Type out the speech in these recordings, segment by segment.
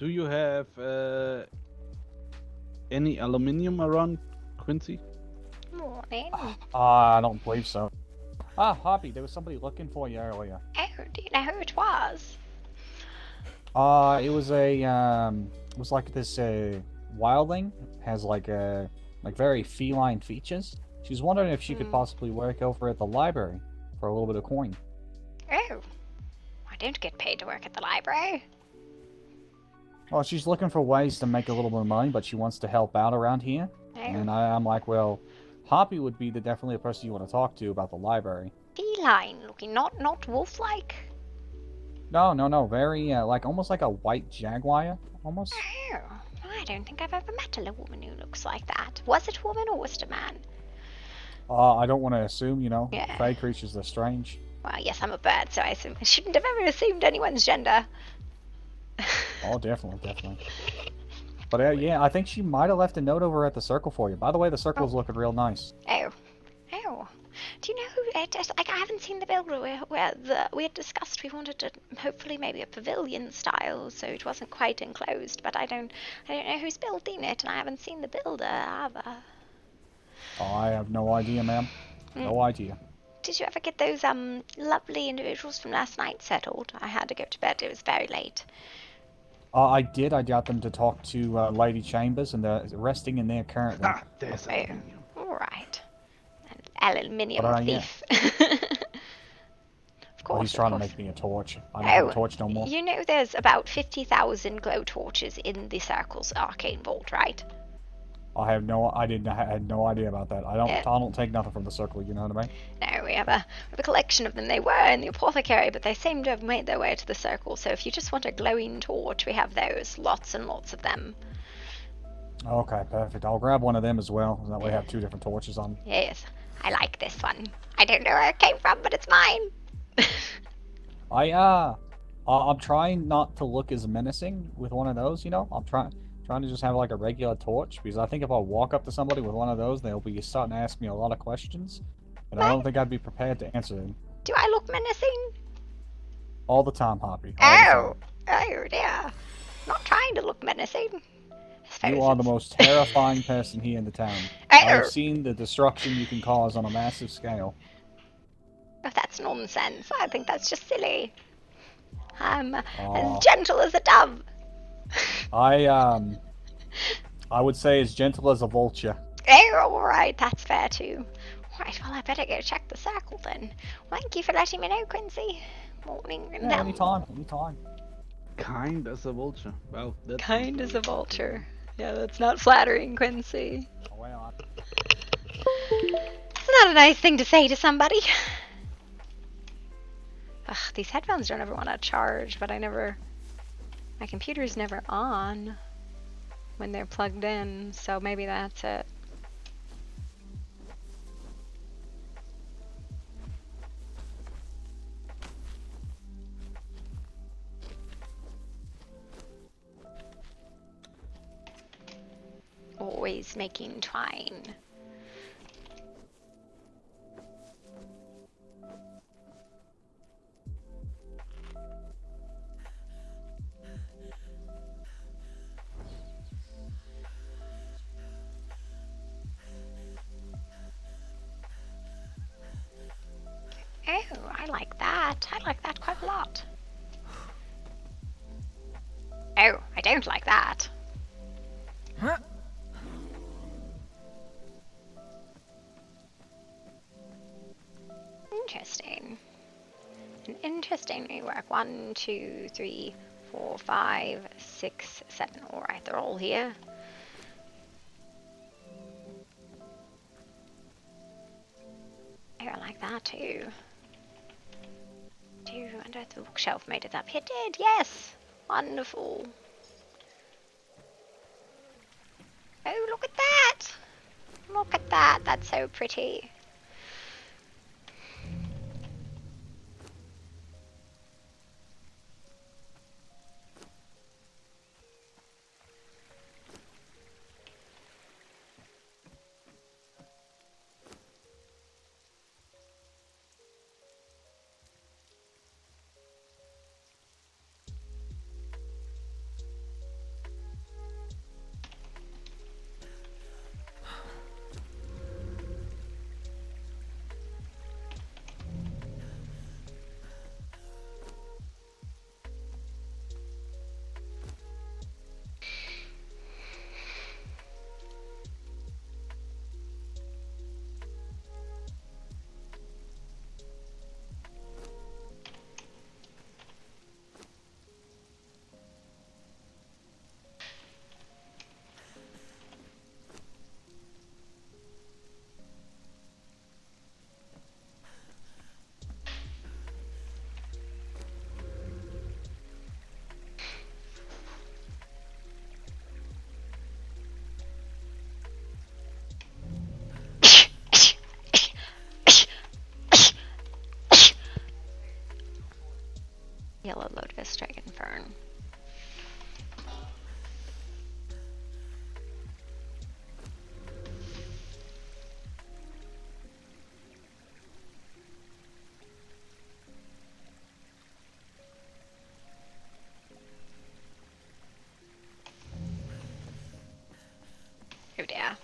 Do you have any aluminium around, Quincy? Morning. I don't believe so. Ah, Harpy, there was somebody looking for you earlier. Oh, do you know who it was? It was it was like this wildling, has like very feline features. She's wondering if she could possibly work over at the library for a little bit of coin. Oh, I don't get paid to work at the library. Well, she's looking for ways to make a little bit of money, but she wants to help out around here. Oh, And I'm like, well, Harpy would be definitely the person you want to talk to about the library. feline looking, not wolf-like. No, very like almost like a white jaguar, almost. Oh, I don't think I've ever met a woman who looks like that. Was it a woman or was it a man? I don't want to assume, Yeah. fey creatures are strange. Well, yes, I'm a bird, so I shouldn't have ever assumed anyone's gender. Oh, definitely. But yeah, I think she might have left a note over at the circle for you. By the way, the circle's looking real nice. Oh. Do you know who? I haven't seen the builder where we had discussed we wanted to hopefully maybe a pavilion style, so it wasn't quite enclosed. But I don't know who's building it, and I haven't seen the builder either. I have no idea, ma'am. No idea. Did you ever get those lovely individuals from last night settled? I had to go to bed. It was very late. I did. I got them to talk to Lady Chambers, and they're resting in there currently. Ah, there's aluminium. All right. An aluminium thief. Of course. Oh, he's trying to make me a torch. I don't have a torch no more. You know there's about 50,000 glow torches in the Circle's arcane vault, right? I had no idea about that. I don't take nothing from the circle. You know what I mean? No, we have a collection of them. They were in the apothecary, but they seem to have made their way to the circle. So if you just want a glowing torch, we have those. Lots and lots of them. Okay, perfect. I'll grab one of them as well. That way I have two different torches on. Yes, I like this one. I don't know where it came from, but it's mine. I'm trying not to look as menacing with one of those. I'm trying to just have like a regular torch, because I think if I walk up to somebody with one of those, they'll be starting to ask me a lot of questions, and I don't think I'd be prepared to answer them. Do I look menacing? All the time, Harpy. Oh dear. I'm not trying to look menacing. You are the most terrifying person here in the town. I've seen the destruction you can cause on a massive scale. Oh, that's nonsense. I think that's just silly. I'm as gentle as a dove. I would say as gentle as a vulture. Oh, alright, that's fair too. Right, well, I better go check the circle then. Thank you for letting me know, Quincy. Morning. Yeah, anytime. Kind as a vulture. Wow. That's kind as a vulture. Yeah, that's not flattering, Quincy. Oh, well, It's not a nice thing to say to somebody. Ugh, these headphones don't ever want to charge, but my computer's never on when they're plugged in, so maybe that's it. Always making twine. Oh, I like that. I like that quite a lot. Oh, I don't like that. Huh? Interesting. An interesting rework. 1, 2, 3, 4, 5, 6, 7. Alright, they're all here. Oh, I like that too. I wonder if the bookshelf made it up. It did, yes! Wonderful. Oh, look at that! Look at that, that's so pretty. a load of his dragon fern. Oh dear.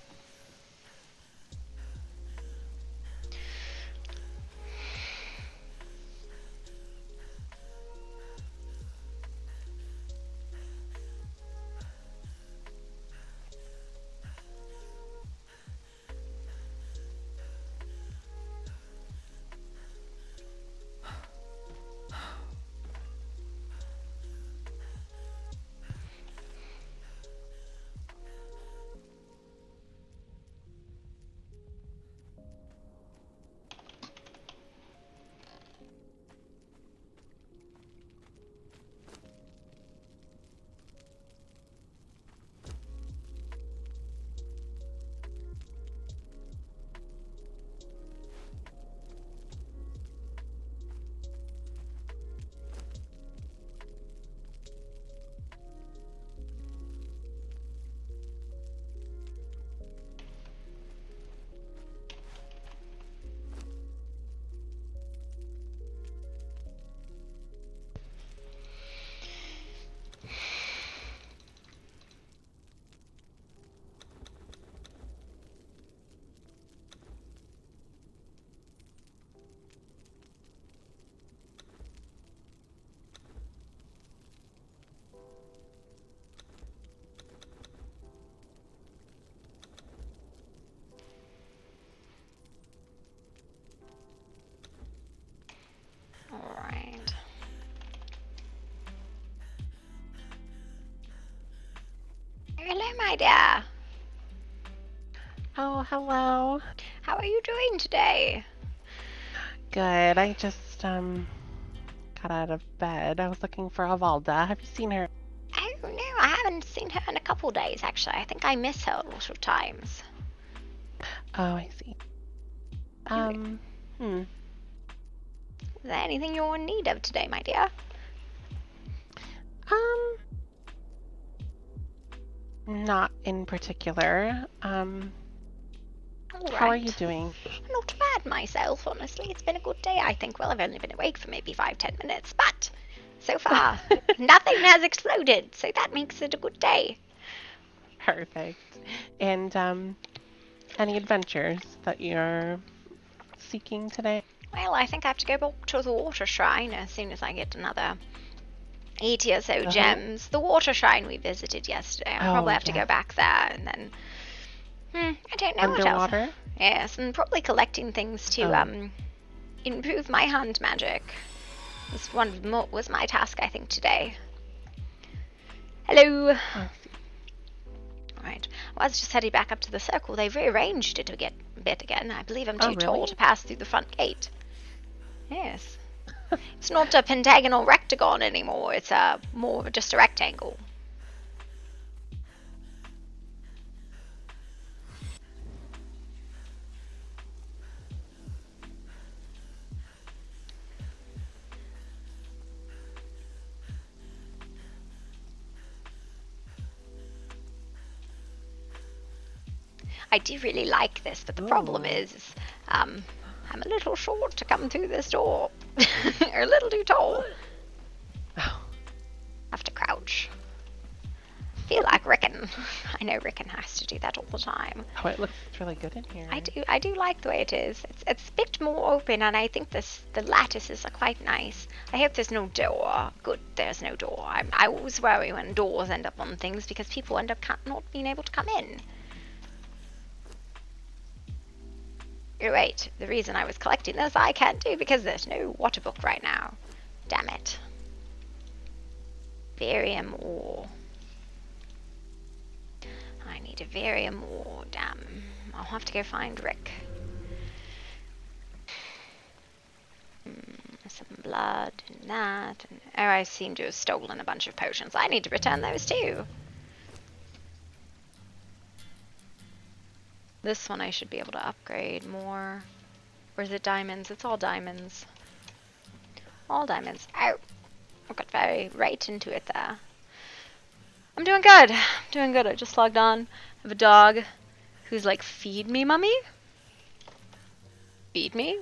Alright. Hello, my dear. Oh, hello. How are you doing today? Good. I just got out of bed. I was looking for Avalda. Have you seen her? Oh no, I haven't seen her in a couple days actually. I think I miss her a lot of times. Oh, I see. Hmm. Is there anything you're in need of today, my dear? Not in particular. All How are right. you doing? Not bad myself, honestly. It's been a good day, I think. Well, I've only been awake for maybe 5-10 minutes, but so far, nothing has exploded, so that makes it a good day. Perfect. And any adventures that you're seeking today? Well, I think I have to go back to the water shrine as soon as I get another 80 or so gems. The water shrine we visited yesterday. I'll probably have to go back there and then... I don't know what else. Underwater? Yes, and probably collecting things to improve my hand magic. This was my task, I think, today. Hello. I see. Right. Well, I was just heading back up to the circle. They've rearranged it a bit again. I believe I'm too tall to pass through the front gate. Yes. It's not a pentagonal rectagon anymore. It's more of just a rectangle. I do really like this, but the problem is I'm a little short to come through this door. Or a little too tall. Oh. Have to crouch. Feel like Rickon. I know Rickon has to do that all the time. Oh, it looks really good in here. I do like the way it is. It's a bit more open, and I think the lattices are quite nice. I hope there's no door. Good, there's no door. I always worry when doors end up on things because people end up not being able to come in. Oh wait, the reason I was collecting this I can't do because there's no water book right now. Damn it. Varium ore. I need a varium ore, damn. I'll have to go find Rick. Some blood and that. And, oh, I seem to have stolen a bunch of potions. I need to return those too. This one I should be able to upgrade more. Or is it diamonds? It's all diamonds. All diamonds. Ow! I got very right into it there. I'm doing good. Doing good. I just logged on. I have a dog who's like, feed me, mummy. Feed me.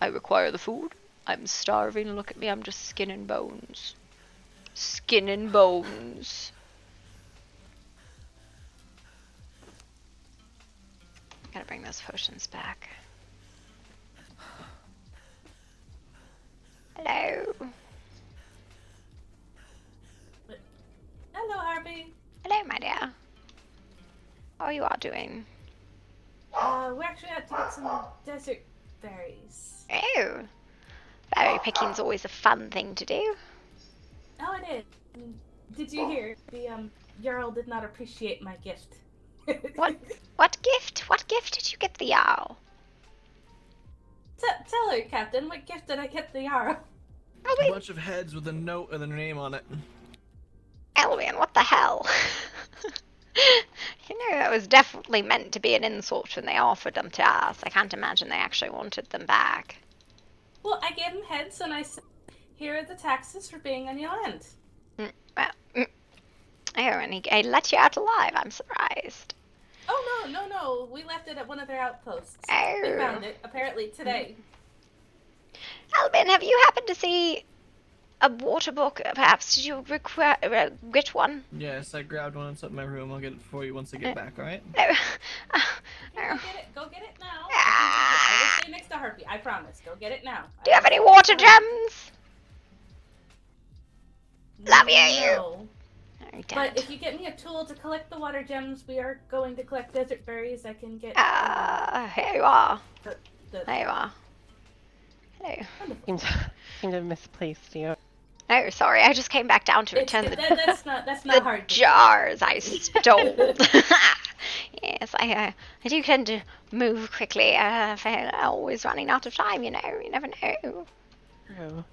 I require the food. I'm starving. Look at me. I'm just skin and bones. Skin and bones. Gotta bring those potions back. Hello. Hello, Harpy. Hello, my dear. How are you all doing? We actually had to get some desert berries. Oh. Berry picking's always a fun thing to do. Oh, it is. Did you hear? The Jarl did not appreciate my gift. What? What gift? What gift did you get the Jarl? Tell her, Captain, what gift did I get the Jarl? A bunch of heads with a note and their name on it. Albion, what the hell? You know, that was definitely meant to be an insult when they offered them to us. I can't imagine they actually wanted them back. Well, I gave him heads and I said, here are the taxes for being on your land. Oh, and he let you out alive. I'm surprised. Oh, no. We left it at one of their outposts. Oh. We found it, apparently, today. Albin, have you happened to see a water book? Perhaps did you get one? Yes, I grabbed one. It's up in my room. I'll get it for you once I get back, alright? Go get it now. I will stay next to Harpy, I promise. Go get it now. Do you have any water gems? Love you. No. Oh, damn But it. if you get me a tool to collect the water gems, we are going to collect desert berries. I can get. Here you are. the There you are. Hello. wonderful. Seem to have misplaced you. Oh, sorry. I just came back down to return That's not the hard. jars I stole. Yes, I do tend to move quickly. I'm always running out of time, you know. You never know. True.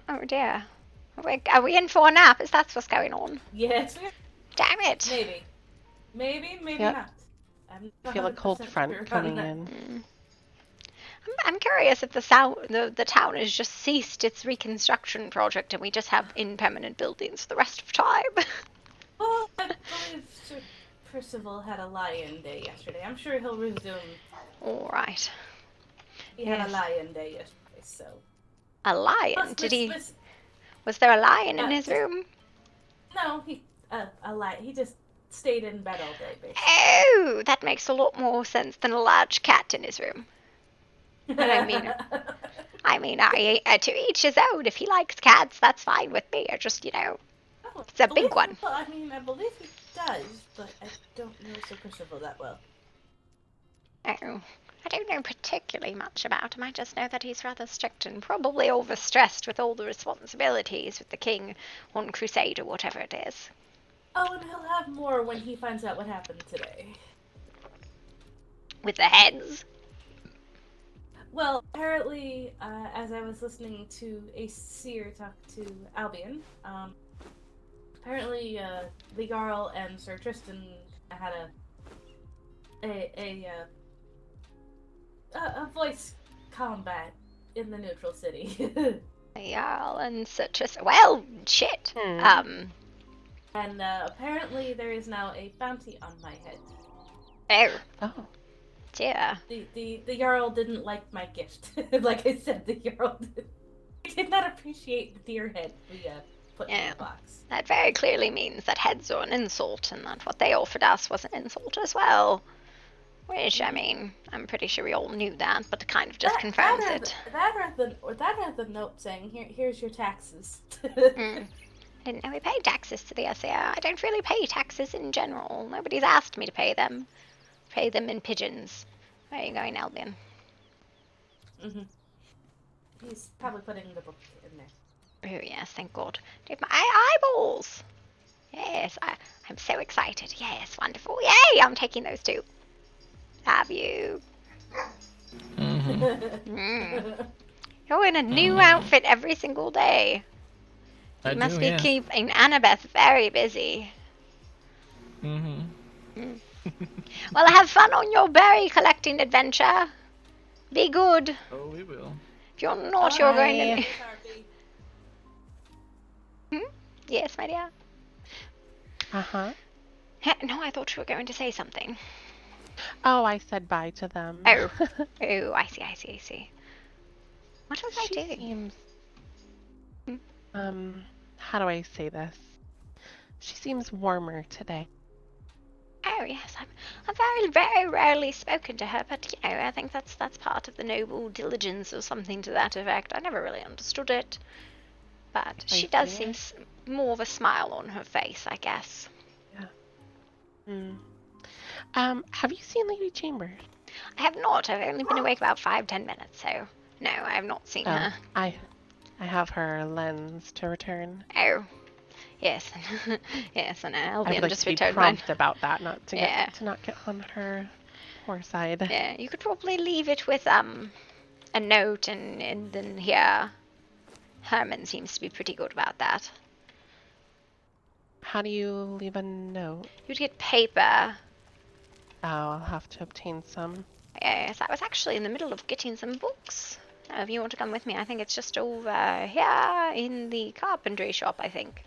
Oh dear. Are we in for a nap? Is that what's going on? Yes. Damn it. Maybe Yep. not. I'm I feel a cold 100% front sure coming on that. in. I'm curious if the town has just ceased its reconstruction project and we just have impermanent buildings for the rest of time. Well, I believe Sir Percival had a lion day yesterday. I'm sure he'll resume. All right. He had Yes. a lion day yesterday, so. A lion? Plus, Did he? Miss- Was there a lion in Uh, his room? No, a lion. He just stayed in bed all day, basically. Oh, that makes a lot more sense than a large cat in his room. But I mean, to each his own. If he likes cats, that's fine with me. I just, Oh, it's a big one. Well, I mean, I believe he does, but I don't know Sir Percival that well. Oh, I don't know particularly much about him. I just know that he's rather strict and probably overstressed with all the responsibilities with the king on crusade or whatever it is. Oh, and he'll have more when he finds out what happened today. With the heads? Well, apparently, as I was listening to a seer talk to Albion, apparently the Jarl and Sir Tristan had a voice combat in the neutral city. The Jarl and such as well, shit. And apparently there is now a bounty on my head. Oh, dear. The Jarl didn't like my gift. Like I said, the Jarl did not appreciate the deer head we put in the box. That very clearly means that heads are an insult, and that what they offered us was an insult as well. Which, I mean, I'm pretty sure we all knew that, but it kind of just confirms it. That or the note saying, here's your taxes. I didn't know we paid taxes to the SAR. I don't really pay taxes in general. Nobody's asked me to pay them. Pay them in pigeons. Where are you going, Albion? Mm-hmm. He's probably putting the book in there. Oh, yes, thank God. Dude, my eyeballs! Yes, I'm so excited. Yes, wonderful. Yay, I'm taking those too. Have you? You're in a new outfit every single day. You must be keeping Annabeth very busy. Well, have fun on your berry collecting adventure. Be good. Oh, we will. If you're not, you're going to... Yes, my dear. Uh-huh. No, I thought you were going to say something. Oh, I said bye to them. Oh. Oh, I see. What was I She doing? seems, Hmm? how do I say this? She seems warmer today. Oh yes, I've very rarely spoken to her, but you know, I think that's part of the noble diligence or something to that effect. I never really understood it, but she I does see. seem more of a smile on her face, I guess. Yeah. Have you seen Lady Chambers? I have not. I've only been awake about 5-10 minutes, so no, I have not seen Oh, her. I have her lens to return. Oh, yes, yes, and I Albion would like just to be returned mine. prompt about that, not to Yeah. not get on her poor side. Yeah, you could probably leave it with a note, and then here, Herman seems to be pretty good about that. How do you leave a note? You'd get paper. Oh, I'll have to obtain some. Yes, I was actually in the middle of getting some books. If you want to come with me, I think it's just over here in the carpentry shop, I think.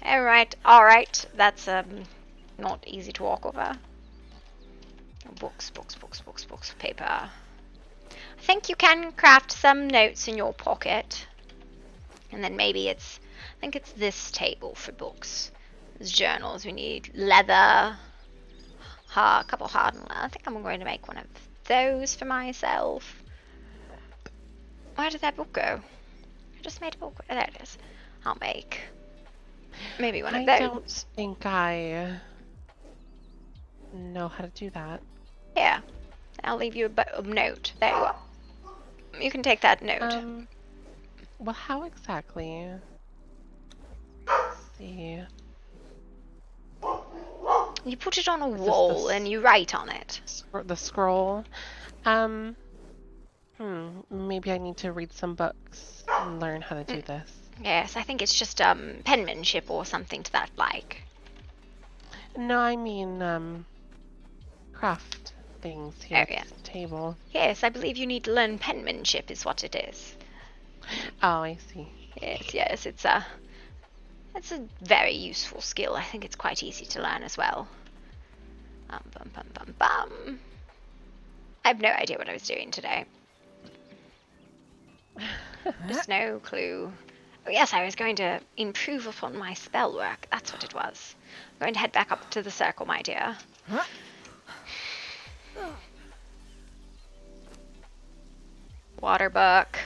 All right. That's not easy to walk over. Books, paper. I think you can craft some notes in your pocket. And then maybe I think it's this table for books. There's journals. We need leather. A couple hardened leather. I think I'm going to make one of those for myself. Where did that book go? I just made a book. There it is. I'll make maybe one of I those. don't think I know how to do that. Yeah. I'll leave you a note. There you are. You can take that note. Well, how exactly? Let's see. You put it on a Is this wall and you write on it. The scroll. Maybe I need to read some books and learn how to do this. Yes, I think it's just penmanship or something to that like. No, I mean, craft things here at this table. Yes, I believe you need to learn penmanship is what it is. Oh, I see. Yes, it's a very useful skill. I think it's quite easy to learn as well. Bum. I have no idea what I was doing today. Just no clue. Oh yes, I was going to improve upon my spell work. That's what it was. I'm going to head back up to the circle, my dear. Water book.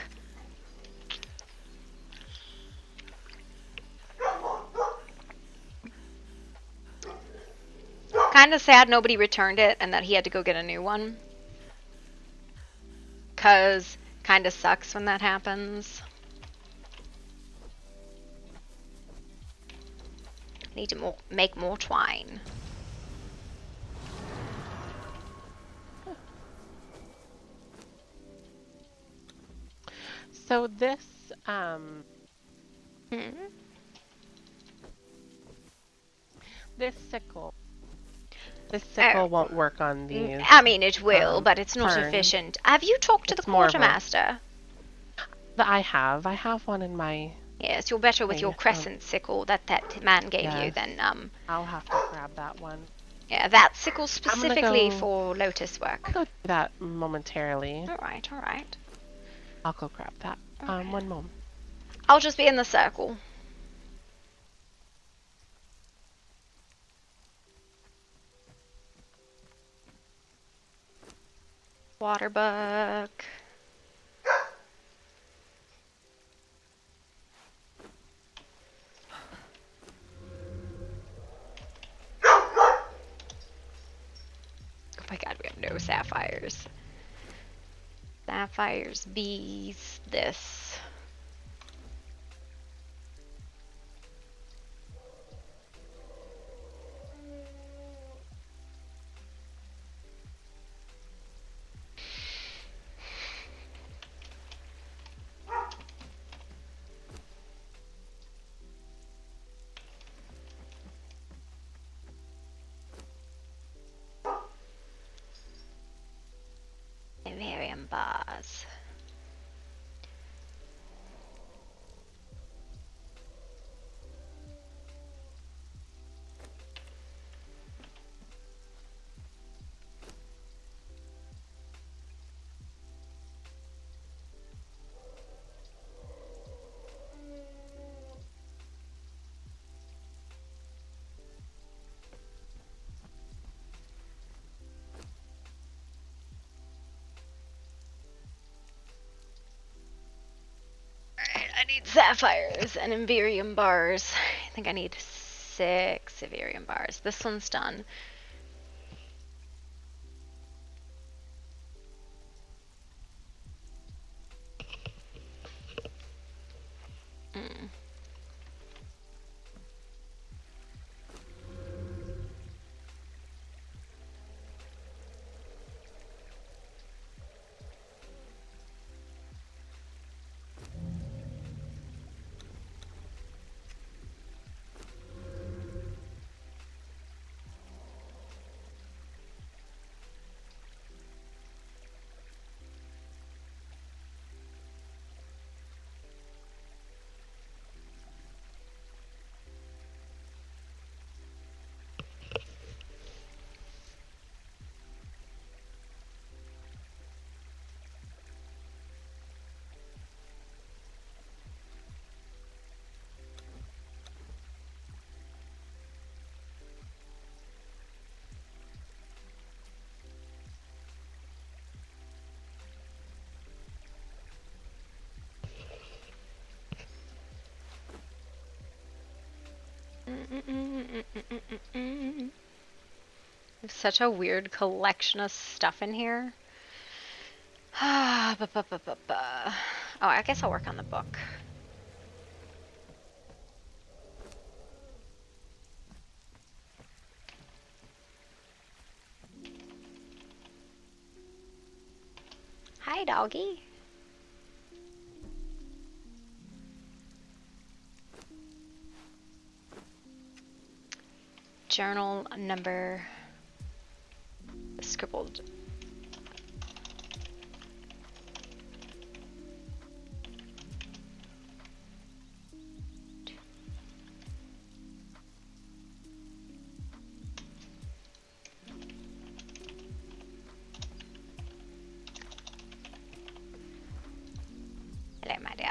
Kind of sad nobody returned it and that he had to go get a new one. 'Cause kind of sucks when that happens. I need to make more twine. So this, this sickle won't work on these. I mean, it will, but it's not ferns. efficient. Have you talked to the It's more of a- quartermaster? I have one in my. Yes, you're better with your Okay, crescent sickle that man gave you Yes. than I'll have to grab that one. yeah, that sickle I'm gonna specifically go- for lotus work. I'll go do that momentarily. All right. I'll go grab that. Okay. One moment. I'll just be in the circle. Water book. Oh my god, we have no sapphires. Sapphires, bees, this. Vivarium bars. need sapphires and Imperium bars. I think I need 6 Imperium bars. This one's done. Mm. There's such a weird collection of stuff in here. Oh, I guess I'll work on the book. Hi, doggy. Journal number scribbled. Hello, my dear.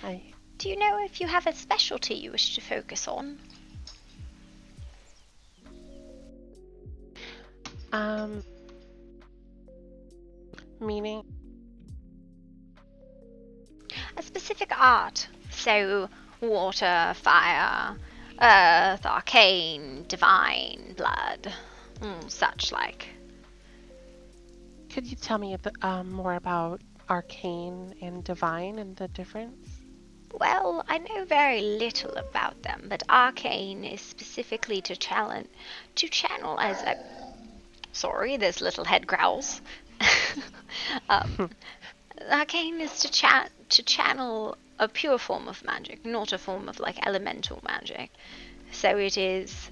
Hi. Do you know if you have a specialty you wish to focus on? Meaning? A specific art. So, water, fire, earth, arcane, divine, blood, such like. Could you tell me a bit more about arcane and divine and the difference? Well, I know very little about them, but arcane is specifically to channel as a. Sorry, there's little head growls. Arcane is to channel a pure form of magic, not a form of like elemental magic. So it is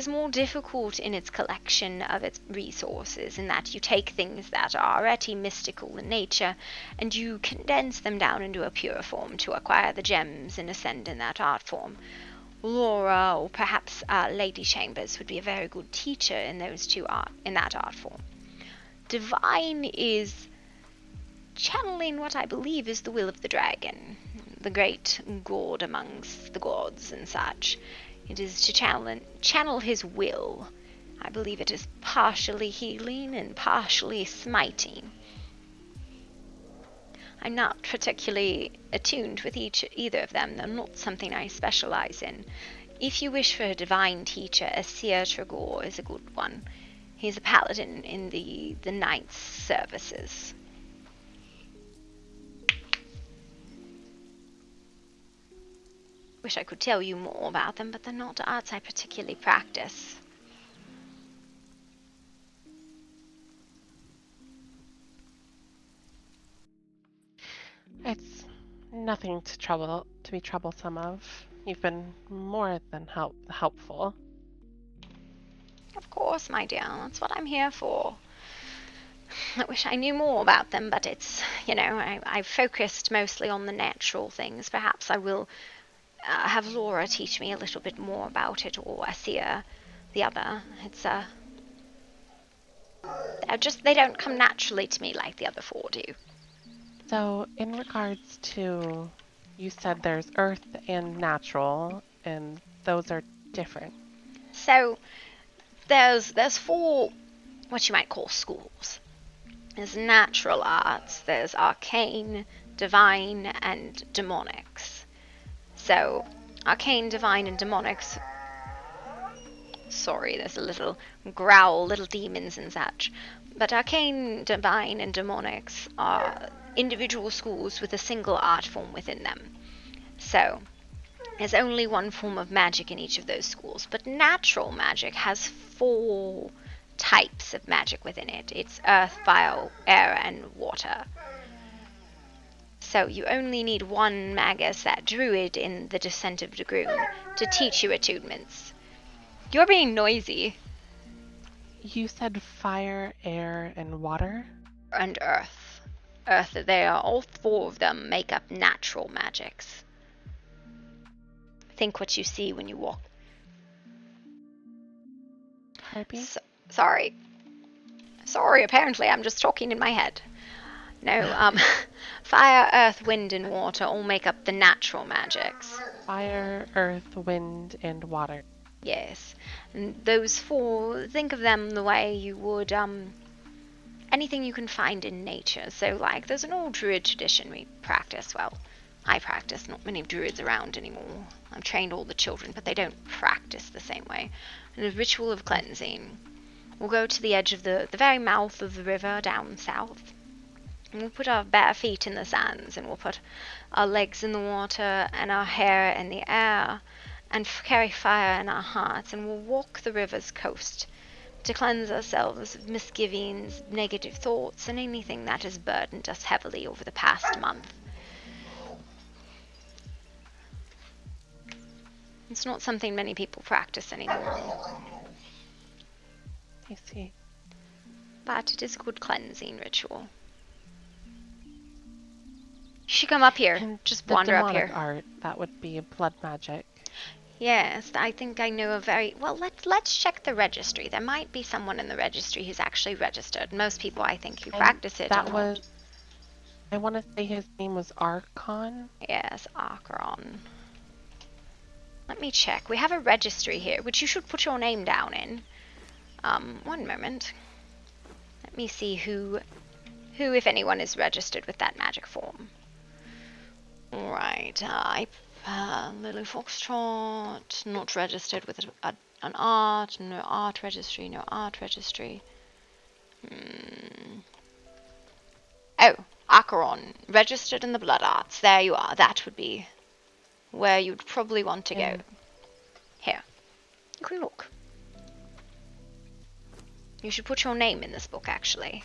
more difficult in its collection of its resources, in that you take things that are already mystical in nature and you condense them down into a pure form to acquire the gems and ascend in that art form. Laura, or perhaps Lady Chambers, would be a very good teacher in that art form. Divine is channeling what I believe is the will of the dragon, the great god amongst the gods and such. It is to channel his will. I believe it is partially healing and partially smiting. I'm not particularly attuned with either of them. They're not something I specialize in. If you wish for a divine teacher, Harpy Tregor is a good one. He's a paladin in the Knights services. Wish I could tell you more about them, but they're not arts I particularly practice. It's nothing to be troublesome of. You've been more than helpful. Of course, my dear, that's what I'm here for. I wish I knew more about them, but it's, I've focused mostly on the natural things. Perhaps I will have Laura teach me a little bit more about it, or Asia, the other. It's they don't come naturally to me like the other 4 do. So, in regards to, you said there's earth and natural, and those are different. So, there's 4, what you might call schools. There's natural arts, there's arcane, divine, and demonics. So, arcane, divine, and demonics. Sorry, there's a little growl, little demons and such. But arcane, divine, and demonics are individual schools with a single art form within them. So, there's only one form of magic in each of those schools, but natural magic has 4 types of magic within it. It's earth, fire, air, and water. So you only need one magus, that druid in the Descent of Dragoon, to teach you attunements. You're being noisy. You said fire, air, and water? And earth. Earth, they are, all 4 of them make up natural magics. Think what you see when you walk. Harpy? Sorry, apparently I'm just talking in my head. No, fire, earth, wind, and water all make up the natural magics. Fire, earth, wind, and water. Yes. And those 4, think of them the way you would, anything you can find in nature. So, like, there's an old druid tradition we practice. Well, I practice, not many druids around anymore. I've trained all the children, but they don't practice the same way. And a ritual of cleansing. We'll go to the edge of the very mouth of the river down south. And we'll put our bare feet in the sands, and we'll put our legs in the water and our hair in the air, and carry fire in our hearts, and we'll walk the river's coast to cleanse ourselves of misgivings, negative thoughts, and anything that has burdened us heavily over the past month. It's not something many people practice anymore, I see. but it is a good cleansing ritual. You should come up here. And Just the wander up demonic here. art, that would be blood magic. Yes, I think I know a very... Well, let's check the registry. There might be someone in the registry who's actually registered. Most people, I think, who And practice it that are not. was... I want to say his name was Archon. Yes, Acheron. Let me check. We have a registry here, which you should put your name down in. One moment. Let me see who, if anyone, is registered with that magic form. Right, Lily Foxtrot, not registered with an art, no art registry, no art registry. Oh, Acheron, registered in the blood arts. There you are. That would be where you'd probably want to go. Here, you can look. You should put your name in this book, actually.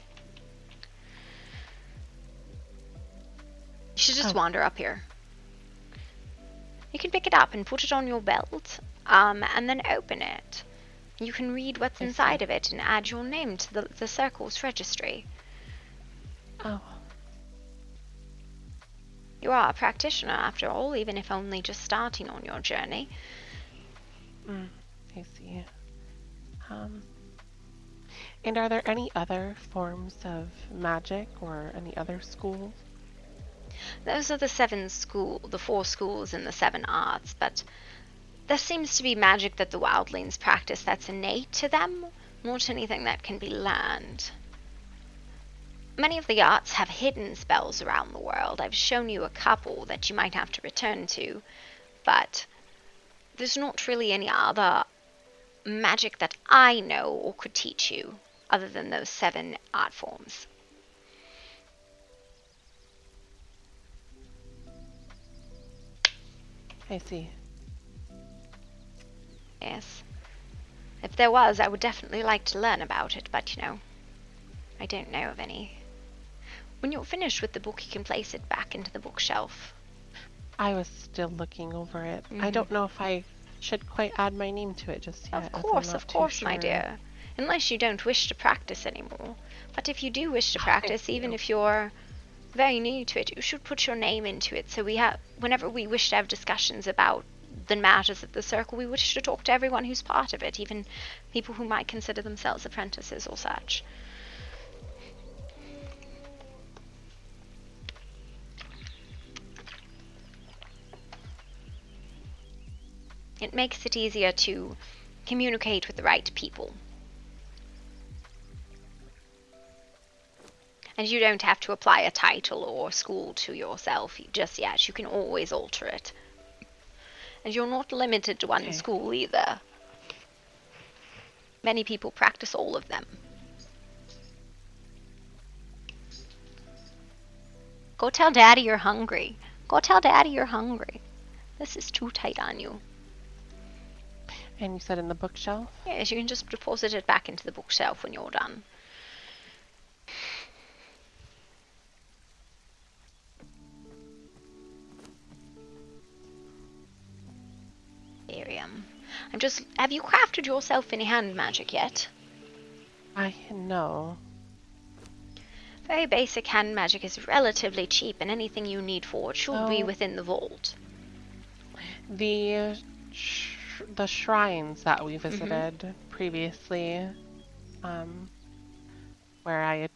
You should just wander up here. You can pick it up and put it on your belt, and then open it. You can read what's inside of it and add your name to the circle's registry. Oh. You are a practitioner, after all, even if only just starting on your journey. I see. And are there any other forms of magic or any other schools? Those are the 4 schools in the 7 arts, but there seems to be magic that the wildlings practice that's innate to them, not anything that can be learned. Many of the arts have hidden spells around the world. I've shown you a couple that you might have to return to, but there's not really any other magic that I know or could teach you other than those 7 art forms. I see. Yes. If there was, I would definitely like to learn about it, but I don't know of any. When you're finished with the book, you can place it back into the bookshelf. I was still looking over it. I don't know if I should quite add my name to it just yet. Of course, my dear. Unless you don't wish to practice anymore. But if you do wish to practice, even if you're very new to it, you should put your name into it, so whenever we wish to have discussions about the matters of the circle, we wish to talk to everyone who's part of it, even people who might consider themselves apprentices or such. It makes it easier to communicate with the right people. And you don't have to apply a title or school to yourself just yet. You can always alter it. And you're not limited to one Okay. school either. Many people practice all of them. Go tell Daddy you're hungry. Go tell Daddy you're hungry. This is too tight on you. And you said in the bookshelf? Yes, you can just deposit it back into the bookshelf when you're done. Miriam, have you crafted yourself any hand magic yet? I know. Very basic hand magic is relatively cheap, and anything you need for it should be Oh. within the vault. The shrines that we visited previously, where I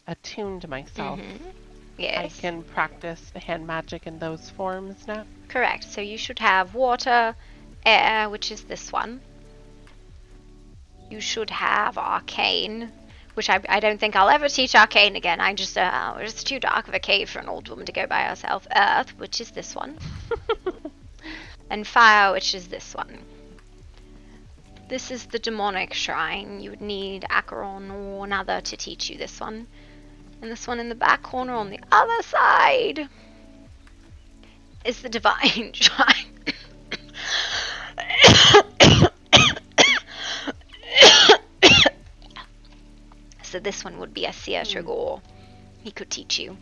attuned myself, Yes. I can practice hand magic in those forms now. Correct. So you should have water, air, which is this one. You should have arcane, which I don't think I'll ever teach arcane again. It's too dark of a cave for an old woman to go by herself. Earth, which is this one. And fire, which is this one. This is the demonic shrine. You would need Acheron or another to teach you this one. And this one in the back corner on the other side is the divine shrine. So this one would be a Harpy Tregor. He could teach you.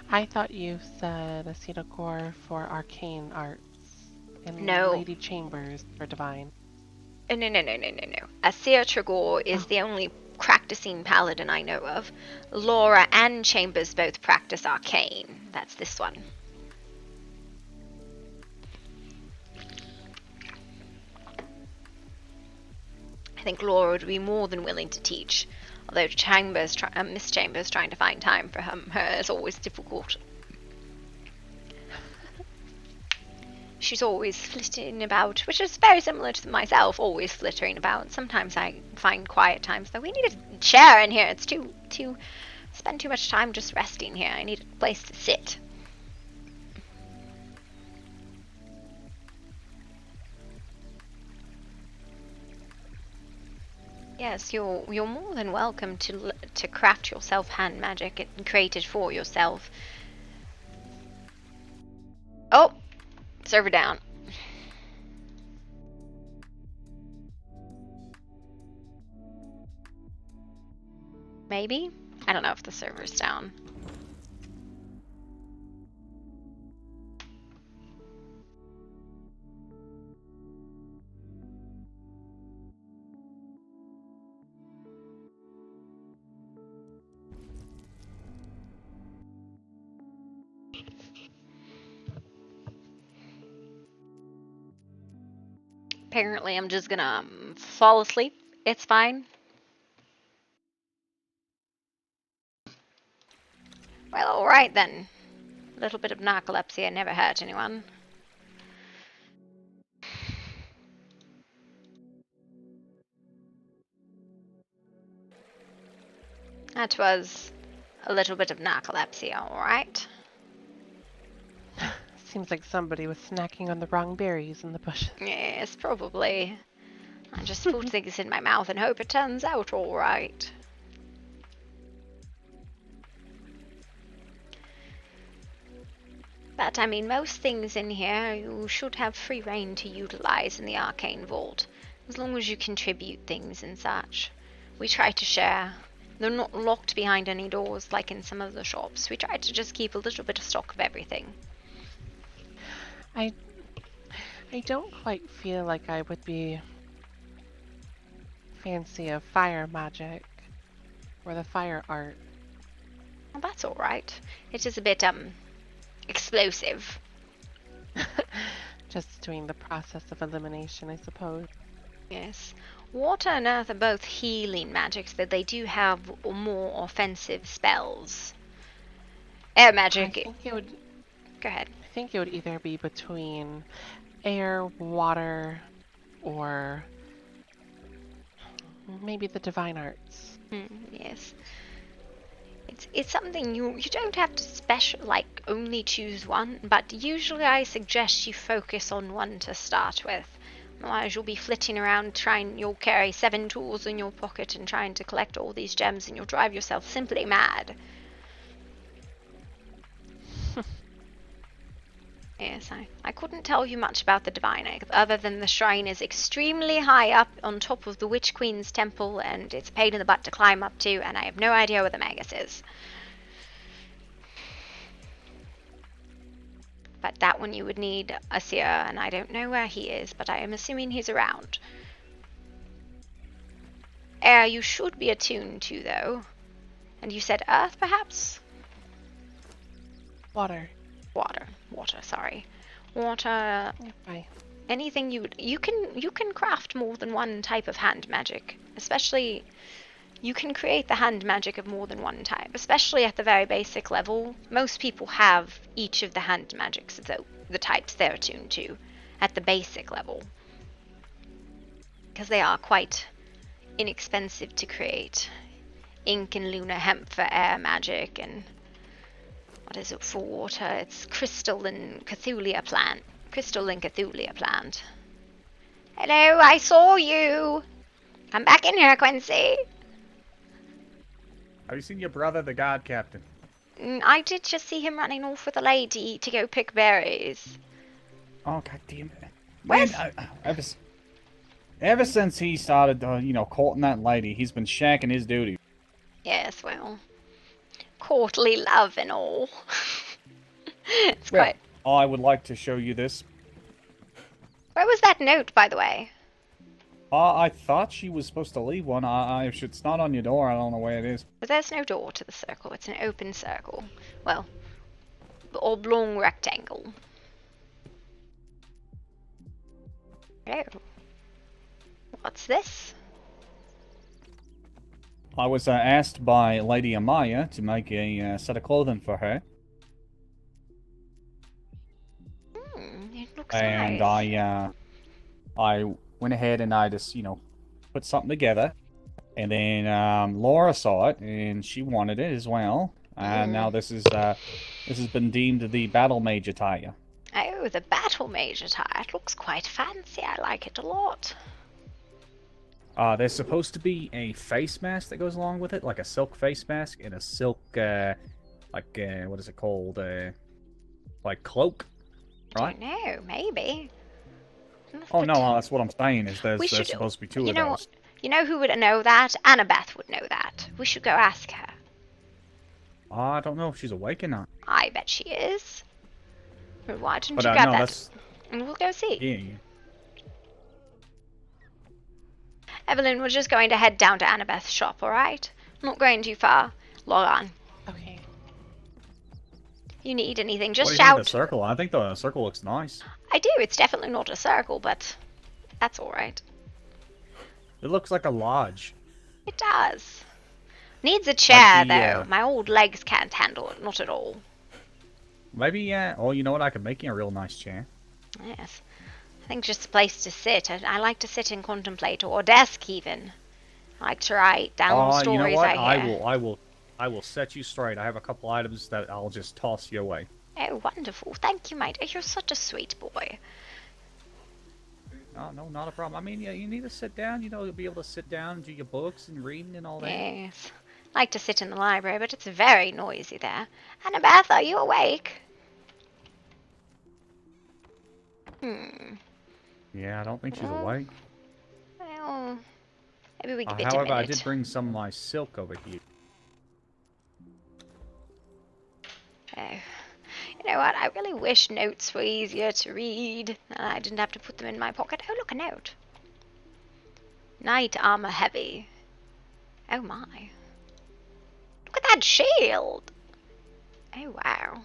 I thought you said a Tregor for arcane arts and No. Lady Chambers for divine. No. A Harpy Tregor is the only practicing paladin I know of. Laura and Chambers both practice arcane. That's this one. I think Laura would be more than willing to teach, although Miss Chambers trying to find time for her is always difficult. She's always flitting about, which is very similar to myself, always flittering about. Sometimes I find quiet times, though. We need a chair in here. It's too spend too much time just resting here. I need a place to sit. Yes, you're more than welcome to craft yourself hand magic and create it for yourself. Oh, server down. Maybe? I don't know if the server's down. Apparently, I'm just gonna fall asleep. It's fine. Well, alright then. A little bit of narcolepsy never hurt anyone. That was a little bit of narcolepsy, alright. Seems like somebody was snacking on the wrong berries in the bushes. Yes, probably. I just put things in my mouth and hope it turns out alright. But, I mean, most things in here you should have free reign to utilize in the Arcane Vault, as long as you contribute things and such. We try to share. They're not locked behind any doors like in some of the shops. We try to just keep a little bit of stock of everything. I don't quite feel like I would be fancy of fire magic or the fire art. Well, that's alright. It is a bit, explosive. Just doing the process of elimination, I suppose. Yes. Water and earth are both healing magics, but they do have more offensive spells. Air magic. I think it would. Go ahead. I think it would either be between air, water, or Maybe the divine arts. Yes. It's something you don't have to only choose one, but usually I suggest you focus on one to start with. Otherwise you'll be flitting around you'll carry 7 tools in your pocket and trying to collect all these gems, and you'll drive yourself simply mad. Yes, I couldn't tell you much about the divine egg, other than the shrine is extremely high up on top of the Witch Queen's temple, and it's a pain in the butt to climb up to, and I have no idea where the Magus is. But that one you would need a seer, and I don't know where he is, but I am assuming he's around. Air you should be attuned to, though. And you said earth, perhaps? Water. Water, sorry. Water. Bye. Anything you can craft more than one type of hand magic. Especially, you can create the hand magic of more than one type. Especially at the very basic level. Most people have each of the hand magics of the types they're attuned to at the basic level. Because they are quite inexpensive to create. Ink and lunar hemp for air magic, and what is it for water? It's crystal and Cthulhu plant. Hello, I saw you! Come back in here, Quincy! Have you seen your brother, the guard captain? I did just see him running off with a lady to go pick berries. Oh, god damn it. Where's... Ever since he started, courting that lady, he's been shacking his duty. Yes, well... courtly love and all. It's quite... I would like to show you this. Where was that note, by the way? I thought she was supposed to leave one. If it's not on your door, I don't know where it is. But there's no door to the circle. It's an open circle. Well, the oblong rectangle. Oh. What's this? I was asked by Lady Amaya to make a set of clothing for her. It looks And nice. I went ahead and I just, put something together. And then Laura saw it and she wanted it as well. And now this has been deemed the battle mage attire. Oh, the battle mage attire. It looks quite fancy. I like it a lot. There's supposed to be a face mask that goes along with it, like a silk face mask and a silk, what is it called? Like cloak, right? I don't know. Maybe. Oh no, that's what I'm saying. Is there's supposed to be two of those. You know who would know that? Annabeth would know that. We should go ask her. I don't know if she's awake or not. I bet she is. Well, why didn't you grab that? And we'll go see. Yeah. Evelyn, we're just going to head down to Annabeth's shop, alright? Not going too far. Log on. Okay. You need anything, just What do you shout. think of the circle? I think the circle looks nice. I do, it's definitely not a circle, but that's alright. It looks like a lodge. It does. Needs a chair, Like though. My old legs can't handle it, not at all. Maybe, oh, you know what? I could make you a real nice chair. Yes. I think just a place to sit. I like to sit and contemplate, or a desk even. I like to write down stories you know what? I hear. I will set you straight. I have a couple items that I'll just toss you away. Oh, wonderful. Thank you, mate. Oh, you're such a sweet boy. No, not a problem. I mean, yeah, you need to sit down. You'll be able to sit down and do your books and reading and all that. Yes. I like to sit in the library, but it's very noisy there. Annabeth, are you awake? Yeah, I don't think she's awake. Well, maybe we give it a However, I minute. did bring some of my silk over here. Oh. You know what? I really wish notes were easier to read. And I didn't have to put them in my pocket. Oh, look, a note. Knight armor heavy. Oh my. Look at that shield. Oh wow.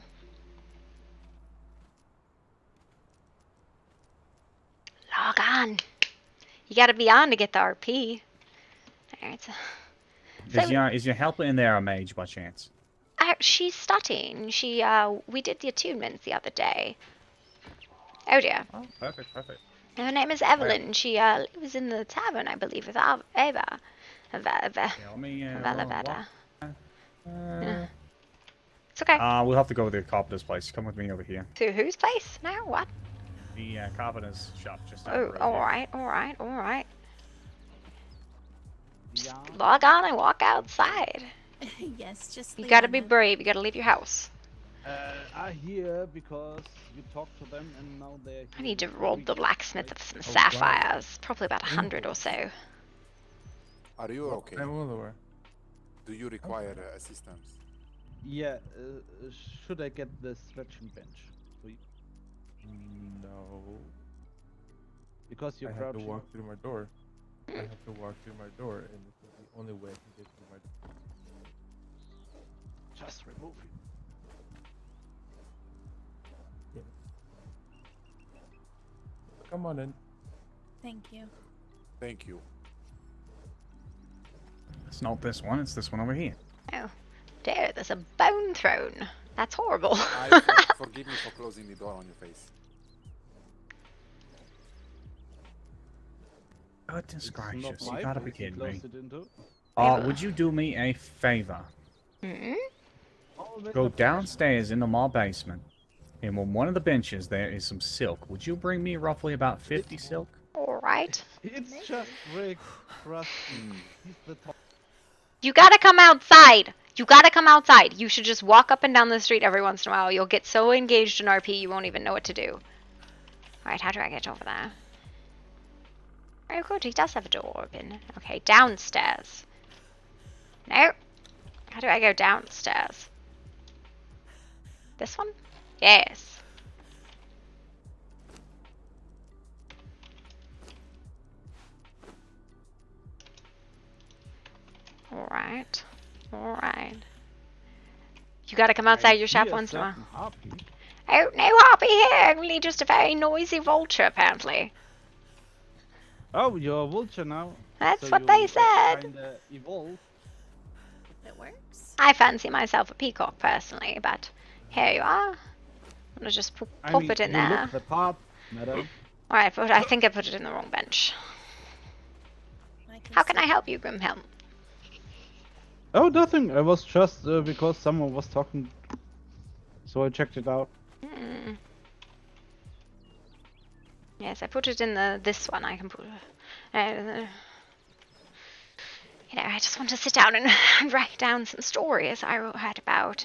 Log on. You gotta be on to get the RP. Alright, Is your helper in there a mage by chance? she's studying. We did the attunements the other day. Oh dear. Oh, perfect. Her name is Evelyn. She lives in the tavern, I believe, with Ava. Yeah, let me. Valavada. Uh, Yeah. It's okay. we'll have to go to the carpenter's place. Come with me over here. To whose place? No, what? The carpenter's shop just down Oh, the road here. alright. Just Yeah. log on and walk outside. Yes, just. You gotta be Liana. brave. You gotta leave your house. I hear because you talked to them and now they're here. I need to with rob the weekends, blacksmith right? of some Oh, sapphires. Probably about 100 or so. Are you okay? I'm all over. Do you require assistance? Yeah, should I get the stretching bench for you? No. Because you're I have to crouching. walk through my door. I have to walk through my door, and this is the only way I can get through my door. Just remove it. Come on in. Thank you. Thank you. It's not this one. It's this one over here. Oh, dear, there's a bone throne. That's horrible. Forgive me for closing the door on your face. Goodness It's gracious, not you my gotta be place you kidding me. closed it into. Would you do me a favor? Hmm? Always Go a pleasure. downstairs into my basement, and on one of the benches there is some silk. Would you bring me roughly about 50 silk? Alright. It's just Rick. Trust me. He's the top. You gotta come outside. You gotta come outside. You should just walk up and down the street every once in a while. You'll get so engaged in RP you won't even know what to do. Alright, how do I get over there? Oh good, he does have a door open. Okay, downstairs. No. How do I go downstairs? This one? Yes. Alright. Alright. You gotta come outside your shop Hear once in a while. certain Harpy. Oh, no Harpy here! Only just a very noisy vulture, apparently. Oh, you're a vulture now. That's So what you they said. Kinda evolved. It works. I fancy myself a peacock, personally, but here you are. I'm gonna just pop it in you there. look the part, madam. Alright, but I think I put it in the wrong bench. How can I help you, Grimhelm? Oh, nothing. I was just because someone was talking, so I checked it out. Hmm. Yes, I put it in this one. I can put. You know, I just want to sit down and write down some stories I heard about,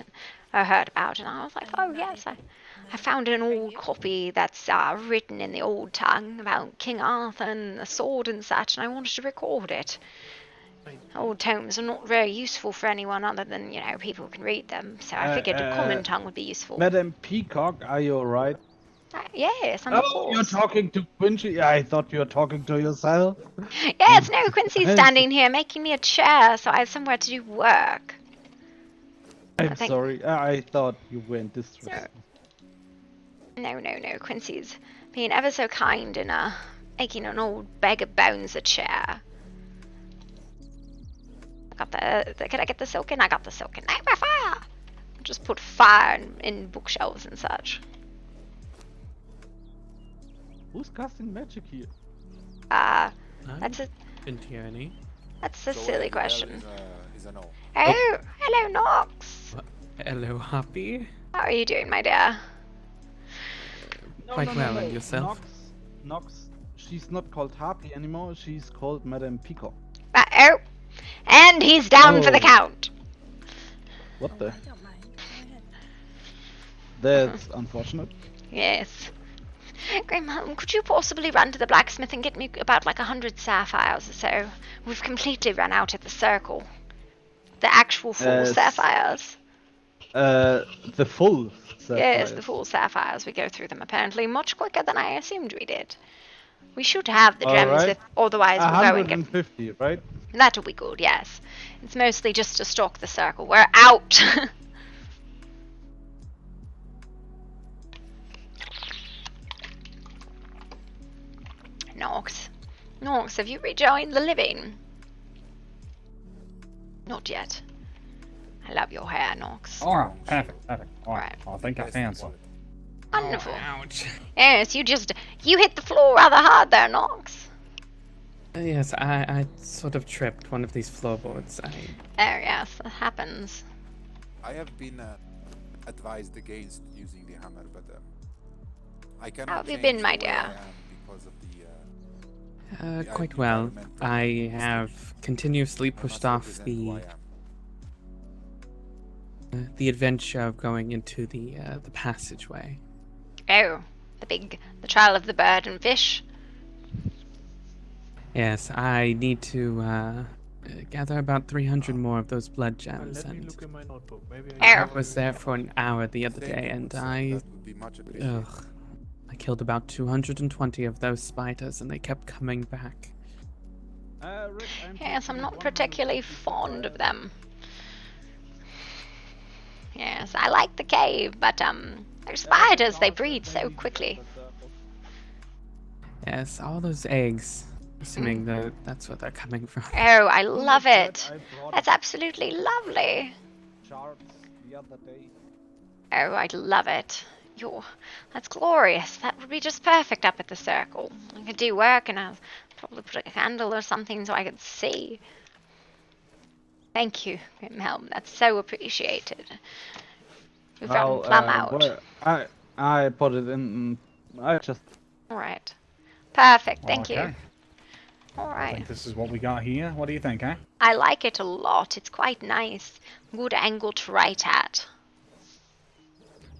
and I was like, oh yes, I found an old copy that's written in the old tongue about King Arthur and the sword and such, and I wanted to record it. Old tomes are not very useful for anyone other than, you know, people who can read them, so I figured a common tongue would be useful. Madam Peacock, are you alright? Yes, and of Oh, course. you're talking to Quincy? I thought you were talking to yourself. Yes, no, Quincy's standing here making me a chair so I have somewhere to do work. I'm think- sorry. I thought you were in distress. No, Quincy's being ever so kind in making an old bag of bones a chair. I got can I get the silk in? I got the silk in. Name by fire! Just put fire in bookshelves and such. Who's casting magic here? That's a Didn't hear any. that's a So, silly the question. bell is a no. Oh, hello, Nox. Hello, Harpy. How are you doing, my dear? Quite well, and yourself? Nox, she's not called Harpy anymore. She's called Madame Peacock. Oh, and he's down for the Oh. count. What the? I don't mind. Go ahead. That's unfortunate. Yes. Grandma, could you possibly run to the blacksmith and get me about like 100 sapphires or so? We've completely run out at the circle. The actual full sapphires. The full. Yes, the full sapphires. We go through them apparently much quicker than I assumed we did. We should have the gems, Alright. with, otherwise we'll go and get... 150, right? That'll be good, yes. It's mostly just to stalk the circle. We're out! Nox, have you rejoined the living? Not yet. I love your hair, Nox. Alright, perfect. Alright, Right. I think I Best found some. quality. Wonderful. Ouch. Yes, you hit the floor rather hard there, Nox. Yes, I sort of tripped one of these floorboards. Oh yes, that happens. I have been advised against using the hammer, but I How cannot have you change been, my the way dear? I am because of the Quite well. environmental I restriction. have continuously I pushed must off represent who I am. the adventure of going into the passageway. Oh, the trial of the bird and fish. Yes, I need to gather about 300 more of those blood gems. Let me And look in my notebook. Maybe I Oh. was there for an hour the other Thank day, you, and good sir. I That would be much appreciated. I killed about 220 of those spiders, and they kept coming back. Rick, Yes, I'm not particularly fond of them. Yes, I like the cave, but they're spiders. They breed so quickly. Yes, all those eggs. Assuming that's where they're coming from. Oh, I love it. That's absolutely lovely. Sharks the other day. Oh, I love it. That's glorious. That would be just perfect up at the circle. I could do work and I'll probably put a candle or something so I could see. Thank you, Grimhelm. That's so appreciated. We've gotten plumb out. I put it in. I just. Alright. Perfect, thank Okay. you. I Alright. think this is what we got here. What do you think, eh? I like it a lot. It's quite nice. Good angle to write at.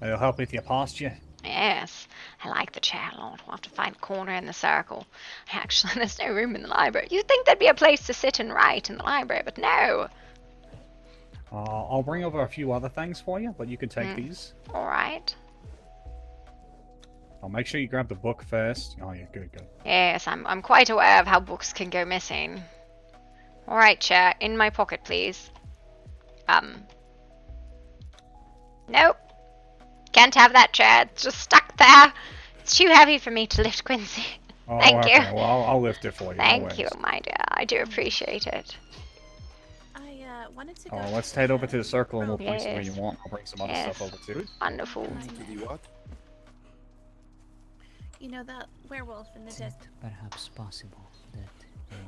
It'll help with your posture. Yes, I like the chair a lot. We'll have to find a corner in the circle. Actually, there's no room in the library. You'd think there'd be a place to sit and write in the library, but no. I'll bring over a few other things for you, but you can take these. Alright. I'll make sure you grab the book first. Oh, yeah, good. Yes, I'm quite aware of how books can go missing. Alright, chair. In my pocket, please. Nope. Can't have that chair. It's just stuck there. It's too heavy for me to lift, Quincy. Oh, Thank okay. you. Well, I'll lift it for you. Thank you, my dear. I do appreciate it. I wanted to go. Oh, let's head over to the circle and we'll place it where you Yes. want. I'll bring some other Yes. stuff over too. Wonderful. To the what? You know that werewolf in the Is dead. it perhaps possible that your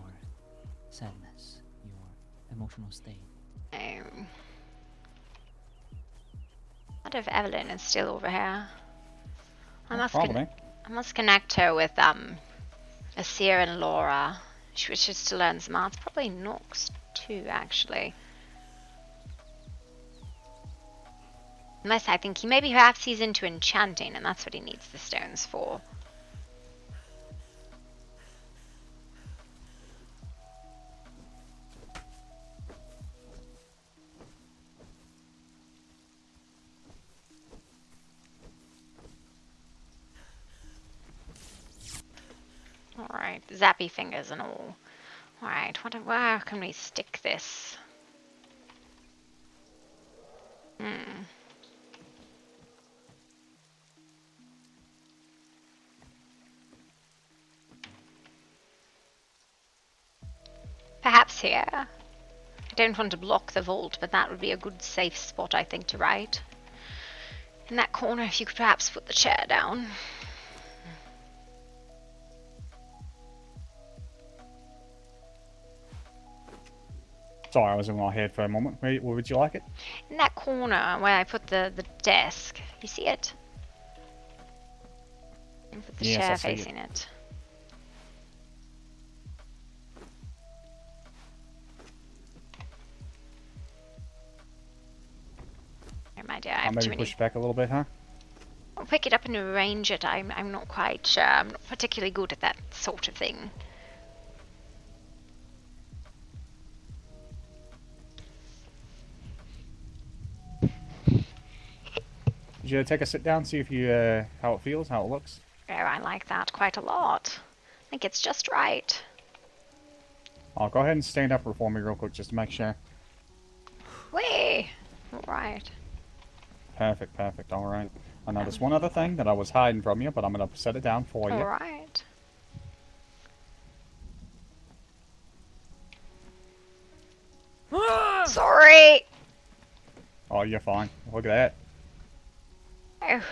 sadness, your emotional state, What if Evelyn is still over here? Probably. I must connect her with Asir and Laura. She wishes to learn some arts. Probably Nox too, actually. Unless I think perhaps he's into enchanting, and that's what he needs the stones for. Alright, zappy fingers and all. Alright, where can we stick this? Perhaps here. I don't want to block the vault, but that would be a good safe spot, I think, to write. In that corner, if you could perhaps put the chair down. Sorry, I was in my head for a moment. Where would you like it? In that corner where I put the desk. You see it? And put the Yes, I chair see it. facing it. Oh, my dear, I I'll have too maybe many. push back a little bit, huh? I'll pick it up and arrange it. I'm not quite sure. I'm not particularly good at that sort of thing. Did you take a sit down, see if you how it feels, how it looks? Oh, I like that quite a lot. I think it's just right. I'll go ahead and stand up for me real quick just to make sure. Whee! Alright. Perfect. All right. And now there's one other thing that I was hiding from you, but I'm gonna set it down for you. Alright. Sorry! Oh, you're fine. Look at that. Oh,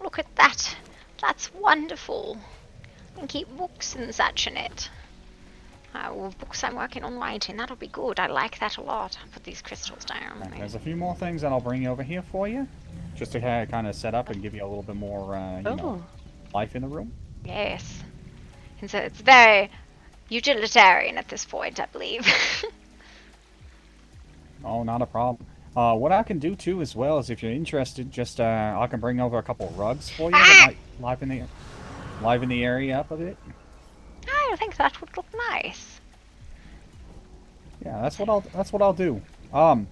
look look at that. That's wonderful. You can keep books and such in it. Well, books I'm working on writing, that'll be good. I like that a lot. I'll put these crystals down. Right, there's a few more things that I'll bring over here for you, just to kind of set up and give you a little bit more, you know, life in the room. Yes. And so it's very utilitarian at this point, I believe. Oh, not a problem. What I can do too, as well, is if you're interested, just I can bring over a couple of rugs for you that might liven the area up a bit. I think that would look nice. Yeah, that's what I'll do. Yeah,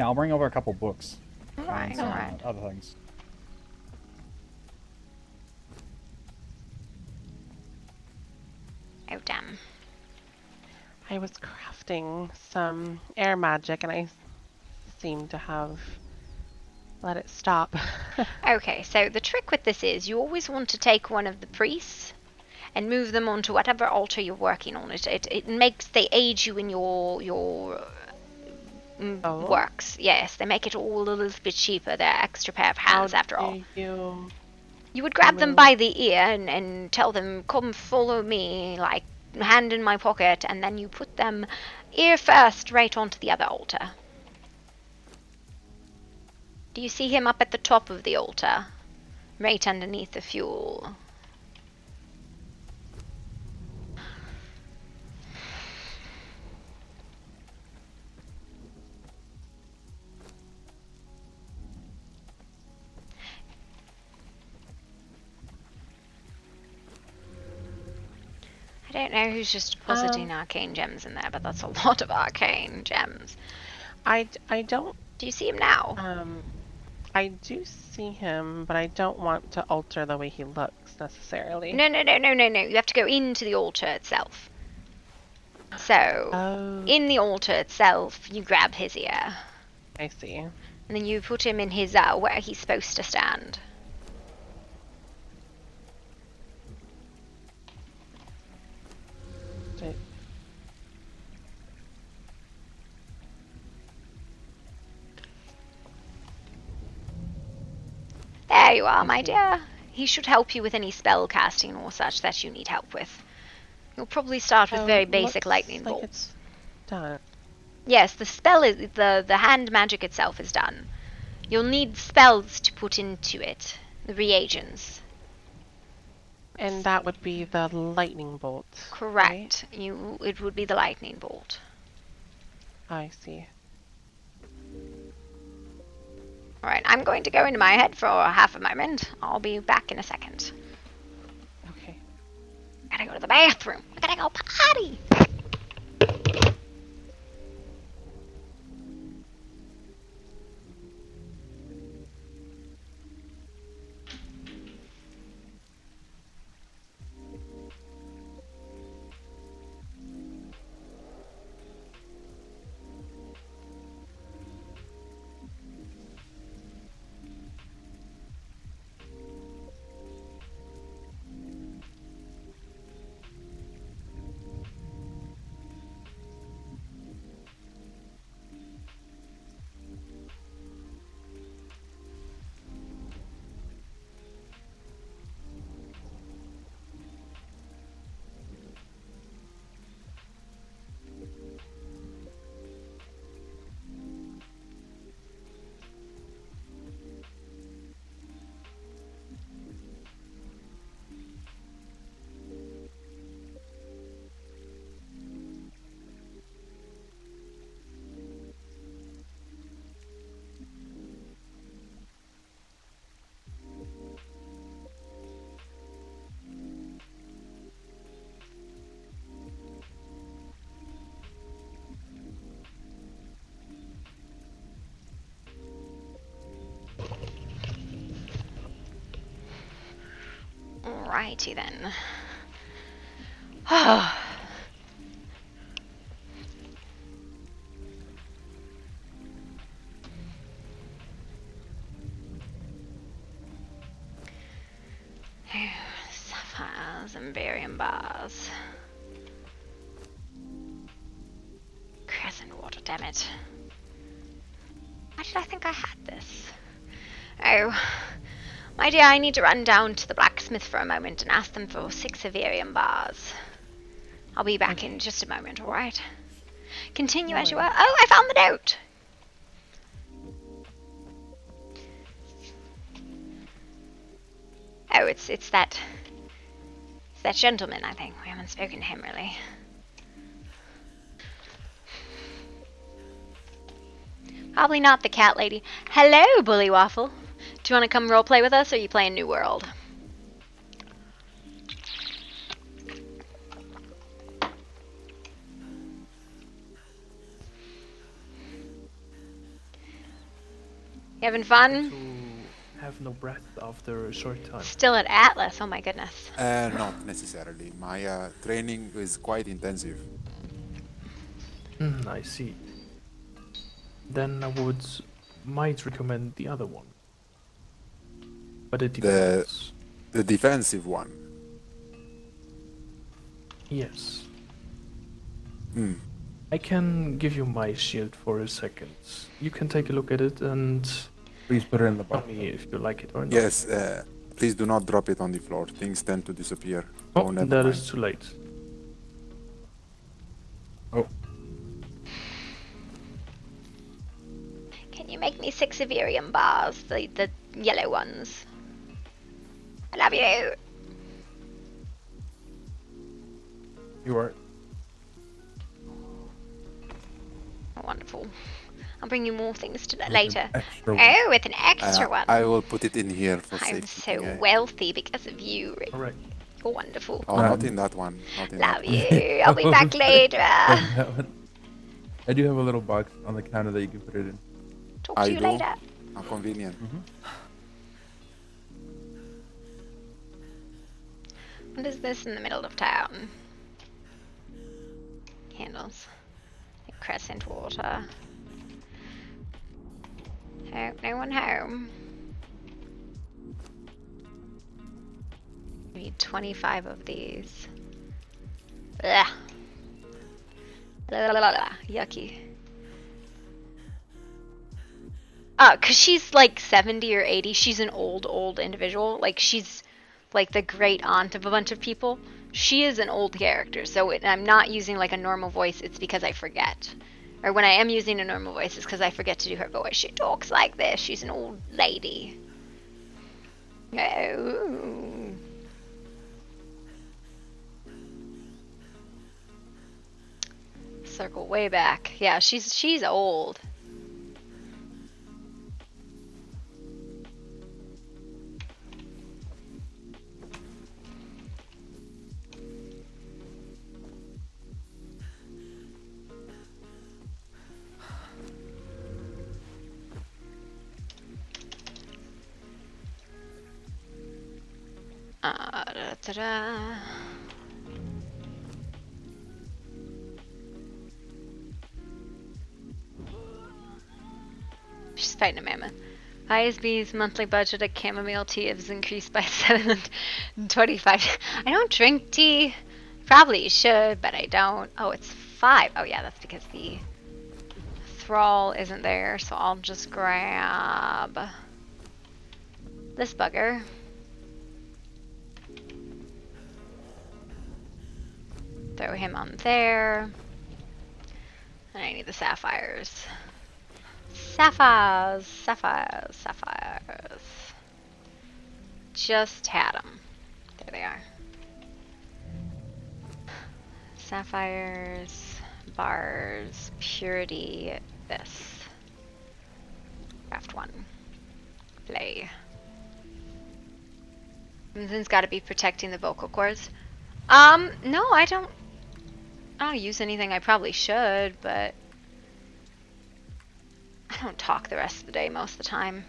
I'll bring over a couple books. Right, and some, alright. other things. Oh, damn. I was crafting some air magic and I seem to have let it stop. Okay, so the trick with this is you always want to take one of the priests and move them onto whatever altar you're working on. It makes, they aid you in your works. Yes, they make it all a little bit cheaper. They're extra pair of hands after all. You would grab them by the ear and tell them, come follow me, like hand in my pocket, and then you put them ear first right onto the other altar. Do you see him up at the top of the altar? Right underneath the fuel. I don't know who's just depositing arcane gems in there, but that's a lot of arcane gems. I don't... Do you see him now? I do see him, but I don't want to alter the way he looks necessarily. No. You have to go into the altar itself. So, in the altar itself, you grab his ear. I see. And then you put him in his, where he's supposed to stand. There you are, my dear. He should help you with any spell casting or such that you need help with. You'll probably start with very basic lightning bolts. It's done. Yes, the spell is the hand magic itself is done. You'll need spells to put into it, the reagents. And that would be the lightning bolt. Correct. Right? It would be the lightning bolt. I see. Alright, I'm going to go into my head for half a moment. I'll be back in a second. Okay. Gotta go to the bathroom. I gotta go potty. Alrighty then. Sapphires and barium bars. Crescent water, damn it. Why did I think I had this? Oh, My dear, I need to run down to the blacksmith for a moment and ask them for 6 Severian bars. I'll be back in just a moment, alright? Continue as you are. Oh, I found the note! Oh, it's that gentleman, I think. We haven't spoken to him, really. Probably not the cat lady. Hello, Bully Waffle. Do you want to come roleplay with us, or are you playing New World? You having fun? To have no breath after a short time. Still at Atlas, oh my goodness. Not necessarily. My training is quite intensive. I see. Then I might recommend the other one. But it depends. The defensive one. Yes. Hmm. I can give you my shield for a second. You can take a look at it and please put it in the tell box. me if you like it or not. Yes, please do not drop it on the floor. Things tend to disappear. Oh, never that mind. is too late. Oh. Can you make me 6 Severian bars, the yellow ones? I love you. You are. Oh, wonderful. I'll bring you more things to that With later. an extra one. Oh, with an extra one. I will put it in here for I'm safety. so wealthy because of you, Rick. Alright. You're wonderful. Oh, not in that one. Not in Love that one. you. I'll be back later. I do have a little box on the counter that you can put it in. Talk to you later. How convenient. What is this in the middle of town? Candles. Crescent water. Oh, no one home. I need 25 of these. Ugh. Yucky. Cause she's like 70 or 80. She's an old individual. Like she's like the great aunt of a bunch of people. She is an old character, so when I'm not using like a normal voice, it's because I forget. Or when I am using a normal voice, it's because I forget to do her voice. She talks like this. She's an old lady. Oh. Circle way back. Yeah, she's old. Da-da. She's fighting a mammoth. ISB's monthly budget of chamomile tea has increased by 725. I don't drink tea. Probably should, but I don't. Oh, it's 5. Oh yeah, that's because the thrall isn't there, so I'll just grab this bugger. Throw him on there. And I need the sapphires. Sapphires, sapphires, sapphires. Just had them. There they are. Sapphires, bars, purity, this. Craft 1. Play. Something's got to be protecting the vocal cords. No, I don't use anything. I probably should, but I don't talk the rest of the day most of the time.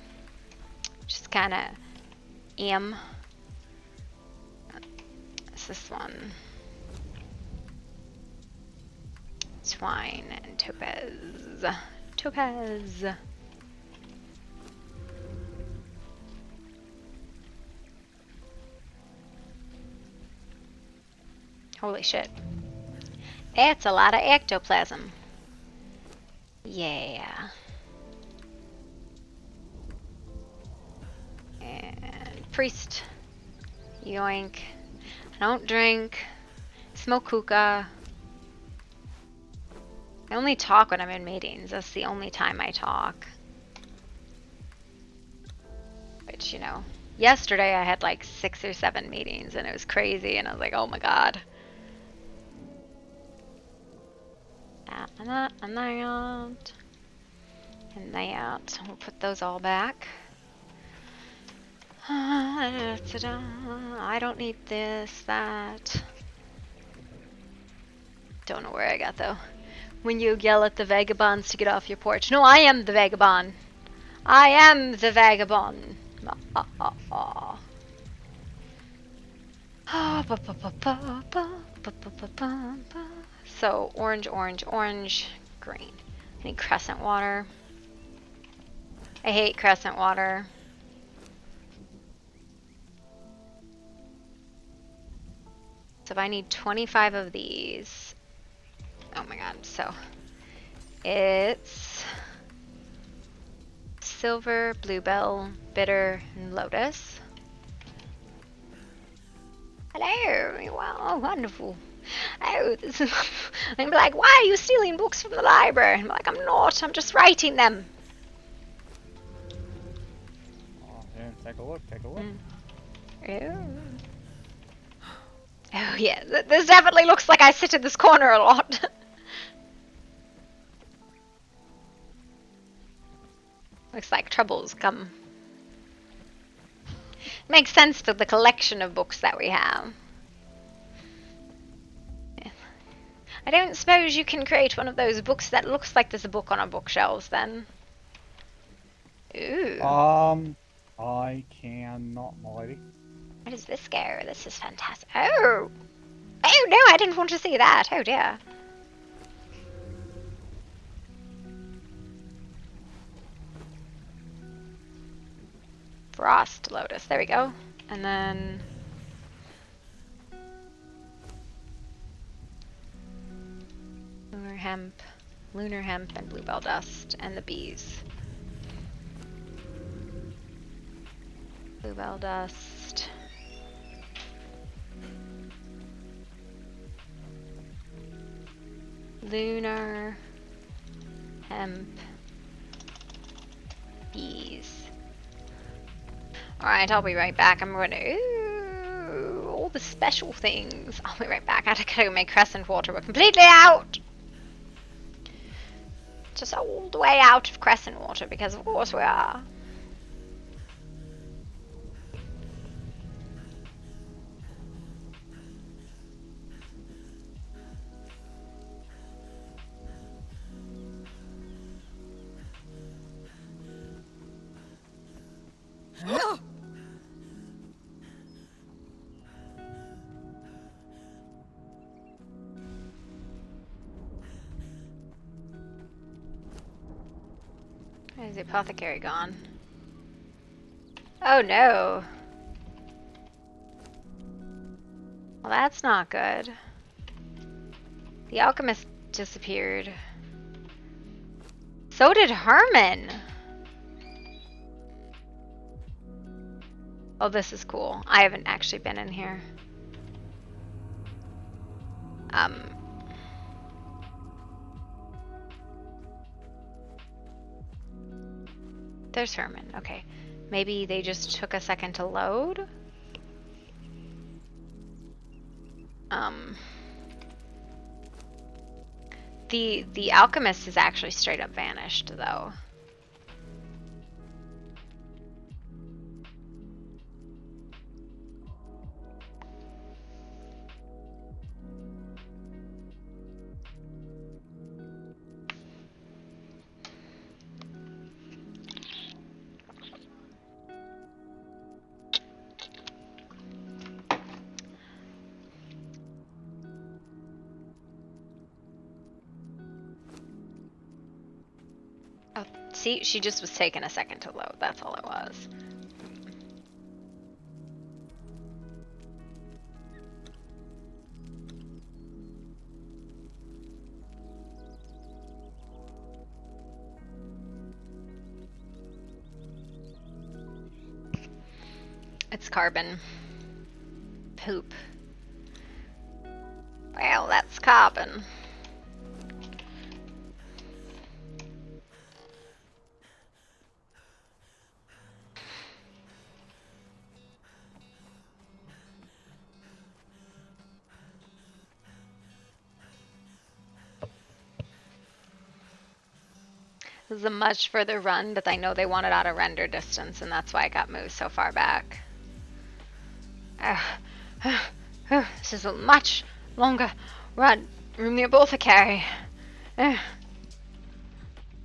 Just kind of am. It's this one. Twine and topaz. Topaz. Holy shit. That's a lot of ectoplasm. Yeah. And priest. Yoink. I don't drink. Smoke hookah. I only talk when I'm in meetings. That's the only time I talk. Which, you know, yesterday I had like 6 or 7 meetings and it was crazy and I was like, oh my god. And that, and that. And that. We'll put those all back. I don't need this, that. Don't know where I got though. When you yell at the vagabonds to get off your porch. No, I am the vagabond. I am the vagabond. So, orange, orange, orange, green. I need crescent water. I hate crescent water. So if I need 25 of these. Oh my god, so it's silver, bluebell, bitter, and lotus. Hello, wow, wonderful. Oh, this is, I'm like, why are you stealing books from the library? I'm like, I'm not, I'm just writing them. Oh, yeah, take a look, take a look. Oh yeah, this definitely looks like I sit in this corner a lot. Looks like troubles come. Makes sense for the collection of books that we have. I don't suppose you can create one of those books that looks like there's a book on our bookshelves then. Ooh. I cannot, milady. What does this go? This is fantastic. Oh! Oh no, I didn't want to see that. Oh dear. Frost lotus. There we go. And then lunar hemp, and bluebell dust, and the bees. Bluebell dust. Lunar hemp, bees. Alright, I'll be right back. I'm going to... Ooh, all the special things. I'll be right back. I had to go make crescent water. We're completely out! Just all the way out of crescent water, because of course we are. Where's the apothecary gone? Oh no. Well, that's not good. The alchemist disappeared. So did Herman. Oh, this is cool. I haven't actually been in here. There's Herman. Okay. Maybe they just took a second to load? The alchemist is actually straight up vanished, though. See, she just was taking a second to load. That's all it was. It's carbon. Poop. Well, that's carbon. This is a much further run, but I know they want it out of render distance, and that's why it got moved so far back. This is a much longer run from the apothecary. I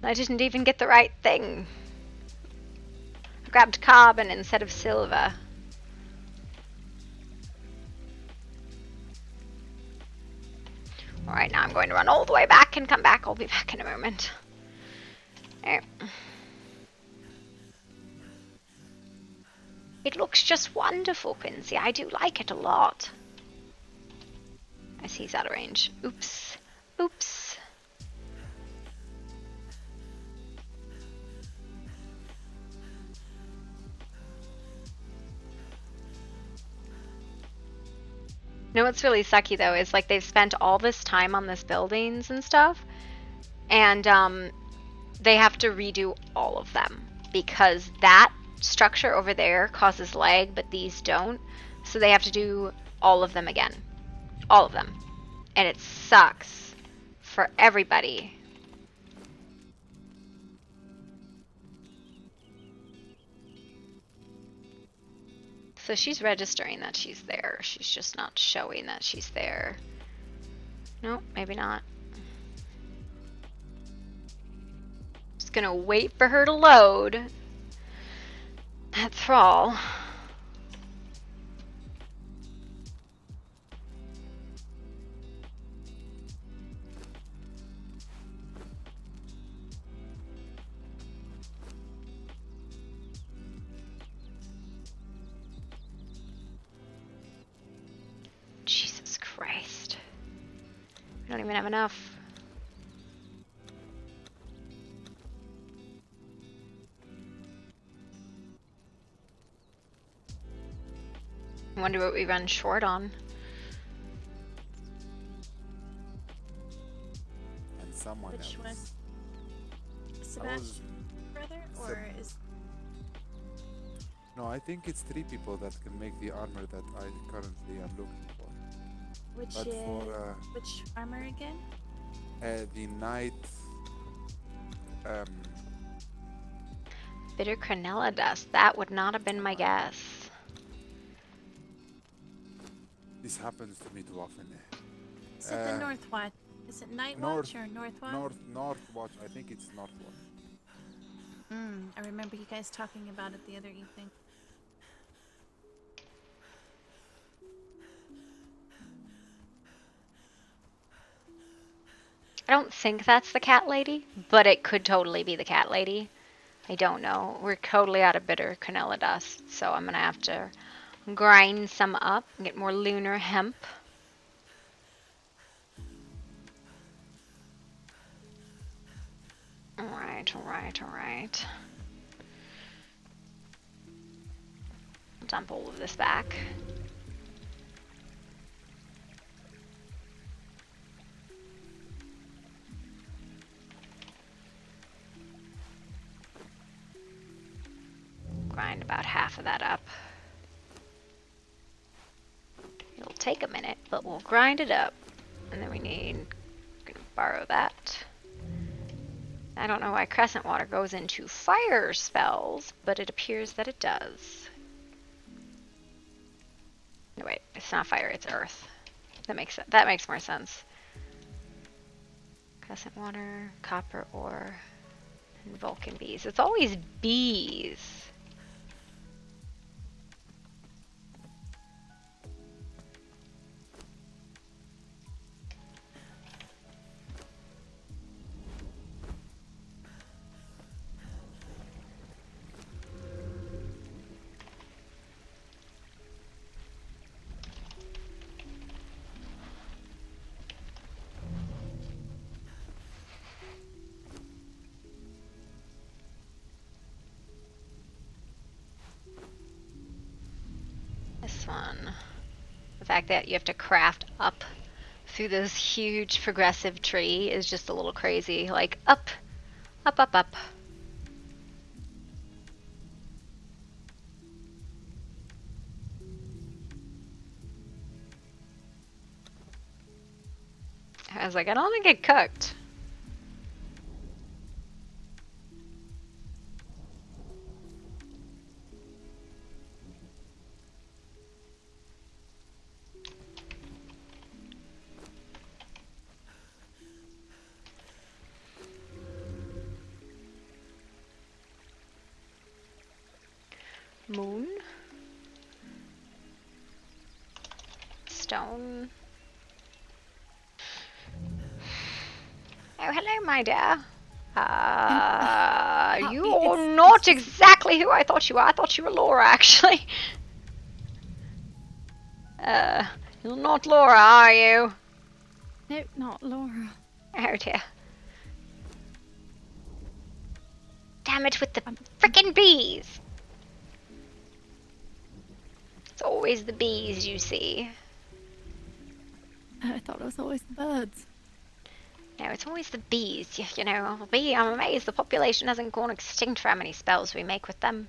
didn't even get the right thing. I grabbed carbon instead of silver. Alright, now I'm going to run all the way back and come back. I'll be back in a moment. There. It looks just wonderful, Quincy. I do like it a lot. I see he's out of range. Oops. Oops. You know what's really sucky though is like they've spent all this time on this buildings and stuff, and they have to redo all of them because that structure over there causes lag, but these don't. So they have to do all of them again. All of them. And it sucks for everybody. So she's registering that she's there. She's just not showing that she's there. No, maybe not. Just gonna wait for her to load. That's all. Jesus Christ. We don't even have enough. I wonder what we run short on. And someone Which one? else. Sebastian, brother, or is? No, I think it's 3 people that can make the armor that I currently am looking for. Which But for which armor again? the knight, Bitter Crenella dust. That would not have been my guess. this happens to me too often. Is it the North Watch? Is it Night Watch or North Watch? North Watch. I think it's North Watch. I remember you guys talking about it the other evening. I don't think that's the cat lady, but it could totally be the cat lady. I don't know. We're totally out of bitter Crenella dust, so I'm gonna have to grind some up and get more lunar hemp. Alright, alright, alright. Dump all of this back. Grind about half of that up. It'll take a minute, but we'll grind it up. And then we need, gonna borrow that. I don't know why Crescent Water goes into fire spells, but it appears that it does. No, wait, it's not fire, it's earth. That makes more sense. Crescent Water, copper ore, and Vulcan bees. It's always bees. this one. The fact that you have to craft up through this huge progressive tree is just a little crazy. Like, up, up, up, up. I was like, I don't want to get cooked. Moon. Stone. Oh, hello, my dear. You're not exactly who I thought you were. I thought you were Laura, actually. You're not Laura, are you? No, not Laura. Oh, dear. Damn it with the frickin' bees! It's always the bees, you see. I thought it was always the birds. No, it's always the bees. You know, I'm amazed the population hasn't gone extinct for how many spells we make with them.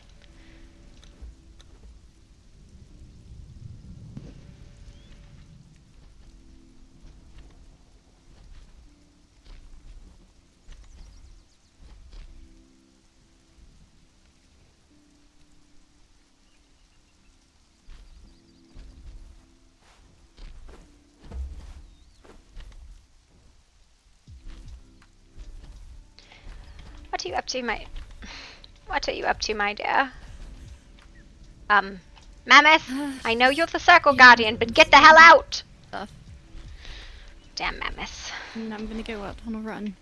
What are you up to, my... What are you up to, my dear? Mammoth, I know you're the Circle Guardian, but get the hell out! Damn Mammoth. And I'm gonna go out on a run.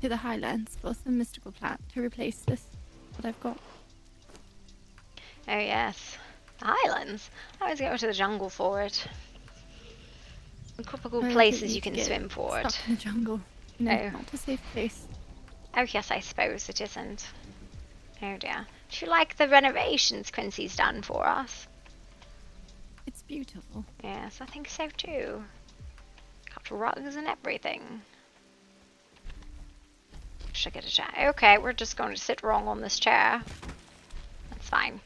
To the Highlands for some mystical plant to replace this, what I've got. Oh yes. The Highlands? I always go to the jungle for it. Tropical places you can swim for it. Stuck in the jungle. No, not a safe place. Oh yes, I suppose it isn't. Oh dear. Do you like the renovations Quincy's done for us? It's beautiful. Yes, I think so too. Got rugs and everything. Should I get a chair? Okay, we're just going to sit wrong on this chair. That's fine.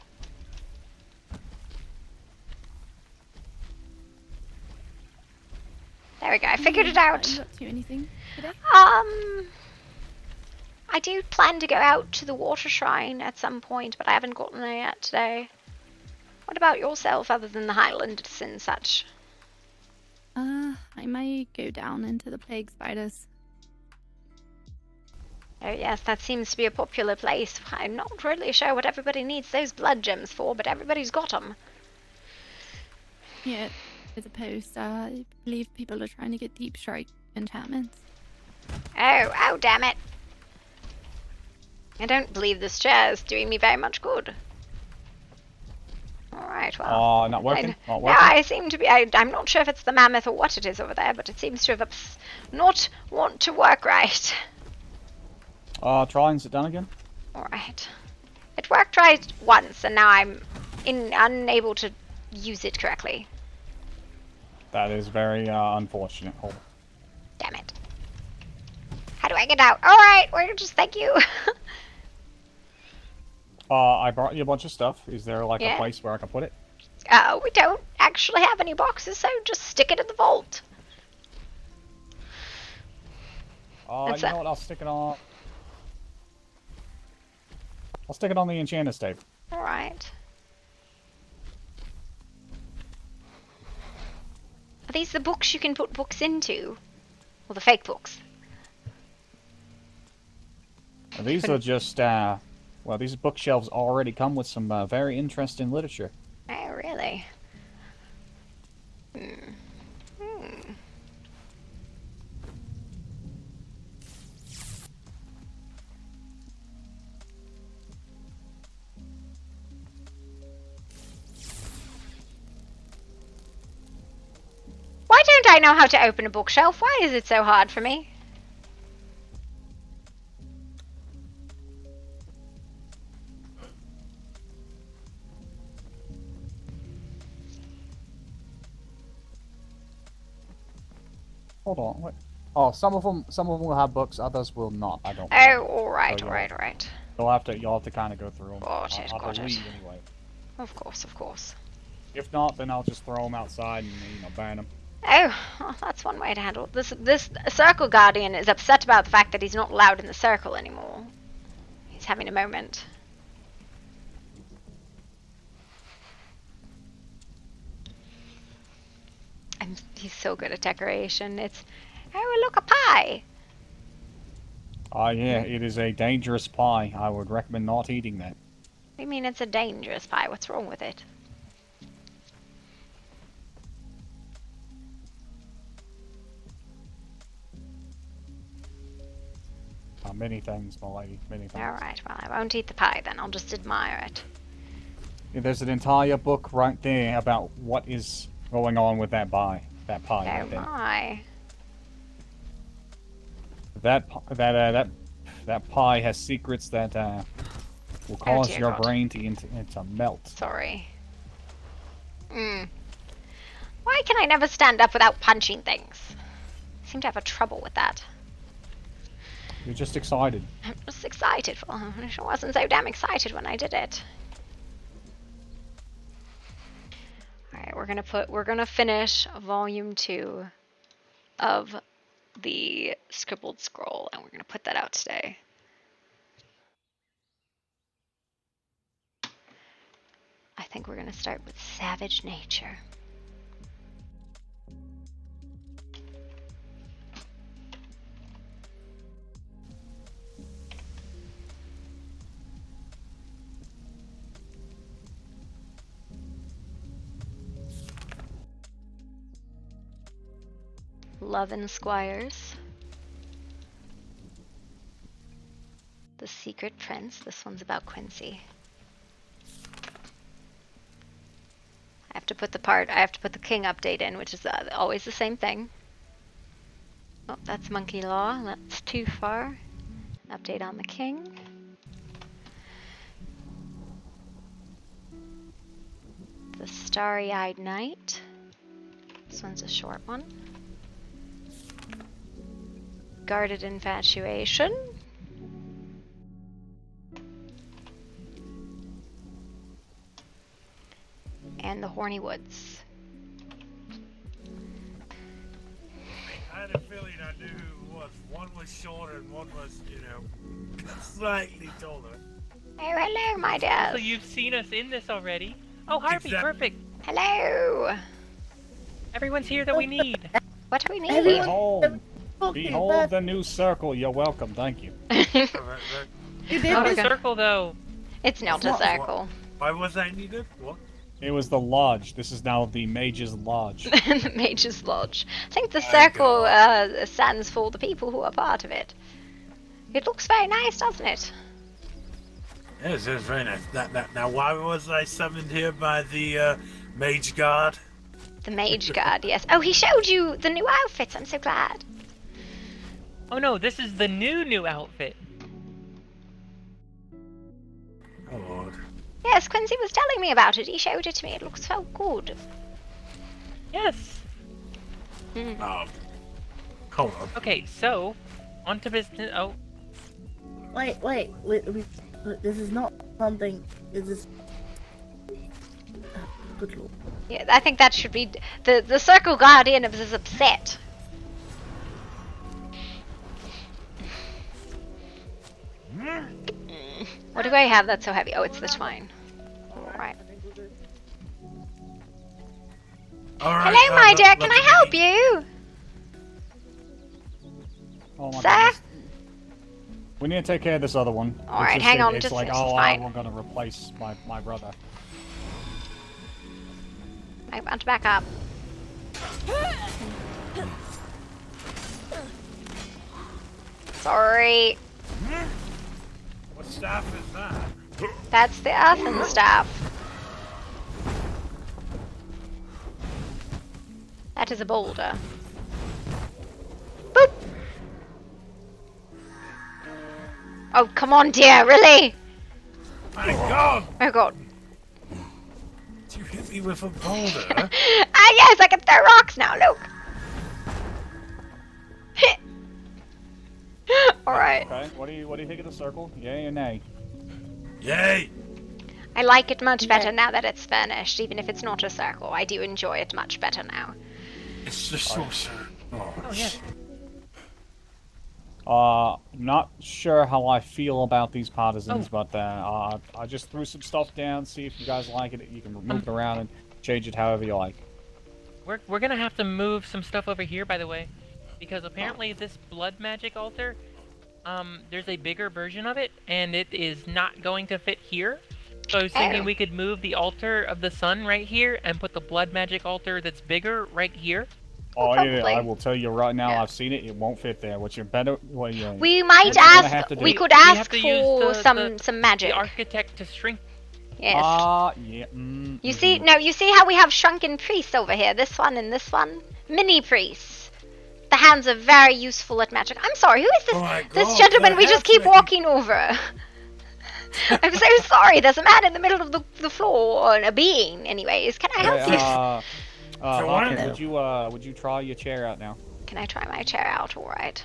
There we go, I figured it out. Are you up to anything today? I do plan to go out to the water shrine at some point, but I haven't gotten there yet today. What about yourself, other than the Highlands and such? I might go down into the plague spiders. Oh yes, that seems to be a popular place. I'm not really sure what everybody needs those blood gems for, but everybody's got them. Yeah, as opposed, I believe people are trying to get deep strike enchantments. Oh, damn it. I don't believe this chair is doing me very much good. Alright, well. Not working? Not working? Yeah, I seem to be. I'm not sure if it's the mammoth or what it is over there, but it seems to have not want to work right. Try and sit down again. Alright. It worked right once, and now I'm unable to use it correctly. That is very unfortunate. Hold on. Damn it. How do I get out? Alright, we're just thank you. I brought you a bunch of stuff. Is there like a place where I can put it? We don't actually have any boxes, so just stick it in the vault. You know what? I'll stick it on. I'll stick it on the enchanter's table. Alright. Are these the books you can put books into? Or the fake books? These are just, well, these bookshelves already come with some very interesting literature. Oh, really? Why don't I know how to open a bookshelf? Why is it so hard for me? Hold on, wait. Oh, some of them will have books, others will not. I don't. Oh, alright, So alright. You'll have to kind of go through them. Got it, I got it. believe anyway. Of course, of course. If not, then I'll just throw them outside and ban them. Oh, well, that's one way to handle it. This Circle Guardian is upset about the fact that he's not allowed in the circle anymore. He's having a moment. He's so good at decoration. It's, oh, look, a pie. Yeah, it is a dangerous pie. I would recommend not eating that. What do you mean it's a dangerous pie? What's wrong with it? Many things, my lady, many things. Alright, well, I won't eat the pie then. I'll just admire it. Yeah, there's an entire book right there about what is going on with that pie. That pie right there. My. That pie has secrets that will cause dear your God. brain to melt. Sorry. Why can I never stand up without punching things? I seem to have a trouble with that. You're just excited. I'm just excited. Well, I wasn't so damn excited when I did it. Alright, we're gonna finish volume 2 of the Scribbled Scroll, and we're gonna put that out today. I think we're gonna start with Savage Nature. Love and Squires. The Secret Prince. This one's about Quincy. I have to put the king update in, which is always the same thing. Oh, that's Monkey Law. That's too far. Update on the king. The Starry-Eyed Knight. This one's a short one. Guarded Infatuation. And the Horny Woods. I had a feeling I knew who it was. One was shorter and one was, slightly taller. Oh, hello, my dear. So you've seen us in this already? Oh, Harpy, perfect. Hello. Everyone's here that we need. What do we need? Behold the new circle. You're welcome. Thank you. It's not a circle, though. It's not a circle. Why was I needed? What? It was the lodge. This is now the Mage's Lodge. The Mage's Lodge. I think the circle stands for the people who are part of it. It looks very nice, doesn't it? Yes, it's very nice. Now, why was I summoned here by the Mage Guard? The Mage Guard, yes. Oh, he showed you the new outfits. I'm so glad. Oh no, this is the new outfit. Oh Lord. Yes, Quincy was telling me about it. He showed it to me. It looks so good. Yes. Hold on. Okay, so on to business. Oh. Wait. This is not something. This is. Good lord. Yeah, I think that should be the Circle Guardian is upset. What do I have that's so heavy? Oh, it's the twine. Alright. Hello, my dear. Can I help you? Oh my Sir? goodness. We need to take care of this other one. Alright, hang on. It's Just like, it's oh, fine. we're gonna replace my brother. I want to back up. Sorry. What staff is that? That's the earthen staff. That is a boulder. Boop! Oh, come on, dear, really? My God! Oh, God. You hit me with a boulder. Ah, yes, I can throw rocks now, look. Alright. Okay. What do you think of the circle? Yay or nay? Yay! I like it much better now that it's furnished, even if it's not a circle. I do enjoy it much better now. It's the sorcerer. Oh, yes. Not sure how I feel about these partisans, but I just threw some stuff down. See if you guys like it. You can move it around and change it however you like. We're gonna have to move some stuff over here, by the way, because apparently this blood magic altar, there's a bigger version of it, and it is not going to fit here. So I was thinking we could move the altar of the sun right here and put the blood magic altar that's bigger right here. Oh yeah, I will tell you right now. I've seen it. It won't fit there. What you're better. Well, yeah. We might ask. We could ask for some magic. The architect to shrink. Yes. Yeah. You see, no, you see how we have shrunken priests over here. This one and this one, mini priests. The hands are very useful at magic. I'm sorry. Who is this? This gentleman we just keep walking over. I'm so sorry. There's a man in the middle of the floor, or a being. Anyways, can I help you? Hawkins, would you try your chair out now? Can I try my chair out? All right.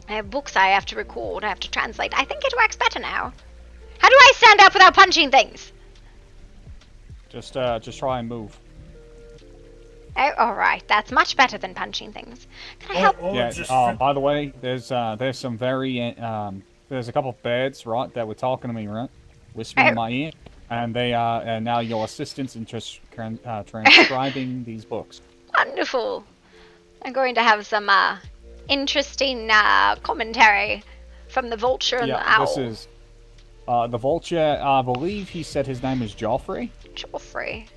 I have books I have to record. I have to translate. I think it works better now. How do I stand up without punching things? Just try and move. Oh, all right. That's much better than punching things. Can I help? Yeah. By the way, there's some very there's a couple of birds, right, that were talking to me, right, whispering in my ear, and they are now your assistants in transcribing these books. Wonderful. I'm going to have some interesting commentary from the vulture and the owl. This is the vulture. I believe he said his name is Joffrey. Joffrey.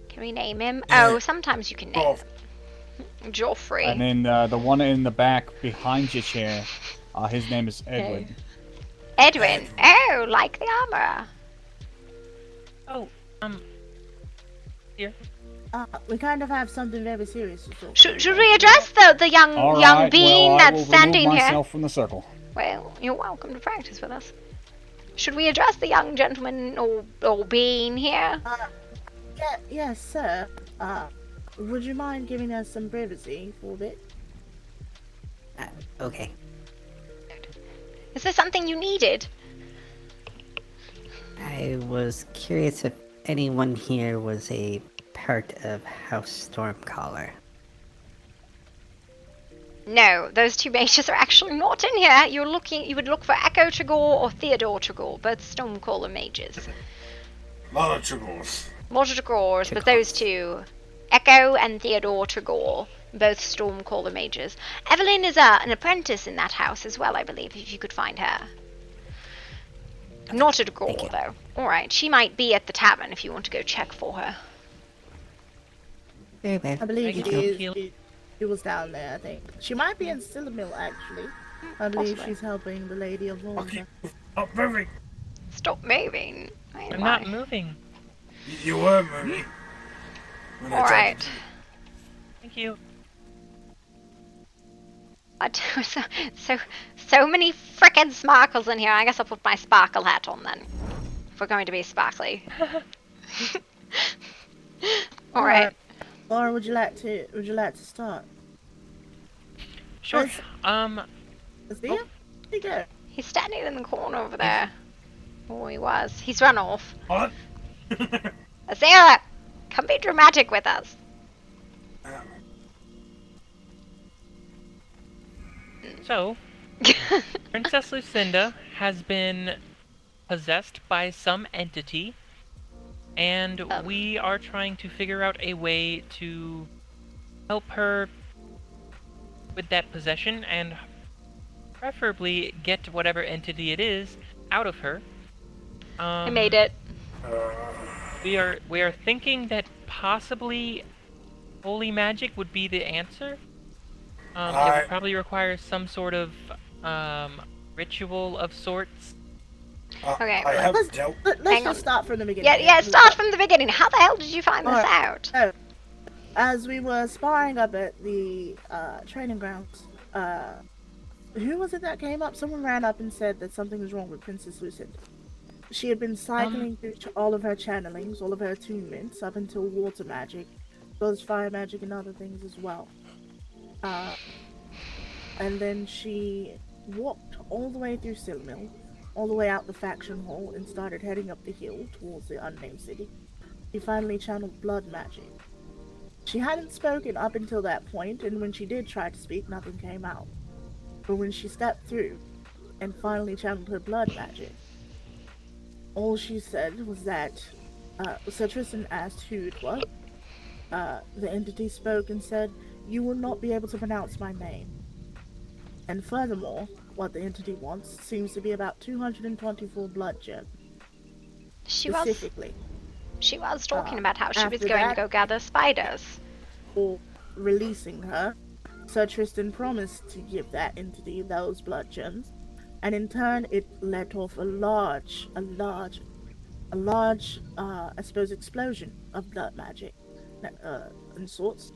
Can we name him? Oh, sometimes you can name him. Joffrey. And then the one in the back behind your chair, his name is Edwin. Edwin. Oh, like the armor. Oh, here. We kind of have something very serious to talk. Should we address the young being that's standing here? I will remove myself from the circle. Well, you're welcome to practice with us. Should we address the young gentleman or being here? Yes, sir. Would you mind giving us some privacy for a bit? Okay. Is there something you needed? I was curious if anyone here was a part of House Stormcaller. No, those two mages are actually not in here. You would look for Echo Tregor or Theodore Tregor, both Stormcaller mages. Lot of Tregors. Lot of Tregors, but those two, Echo and Theodore Tregor, both Stormcaller mages. Evelyn is an apprentice in that house as well, I believe, if you could find her. Not a Tregor, though. Alright, she might be at the tavern if you want to go check for her. Very well. I believe she was down there, I think. She might be in Stillermill, actually. I believe she's helping the Lady of Water. Stop moving! Stop moving! I'm not moving. You were moving. Alright. Thank you. So many frickin' sparkles in here. I guess I'll put my sparkle hat on then. If we're going to be sparkly. Alright. Laura, would you like to start? Sure. Is he? Where'd he go? He's standing in the corner over there. Oh, he was. He's run off. What? Azera, come be dramatic with us. So, Princess Lucinda has been possessed by some entity, and we are trying to figure out a way to help her with that possession and preferably get whatever entity it is out of her. I made it. We are thinking that possibly holy magic would be the answer. It would probably require some sort of ritual of sorts. Okay, let's just start from the beginning. Yeah, start from the beginning. How the hell did you find this out? So, as we were sparring up at the training grounds, who was it that came up? Someone ran up and said that something was wrong with Princess Lucinda. She had been cycling through all of her channelings, all of her attunements, up until water magic, as well as fire magic and other things as well. and then she walked all the way through Silmill, all the way out the faction hall, and started heading up the hill towards the unnamed city. She finally channeled blood magic. She hadn't spoken up until that point, and when she did try to speak, nothing came out. But when she stepped through and finally channeled her blood magic, all she said was that Sir Tristan asked who it was. The entity spoke and said, "You will not be able to pronounce my name." And furthermore, what the entity wants seems to be about 224 blood gems. Specifically. She was talking about how she was after going to that, go gather spiders. Or releasing her, Sir Tristan promised to give that entity those blood gems, and in turn it let off a large, I suppose, explosion of blood magic, and sorts,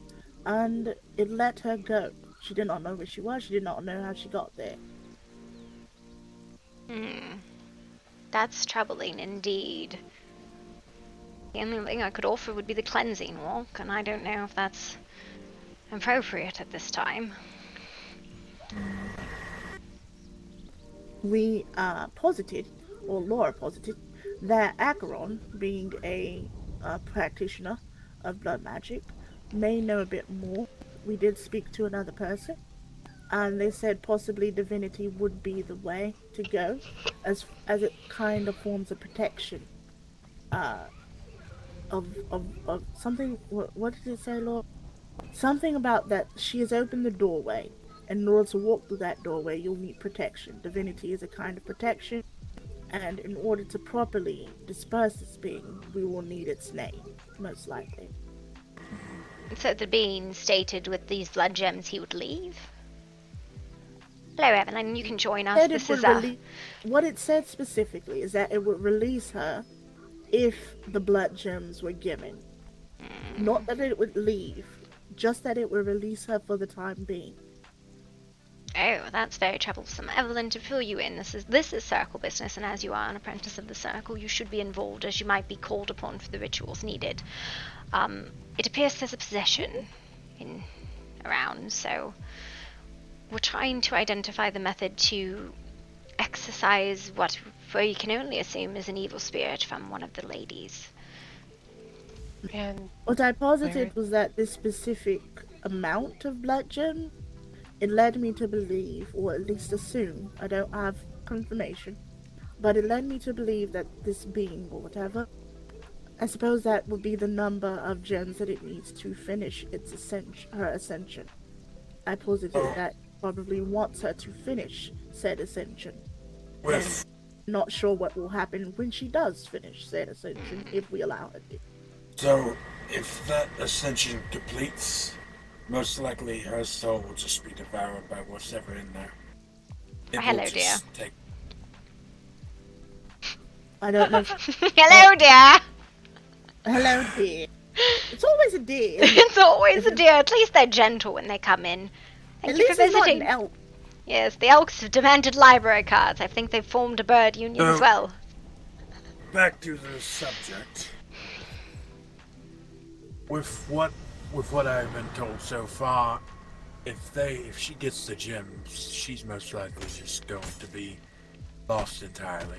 and it let her go. She did not know where she was. She did not know how she got there. That's troubling indeed. The only thing I could offer would be the cleansing walk, and I don't know if that's appropriate at this time. We posited, or Laura posited, that Acheron, being a practitioner of blood magic, may know a bit more. We did speak to another person, and they said possibly divinity would be the way to go, as it kind of forms a protection of something. What did it say, Laura? Something about that she has opened the doorway, and in order to walk through that doorway, you'll need protection. Divinity is a kind of protection, and in order to properly disperse this being, we will need its name, most likely. So the being stated with these blood gems he would leave? Hello, Evelyn, you can join us. This is what it said specifically is that it would release her if the blood gems were given. Not that it would leave, just that it would release her for the time being. Oh, that's very troublesome. Evelyn, to fill you in, this is circle business, and as you are an apprentice of the circle, you should be involved, as you might be called upon for the rituals needed. It appears there's a possession around, so we're trying to identify the method to exorcise what we can only assume is an evil spirit from one of the ladies. And what I posited was that this specific amount of blood gem, it led me to believe, or at least assume, I don't have confirmation, but it led me to believe that this being, or whatever, I suppose that would be the number of gems that it needs to finish her ascension. I posited that probably wants her to finish said ascension. And not sure what will happen when she does finish said ascension, if we allow her to. So, if that ascension completes, most likely her soul will just be devoured by what's ever in there. Hello, dear. I don't know. Hello, dear. Hello, dear. It's always a deer. It's always a deer. At least they're gentle when they come in. Thank you for visiting. Not an elk. Yes, the elks have demanded library cards. I think they've formed a bird union as well. Back to the subject. With what I've been told so far, if she gets the gems, she's most likely just going to be lost entirely.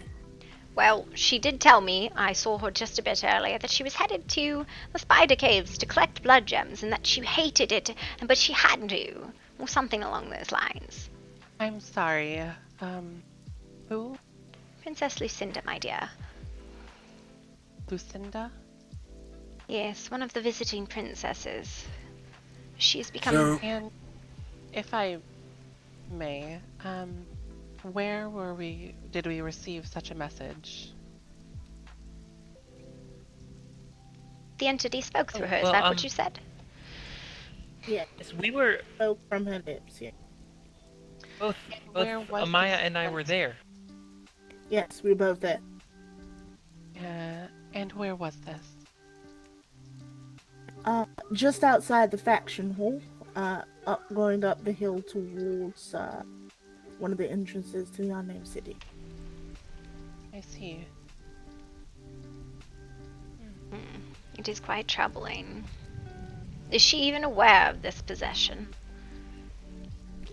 Well, she did tell me, I saw her just a bit earlier, that she was headed to the spider caves to collect blood gems, and that she hated it, but she had to, or something along those lines. I'm sorry, who? Princess Lucinda, my dear. Lucinda? Yes, one of the visiting princesses. She's become... And if I may, where did we receive such a message? The entity spoke through her, is that what you said? Yes, we were... Spoke from her lips, yeah. Both Amaya and I were there. Yes, we were both there. And where was this? Just outside the faction hall, going up the hill towards one of the entrances to the unnamed city. I see. It is quite troubling. Is she even aware of this possession?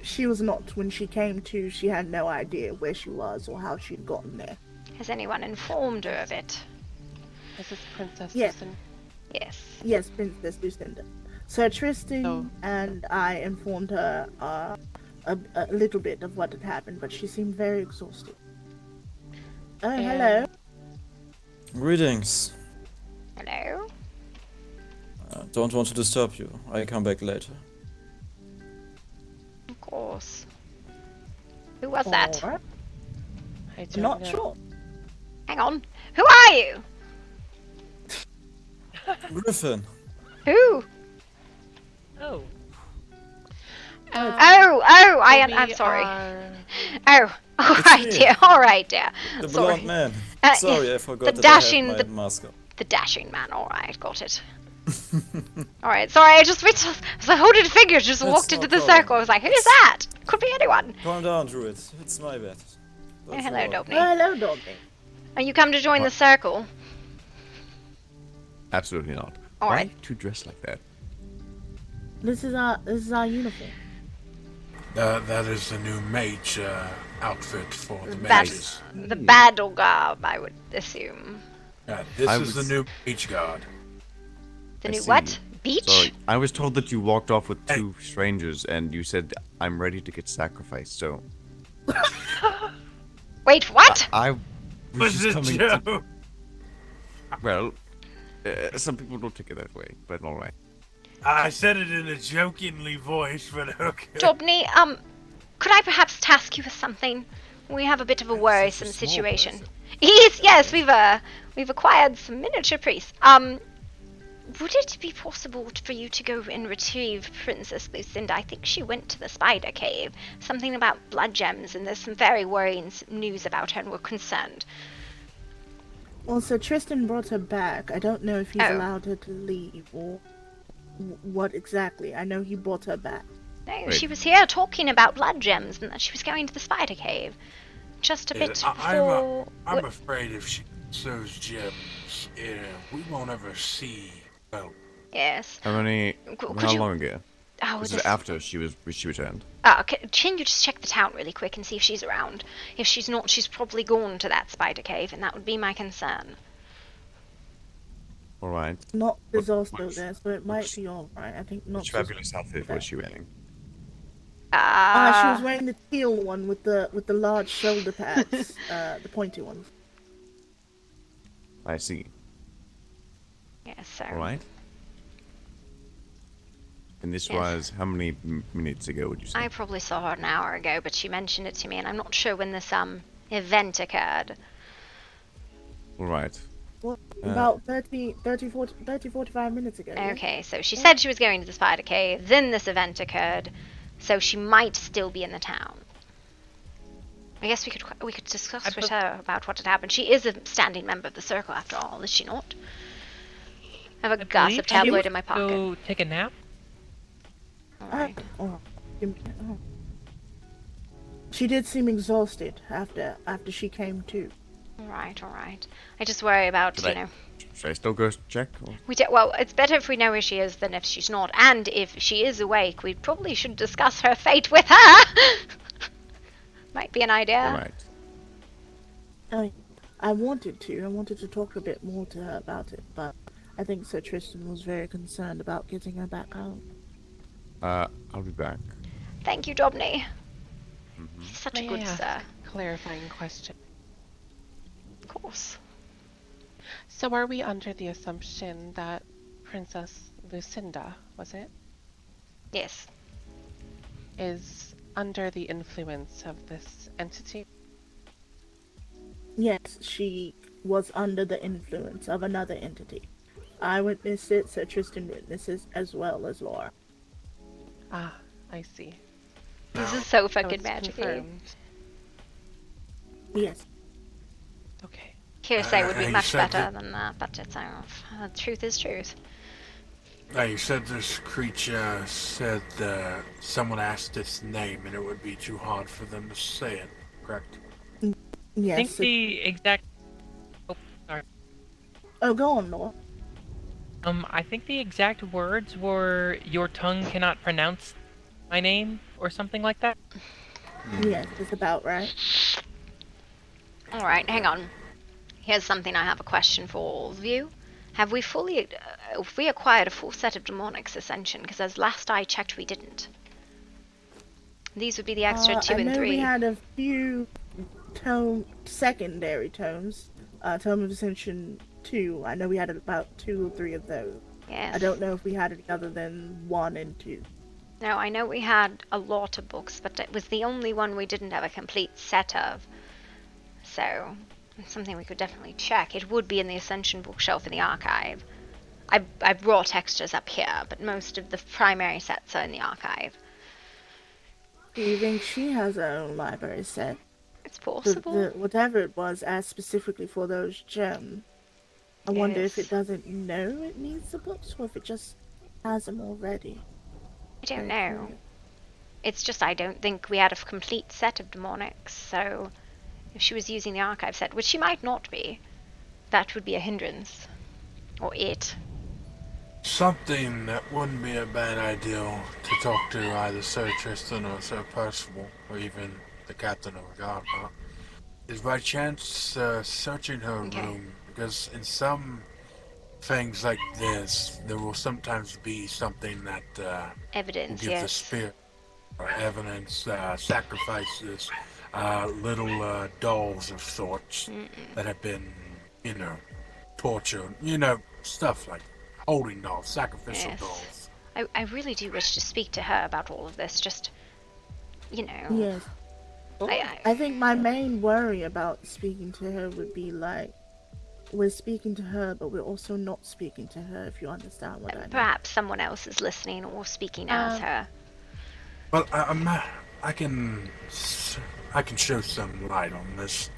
she was not. When she came to, she had no idea where she was or how she'd gotten there. Has anyone informed her of it? This is Princess Yes. Susan. Yes. Yes, Princess Lucinda. Sir Tristan and I informed her a little bit of what had happened, but she seemed very exhausted. Oh, hello. Greetings. Hello? Don't want to disturb you. I come back later. Of course. Who was that? I I'm not sure. Hang on. Who are you? Griffin. Who? Oh. I'm sorry. Oh, all right, me. dear. All right, dear. The Sorry. blonde man. Uh, Sorry, I forgot the that dashing- I had my mask on. The dashing man. All right, got it. All right, sorry. I was like holding a figure, just That's walked no into the problem. circle. I was like, who's that? Could be anyone. Calm down, Druid. It's my bad. Oh, hello, Dobney. Hello, Dobney. Are you come to join the circle? Absolutely not. All Why right. to dress like that? This is our uniform. That is the new mage outfit for the That's mages. the battle garb, I would assume. This I is the was- new mage guard. The I new see. what? Beach? Sorry, I was told that you walked off with two strangers, and you said, "I'm ready to get sacrificed." So Wait, what? I was Was just it coming. Joe? Well, some people don't take it that way, but all right. I said it in a jokingly voice, but okay. Dobney, could I perhaps task you with something? We have a bit of a worrisome situation. Yes, we've acquired some miniature priests. Would it be possible for you to go and retrieve Princess Lucinda? I think she went to the spider cave. Something about blood gems, and there's some very worrying news about her, and we're concerned. Well, Sir Tristan brought her back. I don't know if he's Oh. allowed her to leave or what exactly. I know he brought her back. No, she was here talking about blood gems and that she was going to the spider cave. Just a bit before... I'm afraid if she gets those gems, we won't ever see. Well, Yes. How many? Could How you- long ago? Oh, was this- it after she returned? Can you just check the town really quick and see if she's around? If she's not, she's probably gone to that spider cave, and that would be my concern. All right. Not disaster there, so it might be alright. I think not. Which fabulous outfit was she wearing? She was wearing the teal one with the large shoulder pads, the pointy ones. I see. Yes, so... All right. And this Yes. was how many minutes ago would you say? I probably saw her an hour ago, but she mentioned it to me, and I'm not sure when this event occurred. All right. Well, about 45 minutes ago. yeah? Okay, so she said she was going to the spider cave, then this event occurred, so she might still be in the town. I guess we could discuss with her about what had happened. She is a standing member of the circle, after all, is she not? I have a gossip tabloid in my pocket. Go take a nap. She did seem exhausted after she came to. All right. I just worry about, Should I still go check? Or? Well, it's better if we know where she is than if she's not. And if she is awake, we probably should discuss her fate with her. Might be an idea. Right. I wanted to talk a bit more to her about it, but I think Sir Tristan was very concerned about getting her back home. I'll be back. Thank you, Dobney. He's such a May good I ask sir. a clarifying question? Of course. So are we under the assumption that Princess Lucinda, was it? Yes. Is under the influence of this entity? Yes, she was under the influence of another entity. I witnessed it, Sir Tristan witnesses, as well as Laura. Ah, I see. This is so So fucking it's magic. confirmed. Yes. Okay. Hearsay would be you much said better that- than that, but it's truth is truth. you said this creature said someone asked its name and it would be too hard for them to say it, correct? Yes. I think the exact. Oh, sorry. Oh, go on, Laura. I think the exact words were, "Your tongue cannot pronounce my name," or something like that. Yes, it's about right. Alright, hang on. Here's something I have a question for all of you. Have we acquired a full set of demonics ascension? Because as last I checked, we didn't. These would be the extra 2 and 3. I know we had a few secondary tomes. Tome of Ascension 2. I know we had about 2 or 3 of those. Yes. I don't know if we had any other than 1 and 2. No, I know we had a lot of books, but it was the only one we didn't have a complete set of. So, it's something we could definitely check. It would be in the Ascension bookshelf in the archive. I brought extras up here, but most of the primary sets are in the archive. Do you think she has her own library set? It's possible. Whatever it was, as specifically for those gems. I wonder if it doesn't know it needs the books, or if it just has them already. I don't know. It's just I don't think we had a complete set of demonics, so if she was using the archive set, which she might not be, that would be a hindrance. Or it. Something that wouldn't be a bad idea to talk to either Sir Tristan or Sir Percival, or even the captain of the guard, is by chance searching her room, because in some things like this, there will sometimes be something that evidence, will give the spirit or evidence, sacrifices, little dolls of sorts that have been, tortured, stuff like holding dolls, sacrificial dolls. I really do wish to speak to her about all of this, just, Yes. I think my main worry about speaking to her would be like, we're speaking to her, but we're also not speaking to her, if you understand what I mean. Perhaps someone else is listening or speaking as her. Well, I can show some light on this.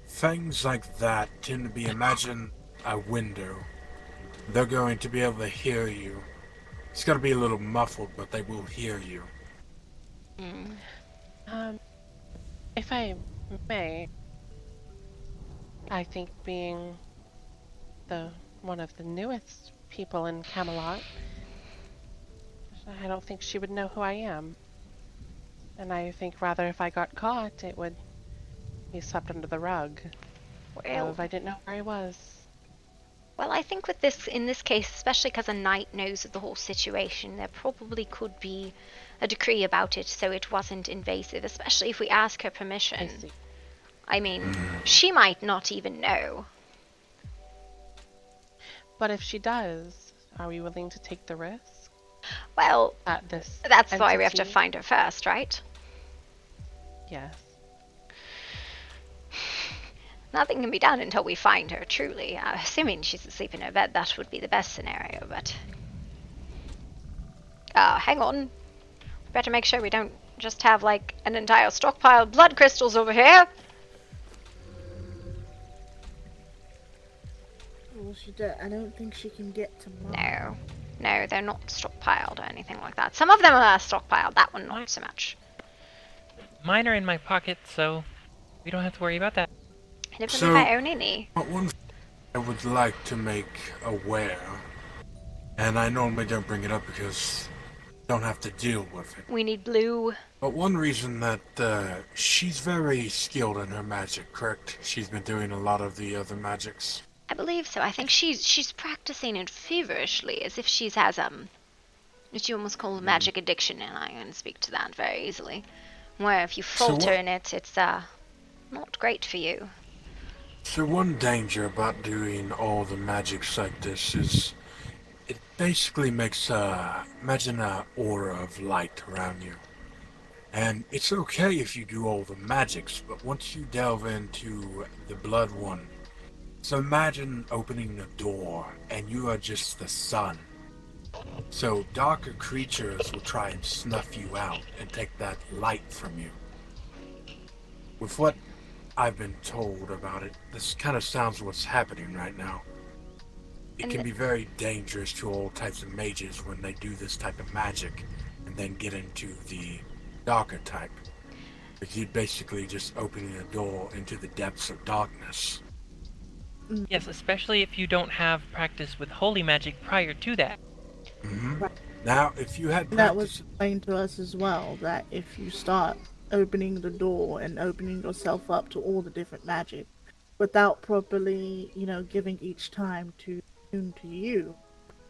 Things like that tend to be, imagine a window. They're going to be able to hear you. It's going to be a little muffled, but they will hear you. If I may, I think being one of the newest people in Camelot, I don't think she would know who I am. And I think rather if I got caught, it would be swept under the rug. Well, if I didn't know where I was. Well, I think with this, in this case, especially because a knight knows of the whole situation, there probably could be a decree about it so it wasn't invasive, especially if we ask her permission. I mean, she might not even know. But if she does, are we willing to take the risk? Well, that's why we have to entity? find her first, right? Yes. Nothing can be done until we find her, truly. Assuming she's asleep in her bed, that would be the best scenario, but... hang on. Better make sure we don't just have, like, an entire stockpile of blood crystals over here. Well, I don't think she can get to mine. No, they're not stockpiled or anything like that. Some of them are stockpiled, that one not so much. Mine are in my pocket, so we don't have to worry about that. I live with my own innie. One thing I would like to make aware, and I normally don't bring it up because I don't have to deal with it. We need blue. But one reason that she's very skilled in her magic, correct? She's been doing a lot of the other magics. I believe so. I think she's practicing it feverishly, as if she has what you almost call a magic addiction, and I can speak to that very easily. Where if you falter in it, it's not great for you. So one danger about doing all the magics like this is it basically makes imagine an aura of light around you. And it's okay if you do all the magics, but once you delve into the blood one, so imagine opening a door and you are just the sun. So darker creatures will try and snuff you out and take that light from you. With what I've been told about it, this kind of sounds what's happening right now. It can be very dangerous to all types of mages when they do this type of magic and then get into the darker type. Because you're basically just opening a door into the depths of darkness. Yes, especially if you don't have practice with holy magic prior to that. Now, if you had That was practiced... explained to us as well, that if you start opening the door and opening yourself up to all the different magic without properly, giving each time to tune to you,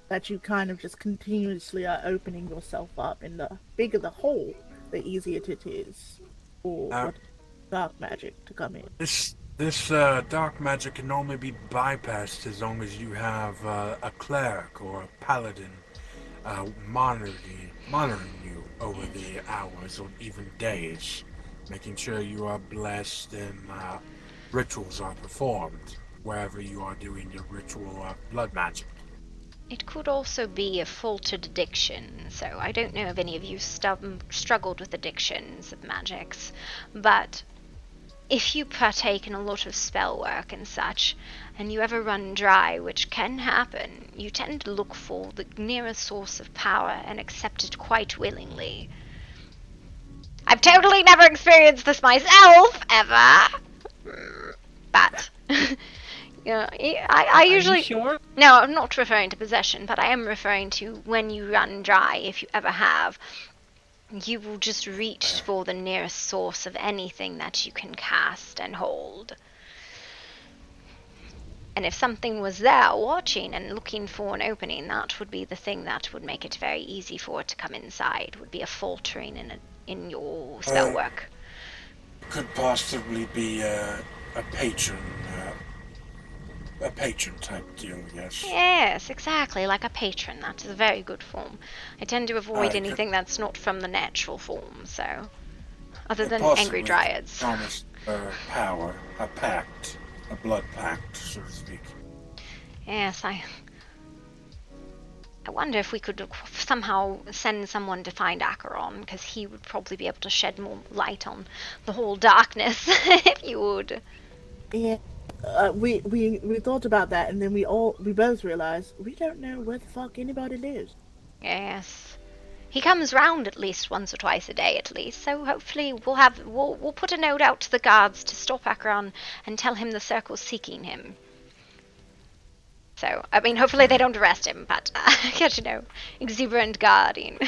that you kind of just continuously are opening yourself up, and the bigger the hole, the easier it is for what dark magic to come in. This dark magic can only be bypassed as long as you have a cleric or a paladin monitoring you over the hours or even days, making sure you are blessed and rituals are performed wherever you are doing your ritual blood magic. It could also be a faltered addiction, so I don't know if any of you struggled with addictions of magics, but if you partake in a lot of spell work and such, and you ever run dry, which can happen, you tend to look for the nearest source of power and accept it quite willingly. I've totally never experienced this myself, ever! But... I usually... Are you sure? No, I'm not referring to possession, but I am referring to when you run dry, if you ever have. You will just reach for the nearest source of anything that you can cast and hold. And if something was there watching and looking for an opening, that would be the thing that would make it very easy for it to come inside, would be a faltering in your spell work. Could possibly be a patron type deal, yes. Yes, exactly, like a patron. That is a very good form. I tend to avoid anything that's not from the natural form, so... Other than angry dryads. Promise power, a pact, a blood pact, so to speak. Yes, I wonder if we could somehow send someone to find Acheron, because he would probably be able to shed more light on the whole darkness, if you would. Yeah. We thought about that, and then we both realized we don't know where the fuck anybody lives. Yes, he comes round at least once or twice a day, at least. So hopefully we'll put a note out to the guards to stop Acheron and tell him the circle's seeking him. So I mean, hopefully they don't arrest him, but exuberant guarding.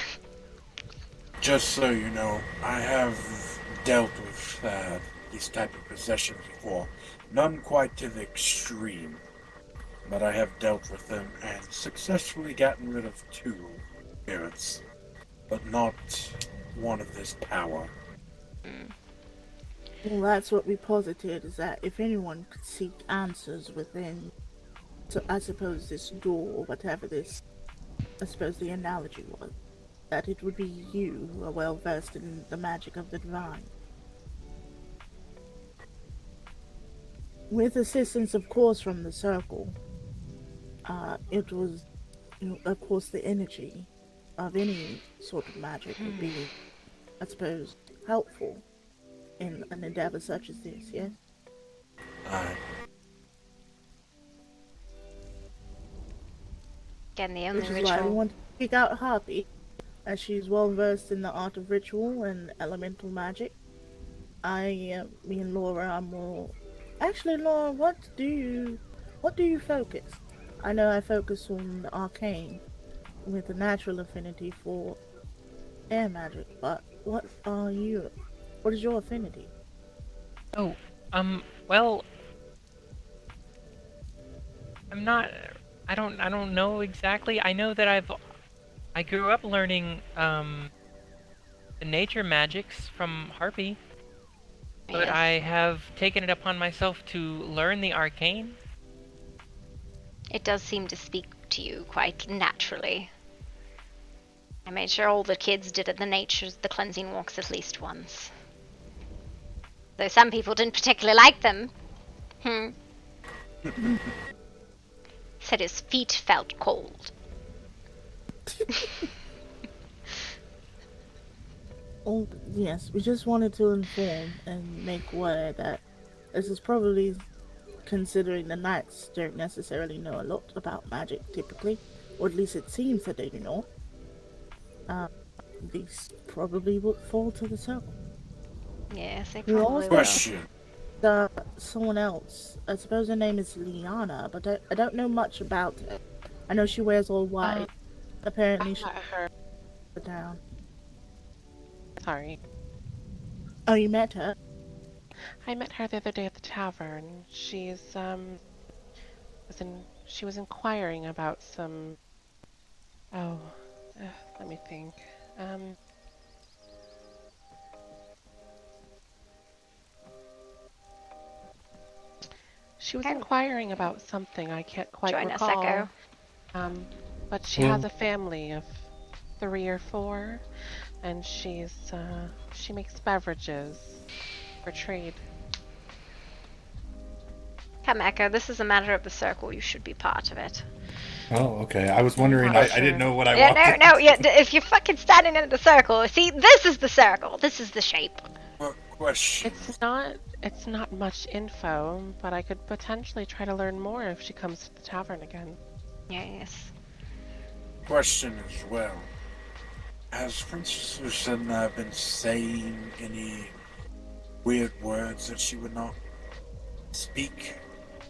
Just so you know, I have dealt with these type of possessions before. None quite to the extreme, but I have dealt with them and successfully gotten rid of 2 spirits, but not one of this power. Well, that's what we posited, is that if anyone could seek answers within, so I suppose this door, or whatever I suppose the analogy was, that it would be you who are well versed in the magic of the divine. With assistance, of course, from the circle, it was, of course, the energy of any sort of magic would be, I suppose, helpful in an endeavor such as this, yes? Again, the only Which is ritual... why we want to pick out Harpy, as she's well versed in the art of ritual and elemental magic. Me and Laura are more... Actually, Laura, what do you focus? I know I focus on the arcane with a natural affinity for air magic, but what is your affinity? Oh, well, I don't know exactly. I know that I grew up learning the nature magics from Harpy. But Yes. I have taken it upon myself to learn the arcane. It does seem to speak to you quite naturally. I made sure all the kids did the cleansing walks at least once. Though some people didn't particularly like them. Said his feet felt cold. Oh, yes, we just wanted to inform and make aware that this is probably, considering the knights don't necessarily know a lot about magic typically, or at least it seems that they do not. These probably would fall to the circle. Yes, they We probably also will. Question. Someone else, I suppose her name is Liana, but I don't know much about her. I know she wears all white. Apparently she met her. down. Sorry. Oh, you met her? I met her the other day at the tavern. She was inquiring about some. Oh, let me think. She was inquiring about something I can't quite Join us, recall. Echo. But she has a family of 3 or 4, and she makes beverages for trade. Come, Echo. This is a matter of the circle. You should be part of it. Oh, okay. I was wondering. not I didn't know what I Yeah, wanted. no. Yeah, if you're fucking standing in the circle, see, this is the circle. This is the shape. Question. It's not much info, but I could potentially try to learn more if she comes to the tavern again. Yes. Question as well. Has Princess Lucinda been saying any weird words that she would not speak?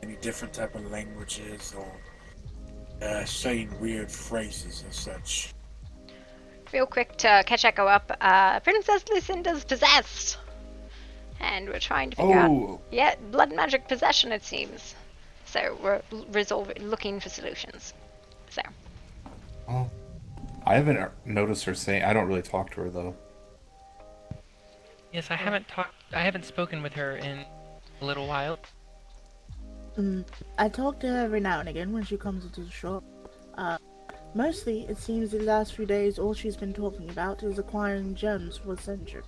Any different type of languages or saying weird phrases and such? Real quick to catch Echo up, Princess Lucinda's possessed. And we're trying to figure out... Yeah, blood magic possession, it seems. So we're looking for solutions. So. Oh, I haven't noticed her saying. I don't really talk to her though. Yes, I haven't spoken with her in a little while. I talk to her every now and again when she comes into the shop. Mostly, it seems the last few days all she's been talking about is acquiring gems for Century.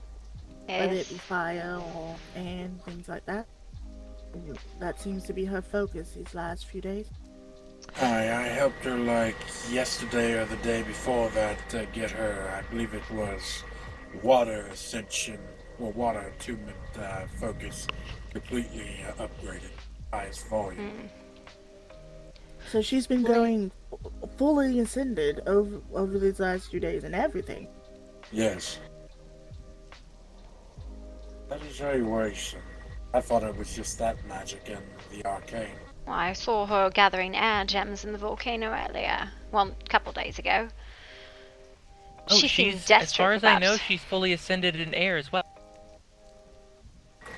Whether it be fire or and things like that. That seems to be her focus these last few days. I helped her like yesterday or the day before that to get her, I believe it was water ascension or water attunement focus completely upgraded, highest volume. So she's been going fully ascended over these last few days and everything. Yes. That is very worrisome. I thought it was just that magic and the arcane. Well, I saw her gathering air gems in the volcano earlier. Well, a couple days ago. Oh, She seems she's, desperate as far as for I that. know, she's fully ascended in air as well.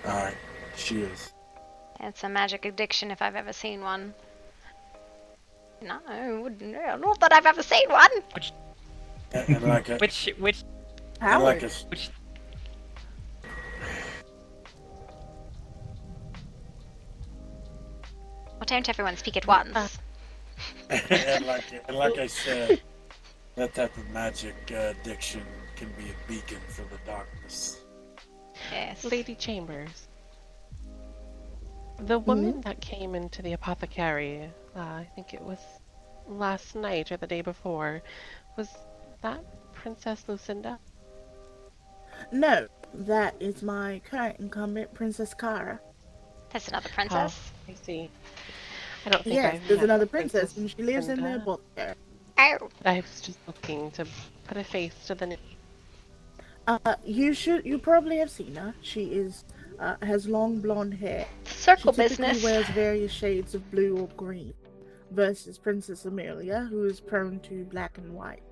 Alright, she is. It's a magic addiction if I've ever seen one. No, not that I've ever seen one. And like a, Which and like a, which Well, don't everyone speak at once. and like I said, that type of magic addiction can be a beacon for the darkness. Yes. Lady Chambers. The woman that came into the apothecary, I think it was last night or the day before, was that Princess Lucinda? No, that is my current incumbent, Princess Kara. That's another princess. I see. I don't think Yes, I've there's met another princess, and she lives in the Lucinda. apothecary. Oh. I was just looking to put a face to the name. You probably have seen her. She is, has long blonde hair. Circle she typically business. wears various shades of blue or green, versus Princess Amelia, who is prone to black and white.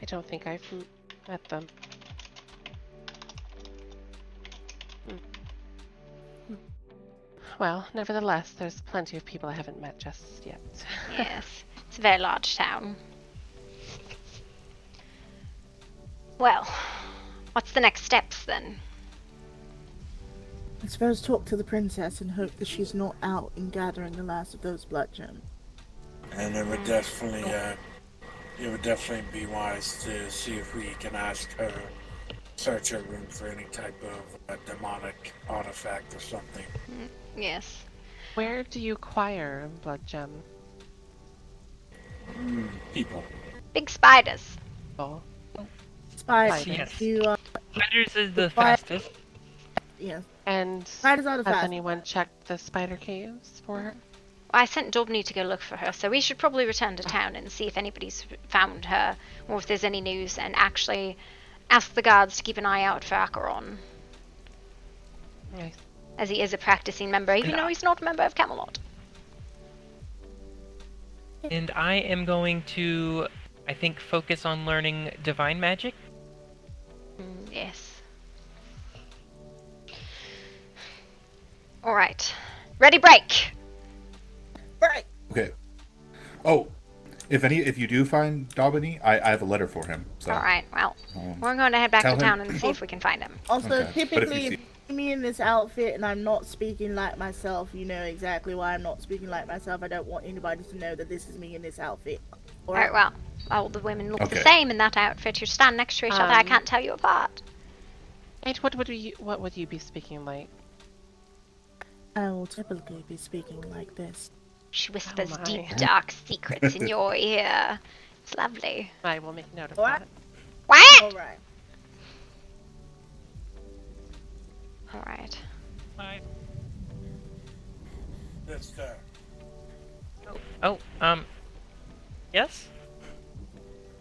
I don't think I've met them. Well, nevertheless, there's plenty of people I haven't met just yet. Yes, it's a very large town. Well, what's the next steps then? I suppose talk to the princess and hope that she's not out in gathering the last of those blood gems. And it would definitely be wise to see if we can ask her, search her room for any type of demonic artifact or something. Yes. Where do you acquire a blood gem? People. Big spiders. Oh. Spiders. Yes. Spiders is the fastest. Yes. And spiders are the has fastest. anyone checked the spider caves for her? I sent Dobney to go look for her, so we should probably return to town and see if anybody's found her, or if there's any news, and actually ask the guards to keep an eye out for Acheron. Nice. As he is a practicing member, even though he's not a member of Camelot. And I am going to, I think, focus on learning divine magic. Yes. All right. Ready, break. Okay. Oh, if you do find Daubeny, I have a letter for him. So. All right. Well, we're going to head back to tell him- town and see if we can find him. Also, Okay, but if you typically, see- if you see me in this outfit and I'm not speaking like myself, you know exactly why I'm not speaking like myself. I don't want anybody to know that this is me in this outfit. All right. Well, all the women look the Okay. same in that outfit. You stand next to each other. I can't tell you apart. Nate, what would you be speaking like? I will typically be speaking like this. She whispers my. deep, dark secrets in your ear. It's lovely. I will make note of What? that. What? All right. All right. Bye. That's there. Oh, yes?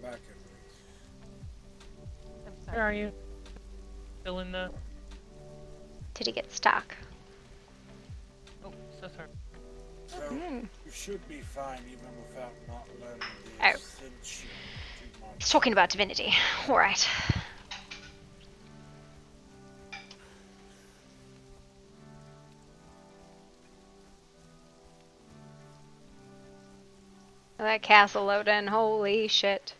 Back at Where are you? Still in the... Did he get stuck? Oh, so sorry. So, you should be fine even without not learning the Oh. essential too much. He's talking about divinity. All right. That castle loading, holy shit.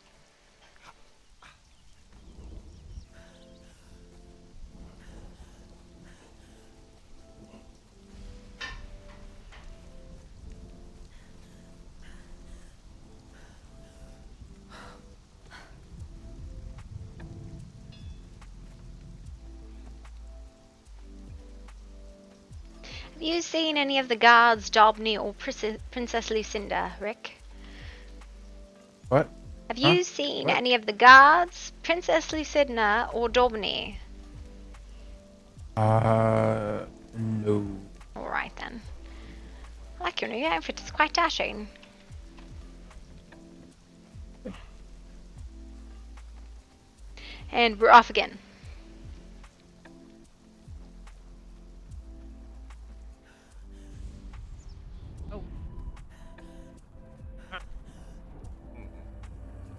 Have you seen any of the guards, Daubeny or Princess Lucinda, Rick? What? Have you seen any of the guards, Princess Lucinda or Daubeny? No. Alright then. I like your new outfit, it's quite dashing. And we're off again.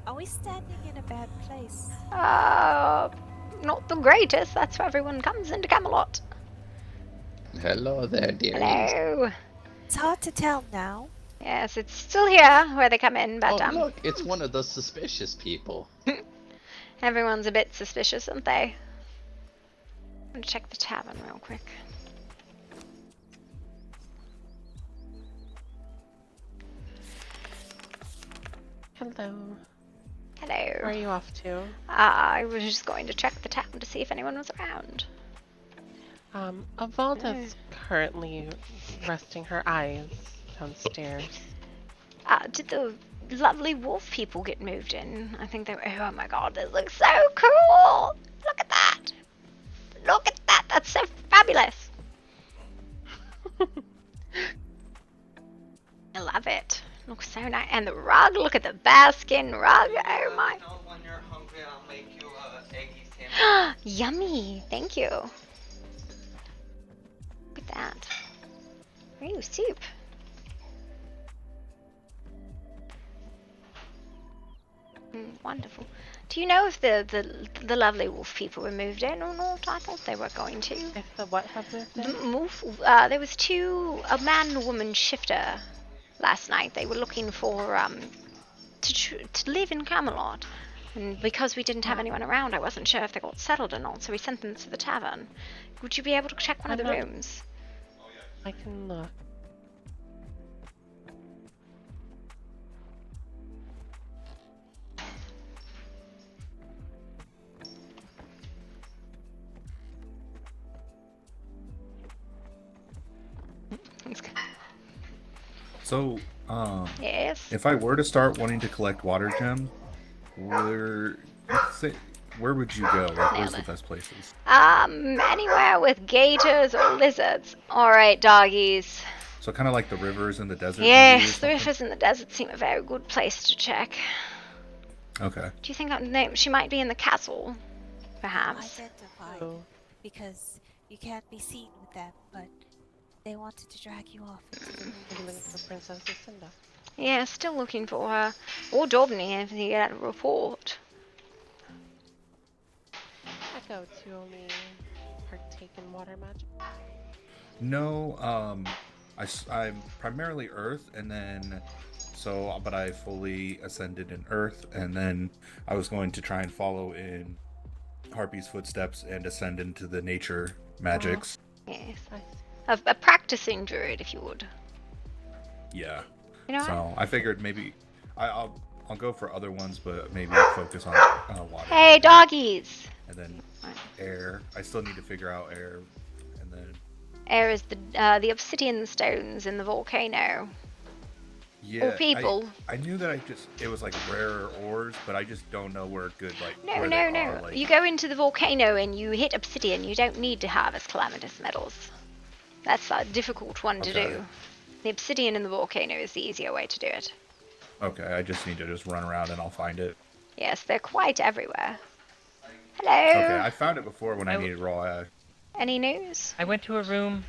Are we standing in a bad place? Not the greatest, that's where everyone comes into Camelot. Hello there, dear. Hello. It's hard to tell now. Yes, it's still here where they come in, but Oh, look, it's one of those suspicious people. everyone's a bit suspicious, aren't they? I'm gonna check the tavern real quick. Hello. Hello. Where are you off to? I was just going to check the tavern to see if anyone was around. Avalda's currently resting her eyes downstairs. Did the lovely wolf people get moved in? I think they were. Oh my god, this looks so cool! Look at that! Look at that! That's so fabulous! I love it. Looks so nice. And the rug, look at the baskin rug. Oh my. When you're hungry, I'll make you eggy sandwich. Yummy! Thank you. Look at that. Ooh, soup. Wonderful. Do you know if the lovely wolf people were moved in or not? I thought they were going to. If the what have moved in? The wolf, there was a man and woman shifter last night. They were looking for to live in Camelot, and because we didn't have anyone around, I wasn't sure if they got settled or not. So we sent them to the tavern. Would you be able to check one of the rooms? I can look. So, Yes. if I were to start wanting to collect water gems, where would you go? Like, where's the best places? Anywhere with gators or lizards. All right, doggies. So kind of like the rivers in the desert. maybe, or Yes, the something? rivers in the desert seem a very good place to check. Okay. Do you think she might be in the castle, perhaps? Identify, because you can't be seen with them, but they wanted to drag you off into the Are you looking for Princess Lucinda? Yeah, still looking for her. Or Dobney if he had a report. Echo to only partake in water magic. No, I'm primarily Earth, and then but I fully ascended in Earth, and then I was going to try and follow in Harpy's footsteps and ascend into the nature magics. Yes. A practicing druid, if you would. Yeah. You know So I figured maybe I'll go for other ones, but maybe focus on water. Hey, doggies! And then air. I still need to figure out air, and then Air is the obsidian stones in the volcano. yeah. Or people. I knew that it was like rarer ores, but I just don't know where good No. Are, like... You go into the volcano and you hit obsidian. You don't need to harvest calamitous metals. That's a difficult one to do. The obsidian in the volcano is the easier way to do it. Okay, I just need to run around and I'll find it. Yes, they're quite everywhere. Hello. Okay, I found it before when I needed raw. Any news? I went to her room.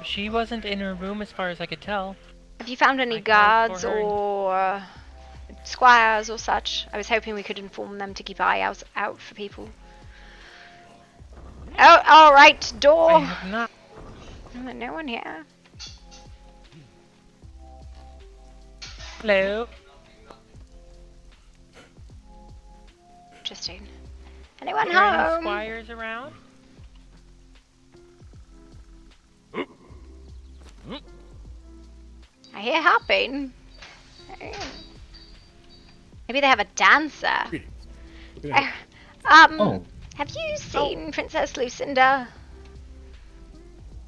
She wasn't in her room as far as I could tell. Have you found any guards or squires or such? I was hoping we could inform them to keep eye out for people. Oh, all right, door. I have not. No one here. Hello. Interesting. Anyone Are there any home? squires around? I hear hopping. Maybe they have a dancer. Have you seen Princess Lucinda?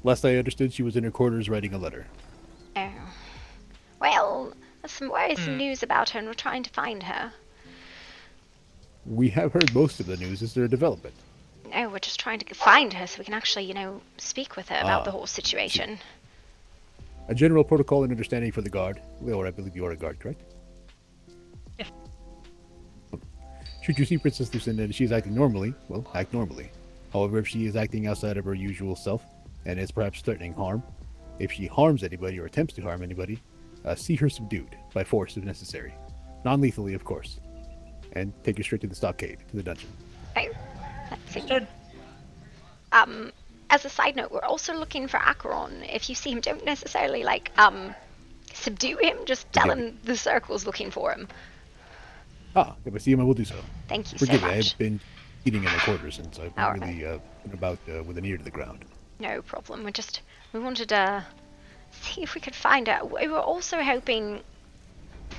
Last I understood, she was in her quarters writing a letter. Oh. Well, there's some worrisome news about her and we're trying to find her. We have heard most of the news. Is there a development? No, we're just trying to find her so we can actually, speak with her about the whole situation. A general protocol and understanding for the guard. Well, I believe you are a guard, correct? Yes. Should you see Princess Lucinda and she's acting normally, well, act normally. However, if she is acting outside of her usual self, and is perhaps threatening harm, if she harms anybody or attempts to harm anybody, see her subdued, by force if necessary. Non-lethally, of course. And take her straight to the stockade, to the dungeon. Oh, that's as a side note, we're also looking for Acheron. If you see him, don't necessarily, subdue him. Just tell him the circle's looking for him. If I see him, I will do so. Thank you Forgive so me, much. I've been eating in the quarters since I've been really been about with an ear to the ground. No problem. We wanted to see if we could find her. We were also hoping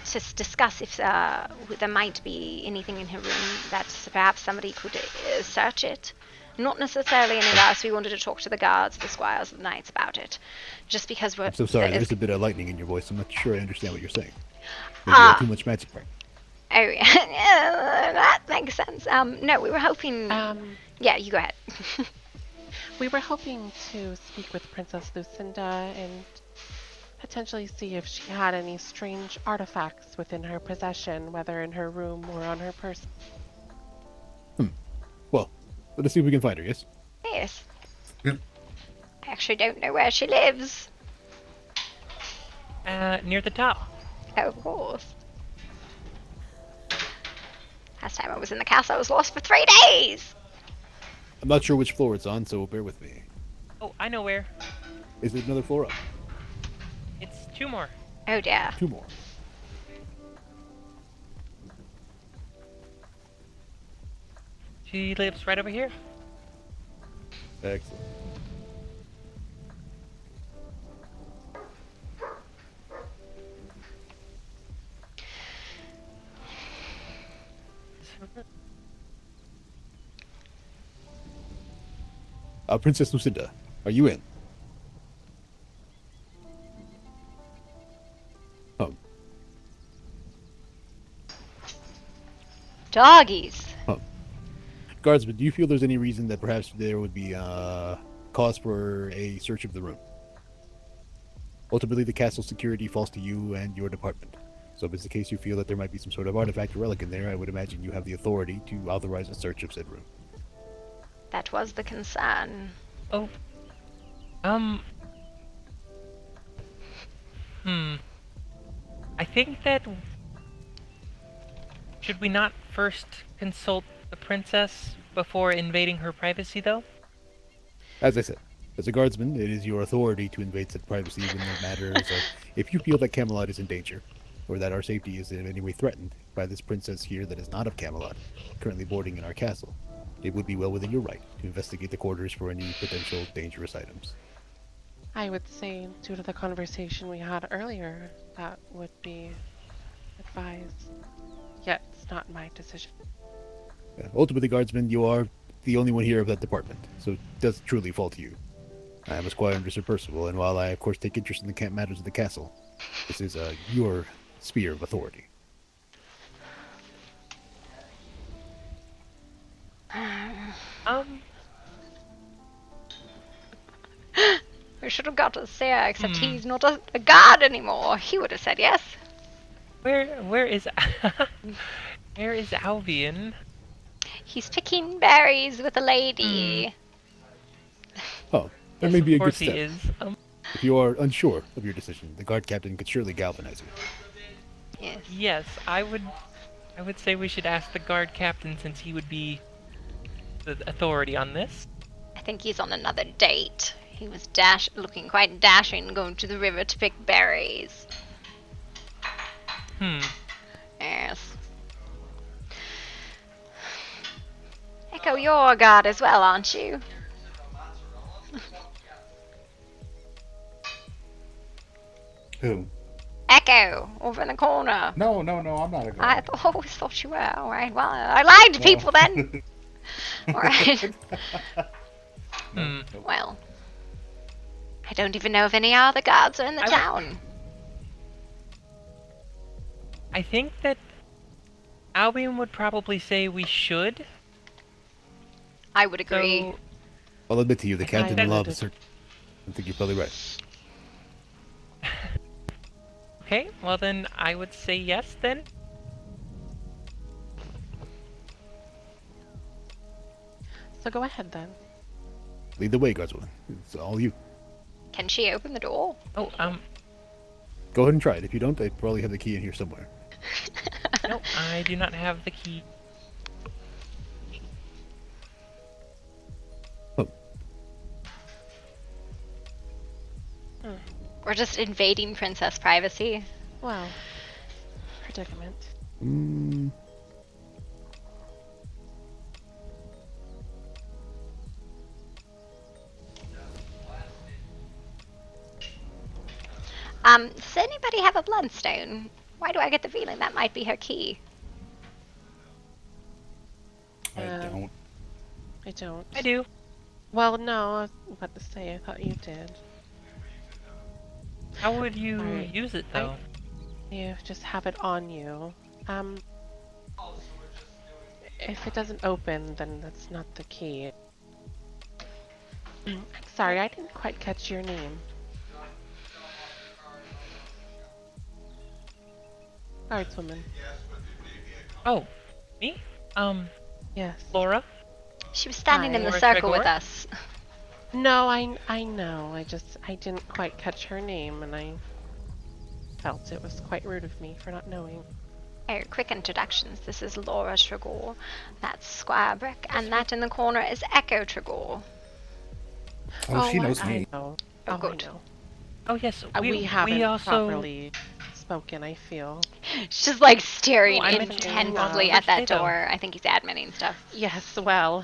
to discuss if there might be anything in her room that perhaps somebody could search it. Not necessarily any of us. We wanted to talk to the guards, the squires, the knights about it. Just because we're... I'm so sorry, there's a bit of lightning in your voice. I'm not sure I understand what you're saying. Maybe you have too much magic practice. Oh, yeah. That makes sense. No, we were hoping... yeah, you go ahead. We were hoping to speak with Princess Lucinda and potentially see if she had any strange artifacts within her possession, whether in her room or on her person. Well, let us see if we can find her, yes? Yes. Yep. I actually don't know where she lives. Near the top. Oh, of course. Last time I was in the castle, I was lost for 3 days! I'm not sure which floor it's on, so bear with me. Oh, I know where. Is it another floor up? It's 2 more. Oh, dear. 2 more. She lives right over here. Excellent. Princess Lucinda, are you in? Oh. Doggies. Oh. Guardsman, do you feel there's any reason that perhaps there would be cause for a search of the room? Ultimately, the castle security falls to you and your department. So if it's the case you feel that there might be some sort of artifact or relic in there, I would imagine you have the authority to authorize a search of said room. That was the concern. Oh. I think that... Should we not first consult the princess before invading her privacy, though? As I said, as a guardsman, it is your authority to invade said privacy when the matter is of if you feel that Camelot is in danger, or that our safety is in any way threatened by this princess here that is not of Camelot, currently boarding in our castle. It would be well within your right to investigate the quarters for any potential dangerous items. I would say, due to the conversation we had earlier, that would be advised. Yet, it's not my decision. Ultimately, guardsman, you are the only one here of that department, so it does truly fall to you. I am a squire under Sir Percival, and while I of course take interest in the matters of the castle, this is your sphere of authority. I should have got to say, except he's not a guard anymore. He would have said yes. Where is where is Albion? He's picking berries with a lady. Oh, that may be a good Of course he step. is. If you are unsure of your decision, the guard captain could surely galvanize you. Yes. Yes, I would say we should ask the guard captain since he would be the authority on this. I think he's on another date. He was looking quite dashing, going to the river to pick berries. Yes. Echo, you're a guard as well, aren't you? Who? Echo, over in the corner. No, I'm not a guard. I always thought you were. Alright, well, I lied to people then. Alright. Well, I don't even know if any other guards are in the town. I think that Albion would probably say we should. I would agree. I'll admit to you, the captain that- loves her. I think you're probably right. Okay, well then I would say yes then. So go ahead then. Lead the way, guardswoman. It's all you. Can she open the door? Oh, Go ahead and try it. If you don't, I probably have the key in here somewhere. no, I do not have the key. We're just invading princess privacy. Well, predicament. Does anybody have a bloodstone? Why do I get the feeling that might be her key? I don't. I don't. I do. Well, no, I was about to say, I thought you did. How would you Alright. use it though? You just have it on you. If it doesn't open, then that's not the key. Sorry, I didn't quite catch your name. Guardswoman. Oh, me? Yes. Laura? She was standing in the Laura circle with Tregor? us. No, I know. I didn't quite catch her name, and I felt it was quite rude of me for not knowing. Oh, quick introductions. This is Laura Tregor. That's Squire Brick, and that in the corner is Echo Tregor. Oh, she knows me. I know. Oh, good. I know. Oh yes, We haven't also properly spoken, I feel. She's just like staring Oh, I mentioned intensely you on at that first day, though. door. I think he's adminning stuff. Yes, well,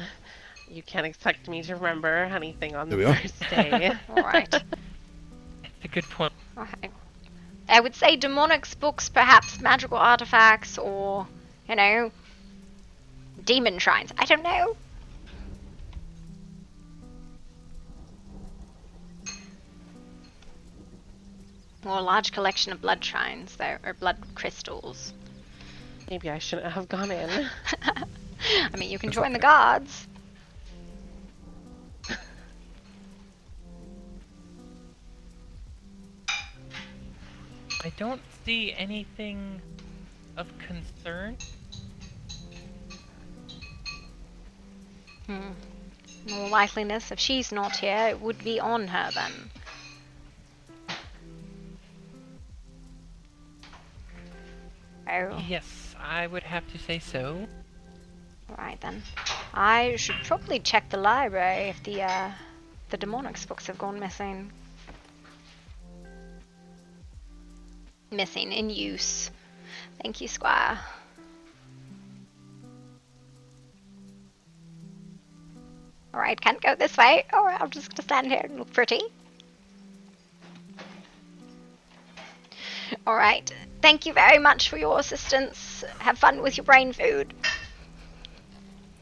you can't expect me to remember anything on There the we are. first day. Alright. That's a good point. Alright. I would say demonics books, perhaps magical artifacts, or, you know, demon shrines. I don't know. Or a large collection of blood shrines, there, or blood crystals. Maybe I shouldn't have gone in. I mean, you can join the guards. I don't see anything of concern. More likeliness, if she's not here, it would be on her then. Oh. Yes, I would have to say so. Right then. I should probably check the library if the demonics books have gone missing. Missing in use. Thank you, Squire. Alright, can't go this way. Alright, I'm just gonna stand here and look pretty. Alright, thank you very much for your assistance. Have fun with your brain food.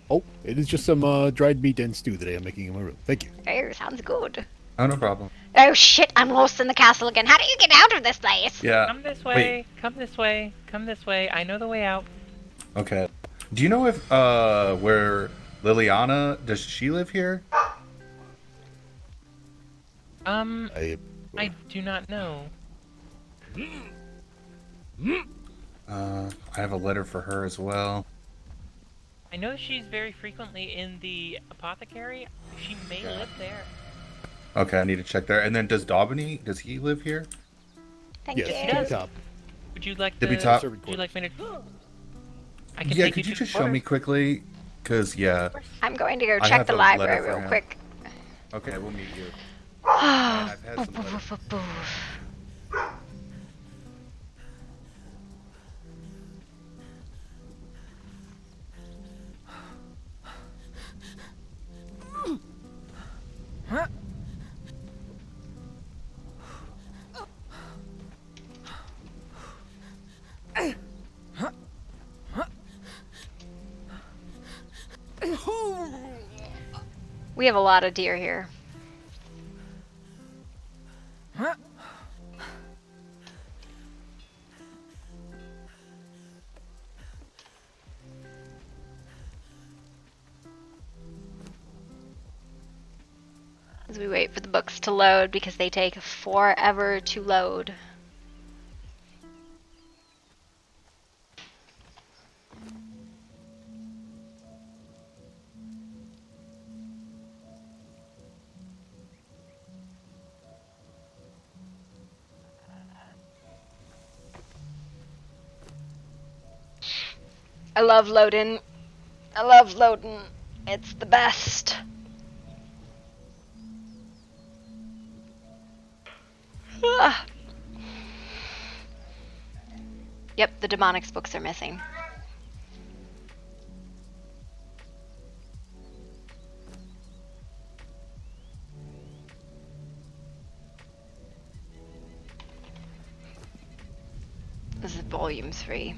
Oh, it is just some dried meat and stew that I am making in my room. Thank you. Oh, sounds good. Oh, no problem. Oh shit, I'm lost in the castle again. How do you get out of this place? Yeah. Come this way, come this way, come this way. I know the way out. Okay. Do you know if where Liliana, does she live here? I do not know. I have a letter for her as well. I know she's very frequently in the apothecary. She may live there. Okay, I need to check there. And then does Daubeny, does he live here? Thank yes, you. Tippy Top. Would you like Tippy to? Top? Would you like me to? I can Yeah, take could you to just the show me quarters. quickly? Because, yeah. I'm going to go I check have the a letter library for real him. quick. Okay, we'll meet you. And I've had some letters. We have a lot of deer here. As we wait for the books to load because they take forever to load. I love loading. I love loading. It's the best. Ah. Yep, the demonics books are missing. This is volume 3.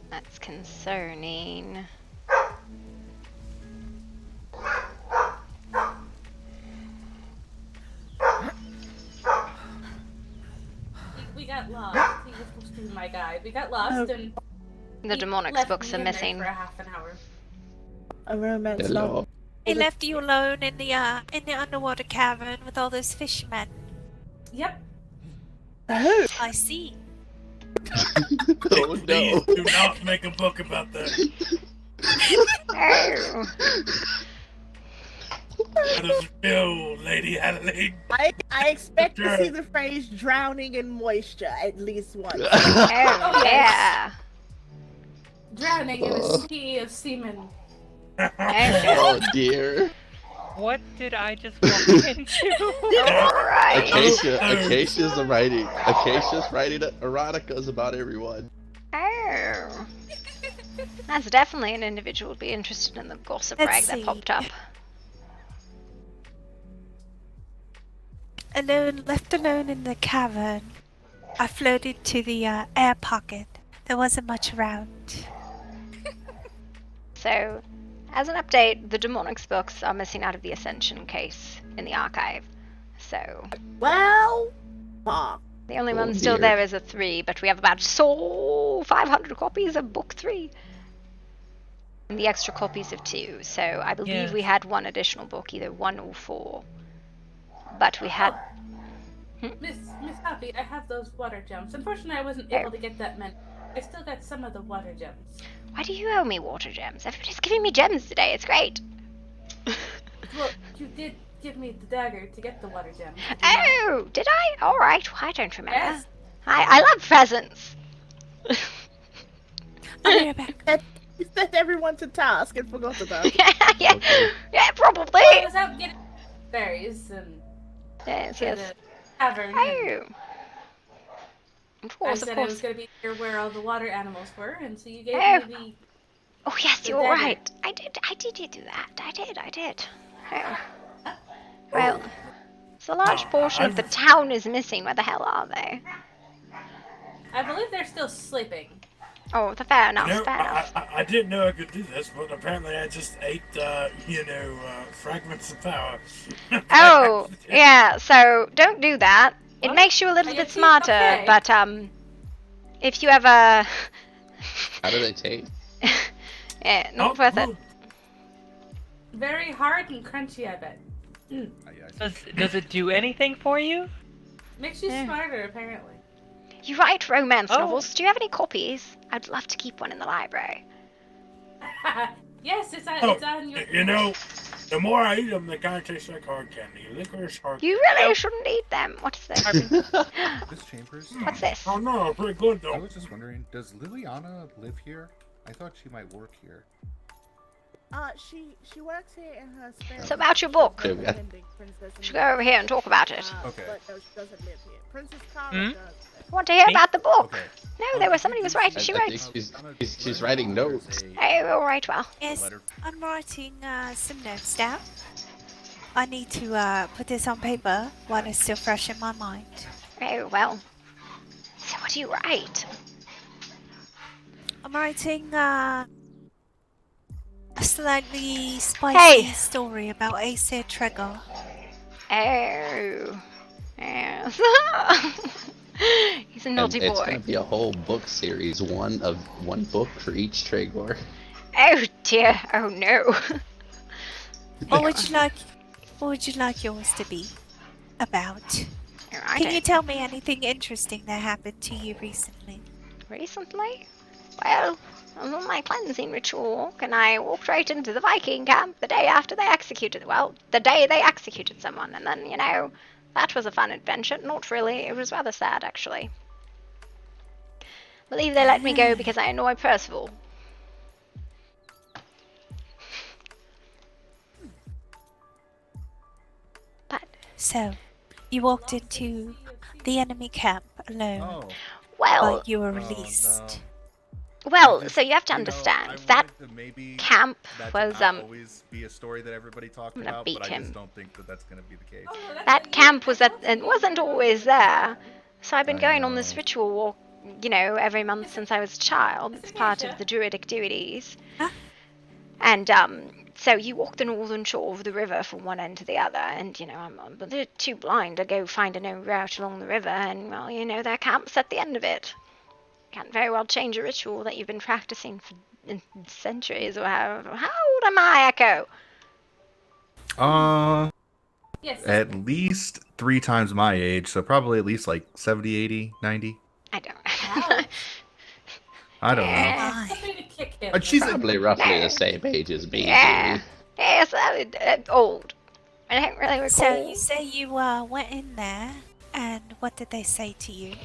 That's concerning. We got lost. He was supposed to be my guide. We got lost and The demonics left books me are in there missing. for a half an hour. A romance Hello. novel. He left you alone in the underwater cavern with all those fishermen. Yep. Oh. I see. Oh no. Please do not make a book about that. Oh. How does it feel, Lady Adelaide? I expect to Sure. see the phrase drowning in moisture at least once. Oh, yeah. Drowning in a sea of semen. Oh dear. What did I just walk into? Right. Acacia's writing eroticas about everyone. Oh. That's definitely an individual who'd be interested in the gossip Let's rag that see. popped up. Left alone in the cavern, I floated to the air pocket. There wasn't much around. So, as an update, the demonics books are missing out of the Ascension case in the archive. So, Well, fuck. the only Oh, one still dear. there is a 3, but we have about 500 copies of book 3. And the extra copies of 2. So, I believe Yes. we had one additional book, either 1 or 4. But we had Miss Harpy, I have those water gems. Unfortunately, I wasn't able to get that many. I still got some of the water gems. Why do you owe me water gems? Everybody's giving me gems today. It's great. Well, you did give me the dagger to get the water gems. Oh, did I? All right. Well, I don't remember. Yes. I love presents. You set everyone to task and forgot about it. Yeah, probably. Well, I was out getting berries and Yes, for yes. the tavern. Oh. Of I course, said of I course. was going to be here where all the water animals were, and so you gave Oh. me Oh yes, the you're dagger. right. I did do that. I did. Oh. Well, so a large portion of the town is missing. Where the hell are they? I believe they're still sleeping. Oh, fair enough, You know, fair enough. I didn't know I could do this, but apparently I just ate, fragments of power. Oh, yeah, so don't do that. It makes you a little bit smarter, okay. but, if you ever... How do they taste? Yeah, not worth it. Very hard and crunchy, I bet. Does it do anything for you? Makes you smarter, apparently. You write romance novels. Do you have any copies? I'd love to keep one in the library. Yes, it's on your... You know, the more I eat them, they kind of taste like hard candy. Licorice hard You really shouldn't eat them. What is this? This Chambers? What's this? Oh no, pretty good though. I was just wondering, does Liliana live here? I thought she might work here. She works here in her spare. So about your book. Yeah. Should go over here and talk about it. Okay. But no, she doesn't live here. Princess Cara does. Want to hear about the book? Okay. No, there was somebody was writing. She I wrote. think she's writing notes. Oh, all right, well. Yes, I'm writing some notes down. I need to put this on paper while it's still fresh in my mind. Oh, well. So what do you write? I'm writing a slightly spicy story about Harpy Tregor. Oh. Yes. He's a naughty And it's boy. gonna be a whole book series, one book for each Tregor. Oh dear. Oh no. What would you like yours to be about? I Can you don't- tell me anything interesting that happened to you recently? Recently? Well, I was on my cleansing ritual walk and I walked right into the Viking camp the day after they executed, the day they executed someone, and then, that was a fun adventure. Not really, it was rather sad, actually. I believe they let me go because I annoy Percival. So, you walked into the enemy camp alone, Well, but you were released. Well, so you have to understand that camp was always be a story that everybody talked I'm gonna about, beat but I him. just don't think that that's going to be the case. that camp was it wasn't always there. So I've been going on this ritual walk, every month since I was a child. It's part of the druidic duties. And so you walk the northern shore of the river from one end to the other, and I'm a bit too blind to go find a known route along the river, and their camp's at the end of it. Can't very well change a ritual that you've been practicing for centuries or however. How old am I, Echo? Yes. At least 3 times my age, so probably at least like 70, 80, 90. I don't. I don't know. Something to kick him. But she's probably roughly the same age as me. Yeah. Yes, old. I don't really recall. So, you say you went in there, and what did they say to you?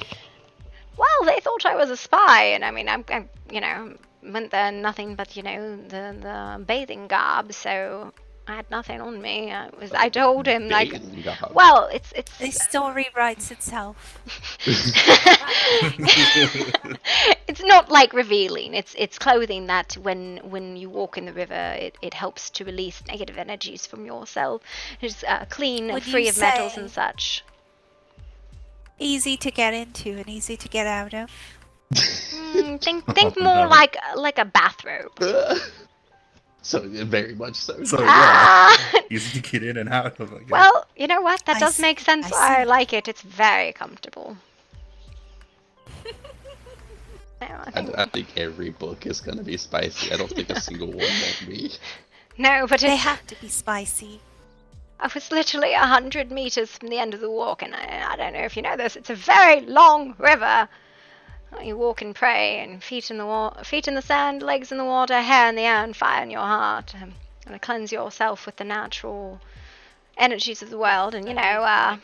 Well, they thought I was a spy, and I mean, I went there nothing but the bathing garb, so I had nothing on me. I told him like, well, it's The story writes itself. it's not like revealing. It's clothing that when you walk in the river, it helps to release negative energies from yourself. It's clean and Would free you of metals say- and such. Easy to get into and easy to get out of. Think more like a bathrobe. So very much so. So Ah! yeah, easy to get in and out of. I guess. Well, you know what? That I does see- make sense. I Why I see. like it. It's very comfortable. I think every book is gonna be spicy. I don't think a single one won't be. No, but They it's have to be spicy. I was literally 100 meters from the end of the walk, and I don't know if you know this, it's a very long river. You walk and pray, and feet in the sand, legs in the water, hair in the air, and fire in your heart. And cleanse yourself with the natural energies of the world, and I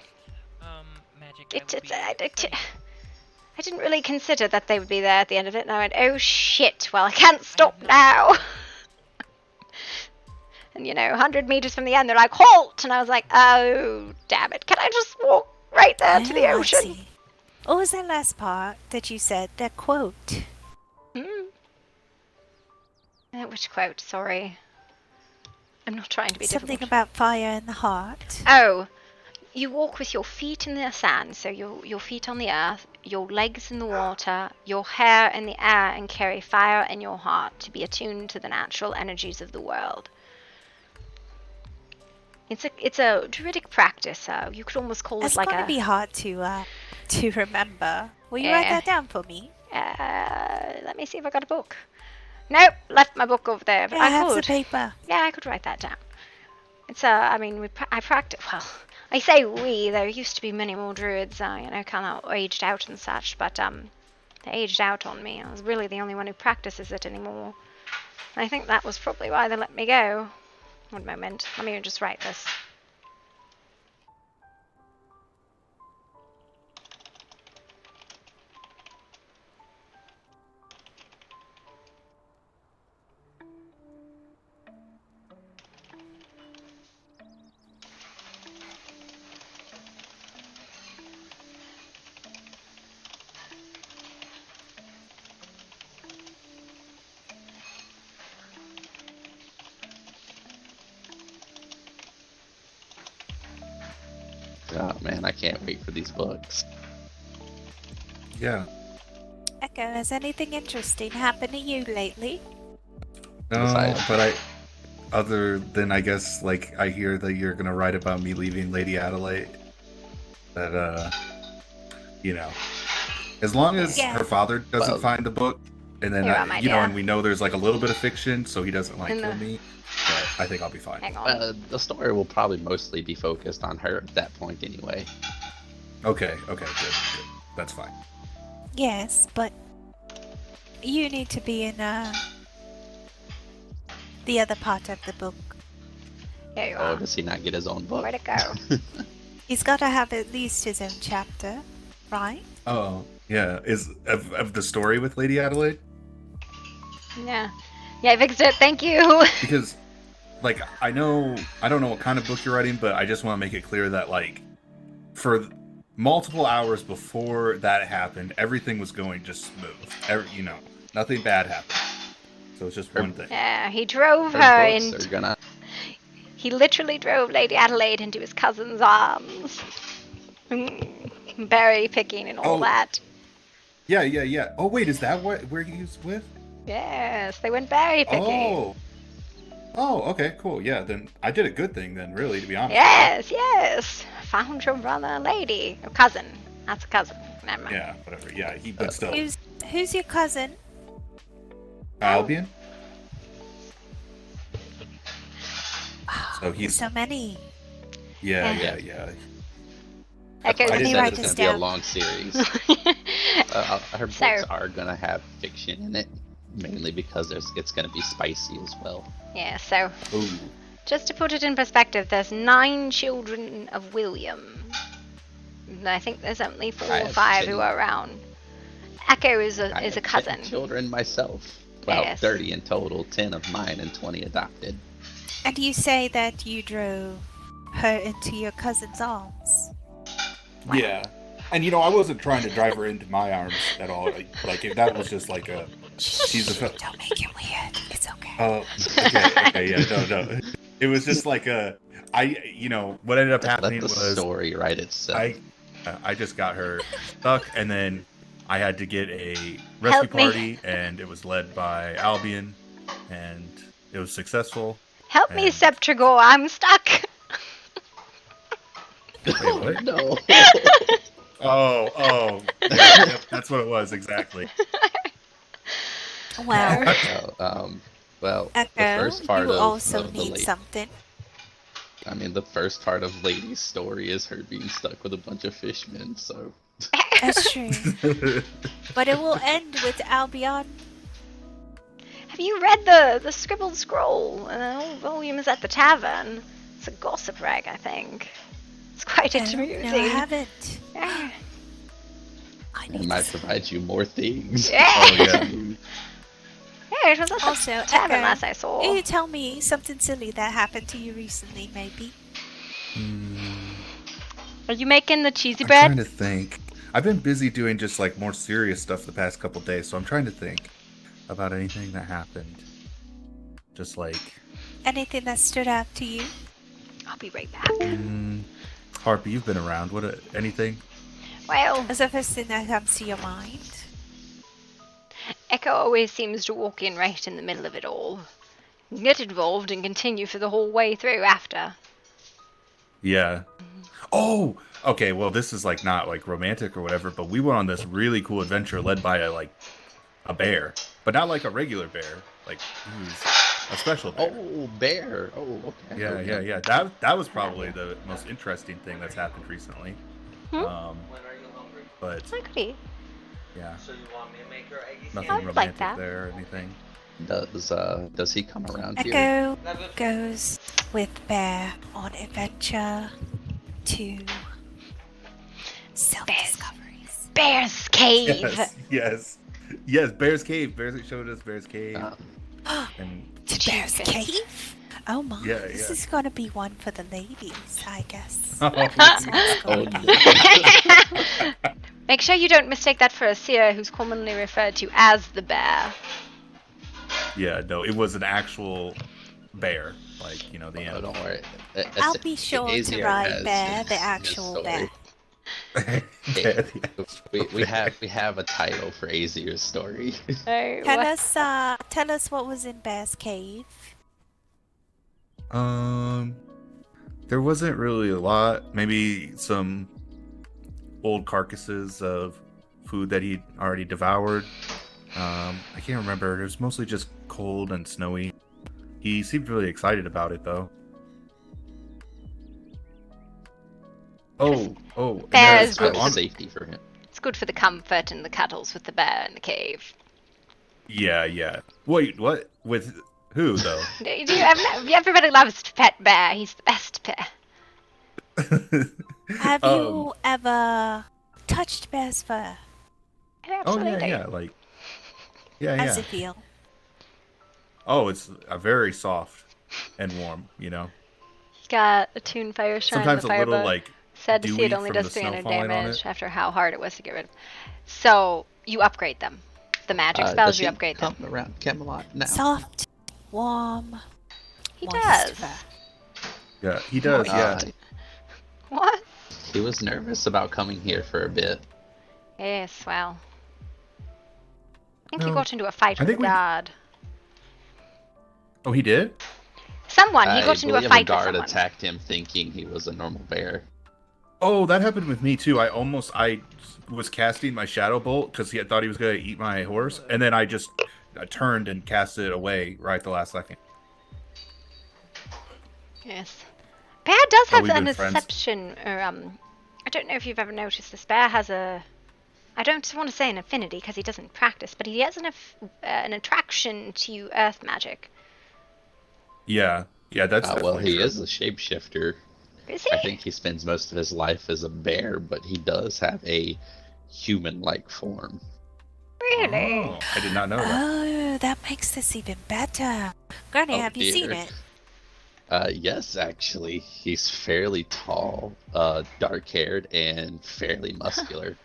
didn't really consider that they would be there at the end of it, and I went, oh shit, well I can't stop now. And 100 meters from the end, they're like, halt! And I was like, oh, damn it, can I just walk right there to the ocean? I see. What was that last part that you said, that quote? Which quote? Sorry. I'm not trying to be Something difficult. about fire in the heart. Oh, you walk with your feet in the sand, so your feet on the earth, your legs in the water, your hair in the air, and carry fire in your heart to be attuned to the natural energies of the world. It's a druidic practice. You could almost call it like It's gonna be hard to remember. Will you write that down for me? Let me see if I got a book. Nope, left my book over there. But Yeah, I have could. the paper. Yeah, I could write that down. It's I mean, I practice. Well, I say we. There used to be many more druids, kind of aged out and such. But they aged out on me. I was really the only one who practices it anymore. And I think that was probably why they let me go. One moment. Let me just write this. Oh man, I can't wait for these books. Yeah. Echo, has anything interesting happened to you lately? No, but other than I guess, like, I hear that you're gonna write about me leaving Lady Adelaide. That, as long as her father doesn't find the book, and then, and we know there's, like, a little bit of fiction, so he doesn't, like, kill me, but I think I'll be fine. The story will probably mostly be focused on her at that point anyway. Okay, good. That's fine. Yes, but you need to be in the other part of the book. There you are. Oh, does he not get his own book? Where'd it go? He's got to have at least his own chapter, right? Oh, yeah. Is of the story with Lady Adelaide? Yeah, I fixed it. Thank you. Because, like, I don't know what kind of book you're writing, but I just want to make it clear that, like, for multiple hours before that happened, everything was going just smooth. Nothing bad happened. So it's just one thing. Yeah, he drove her into. He literally drove Lady Adelaide into his cousin's arms. Berry picking and all that. Yeah. Oh wait, is that where he was with? Yes, they went berry picking. Oh, okay, cool. Yeah, then I did a good thing then, really, to be honest. Yes. Found your brother, lady. Or cousin. That's a cousin. Never mind. Yeah, whatever. Yeah, but still. Who's your cousin? Albion? So he's so many. I Yeah. just said it's going to be a long series. Her books are going to have fiction in it, mainly because it's going to be spicy as well. Yeah, so Ooh. Just to put it in perspective, there's 9 children of William. And I think there's only 4 or 5 who are around. Echo is a cousin. 10 children myself. Well, 30 in total, 10 of mine and 20 adopted. And you say that you drove her into your cousin's arms. Yeah. And I wasn't trying to drive her into my arms at all. Like if that was just like a Don't make it weird. It's okay. Okay, yeah, no. It was just like what ended up happening was the story write itself. I just got her stuck, and then I had to get a rescue party, and it was led by Albion, and it was successful. Help me, Tregor, I'm stuck. Wait, what? No. Oh. Yeah, that's what it was, exactly. Well. Well, the first part you of also the need something. I mean, the first part of Lady's story is her being stuck with a bunch of fishmen, so... That's true. But it will end with Albion. Have you read the scribbled scroll? The whole volume is at the tavern. It's a gossip rag, I think. It's quite amusing. No, I haven't. Yeah. It might provide you more things. Yeah. Oh yeah. Yeah, it was at Also, the tavern Echo, last I saw. Can you tell me something silly that happened to you recently, maybe? Are you making the cheesy I'm bread? trying to think. I've been busy doing just like more serious stuff the past couple days, so I'm trying to think about anything that happened. Just like Anything that stood out to you? I'll be right back. Harpy, you've been around. Anything? Well, What's the first thing that comes to your mind? Echo always seems to walk in right in the middle of it all. Get involved and continue for the whole way through after. Yeah. Oh, okay. Well, this is like not like romantic or whatever, but we went on this really cool adventure led by a bear, but not like a regular bear. Like he was a special bear. Oh, bear. Oh, okay. Yeah. That was probably the most interesting thing that's happened recently. But yeah. So you want me to make her eggy Nothing I would romantic like that. there or anything. Does he come around here? Echo goes with Bear on adventure to self-discoveries. Bear's Cave! Yes. Bear's Cave. Bears showed us Bear's Cave. And To Bear's Cave? Oh my, Yeah, this yeah. is gonna be one for the ladies, I guess. Oh, That's what it's gonna be. Make sure you don't mistake that for a seer who's commonly referred to as the bear. yeah, no, it was an actual bear. Like, the animal. Don't worry. I'll be sure to Azir write has Bear, his- the his actual story. bear. we have a title for Azir's story. Tell us what was in Bear's Cave. There wasn't really a lot. Maybe some old carcasses of food that he'd already devoured. I can't remember. It was mostly just cold and snowy. He seemed really excited about it, though. Oh. Bear is good. Safety for him. It's good for the comfort and the cuddles with the bear in the cave. Yeah. Wait, what? With who, though? Everybody loves Pet Bear. He's the best bear. Have you ever touched Bear's fur? Absolutely. Yeah. How's it feel? Oh, it's very soft and warm, He's got a Toon Fire Shrine. Sometimes the a little, Firebug. like, Sad to see dewy it only from does the snow 300 falling on damage it. after how hard it was to get rid of. So, you upgrade them. The magic spells, does you he upgrade them. come around Camelot now? Soft, warm. He moist does. fur. Yeah, he does, yeah. What? He was nervous about coming here for a bit. Yes, well. I think he No, got into a fight I with a think we- guard. Oh, he did? He got into a believe fight with guard someone. attacked him thinking he was a normal bear. Oh, that happened with me, too. I was casting my Shadow Bolt because he thought he was going to eat my horse, and then I just turned and cast it away right at the last second. Yes. Bear does Oh, have we've an been friends. exception, or I don't know if you've ever noticed this. Bear has I don't want to say an affinity because he doesn't practice, but he has an attraction to earth magic. Yeah, that's well, definitely he true. is a shapeshifter. Is he? I think he spends most of his life as a bear, but he does have a human-like form. Really? Oh, I did not know that. Oh, that makes this even better. Granny, Oh, have you seen dear. it? Yes, actually. He's fairly tall, dark-haired, and fairly muscular.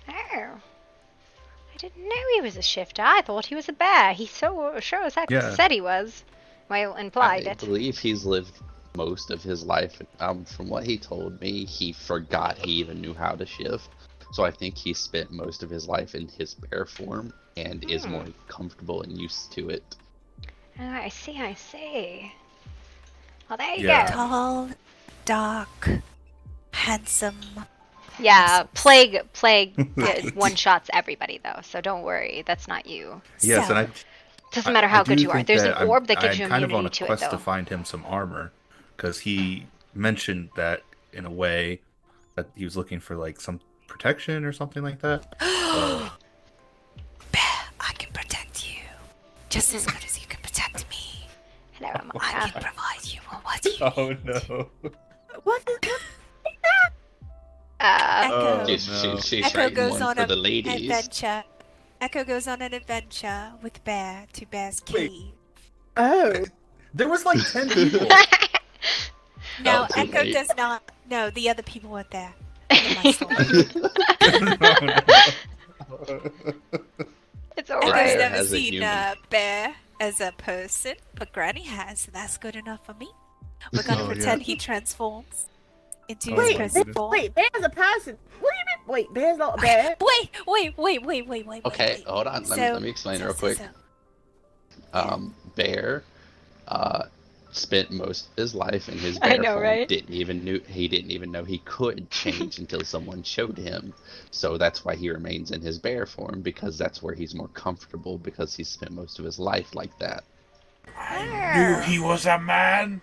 Oh. I didn't know he was a shifter. I thought he was a bear. He so sure as heck Yeah. said he was. Well, implied I it. believe he's lived most of his life. From what he told me, he forgot he even knew how to shift. So I think he spent most of his life in his bear form and is more comfortable and used to it. Oh, I see. Well, there you Yeah. go. Tall, dark, handsome. Yeah, plague one-shots everybody, though, so don't worry. That's not you. Yes, and Doesn't matter how do good you are. think There's that an orb that gives you I'm kind of on a immunity to it, quest though. to find him some armor, because he mentioned that in a way that he was looking for like some protection or something like that. Bear, I can protect you just as good as you can protect me. Hello, I can provide you with what you Oh no. What? Echo. She's Echo writing goes one on for an the ladies. adventure. Echo goes on an adventure with Bear to Bear's cave. Oh. There was like 10 people. No, too Echo late. does not. No, the other people weren't there. In my story. It's Echo's alright. never As a seen human. Bear as a person, but Granny has, so that's good enough for me. We're gonna pretend he transforms into his present form. Wait, Bear's a person. What do you mean? Wait, Bear's not a bear. Wait. Okay, hold on. Let me explain real quick. Bear spent most of his life in his bear form. right? He didn't even know he could change until someone showed him. So that's why he remains in his bear form, because that's where he's more comfortable, because he spent most of his life like that. Knew he was a man.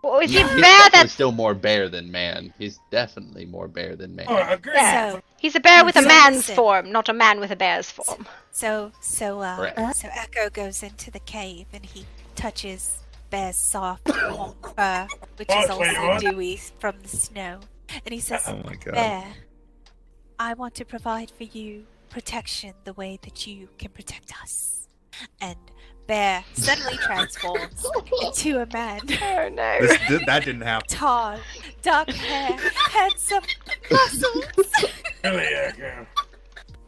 Well, is he He's bear definitely that's... still more bear than man. He's definitely more bear than man. Yeah. He's a bear with a man's form, not a man with a bear's form. So Echo goes into the cave and he touches Bear's soft warm fur, which is also dewy from the snow, and he says, Oh my God. Bear, I want to provide for you protection the way that you can protect us. And Bear suddenly transforms into a man. Oh no. That didn't happen. Tall, dark hair, handsome, muscles. Really, Echo?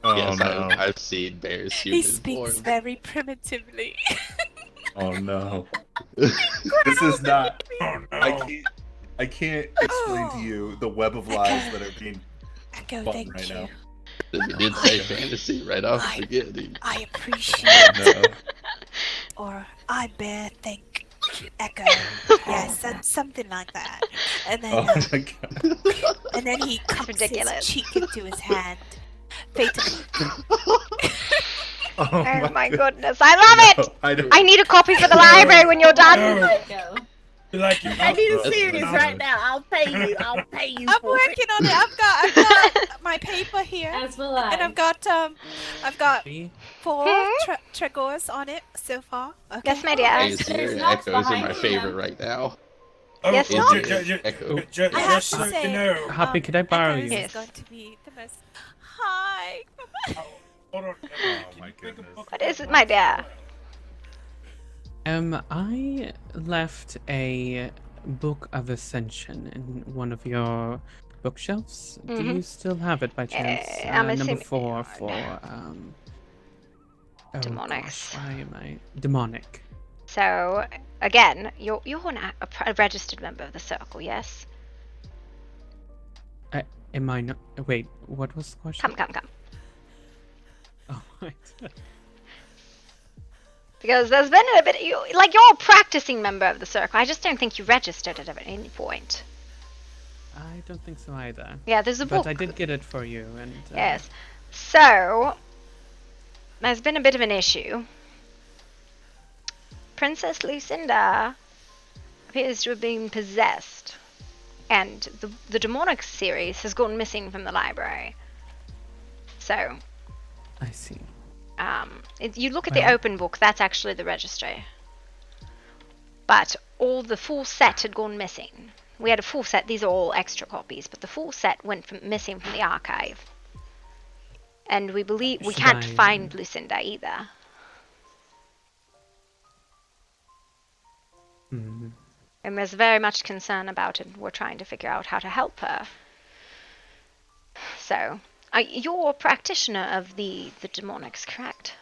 Oh Yes, no. I've seen bears He human speaks form. very primitively. Oh no. This is not. Oh no. I can't explain to you the web of lies that are being Echo, spun thank right you. now. He did say fantasy right off the beginning. I appreciate No. or I bear think Echo. Yes, something like that. And then Oh my God. and then he cups ridiculous. his cheek into his hand. Fatally. Oh my goodness, I love it! I I need a copy for the library when you're done. I need a series right now. I'll pay you. I'll pay you. I'm for working it. on it. I've got my paper here. As will I. And I've got 4 Tregors on it so far. Okay. Yes, my dear. Is here, Echoes are my favorite right now. Yes, Is not? here, Echo. I have to say, Happy, could I borrow Echoes you? is going to be the most. Hi. Hold on. Oh my goodness. What is it, my dear? I left a book of Ascension in one of your bookshelves. Do you still have it by chance? I'm Number assuming- 4 for Demonics. Why am I demonic? So, again, you're a registered member of the Circle, yes? Am I not? Wait, what was the question? Come. Oh, right. Because there's been a bit, you're a practicing member of the Circle. I just don't think you registered it at any point. I don't think so either. Yeah, there's a book. But I did get it for you, and Yes. So, there's been a bit of an issue. Princess Lucinda appears to have been possessed, and the demonic series has gone missing from the library. So, I see. You look at the open book, that's actually the registry. But all the full set had gone missing. We had a full set, these are all extra copies, but the full set went missing from the archive. And we believe we can't find Lucinda either. Mm-hmm. And there's very much concern about it. We're trying to figure out how to help her. So, you're a practitioner of the demonics, correct?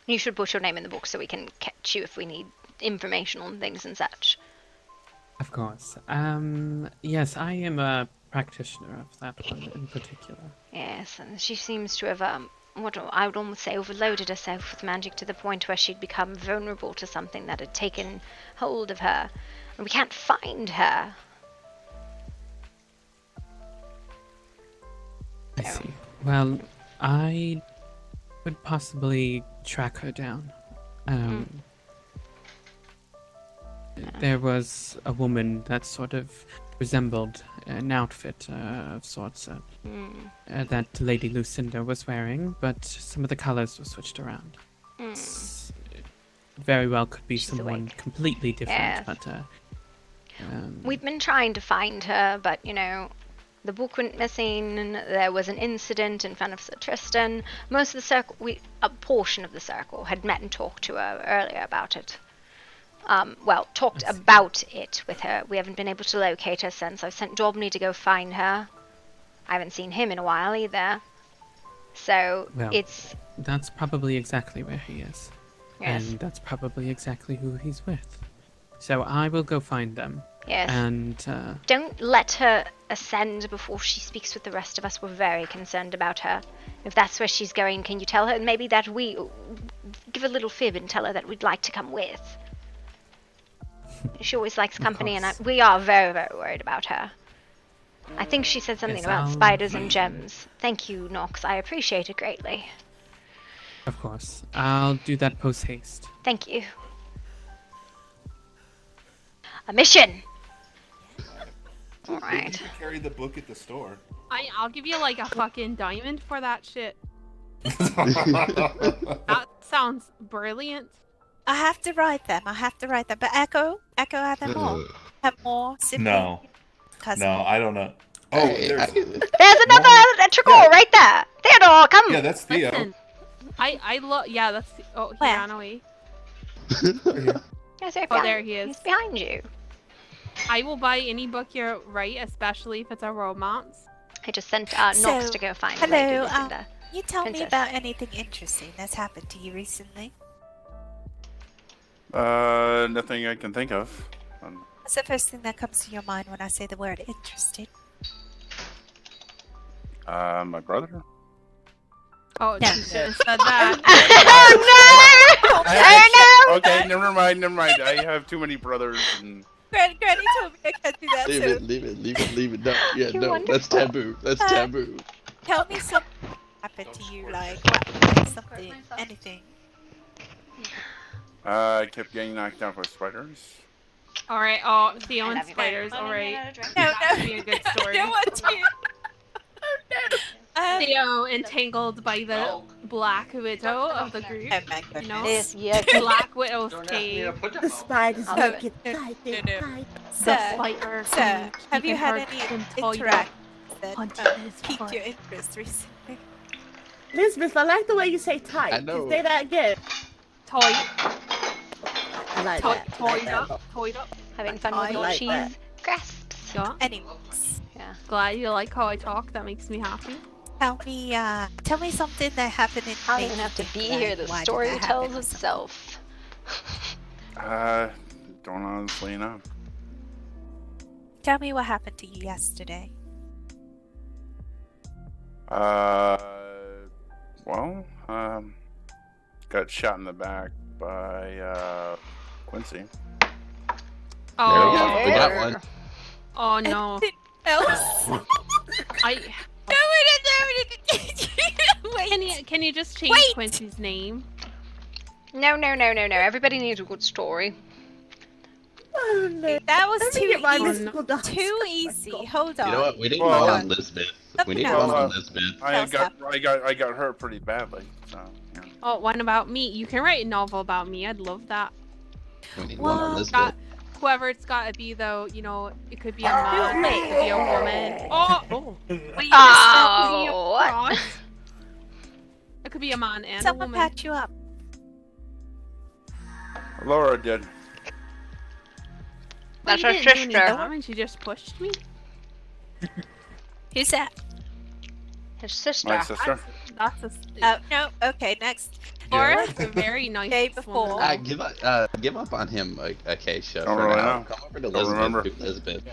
You should put your name in the book so we can catch you if we need information on things and such. Of course. Yes, I am a practitioner of that one in particular. Yes, and she seems to have, what I would almost say, overloaded herself with magic to the point where she'd become vulnerable to something that had taken hold of her. And we can't find her. I see. Well, I would possibly track her down. there was a woman that sort of resembled an outfit of sorts that Lady Lucinda was wearing, but some of the colors were switched around. It very well could be someone completely different, Yes. but We've been trying to find her, but the book went missing. And there was an incident in front of Sir Tristan. Most of the circle, a portion of the circle, had met and talked to her earlier about it. Talked about it with her. We haven't been able to locate her since. I've sent Daubney to go find her. I haven't seen him in a while either. So that's probably exactly where he is. Yes. And that's probably exactly who he's with. So I will go find them. Yes. And don't let her ascend before she speaks with the rest of us. We're very concerned about her. If that's where she's going, can you tell her maybe that we give a little fib and tell her that we'd like to come with? She always likes company, and we are very, very worried about her. I think she said something about spiders and gems. Thank you, Nox. I appreciate it greatly. Of course. I'll do that post-haste. Thank you. A mission! Alright. You can carry the book at the store. I'll give you like a fucking diamond for that shit. That sounds brilliant. I have to write them. But Echo, have them all. Have more siblings. No. Cousins. No, I don't know. Oh, there's another Tregor right there. Theodore, come. Yeah, that's Theo. Listen, I love. Yeah, that's. Oh, he ran away. Yes, right Oh, there he is. He's behind you. I will buy any book you write, especially if it's a romance. I just sent Nox to go find Lady Hello, Lucinda. you tell me Princess. about anything interesting that's happened to you recently. Nothing I can think of. What's the first thing that comes to your mind when I say the word interesting? My brother. Oh, no. You should have said that. Oh no! Okay, never mind. I have too many brothers. And... Granny told me I can't do that. Leave it. No, yeah, no, that's taboo. That's taboo. Tell me something happened to you, like something, anything. I kept getting knocked out by spiders. All right. Oh, Theo and spiders. All right. That would be a good story. I don't want to. Theo entangled by the Black Widow of the group. You know? Yeah. Black Widow's cave. The spiders make it fight. Sir, have you had any interactions that piqued your interest recently? Elizabeth, I like the way you say tight. I know. Say that again. Toy. I like that. Toyed up. Having fun with your cheese grasps. Yeah. Anyways. Yeah. Glad you like how I talk. That makes me happy. Tell me something that happened in. I don't even have to be here. The story tells itself. Don't honestly know. Tell me what happened to you yesterday. Got shot in the back by Quincy. Oh, There we go. We got one. Oh no. Else? Can you just change Quincy's name? No. Everybody needs a good story. Oh, no. That was too get my easy. mystical dots. Too easy. Hold on. You know what? We need one on Lisbeth. We need one on Lisbeth. I got hurt pretty badly. So. Yeah. Oh, one about me. You can write a novel about me. I'd love that. We need one on Lisbeth. Whoever it's got to be, though, it could be a man, it could be a woman. Oh! It could be a man and Someone a woman. patch you up. Laura did. That's Well, her you didn't do any sister. damage, she just pushed me. Who's that? His sister. My sister. That's a... No. Okay, next. Laura is a very nice Day before. woman. Give up on him, Acacia. Don't For really now. know. Come over to Don't Lisbeth. remember. Do Lisbeth.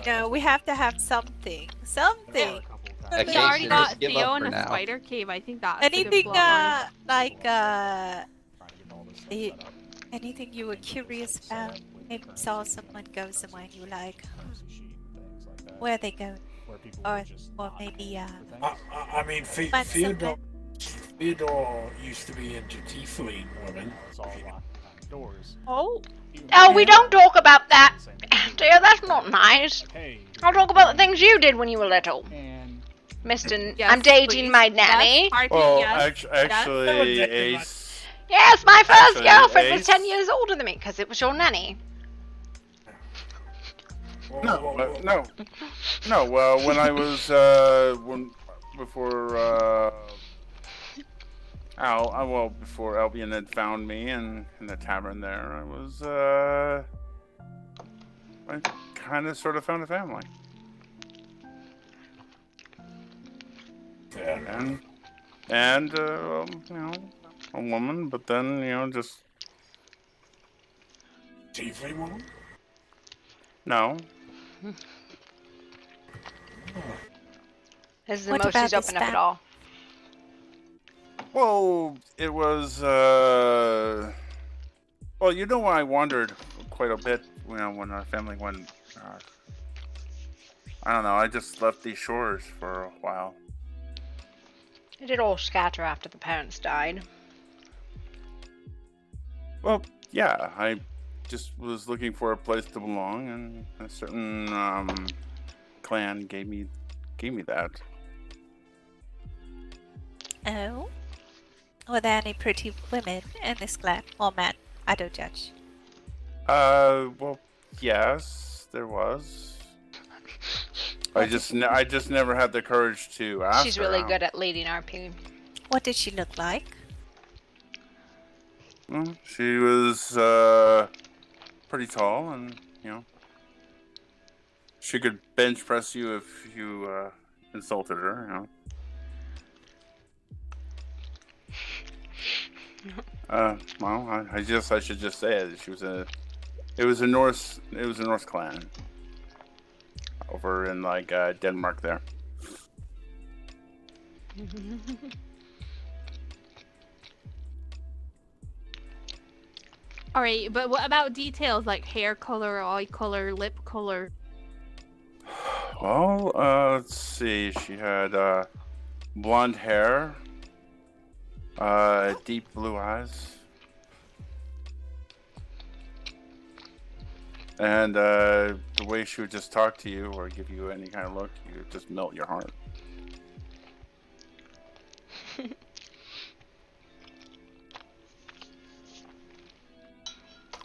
No, we have to have something. Something. We Acacia, already got just give Theo up in for a now. spider cave. I think that's a good Anything, plot anything you were curious about? Maybe saw someone go somewhere and you were like, where are they going? Or maybe, I mean, find Theodore used to be into tiefling women. doors. Oh. Oh, we don't talk about that. Dear, that's not nice. I'll talk about the things you did when you were little. Mr. Yes, I'm dating please. my nanny. Yes, Harpy, Well, yes. actually, yes. Ace. Yes, my first Actually, girlfriend was Ace- 10 years older than me because it was your nanny. No. When I was before before Albion had found me in the tavern there, I kind of sort of found a family. And a woman, but then just Tiefling woman? no. This is the What most about he's this opened up at fam- all. Well, it was I wandered quite a bit, when our family went. I don't know. I just left these shores for a while. It did all scatter after the parents died. Well, yeah, I just was looking for a place to belong, and a certain clan gave me that. Oh? Were there any pretty women in this clan? Or men? I don't judge. Well, yes, there was. I just never had the courage to ask She's her really out. good at leading RP. What did she look like? Well, she was pretty tall, and she could bench press you if you insulted her. Well, I should just say it. It was a Norse clan over in Denmark there. Alright, but what about details like hair color, eye color, lip color? Well, let's see. She had blonde hair, deep blue eyes, and the way she would just talk to you or give you any kind of look, you would just melt your heart.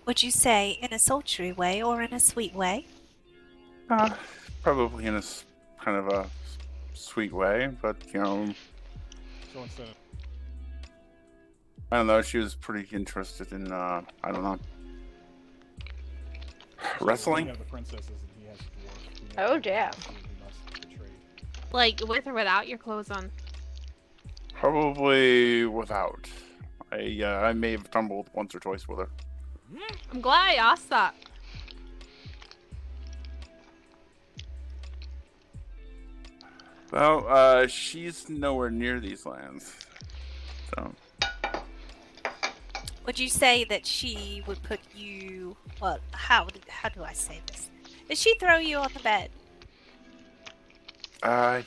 Would you say in a sultry way or in a sweet way? Probably in a kind of a sweet way, but So instead of I don't know. She was pretty interested in I don't know, wrestling. the princesses, and he has a dwarf. Oh dear. Like with or without your clothes on? Probably without. I may have tumbled once or twice with her. I'm glad I asked that. Well, she's nowhere near these lands, so. Would you say that she would put you... Well, how do I say this? Did she throw you on the bed?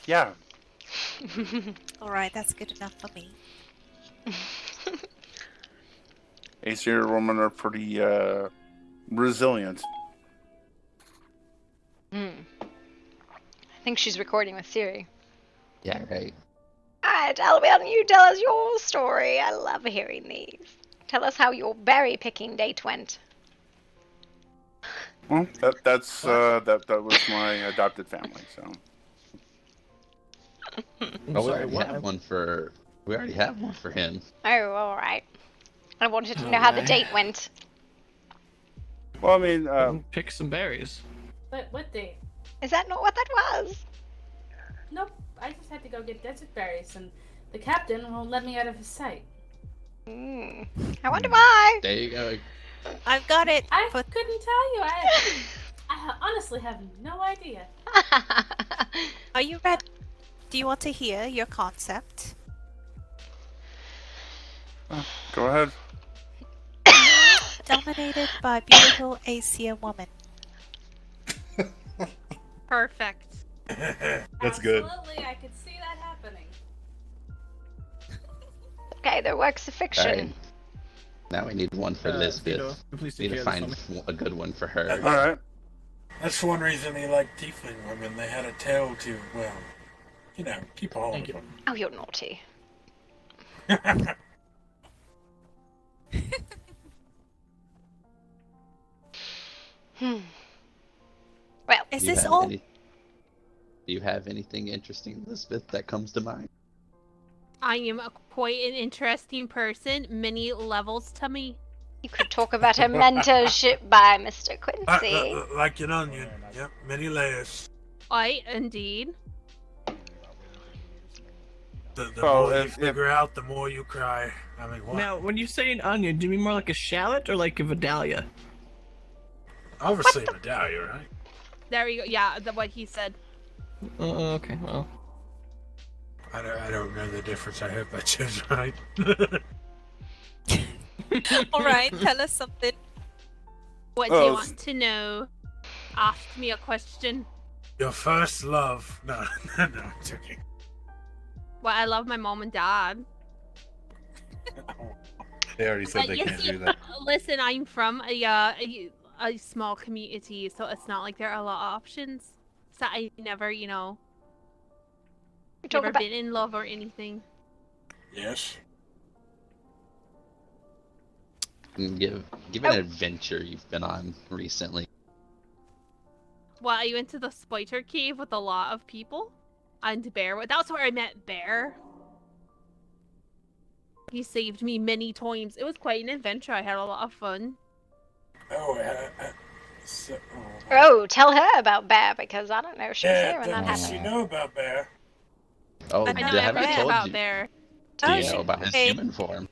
Yeah. Alright, that's good enough for me. Aesir women are pretty resilient. I think she's recording with Siri. Yeah, right. Alright, Albion, you tell us your story. I love hearing these. Tell us how your berry picking date went. Well, that was my adopted family, so. Well, we already have one for him. Oh, alright. I wanted to know how the date went. Well, I mean, pick some berries. What date? Is that not what that was? Nope. I just had to go get desert berries, and the captain won't let me out of his sight. I wonder why. There you go. I've got it. I couldn't tell you. I honestly have no idea. Are you ready? Do you want to hear your concept? Go ahead. Dominated by a beautiful Aesir woman. Perfect. That's good. Absolutely, I could see that happening. Okay, the works of fiction. Alright. Now we need one for Lisbeth. Theodore, please Need take to care of find this a good one for her. Alright. That's one reason he liked tiefling women. They had a tail to, well, keep a hold of them. Oh, you're naughty. Well, Is Do you this have all? Do you have anything interesting, Elizabeth, that comes to mind? I am quite an interesting person. Many levels to me. You could talk about her mentorship by Mr. Quincy. Like an onion. Yep, many layers. Indeed. The Well, more you if- figure out, the more you cry. I mean, what? Now, when you say an onion, do you mean more like a shallot or like a Vidalia? Obviously, medallion, right? There you go. Yeah, what he said. Okay, well. I don't know the difference. I hope that's just right. Alright, tell us something. What do you want to know? Ask me a question. Your first love. No, I'm joking. Well, I love my mom and dad. They already said they You can't see, do that. Listen, I'm from a small community, so it's not like there are a lot of options. So I never, never been in love or anything. Yes. Give an adventure you've been on recently. Well, I went to the spider cave with a lot of people. And Bear, that's where I met Bear. He saved me many times. It was quite an adventure. I had a lot of fun. Oh, tell her about Bear, because I don't know if she was Yeah, here when that does she happened. know about Bear? Oh, I know everything about Bear. Do you know about his human form?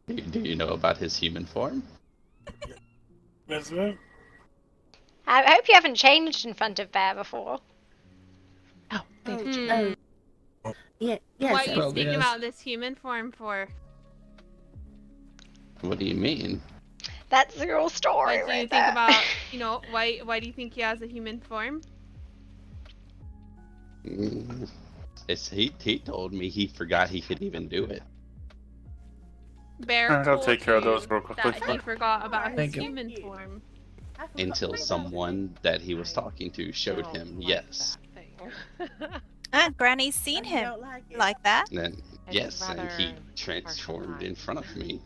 Do you know about his human form? Elizabeth? I hope you haven't changed in front of Bear before. Yeah, yes. What are you Probably speaking has. about this human form for? What do you mean? That's your story What do you right think there. about, why do you think he has a human form? He told me he forgot he could even do it. Bear I'll told take care of you those real quickly. that he forgot about his Thank you. human form. Until someone that he was talking to showed him, yes. Granny's seen him like that. Then, yes, and he transformed in front of me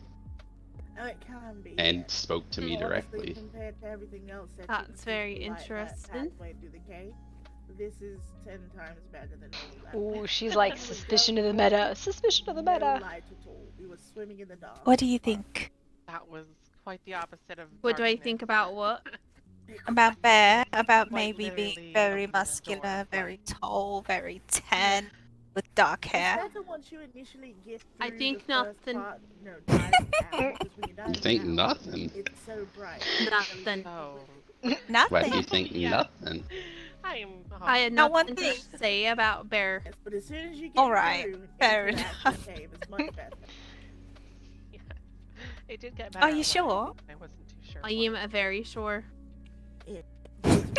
Oh, it can be. and spoke to me Honestly, directly. compared to everything else that That's you can very see, like that interesting. pathway through the cave, this is 10 times better than any lab. Ooh, she's like suspicion of the meta. Suspicion of the No meta. light at all. We were swimming in the dark. What do you think That was quite the opposite of. What do I think about what? about Bear? About Quite maybe being literally very opening a door, muscular, very but- tall, very tan, with dark hair. It's better once you initially get I through think the first nothing. part, diving down, because when you're You diving think down, nothing? It's so bright. Nothing. Oh, Why do Nothing. you think nothing? I'm. I had Now, one nothing thing- to say about Bear. Yes, but as soon as you get Alright, through fair into the actual enough. cave, it's much better. It did get better. Are you at one sure? point. I wasn't too sure. I am very sure.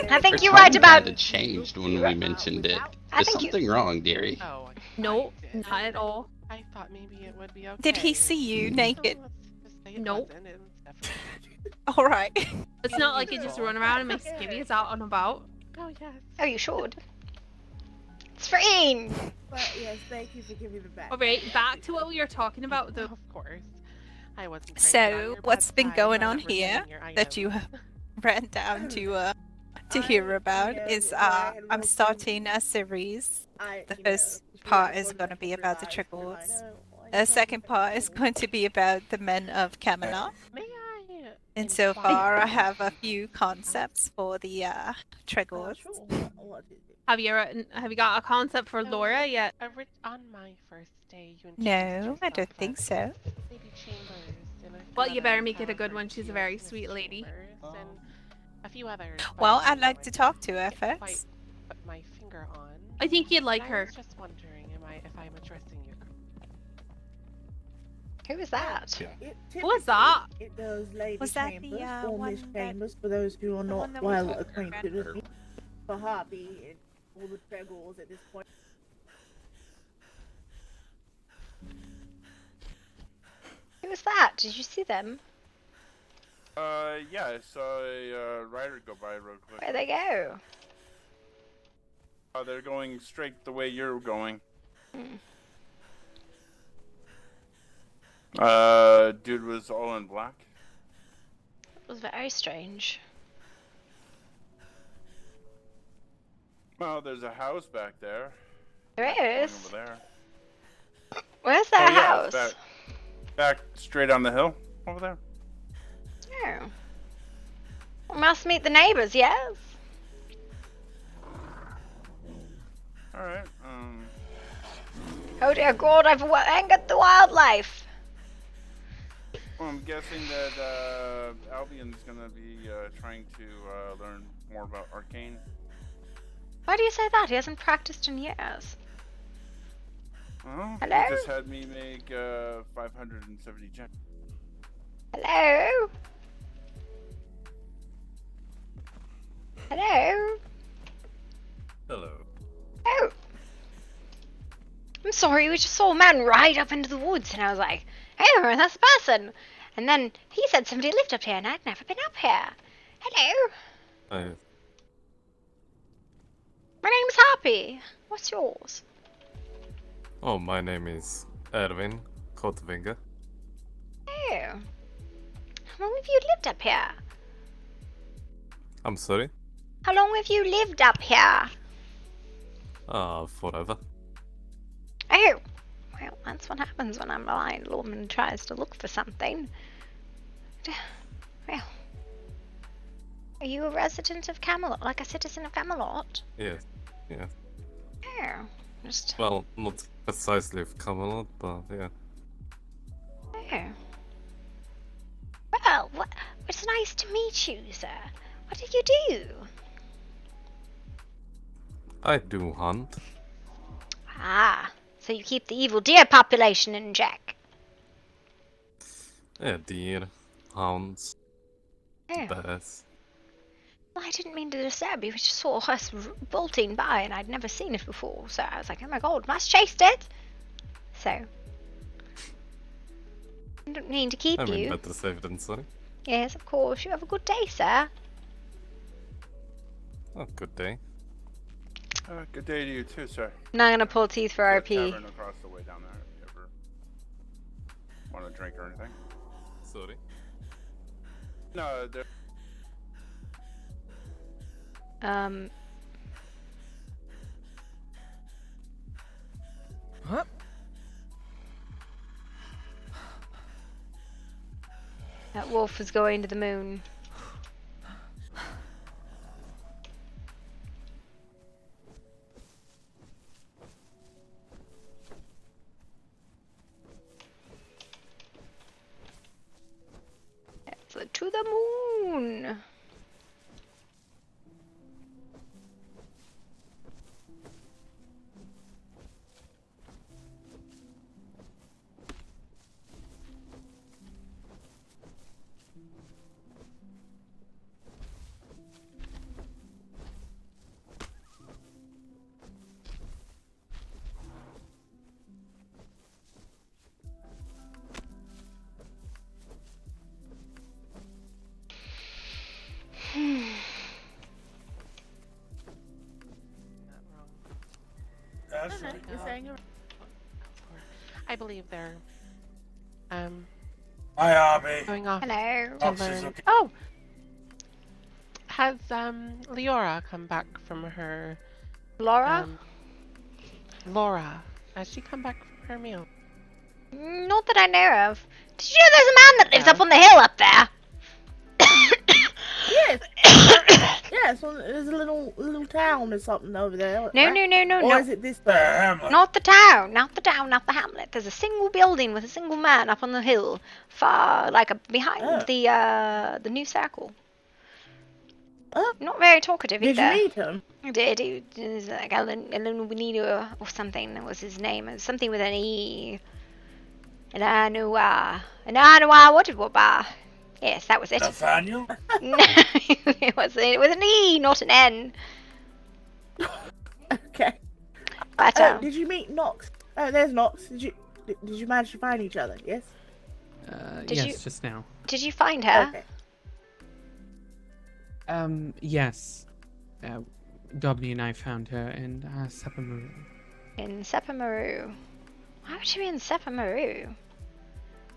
I think The you're right tone about. kinda changed when we mentioned it. I Is think you- something wrong, dearie? Oh, No, I did. not at all. I thought maybe it would be okay. Did he see you naked? Let's just say it Nope. wasn't. It was definitely- Alright. It's not like I just run around and my skivvies out and about. Oh yes. Oh, you should. It's free. But yes, thank you for giving me back. Alright, back to what we were talking about though. Of course. I wasn't. trying to be on So, your what's bad been side going about on returning here your that item. you ran down to hear about is I'm starting a series. The first part is going to be about the Tregors. The second part is going to be about the men of Camelot. May I? And so far, I have a few concepts for the Tregors. Have you got a concept for Laura yet? On my first day, you No, I don't think so. maybe chambers and a few Well, you better other make it a good one. caverns She's a here very with sweet lady. chambers and a few others. but Well, I I'd like to talk to her can't quite first. put my finger on. I think you'd like I her. was just wondering, if I'm addressing you? Who is that? What was that? It does Lady Was that Chambers, the, or Miss one that- Chambers, for those who are one not that we well talked acquainted about? with me. For Harpy and all the Tregors at this point. Who was that? Did you see them? Yeah, I saw a rider go by real quick. Where'd they go? They're going straight the way you're going. Dude was all in black. It was very strange. Well, there's a house back there. There is. Over there. Where's their house? It's back straight on the hill over there. Oh. We must meet the neighbors, yes? Alright, Oh dear God, I've angered the wildlife. well, I'm guessing that, Albion's gonna be, trying to, learn more about Arcane. Why do you say that? He hasn't practiced in years. Well, Hello? he just had me make, 570 gems. Hello? Hello? Hello. Oh. I'm sorry, we just saw a man ride up into the woods and I was like, oh, that's a person. And then he said somebody lived up here and I'd never been up here. Hello? Hi. My name's Harpy. What's yours? Oh, my name is Erwin Kotvinger. Oh. How long have you lived up here? I'm sorry? How long have you lived up here? Forever. Oh. Well, that's what happens when a blind woman tries to look for something. Well. Are you a resident of Camelot? Like a citizen of Camelot? Yes. Yeah. Oh. Just... Well, not precisely of Camelot, but yeah. Oh. Well, it's nice to meet you, sir. What did you do? I do hunt. Ah, so you keep the evil deer population in check. Yeah, deer, hounds, Oh. bears. Well, I didn't mean to disturb you. I just saw us bolting by and I'd never seen it before. So I was like, oh my God, must chased it. So. I don't mean to keep I mean, you. better safe than sorry. Yes, of course. You have a good day, sir. Oh, good day. Good day to you too, sir. Not gonna pull teeth for There's a RP. tavern across the way down there. If you ever want a drink or anything? Sorry. No, there. Huh? That wolf was going to the moon. To the moon. That's right. You're saying you're... I believe they're Hi, Harpy. going off Hello. to learn. Oh, has Leora come back from her? Laura? Laura, has she come back from her meal? Not that I know of. Did you know there's a man that lives up on the hill up there? Yes. Yes, well, there's a little town or something over there. No, right? no. Or is it this town? Not the town, not the hamlet. There's a single building with a single man up on the hill, far behind the new circle. Not very talkative Did either. you meet him? I did. He was like Alan or something. That was his name. It was something with an E. And I knew what it was. Yes, that was it. Nathaniel? No, it was an E, not an N. Okay. But did you meet Nox? Oh, there's Nox. Did you manage to find each other? Yes. Yes, just now. Did you find her? Okay. Yes. Dobby and I found her in Sepamaru. In Sepamaru. Why would she be in Sepamaru?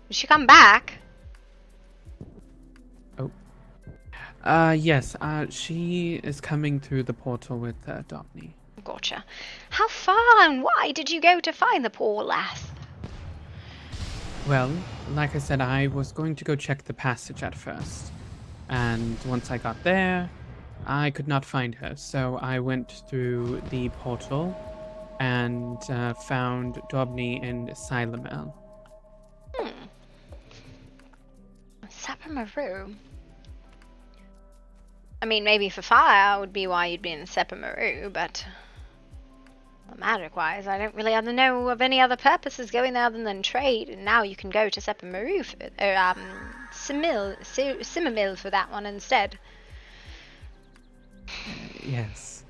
Did she come back? Yes, she is coming through the portal with Dobby. Gotcha. How far and why did you go to find the poor lass? Well, like I said, I was going to go check the passage at first. And once I got there, I could not find her. So I went through the portal and found Dobby in Silamel. Sepamaru. I mean, maybe for fire would be why you'd be in Sepamaru, but magic-wise, I don't really know of any other purposes going there other than trade. And now you can go to Sepamaru for, Simamil for that one instead. Yes.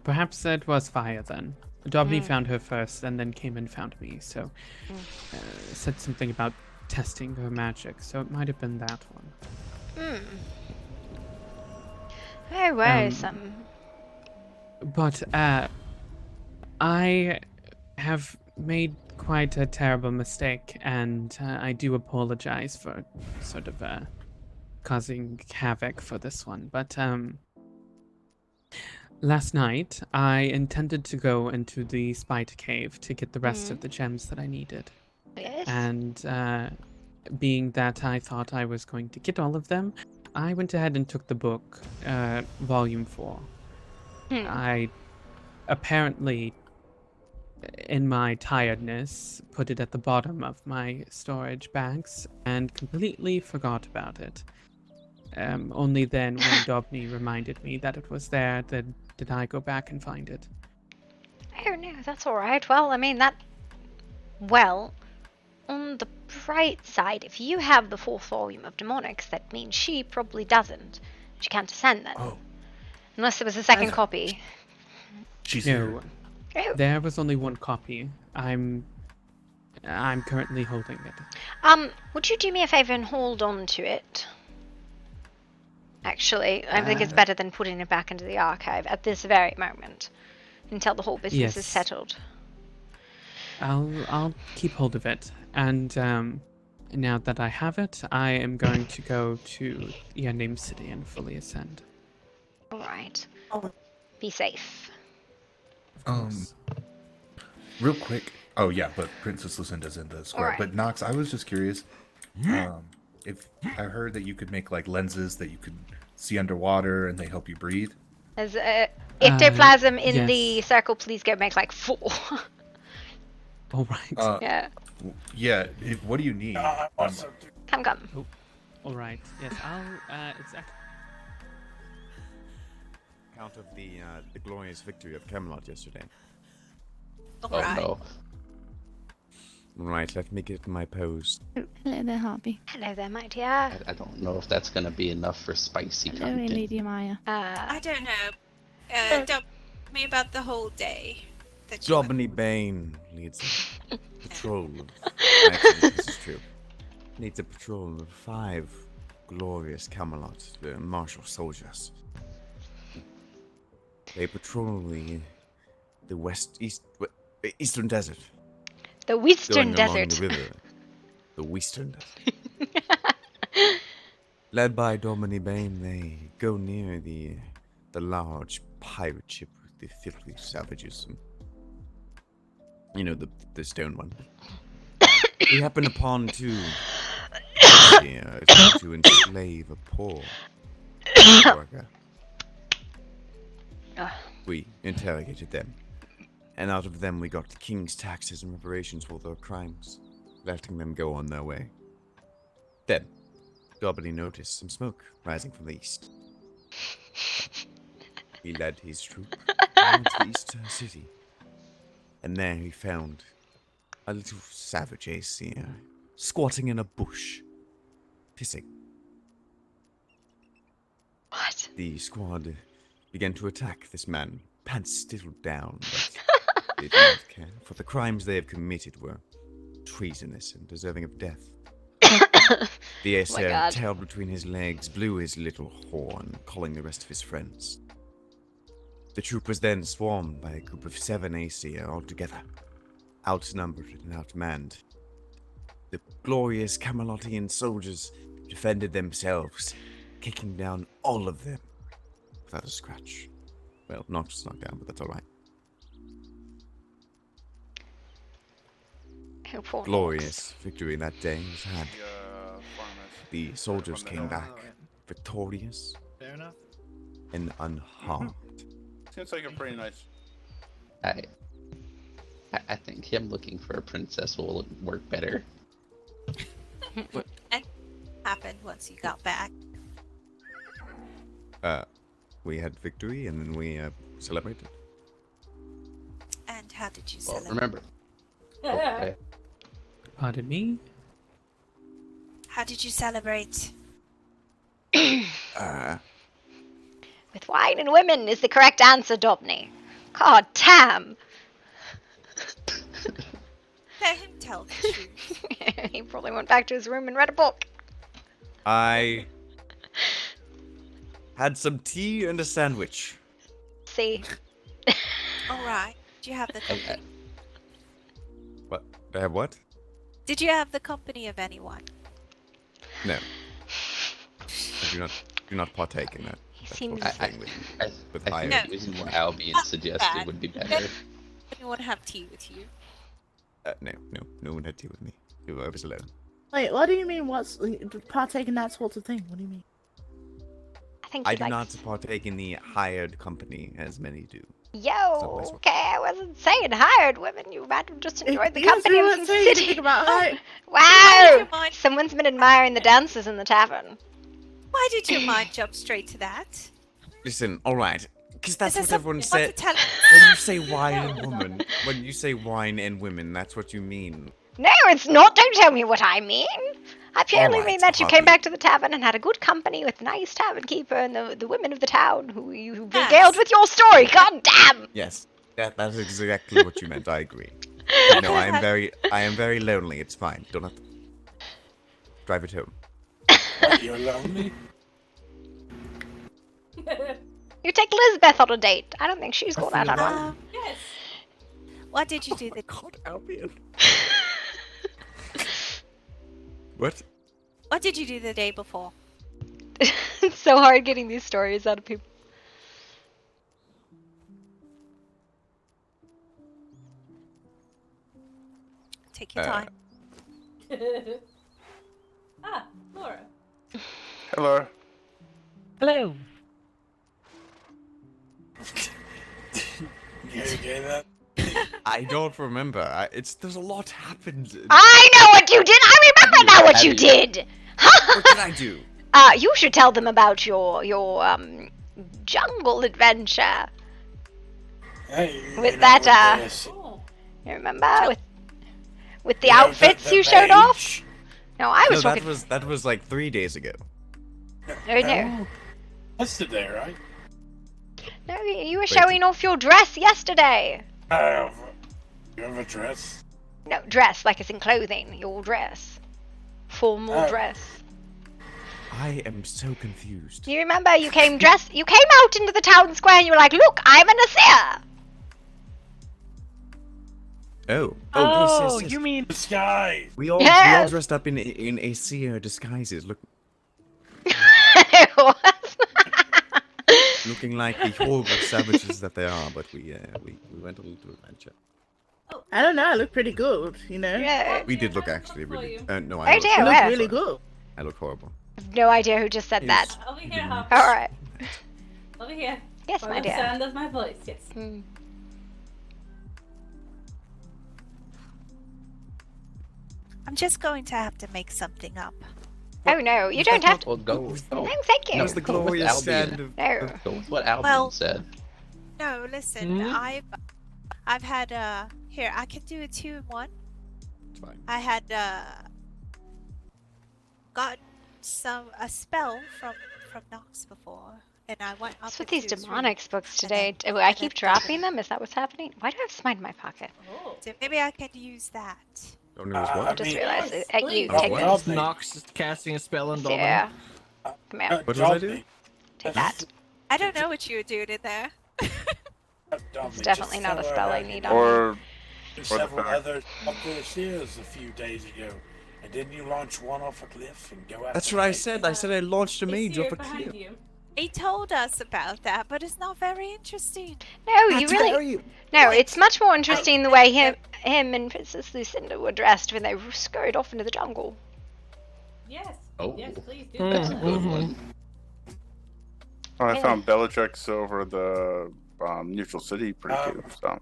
Perhaps it was fire then. Dobby found her first and then came and found me, so said something about testing her magic, so it might have been that one. Very worrisome. But I have made quite a terrible mistake, and I do apologize for sort of causing havoc for this one. But last night, I intended to go into the Spite Cave to get the rest of the gems that I needed. Yes. And being that I thought I was going to get all of them, I went ahead and took the book, Volume 4. I apparently, in my tiredness, put it at the bottom of my storage bags and completely forgot about it. Only then, when Dobby reminded me that it was there, did I go back and find it. Oh no, that's alright. Well, I mean, well, on the bright side, if you have the 4th volume of Demonics, that means she probably doesn't. She can't ascend then. Oh. Unless there was a second copy. She's No, Oh. there was only one copy. I'm currently holding it. Would you do me a favor and hold on to it? Actually, I think it's better than putting it back into the archive at this very moment, until the whole business is Yes. settled. I'll keep hold of it, and now that I have it, I am going to go to Yandame City and fully ascend. Alright. Be safe. Real quick. Oh yeah, but Princess Lucinda's in the square. Alright. But Nox, I was just curious. If I heard that you could make like lenses that you could see underwater and they help you breathe. As ectoplasm in yes. the circle, please go make like 4. All right. Yeah. Yeah. What do you need? Come. Oh, all right. Yes, I'll. It's Account of the glorious victory of Camelot yesterday. Oh no. Right, let me get my pose. Oh, hello there, Harpy. Hello there, my dear. I don't know if that's gonna be enough for spicy Hello, content. Lady Maya. I don't know. Tell me about the whole day. That you Dobby Bane leads a patrol of... Actually, this is true. Leads a patrol of 5 glorious Camelot martial soldiers. They patrol the eastern desert. The Western Going along Desert. the river. The Western Desert. Led by Dobby Bane, they go near the large pirate ship with the filthy savages. You know, the stone one. We happen upon to enslave a poor worker. We interrogated them, and out of them we got the king's taxes and reparations for their crimes, letting them go on their way. Then, Dobby noticed some smoke rising from the east. He led his troop down to the eastern city, and there he found a little savage Aesir squatting in a bush, pissing. What? The squad began to attack this man, pants still down, but they did not care, for the crimes they had committed were treasonous and deserving of death. The my Aesir God. tailed between his legs, blew his little horn, calling the rest of his friends. The troop was then swarmed by a group of 7 Aesir altogether, outnumbered and outmanned. The glorious Camelotian soldiers defended themselves, kicking down all of them without a scratch. Well, not just knocked down, but that's alright. Glorious victory that day was had. The soldiers came back victorious Fair enough. and unharmed. Seems like a pretty nice. I think him looking for a princess will work better. What happened once you got back? We had victory and then we celebrated. And how did you Well, celebrate? remember. Okay. Pardon me? How did you celebrate? With wine and women is the correct answer, Dobney. God damn. Let him tell the truth. He probably went back to his room and read a book. I had some tea and a sandwich. See? All right. Did you have the company? What? I have what? Did you have the company of anyone? No. I do not partake in that. Seems with I higher. think using what Albion suggested would be better. Anyone have tea with you? No one had tea with me. I was alone. Wait, what do you mean? What's partake in that sort of thing? What do you mean? I do not partake in the hired company as many do. Yo, okay, I wasn't saying hired women. You might have just enjoyed the Yes, company we of weren't some saying city. anything about hired. Wow! Someone's been admiring the dancers in the tavern. Why did your mind jump straight to that? Listen, alright. Because that's Is what there everyone something you said. want to When you say wine and woman, when you say wine and women, that's what you mean. No, it's not. Don't tell me what I mean. I purely Alright, mean that you came Harpy. back to the tavern and had a good company with the nice tavern keeper and the women of the town who you regaled with your story. God damn! Yes, that's exactly what you meant. I agree. But no, I am very lonely. It's fine. Don't have to drive it home. You're lonely? You take Lizbeth on a date. I don't think she's going out on one. Yes. What did you do? Albion. What? What did you do the day before? It's so hard getting these stories out of people. Take your time. Ah, Laura. Hello. Hello. You get that? I don't remember. There's a lot happened. I know what you did. I remember now what you did. What did I do? You should tell them about your jungle adventure. Hey, With that you remember with the outfits you showed off? No, I was No, talking. that was like 3 days ago. Oh no. That's the day, right? No, you were showing off your dress yesterday. You have a dress? No, dress like it's in clothing. Your dress, formal dress. I am so confused. You remember you came dressed. You came out into the town square and you were like, "Look, I'm an Asir." Oh, Oh, yes. you mean disguise? We all Yes. dressed up in Aesir disguises. Look, looking like the horrible savages that they are, but we went a little adventure. I don't know. I look pretty good, you know. Yeah. We did look actually really. No, Oh I dear, You look where? really good. I look horrible. No idea who just said that. Over here, Hop. All right. Over here. Yes, For my the dear. sound of my voice, yes. I'm just going to have to make something up. Oh no, you don't have to. Well, go. No, thank you. That was the glorious stand of. No. Go with what Albion Well- said. No, listen. I've had here. I can do a 2 in 1. It's fine. I had gotten a spell from Nox before, and I went up. What's with these into his room. demonics books today? I keep dropping them. Is that what's happening? Why do I have smite in my pocket? So maybe I can use that. Domini was I what? just realised Yes, you please. take Well, this. Nox is casting a spell on Domini. Yeah. Come here. What was I doing? Take that. I don't know what you were doing in there. It's definitely not a spell I need on you. Or Several others up their stairs a few days ago. And didn't you launch one off a cliff and go out? That's what I said. I said I launched a mage off a behind cliff. you. He told us about that, but it's not very interesting. No, you really. No, it's much more interesting the way him and Princess Lucinda were dressed when they scurried off into the jungle. Yes. Oh, Yes, please do. that's a good one. Oh, I found Bellatrix over the neutral city pretty cool. So.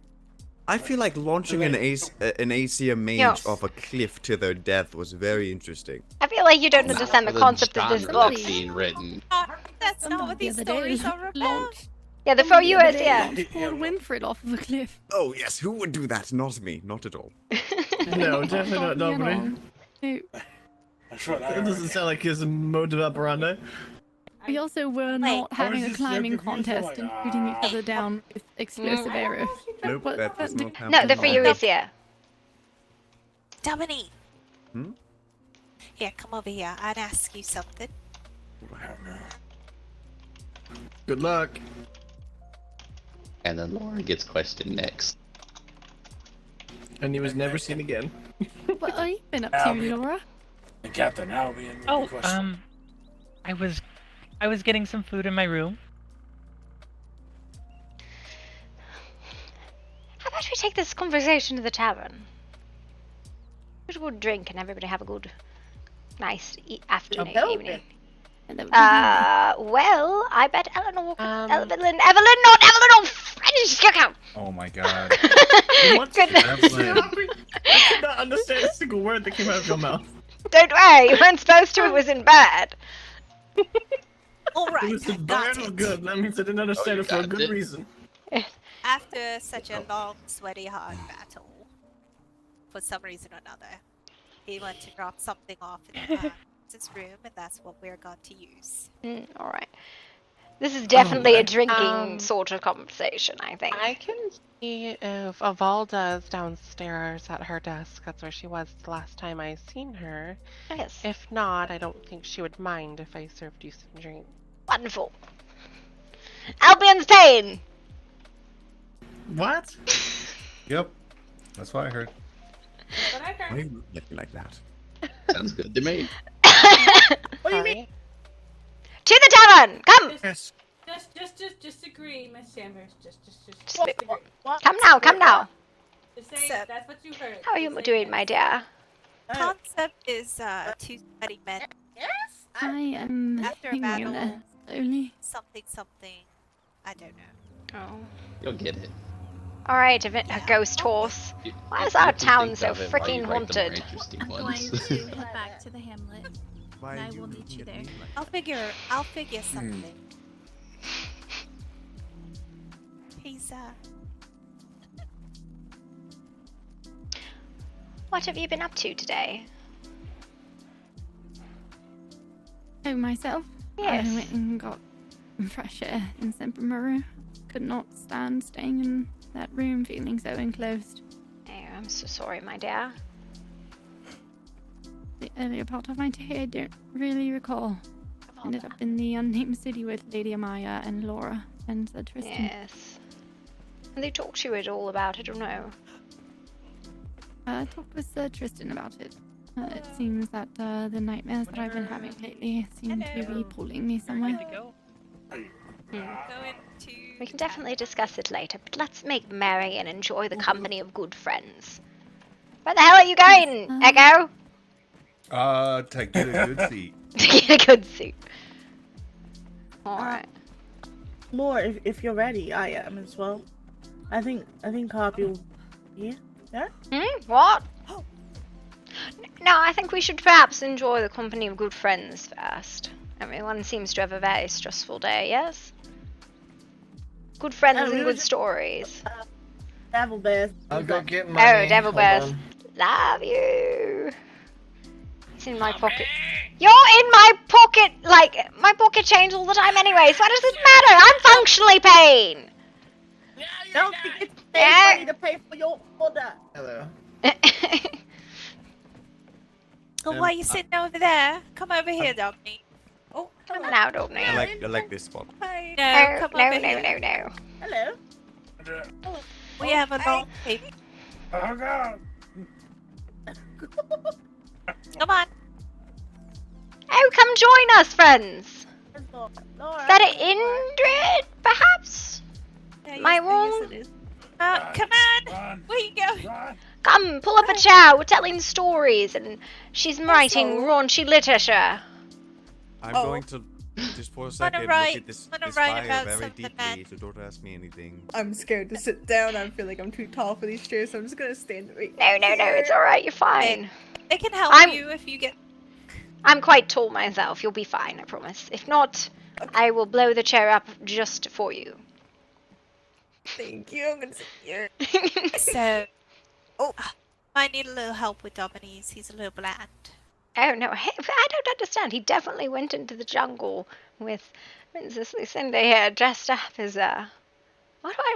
I feel like launching an Aesir mage Yo. off a cliff to their death was very interesting. I feel like you don't understand the concept of this book. Being written. That's not what these stories are about. Yeah, the 4 US, yeah. Poor Winfred off of a cliff. Oh yes, who would do that? Not me. Not at all. No, definitely not Domini. No. That doesn't sound like his modus operandi. We also were not having a climbing contest and shooting each other down with explosive arrows. Nope, that was not happening. No, the 4 US, yeah. Dominique. Hmm? Here, come over here. I'd ask you something. Good luck. And then Laura gets questioned next. And he was never seen again. What have you been up to, Laura? Captain Albion. Oh, I was getting some food in my room. How about we take this conversation to the tavern? Get a good drink and everybody have a good, nice afternoon, evening. Well, I bet Evelyn, not Evelyn, oh, French, Oh my god. What? Goodness. I could not understand a single word that came out of your mouth. Don't worry, you weren't supposed to, it was in bad. Alright, It was in bad or good. That means I didn't understand it for a good reason. After such a long, sweaty, hard battle, for some reason or another, he went to drop something off in his room, and that's what we're going to use. Alright. This is definitely a drinking sort of conversation, I think. I can see if Avalda is downstairs at her desk. That's where she was the last time I seen her. Yes. If not, I don't think she would mind if I served you some drink. Wonderful. Albion's pain! What? Yep. That's what I heard. Why are you looking like that? Sounds good to me. What do you mean? To the tavern! Come! Yes. Just agree, Miss Chambers. Just Come agree. come now. Just say that's what you heard. How are you doing, my dear? Concept is two sweaty men. Yes? I am After a thinking battle, of that slowly. something. I don't know. Oh. You'll get it. Alright, a ghost horse. Why is our town so freaking haunted? I'm going to head back to the hamlet. And I will meet you there. I'll figure something. He's What have you been up to today? Oh, myself? Yes. I went and got fresh air in Sempermaru. Could not stand staying in that room feeling so enclosed. Oh, I'm so sorry, my dear. The earlier part of my day I don't really recall. Ended up in the unnamed city with Lady Amaya and Laura and Sir Tristan. Yes. And they talked to you at all about it, or no? I talked with Sir Tristan about it. It seems that the nightmares that I've been having lately seem to be pulling me somewhere. We can definitely discuss it later, but let's make merry and enjoy the company of good friends. Where the hell are you going, Echo? To get a good seat. To get a good seat. Alright. More, if you're ready, I am as well. I think Harpy will. Yeah? What? No, I think we should perhaps enjoy the company of good friends first. Everyone seems to have a very stressful day, yes? Good friends and good stories. Devil Bears. I'll go get money. Oh, Devil Hold Bears. on. Love you. It's in my pocket. You're in my pocket, like, my pocket change all the time anyway, so what does it matter? I'm functionally paying. Don't forget to pay money to pay for your order. Hello. Oh, why are you sitting over there? Come over here, Dobney. Oh, Come now, Dobney. I like this spot. Hi. No, No, come no, over no, here. no. Hello. Hello. We have a long baby. Oh god. Come on. Oh, come join us, friends. Laura. Is that an Indrid, perhaps? Am I wrong? Yes, it is. Come on. Where you go? Come, pull up a chair. We're telling stories, and she's writing raunchy literature. I'm going to just for a second look write- at this wanna write fire about very something deeply, so don't ask me anything. I'm scared to sit down. I feel like I'm too tall for these chairs, so I'm just gonna stand right No, it's alright, you're fine. They can help you if you get. I'm quite tall myself, you'll be fine, I promise. If not, I will blow the chair up just for you. Thank you. I'm gonna sit here. So, I need a little help with Dominies. He's a little bland. Oh no, I don't understand. He definitely went into the jungle with Princess Lucinda here, dressed up as what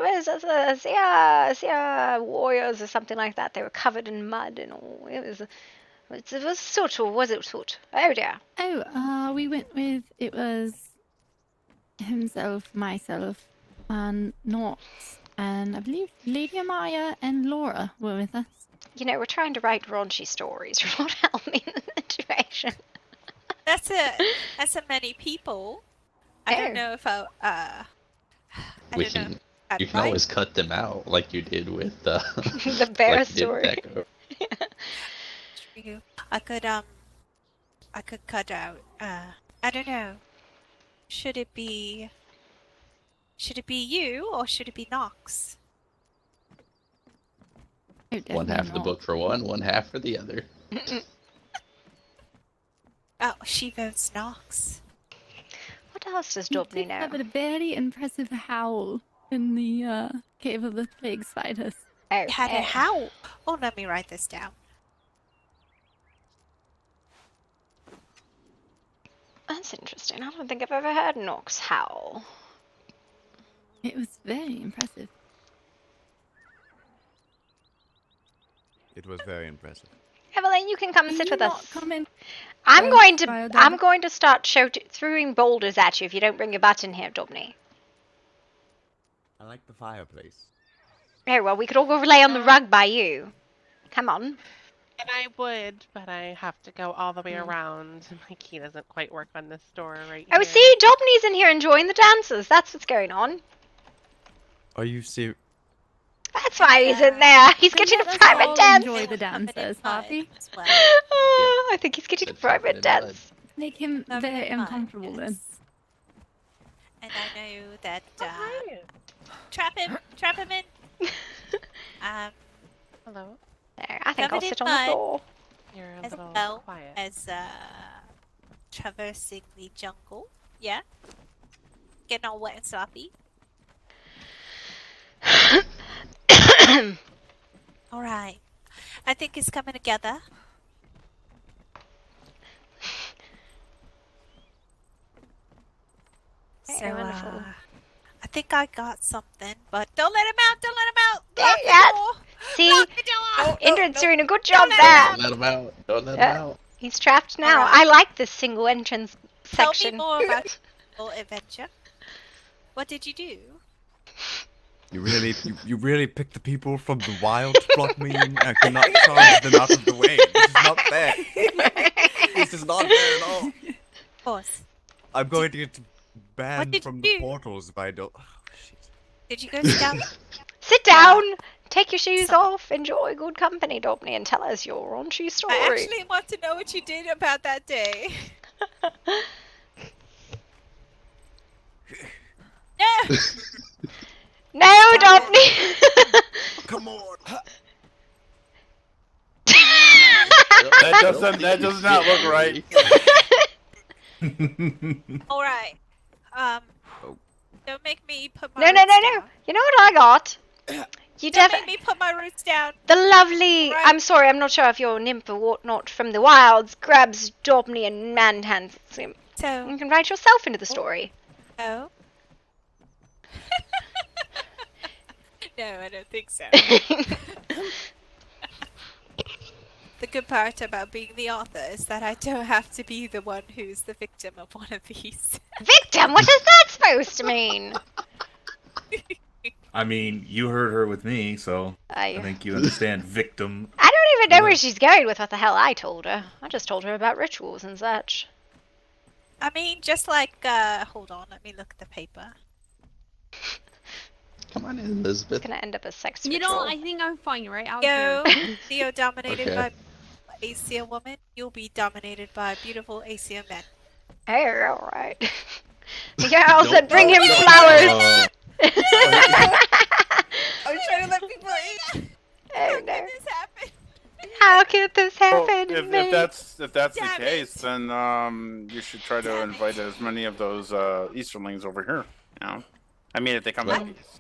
was it? Sia warriors or something like that. They were covered in mud and all. It was Soot, or was it Soot? Oh dear. Oh, we went with, it was himself, myself, and Nox, and I believe Lady Amaya and Laura were with us. You know, we're trying to write raunchy stories. You're not helping the situation. That's a many people. I don't know if I We don't know. can. You can always cut them out, like you did with the the bear like you did story. with Echo. I could cut out. I don't know. Should it be you or should it be Nox? One half of the book for one half for the other. Oh, she votes Nox. What else does He Dobney did know? have a very impressive howl in the cave of the plague spiders. Oh, Had a howl. Oh, let me write this down. That's interesting. I don't think I've ever heard Nox howl. It was very impressive. It was very impressive. Evelyn, you can come sit with us. Comment. I'm going to start throwing boulders at you if you don't bring your butt in here, Dobney. I like the fireplace. Oh well, we could all go lay on the rug by you. Come on. And I would, but I have to go all the way around. My key doesn't quite work on this door right Oh, here. see, Dobney's in here enjoying the dances. That's what's going on. Are you serious? That's why he's in there. He's getting a private all dance. enjoy the dances, Harpy. I think he's getting a private dance. Make him very uncomfortable then. And I know that trap him in. Hello. There, I think I'll Covered in sit on the mud, floor. You're a as little well quiet. as traversing the jungle. Yeah. Getting all wet and sloppy. All right. I think it's coming together. So, wonderful. I think I got something, but don't let him out! Don't let him out! There, Lock yeah. the door! See, Lock the door! Indrid's doing a good job Don't there. Don't let him out. Don't let him Yeah. out. He's trapped now. Alright. I like this single entrance Tell section. me more about your adventure. What did you do? You really picked the people from the wild to block me in? I cannot charge them out of the way. This is not fair. This is not fair at all. Of course. I'm going to get banned did from you the do? portals if I don't. Did you go scout? Sit down. Take your shoes off. Enjoy good company, Dobney, and tell us your raunchy story. I actually want to know what you did about that day. No! No, Dobney. Come on. That does not look right. All right. Don't make me put my No. roots down. You know what I got? You Don't definitely. make me put my roots down. The lovely. Right. I'm sorry, I'm not sure if you're a nymph or whatnot from the wilds. Grabs Dobney and manhandles him. So you can write yourself into the story. Oh. No, I don't think so. The good part about being the author is that I don't have to be the one who's the victim of one of these. Victim? What is that supposed to mean? I mean, you heard her with me, so I think you understand victim. I don't even know where she's going with what the hell I told her. I just told her about rituals and such. I mean, just like, hold on, let me look at the paper. Come on in, Elizabeth. It's gonna end up as sex You ritual. know, I think I'm fine right out Theo, here. Theo dominated Okay. by Aesir woman, you'll be dominated by beautiful Aesir men. Hey, alright. Miguel said Nope. bring him Nope. flowers! I'm trying to let people in. Oh no. How could this happen to me? If that's the Damn case, then you should try to invite as many of those Easterlings over here. You know, I mean, if they come in peace,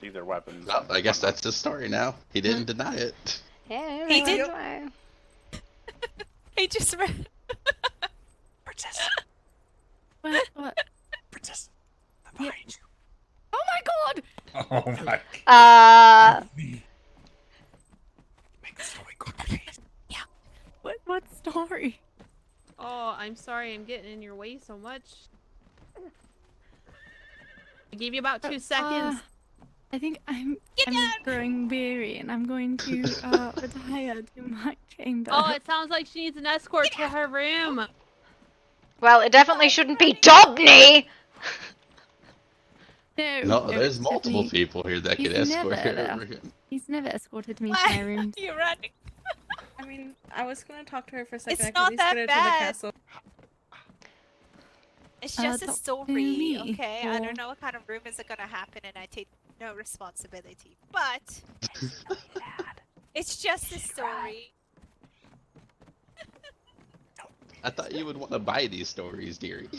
leave their weapons. Well, I guess that's his story now. He didn't deny it. Yeah, He that's did. why. He just read. Princess. What? Princess, I'm Yeah. behind you. Oh my god! Oh my. Make the story go, please. What story? Oh, I'm sorry I'm getting in your way so much. I gave you about 2 seconds. I think I'm growing weary and I'm going to retire to my chamber. Oh, it sounds like she needs an escort to her room. Well, it definitely shouldn't be Dobney! No, there's it's multiple definitely- people here that he's could escort never- her. He's never escorted me to my room. You're running. I mean, I was gonna talk to her for a second. It's I could not at least that get her bad. to the castle. It's just a Dr. story, Lee, okay? I or- don't know what kind of rumors are gonna happen, and I take no responsibility. But it's just a story. I thought you would want to buy these stories, dearie.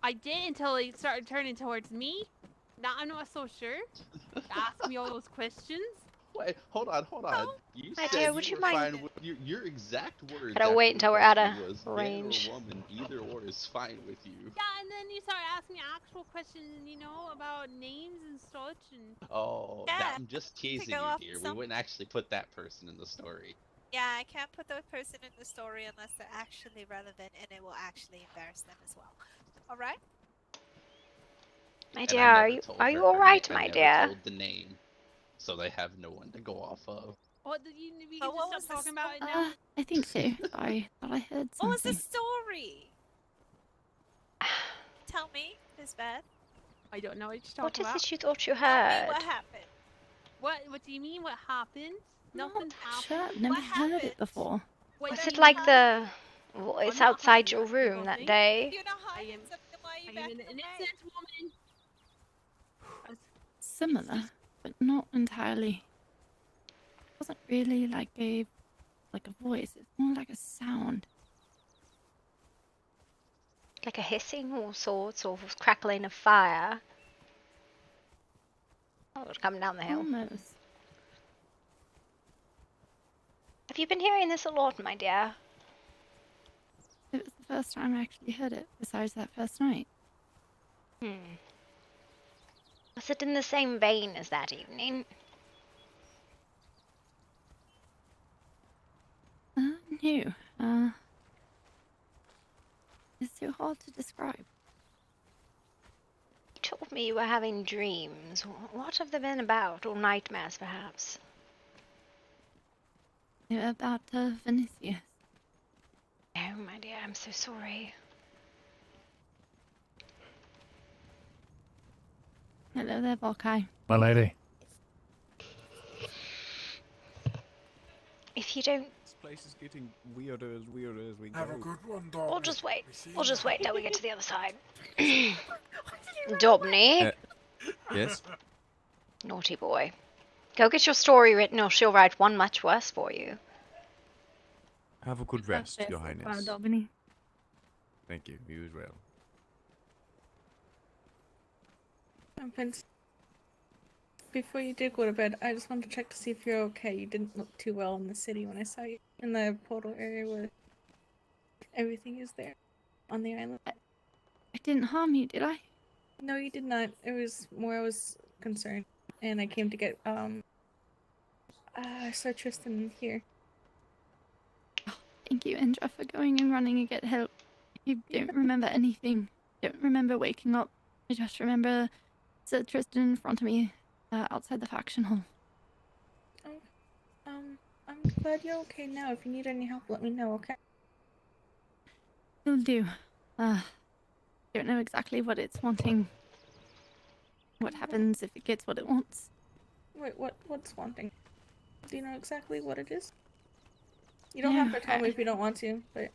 I did until they started turning towards me. Now I'm not so sure. Ask me all those questions. Wait, hold on. You My said dear, would you were mind- fine with your exact words. Gotta after wait the until we're out of question was, range. Man or woman, either or is fine with you. Yeah, and then you start asking me actual questions, you know, about names and such, and Oh, Yeah, I'm just teasing go you, off dear. We some- wouldn't actually put that person in the story. Yeah, I can't put the person in the story unless they're actually relevant, and it will actually embarrass them as well. All right? My And dear, I are never you told are her you her alright, name. I my never dear? told the name, so they have no one to go off of. what did you? We Oh, can what just was stop the talking about it now. I think so. Sorry, thought I heard What was the something. story? Tell me, Miss Beth. I don't know what you're What talking is about. it you thought you Tell me heard? what happened. What do you mean? What happened? Nothing happened. Sure, I've never What heard happened? it before. What Was do it you like mean? the voice not outside hiding your that room evil that thing. day? You're not I hiding am, something while I you back am an in the innocent woman. Similar, but not entirely. It wasn't really like a voice. It's more like a sound. Like a hissing or sorts, or crackling of fire? Oh, it's coming down the hill. Almost. Have you been hearing this a lot, my dear? It was the first time I actually heard it, besides that first night. Was it in the same vein as that evening? No. It's too hard to describe. You told me you were having dreams. What have they been about? Or nightmares, perhaps? They were about Vinicius. Oh, my dear, I'm so sorry. Hello there, Volkai. My lady. If you don't... This place is getting weirder as we go. Have a good one, dog. We'll just wait. We'll just wait till we get to the other side. Dobney. Yes? Naughty boy. Go get your story written or she'll write one much worse for you. Have a good rest, Your Highness. Dobney. Thank you. You as well. Prince, before you did go to bed, I just wanted to check to see if you're okay. You didn't look too well in the city when I saw you in the portal area where everything is there on the island. I didn't harm you, did I? No, you did not. It was more I was concerned, and I came to get Sir Tristan here. Thank you, Indra, for going and running and get help. I don't remember anything. Don't remember waking up. I just remember Sir Tristan in front of me outside the faction hall. I'm glad you're okay now. If you need any help, let me know, okay? Will do. Don't know exactly what it's wanting. What happens if it gets what it wants? Wait, what's wanting? Do you know exactly what it is? You don't have to tell me if you don't want to, but...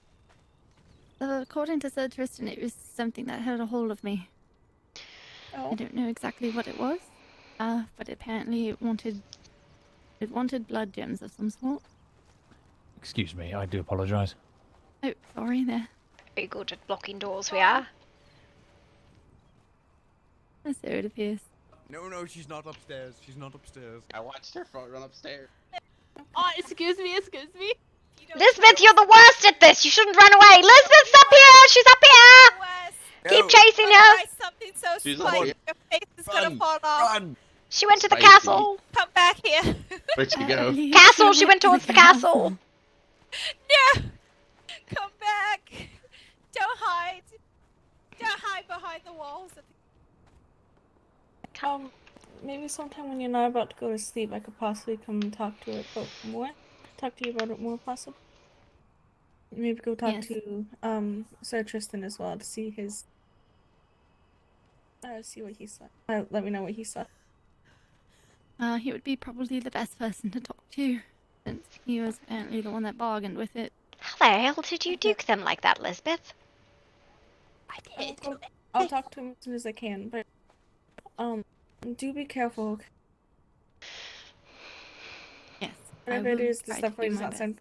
According to Sir Tristan, it was something that had a hold of me. Oh. I don't know exactly what it was, but apparently it wanted blood gems of some sort. Excuse me, I do apologise. Oh, sorry there. Very good at blocking doors, we are. So it appears. No, she's not upstairs. She's not upstairs. I watched her run upstairs. Oh, excuse me. Lisbeth, you're the worst at this. You shouldn't run away. Lisbeth's up here. She's up here. Keep chasing her. Something so She's spicy, up your face is gonna fall off. She went to the Spicy. castle. Come back here. Where'd she go? Castle. She went towards the castle. No! Come back. Don't hide. Don't hide behind the walls. Maybe sometime when you're not about to go to sleep, I could possibly come and talk to you about it more, possibly. Maybe go talk to Sir Tristan as well to see his see what he saw. Let me know what he saw. He would be probably the best person to talk to, since he was apparently the one that bargained with it. How the hell did you duke them like that, Lisbeth? I did. I'll talk to him as soon as I can, but do be careful. Yes. Whatever it is, the stuff is not sent.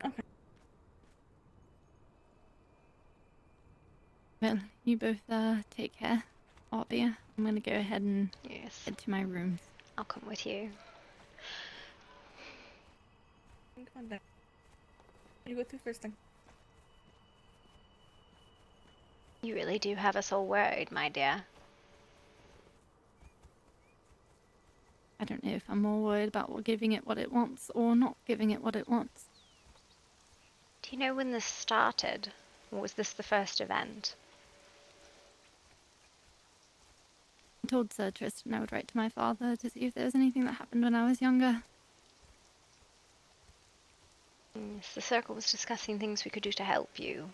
Okay. Well, you both take care. Arbia, I'm gonna go ahead and head to my room. I'll come with you. Come on down. You go through first thing. You really do have us all worried, my dear. I don't know if I'm more worried about giving it what it wants or not giving it what it wants. Do you know when this started? Or was this the first event? I told Sir Tristan I would write to my father to see if there was anything that happened when I was younger. Yes, the circle was discussing things we could do to help you.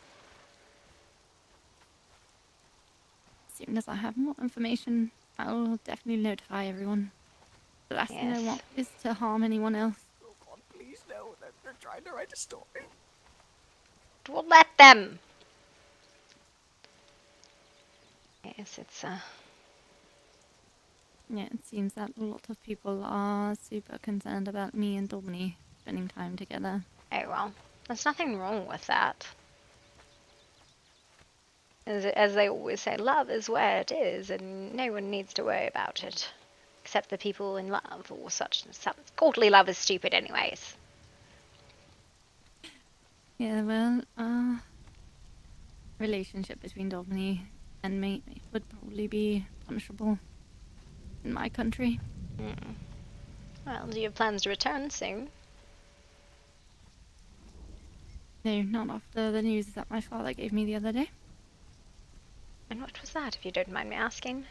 As soon as I have more information, I'll definitely notify everyone. The last thing I want is to harm anyone else. Oh God, please no, they're trying to write a story. We'll let them. Yes, it's Yeah, it seems that a lot of people are super concerned about me and Domini spending time together. Oh well, there's nothing wrong with that. As they always say, love is where it is, and no one needs to worry about it. Except the people in love, or such. Courtly love is stupid anyways. Yeah, well, relationship between Domini and me would probably be punishable in my country. Well, do you have plans to return soon? No, not after the news that my father gave me the other day. And what was that, if you don't mind me asking?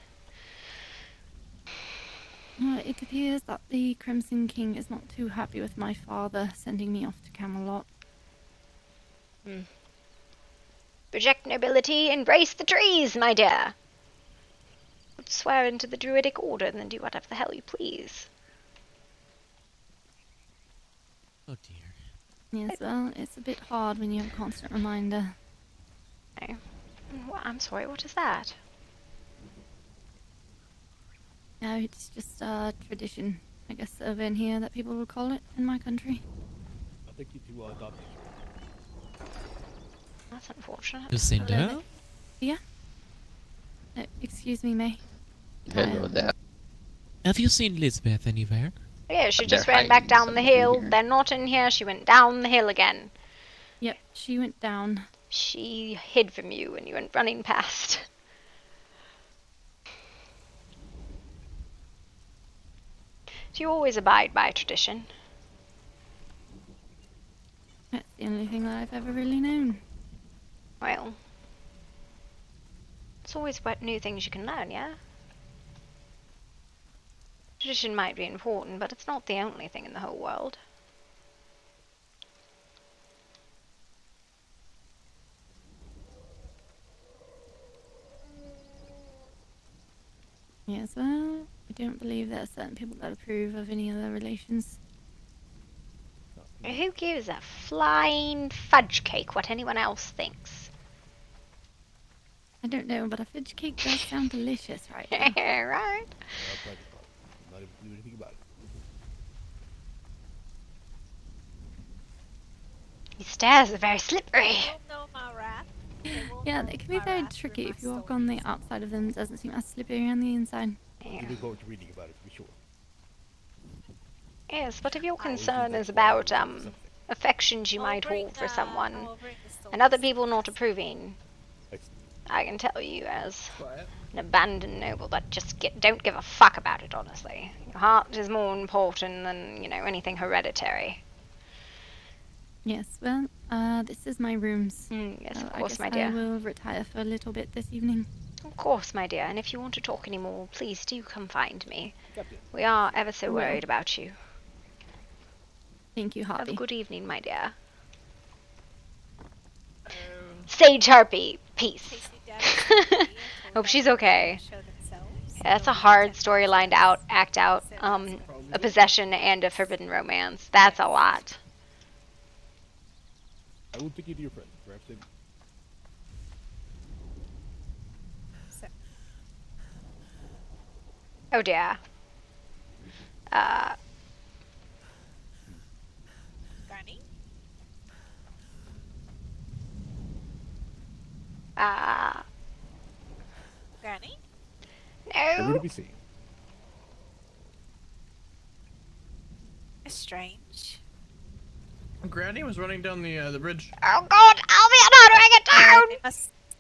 It appears that the Crimson King is not too happy with my father sending me off to Camelot. Reject nobility, embrace the trees, my dear! Swear into the Druidic Order and then do whatever the hell you please. Oh dear. Yes, well, it's a bit hard when you have a constant reminder. No. I'm sorry, what is that? No, it's just a tradition, I guess, over in here that people would call it in my country. I think you two are adopted. That's unfortunate. Lucinda? Yeah? Excuse me, May. Hello there. Have you seen Lisbeth anywhere? Yeah, she just They're ran back hiding down the something hill. here. They're not in here. She went down the hill again. Yep, she went down. She hid from you and you went running past. Do you always abide by tradition? That's the only thing that I've ever really known. Well, it's always about new things you can learn, yeah? Tradition might be important, but it's not the only thing in the whole world. Yes, well, I don't believe there are certain people that approve of any other relations. Who gives a flying fudge cake what anyone else thinks? I don't know, but a fudge cake does sound delicious right now. Right? Not able to do anything about it. These stairs are very slippery. Yeah, they can be very tricky if you walk on the outside of them. It doesn't seem as slippery on the inside. You look forward to reading about it, to be sure. Yes, but if your concern is about affections you might hold for someone and other people not approving, I can tell you as an abandoned noble that just don't give a fuck about it, honestly. Your heart is more important than, anything hereditary. Yes, well, this is my rooms. Yes, of I course, guess my dear. I will retire for a little bit this evening. Of course, my dear, and if you want to talk anymore, please do come find me. We are ever so worried about you. Thank you, Harpy. Have a good evening, my dear. Sage Harpy, peace. Hope she's okay. Yeah, that's a hard storyline to act out. A possession and a forbidden romance. That's a lot. I will take you to your friend. Perhaps they... Oh dear. Granny? Granny? No. Never to be seen. Strange. Granny was running down the bridge. Oh God, Albion, how do I get down?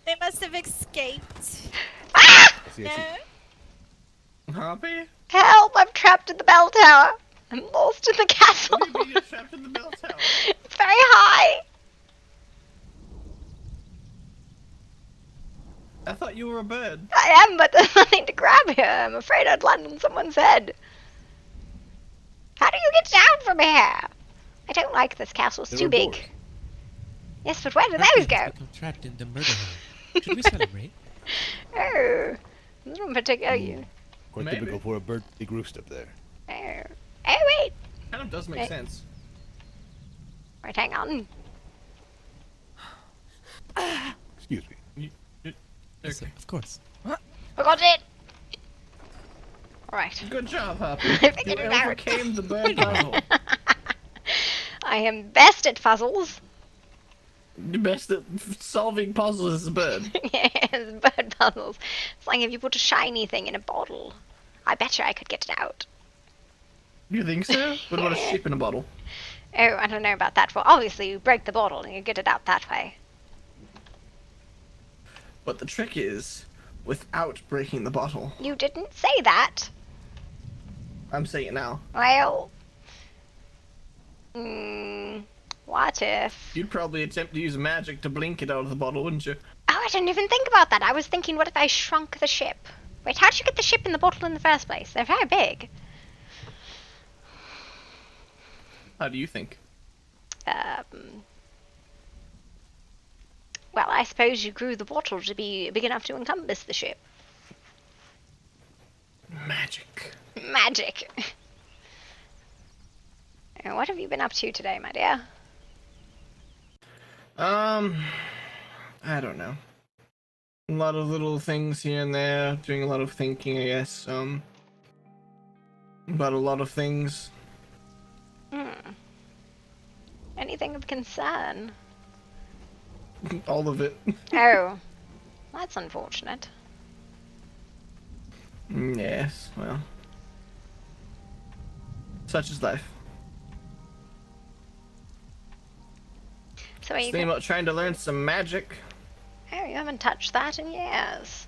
They must have escaped. No. Harpy? Help! I'm trapped in the bell tower. I'm lost in the castle. What do you mean you're trapped in the bell tower? It's very high. I thought you were a bird. I am, but there's nothing to grab here. I'm afraid I'd land on someone's head. How do you get down from here? I don't like this castle. It's too big. Yes, but where do those go? Become trapped in the murder hole. Should we celebrate? Oh, this one particular. Quite typical for a bird big roost up there. Oh wait. Kind of does make sense. Right, hang on. Excuse me. Yes, of course. I got it. Alright. Good job, Harpy. I figured You it out. overcame the bird puzzle. I am best at puzzles. The best at solving puzzles is a bird. Yes, bird puzzles. It's like if you put a shiny thing in a bottle. I bet you I could get it out. You think so? What about a sheep in a bottle? Oh, I don't know about that. Well, obviously you break the bottle and you get it out that way. But the trick is, without breaking the bottle. You didn't say that. I'm saying it now. Well, what if? You'd probably attempt to use magic to blink it out of the bottle, wouldn't you? Oh, I didn't even think about that. I was thinking, what if I shrunk the ship? Wait, how'd you get the ship in the bottle in the first place? They're very big. How do you think? Well, I suppose you grew the bottle to be big enough to encompass the ship. Magic. Magic. What have you been up to today, my dear? I don't know. A lot of little things here and there, doing a lot of thinking, I guess, about a lot of things. Anything of concern? All of it. Oh, that's unfortunate. Yes, well. Such is life. So are you Thinking about trying to learn some magic. Oh, you haven't touched that in years.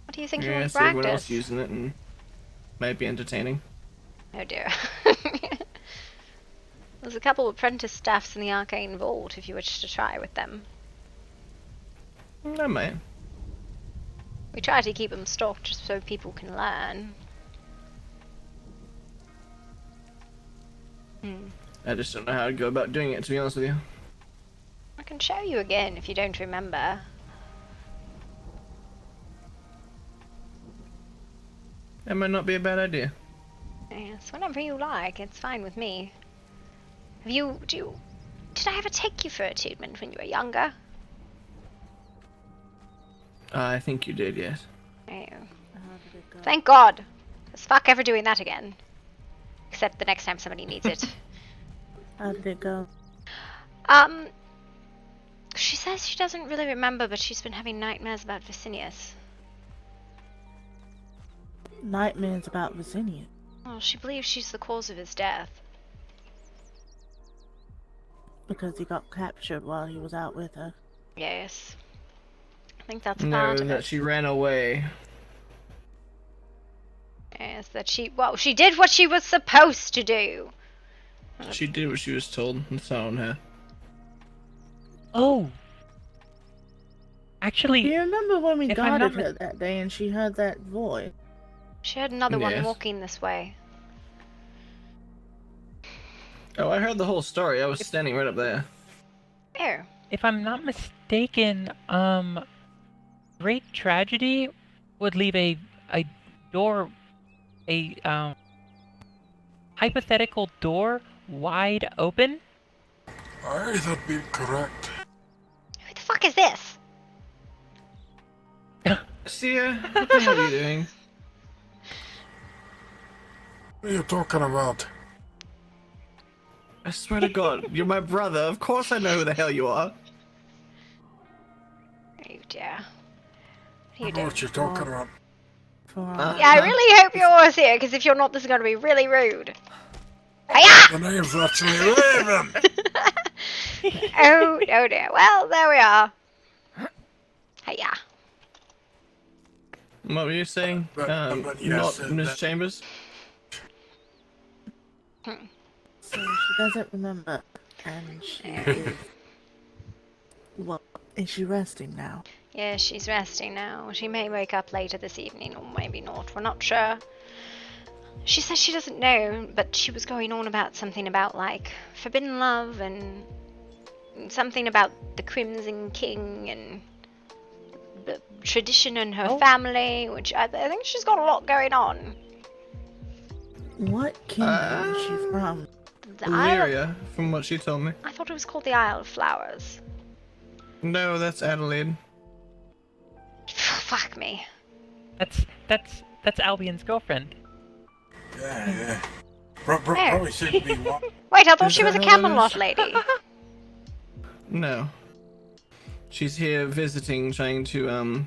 What do you think you want to see everyone else practice? using it and might be entertaining. Oh dear. There's a couple of apprentice staffs in the arcane vault if you wish to try with them. I might. We try to keep them stocked just so people can learn. I just don't know how to go about doing it, to be honest with you. I can show you again if you don't remember. That might not be a bad idea. Yes, whenever you like, it's fine with me. Did I ever take you for attunement when you were younger? I think you did, yes. Oh. Thank God. Because fuck ever doing that again. Except the next time somebody needs it. How did it go? She says she doesn't really remember, but she's been having nightmares about Vicinius. Nightmares about Vicinius. Well, she believes she's the cause of his death. Because he got captured while he was out with her. Yes. I think that's No, part of that it. she ran away. Yes, that she did what she was supposed to do. She did what she was told. It's not on her. Oh. Actually, do you remember when we if I'm guarded not her that day and she heard that voice? She had another one Yes. walking this way. Oh, I heard the whole story. I was standing right up there. There. If I'm not mistaken, Great Tragedy would leave a door, a hypothetical door wide open. Aye, that'd be correct. Who the fuck is this? Sia, what the hell are you doing? What are you talking about? I swear to God, you're my brother. Of course I know who the hell you are. Oh dear. I don't know what you're talking about. Yeah, I really hope you're here, because if you're not, this is going to be really rude. Hiya! The name's actually Raven! Oh dear. Well, there we are. Hiya. What were you saying? but yes, Not Miss Chambers? So she doesn't remember. And she is... Well, is she resting now? Yeah, she's resting now. She may wake up later this evening, or maybe not. We're not sure. She says she doesn't know, but she was going on about something about, like, forbidden love and something about the Crimson King and the tradition in her family, which I think she's got a lot going on. What kingdom is she from? The Isle of... Illyria, from what she told me. I thought it was called the Isle of Flowers. No, that's Adelaide. Fuck me. That's Albion's girlfriend. Yeah. Probably shouldn't be one. Wait, I thought she was a Camelot lady. No. She's here visiting, trying to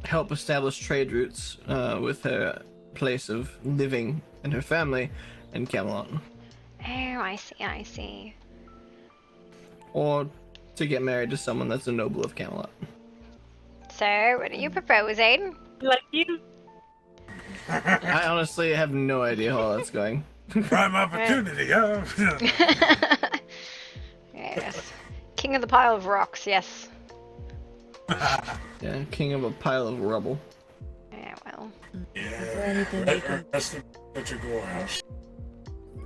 help establish trade routes with her place of living and her family in Camelot. Oh, I see. Or to get married to someone that's a noble of Camelot. So, what are you proposing? Like you. I honestly have no idea how that's going. Prime opportunity, huh? Yes. King of the pile of rocks, yes. Yeah, king of a pile of rubble. Yeah, well. Is there anything we can... That's the Tregor house.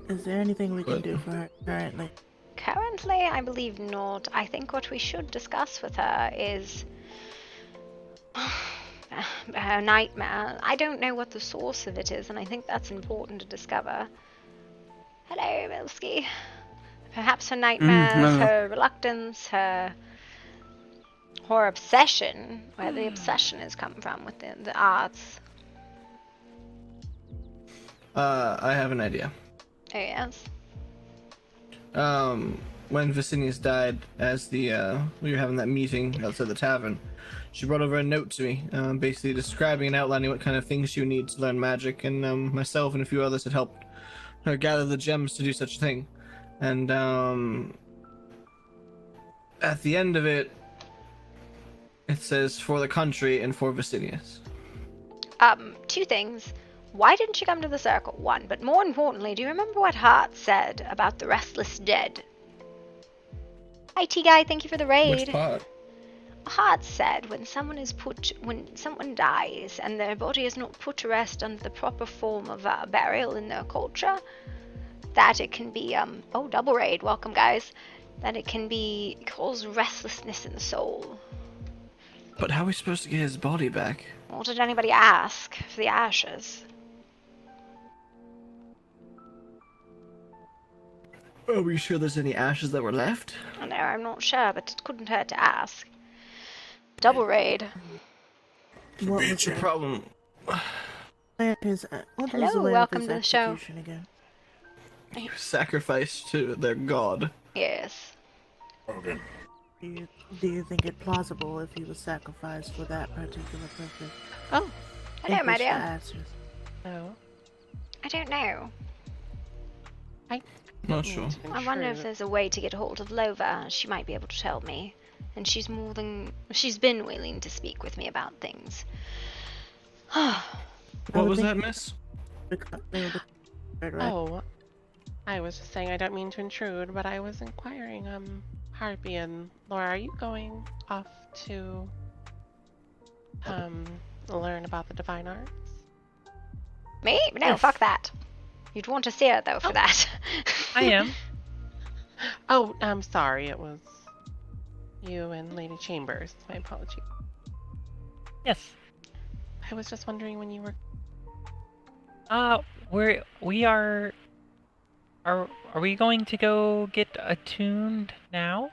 Is there anything we can do for her currently? Currently, I believe not. I think what we should discuss with her is her nightmare. I don't know what the source of it is, and I think that's important to discover. Hello, Milsky. Perhaps her nightmares, her reluctance, her obsession, where the obsession has come from with the arts. I have an idea. Oh, yes. When Vicinius died, as we were having that meeting outside the tavern, she brought over a note to me, basically describing and outlining what kind of things she would need to learn magic, and myself and a few others had helped her gather the gems to do such a thing. And at the end of it, it says for the country and for Vicinius. Two things. Why didn't you come to the circle? 1. But more importantly, do you remember what Hart said about the restless dead? Hi, T-Guy, thank you for the raid. Which part? Hart said when someone dies and their body is not put to rest under the proper form of burial in their culture, that it can be, oh, double raid, welcome guys, that it can cause restlessness in the soul. But how are we supposed to get his body back? Well, did anybody ask for the ashes? Are we sure there's any ashes that were left? No, I'm not sure, but it couldn't hurt to ask. Double raid. What was the problem? Hello, welcome to the show. Again? Sacrificed to their god. Yes. Okay. Do you think it plausible if he was sacrificed for that particular purpose? Oh, I know, my dear. No. I don't know. Not sure. I wonder if there's a way to get a hold of Lova. She might be able to tell me. And she's been willing to speak with me about things. What was that, miss? Oh, I was just saying I don't mean to intrude, but I was inquiring, Harpy and Laura, are you going off to, learn about the divine arts? Me? No, Yes. fuck that. You'd want to see her, though, for that. I am. Oh, I'm sorry, it was you and Lady Chambers. My apologies. Yes. I was just wondering when you were... We are we going to go get attuned now?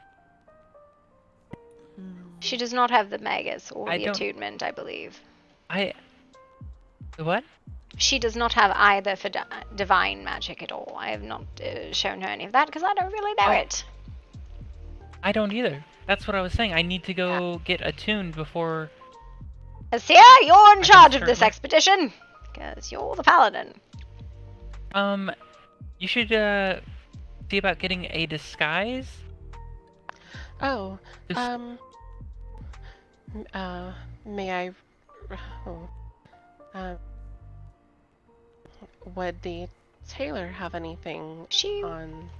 She does not have the Magus or I the don't- attunement, I believe. The what? She does not have either for divine magic at all. I have not shown her any of that because I don't really know it. I don't either. That's what I was saying. I need to go get attuned before... Asia, you're in charge of this expedition because you're the paladin. You should see about getting a disguise. Oh, may I... would the tailor have anything on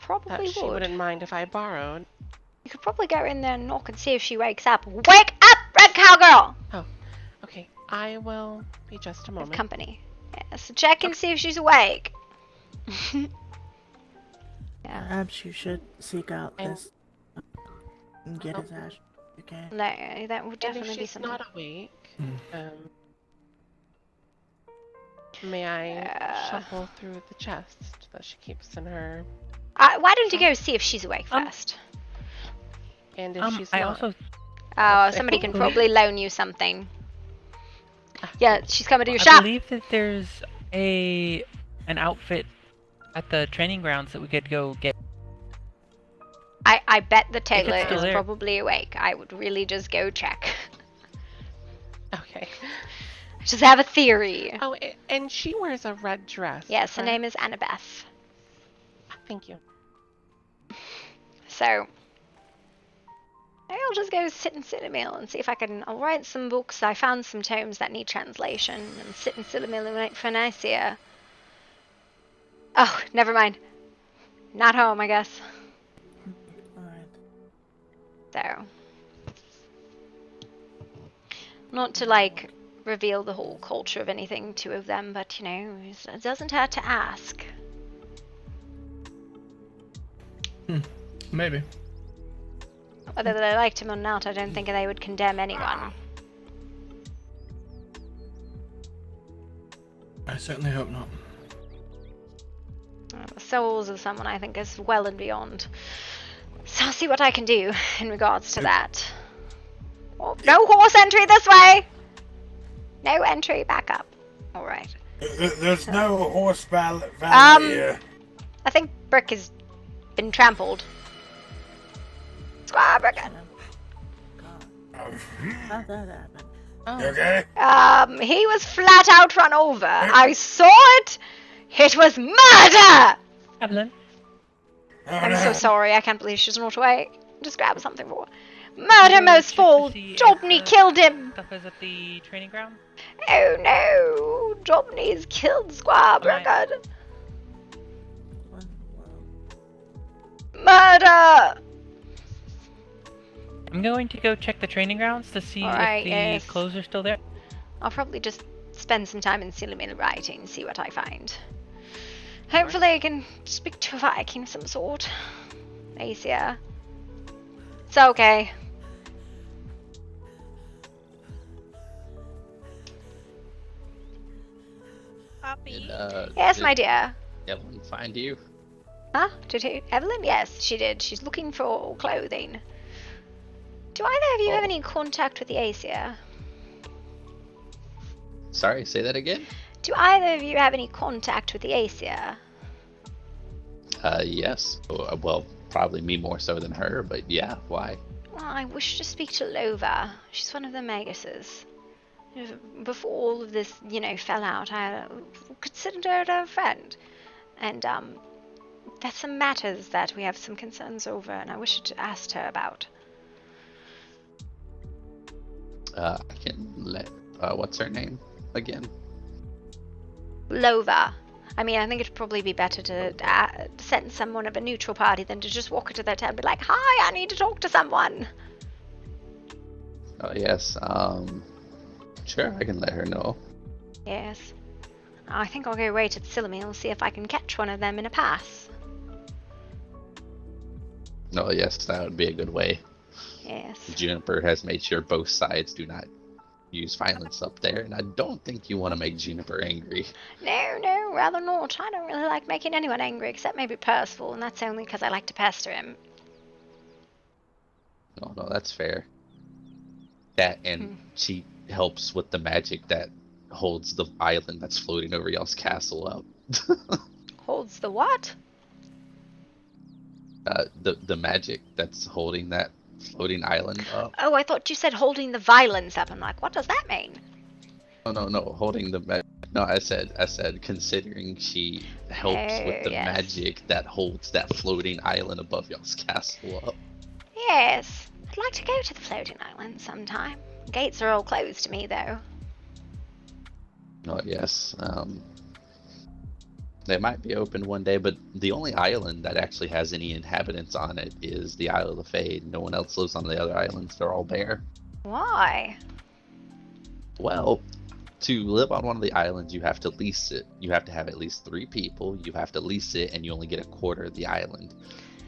probably that she would. wouldn't mind if I borrowed? You could probably go in there and knock and see if she wakes up. Wake up, red cowgirl! Oh, okay. I will be just a moment. Company. Yeah, so check and see if she's awake. Perhaps you should seek out this and get his ash. You can. No, that would definitely if be she's something. not awake, may I shuffle through the chest that she keeps in her? Why don't you go see if she's awake first? And if she's not, Oh, somebody can probably loan you something. Yeah, she's coming to your I shop. believe that there's an outfit at the training grounds that we could go get. I bet the tailor still is there. probably awake. I would really just go check. Okay. I just have a theory. Oh, and she wears a red dress. Yes, her correct? name is Annabeth. Thank you. So, maybe I'll just go sit in Sillymill and see if I'll write some books. I found some tomes that need translation and sit in Sillymill and wait for Nicaea. Oh, never mind. Not home, I guess. So, not to like reveal the whole culture of anything to of them, but you know, it doesn't hurt to ask. Maybe. Whether they liked him or not, I don't think they would condemn anyone. I certainly hope not. The souls of someone I think is well and beyond. So I'll see what I can do in regards to that. Oh, no horse entry this way! No entry, back up. Alright. There's no horse valley here. I think Brick has been trampled. Squire Brickett. How'd that happen? You okay? He was flat out run over. I saw it! It was murder! Evelyn. I'm so sorry, I can't believe she's not awake. Just grab something for her. Murder most foul! Dobney killed him! Stuff is at the training ground. Oh no! Domini's killed Squire Braggart. Murder! I'm going to go check the training grounds to see Alright, if the yes. clothes are still there. I'll probably just spend some time in Sillymill writing, see what I find. Hopefully I can speak to a Viking of some sort. Asia. It's okay. And, Yes, did my dear. Evelyn find you? Huh? Evelyn? Yes, she did. She's looking for clothing. Do either of you have any contact with the Aesir? Sorry, say that again? Do either of you have any contact with the Aesir? Yes. Well, probably me more so than her, but yeah, why? Well, I wish to speak to Lova. She's one of the Maguses. Before all of this, fell out, I considered her a friend. And, there's some matters that we have some concerns over, and I wish to ask her about. I can let... what's her name again? Lova. I mean, I think it'd probably be better to send someone of a neutral party than to just walk into their tent and be like, "Hi, I need to talk to someone." Oh, yes. Sure, I can let her know. Yes. I think I'll go away to the Sillymill, see if I can catch one of them in a pass. Oh, yes, that would be a good way. Yes. Juniper has made sure both sides do not use violence up there, and I don't think you want to make Juniper angry. No, rather not. I don't really like making anyone angry, except maybe Percival, and that's only because I like to pester him. No, that's fair. That, and she helps with the magic that holds the island that's floating over y'all's castle up. Holds the what? The magic that's holding that floating island up. Oh, I thought you said holding the violence up. I'm like, what does that mean? No, holding the no, I said considering she helps with the magic that holds that floating island above y'all's castle up. Yes. I'd like to go to the floating island sometime. Gates are all closed to me, though. Oh, yes. They might be open one day, but the only island that actually has any inhabitants on it is the Isle of the Fae. No one else lives on the other islands. They're all bare. Why? Well, to live on one of the islands, you have to lease it. You have to have at least 3 people. You have to lease it, and you only get a quarter of the island.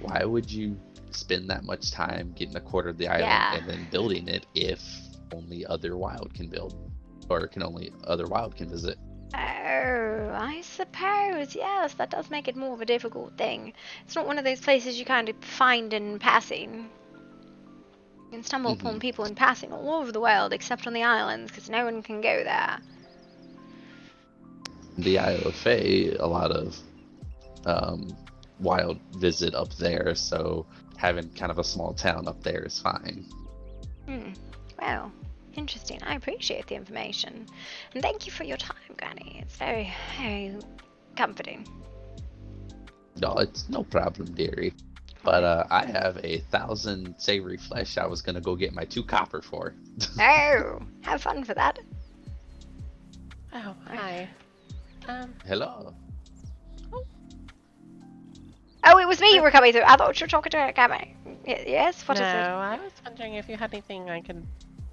Why would you spend that much time getting a quarter of the island and then building it if only other wild can build, or only other wild can visit? Oh, I suppose, yes, that does make it more of a difficult thing. It's not one of those places you kind of find in passing. You can stumble upon people in passing all over the world, except on the islands, because no one can go there. The Isle of Fae, a lot of wild visit up there, so having kind of a small town up there is fine. Well, interesting. I appreciate the information. And thank you for your time, Granny. It's very, very comforting. No, it's no problem, dearie. But I have 1,000 savory flesh I was going to go get my 2 copper for. Oh, have fun for that. Oh, hi. Hello. Oh, it was me you were coming through. I thought you were talking to a camera. Yes, what is it? No, I was wondering if you had anything I could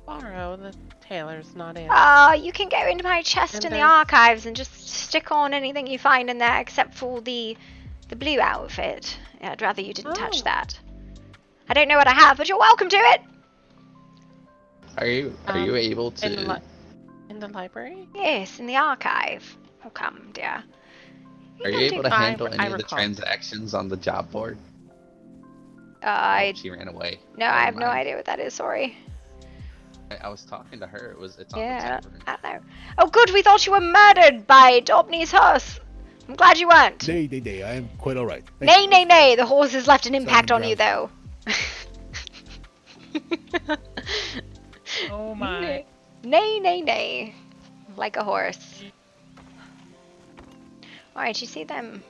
borrow. The tailor's not in. You can go into my chest And in the there's- archives and just stick on anything you find in there except for the blue outfit. Yeah, I'd rather you didn't touch that. I don't know what I have, but you're welcome to it. Are you able to? In the library? Yes, in the archive. Oh, come, dear. Are you able to handle any of the recall. transactions on the job board? She ran away. No, I have no idea what that is. Sorry. I was talking to her. It's on Yeah, the tavern. I don't know. Oh, good. We thought you were murdered by Dobney's horse. I'm glad you weren't. Nay, I am quite alright. Nay. The horse has left an impact on you, though. Oh my. Nay. Like a horse. Alright, you see them?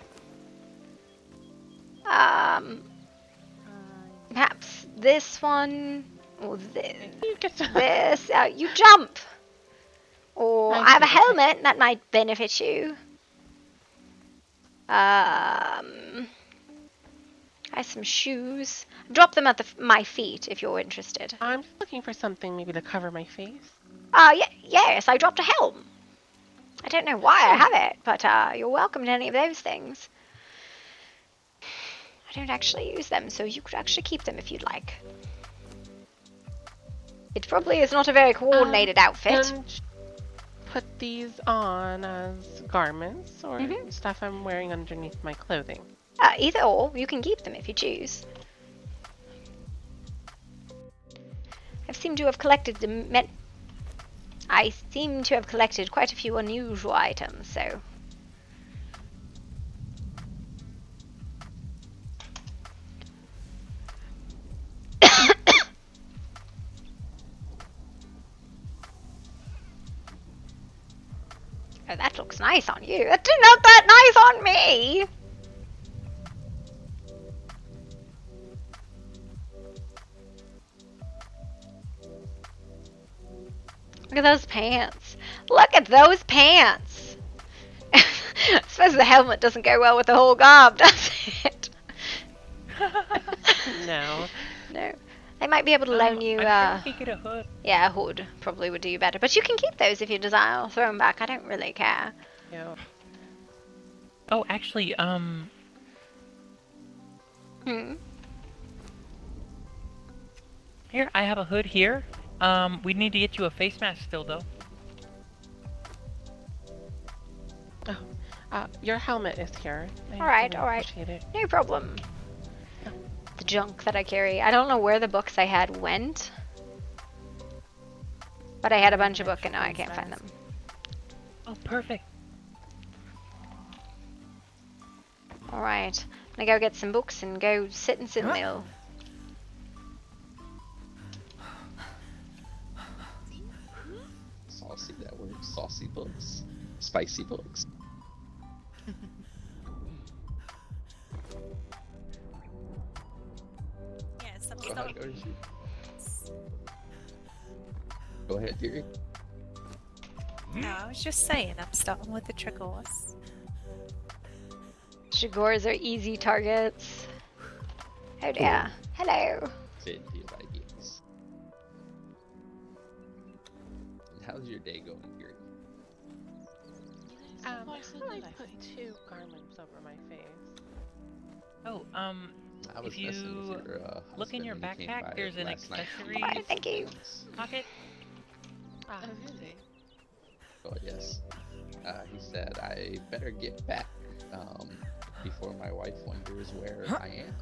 Perhaps this one, or this. You jump! Or I I have a see, okay. helmet that might benefit you. I have some shoes. Drop them at my feet if you're interested. I'm just looking for something maybe to cover my face. Yes, I dropped a helm. I don't know why I have it, but you're welcome to any of those things. I don't actually use them, so you could actually keep them if you'd like. It probably is not a very coordinated outfit. Can put these on as garments or stuff I'm wearing underneath my clothing. Either or, you can keep them if you choose. I seem to have collected quite a few unusual items, so. Oh, that looks nice on you. That did not that nice on me! Look at those pants. Look at those pants! I suppose the helmet doesn't go well with the whole garb, does it? No. No. They might be able to loan you, I'm sure we could get a hood. Yeah, a hood probably would do you better. But you can keep those if you desire. I'll throw them back. I don't really care. Yeah. Oh, actually, Here, I have a hood here. We need to get you a face mask still, though. Your helmet is here. Alright. Appreciate it. No problem. The junk that I carry. I don't know where the books I had went. But I had a bunch of books and now I can't find them. Oh, perfect. Alright. I'm gonna go get some books and go sit in Mill. Saucy, that word. Saucy books. Spicy books. Yes, I'm Go ahead, Go ahead, Deary. No, I was just saying, I'm starting with the Tregors. Tregors are easy targets. Oh dear. Hello. Fit into your ideas. And how's your day going, Deary? I put 2 garments over my face. Oh, I was if you messing with your, look in your husband when he came backpack, by there's an last night. accessory Alright, thank you. pocket. Really? Oh, yes. He said I better get back before my wife wonders where I am.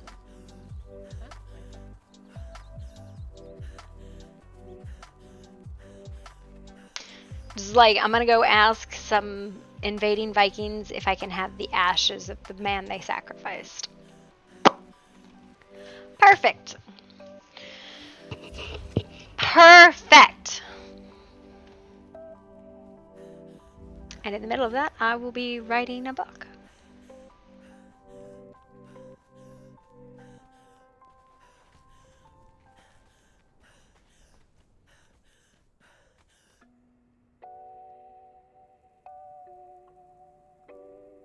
Just like, I'm gonna go ask some invading Vikings if I can have the ashes of the man they sacrificed. Perfect. Perfect. And in the middle of that, I will be writing a book.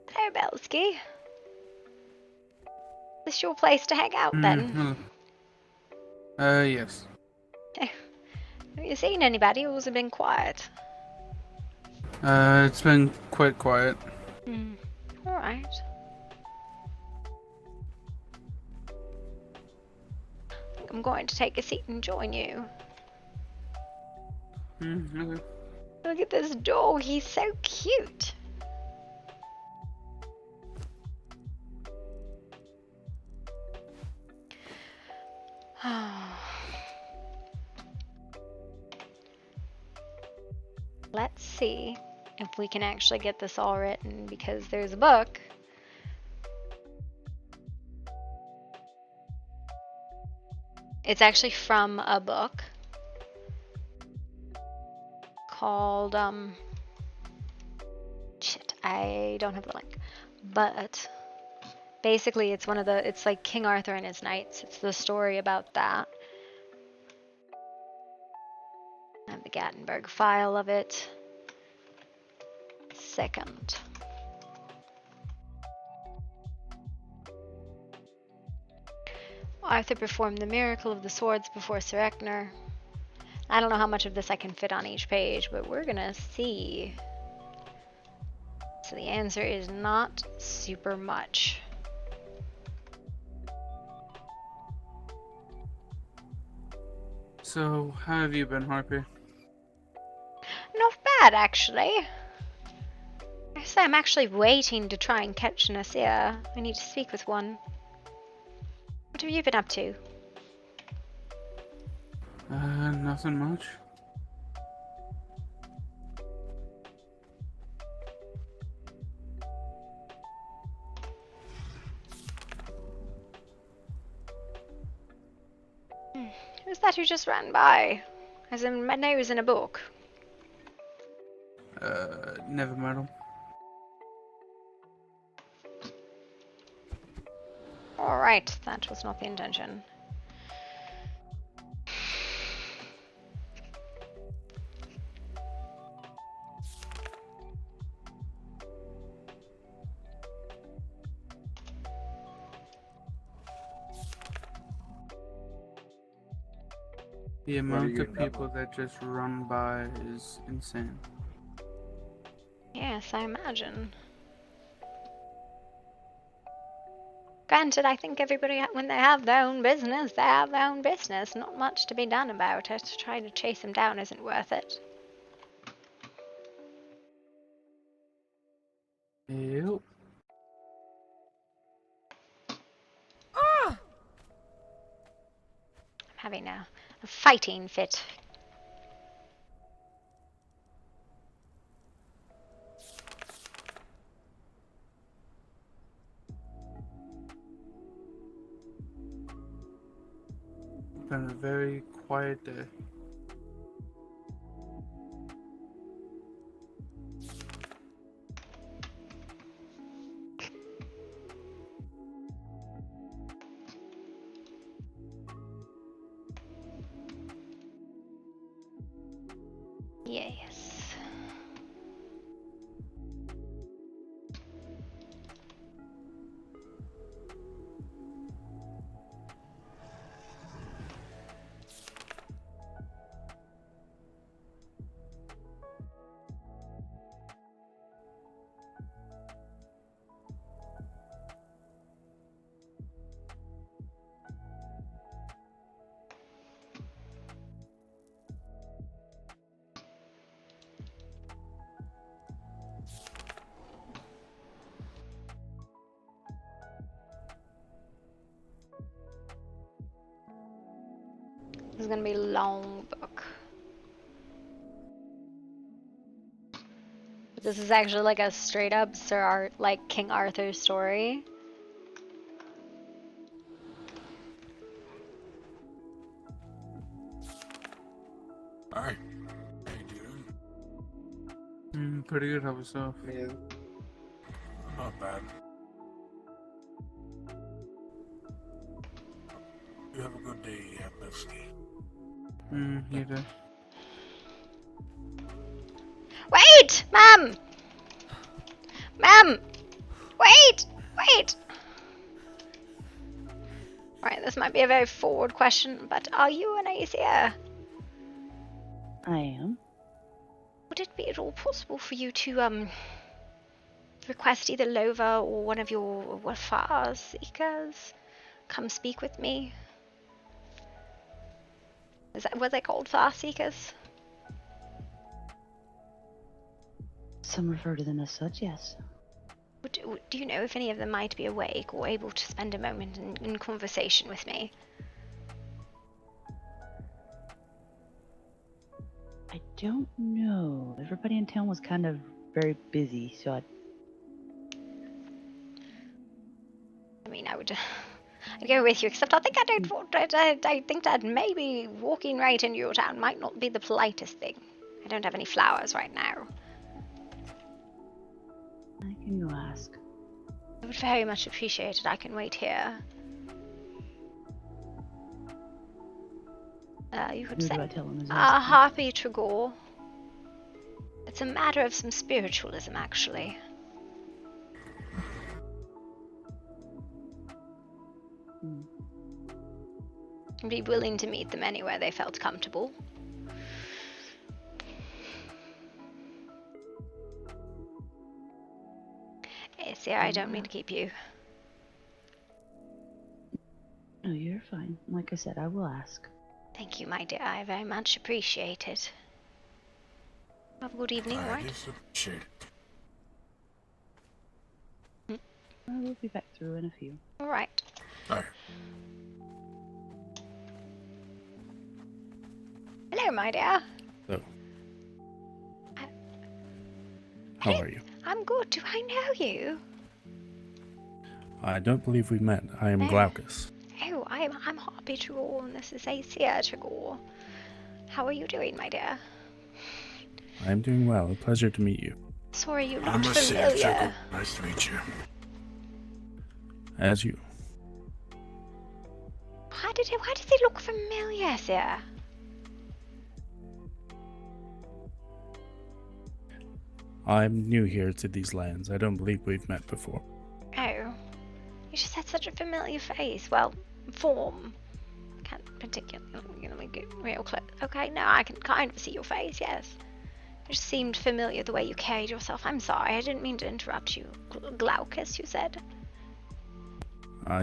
Hello, Belsky. Is this your place to hang out then? Yes. Have you seen anybody or has it been quiet? It's been quite quiet. Alright. I'm going to take a seat and join you. Okay. Look at this dog, he's so cute. Let's see if we can actually get this all written because there's a book. It's actually from a book called shit, I don't have the link. But basically it's it's like King Arthur and his knights. It's the story about that. I have the Gattenberg file of it. second. Arthur performed the miracle of the swords before Sir Ecner. I don't know how much of this I can fit on each page, but we're gonna see. So the answer is not super much. So, how have you been, Harpy? Not bad, actually. I say I'm actually waiting to try and catch an Asir. I need to speak with one. What have you been up to? Nothing much. Who's that who just ran by? As in my nose in a book. Never met him. Alright, that was not the intention. The amount of people that just run by is insane. Yes, I imagine. Granted, I think everybody, when they have their own business, they have their own business. Not much to be done about it. Trying to chase them down isn't worth it. Yep. I'm having a fighting fit. Been a very quiet day. Yes. This is gonna be a long book. But this is actually like a straight up like King Arthur story. Hi. Pretty good. How about yourself? Yeah. Not bad. You have a good day, Belsky. You do. Wait! Ma'am! Ma'am! Wait! Wait! Alright, this might be a very forward question, but are you an Aesir? I am. Would it be at all possible for you to, request either Lova or one of your Far Seekers come speak with me? Were they called Far Seekers? Some refer to them as such, yes. Do you know if any of them might be awake or able to spend a moment in conversation with me? I don't know. Everybody in town was kind of very busy, so I mean, I'd go with you, except I think I think that maybe walking right into your town might not be the politest thing. I don't have any flowers right now. I can go ask. I would very much appreciate it. I can wait here. You could Who say do I tell him is Harpy Tregor. It's a matter of some spiritualism, actually. I'd be willing to meet them anywhere they felt comfortable. Yes, yeah, I don't mean to keep you. No, you're fine. Like I said, I will ask. Thank you, my dear. I very much appreciate it. Have a good evening, I right? just appreciate it. I will be back through in a few. Alright. Alright. Hello, my dear. So, how are you? I'm good. Do I know you? I don't believe we met. I am No. Glaucus. Oh, I'm Harpy Tregor, and this is Acia Tregor. How are you doing, my dear? I am doing well. A pleasure to meet you. Sorry, you I'm looked a familiar. Nice to meet you. As you. Why did they look familiar, sir? I'm new here to these lands. I don't believe we've met before. Oh, you just had such a familiar face. Well, form. Can't particularly get real close. Okay, now I can kind of see your face. Yes, it just seemed familiar the way you carried yourself. I'm sorry, I didn't mean to interrupt you. Glaucus, you said.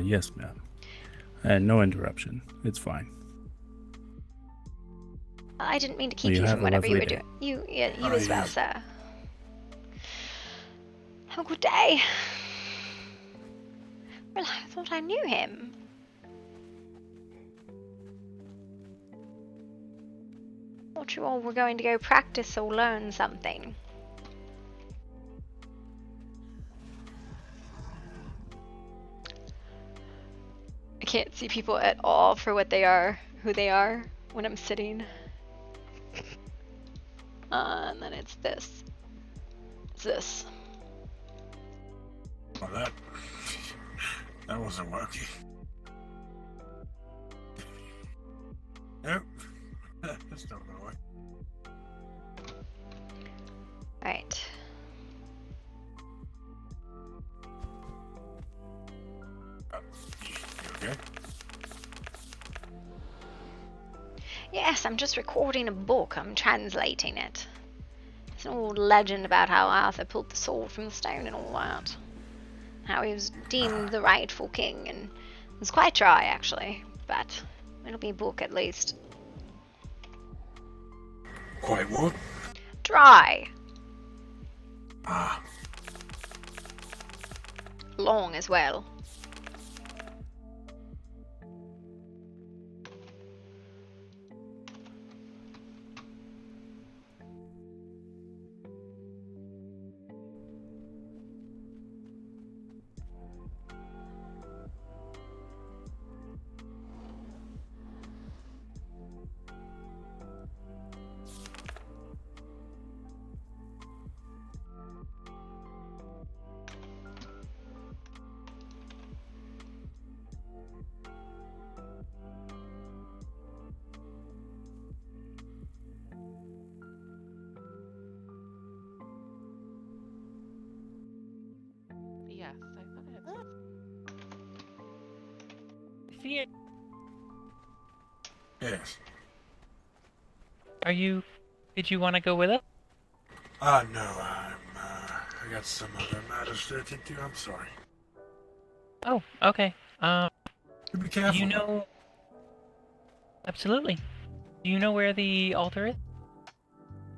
Yes, ma'am. And no interruption. It's fine. I didn't mean to Well, keep you have from a whatever you lovely were day. doing. You as well, sir. Have a good day. Well, I thought I knew him. Thought you all were going to go practice or learn something. I can't see people at all for what they are, who they are, when I'm sitting. And then it's this. It's this. Well, that wasn't working. Nope. That's not gonna work. Alright. You okay? Yes, I'm just recording a book. I'm translating it. It's an old legend about how Arthur pulled the sword from the stone and all that. How he was deemed the rightful king, and it was quite dry, actually. But it'll be a book at least. Quite what? Dry. Ah. Long as well. Yes, I thought I had some. See it. Yes. Did you want to go with us? No, I got some other matters to attend to. I'm sorry. Oh, okay. Be careful. Do you know? Absolutely. Do you know where the altar is?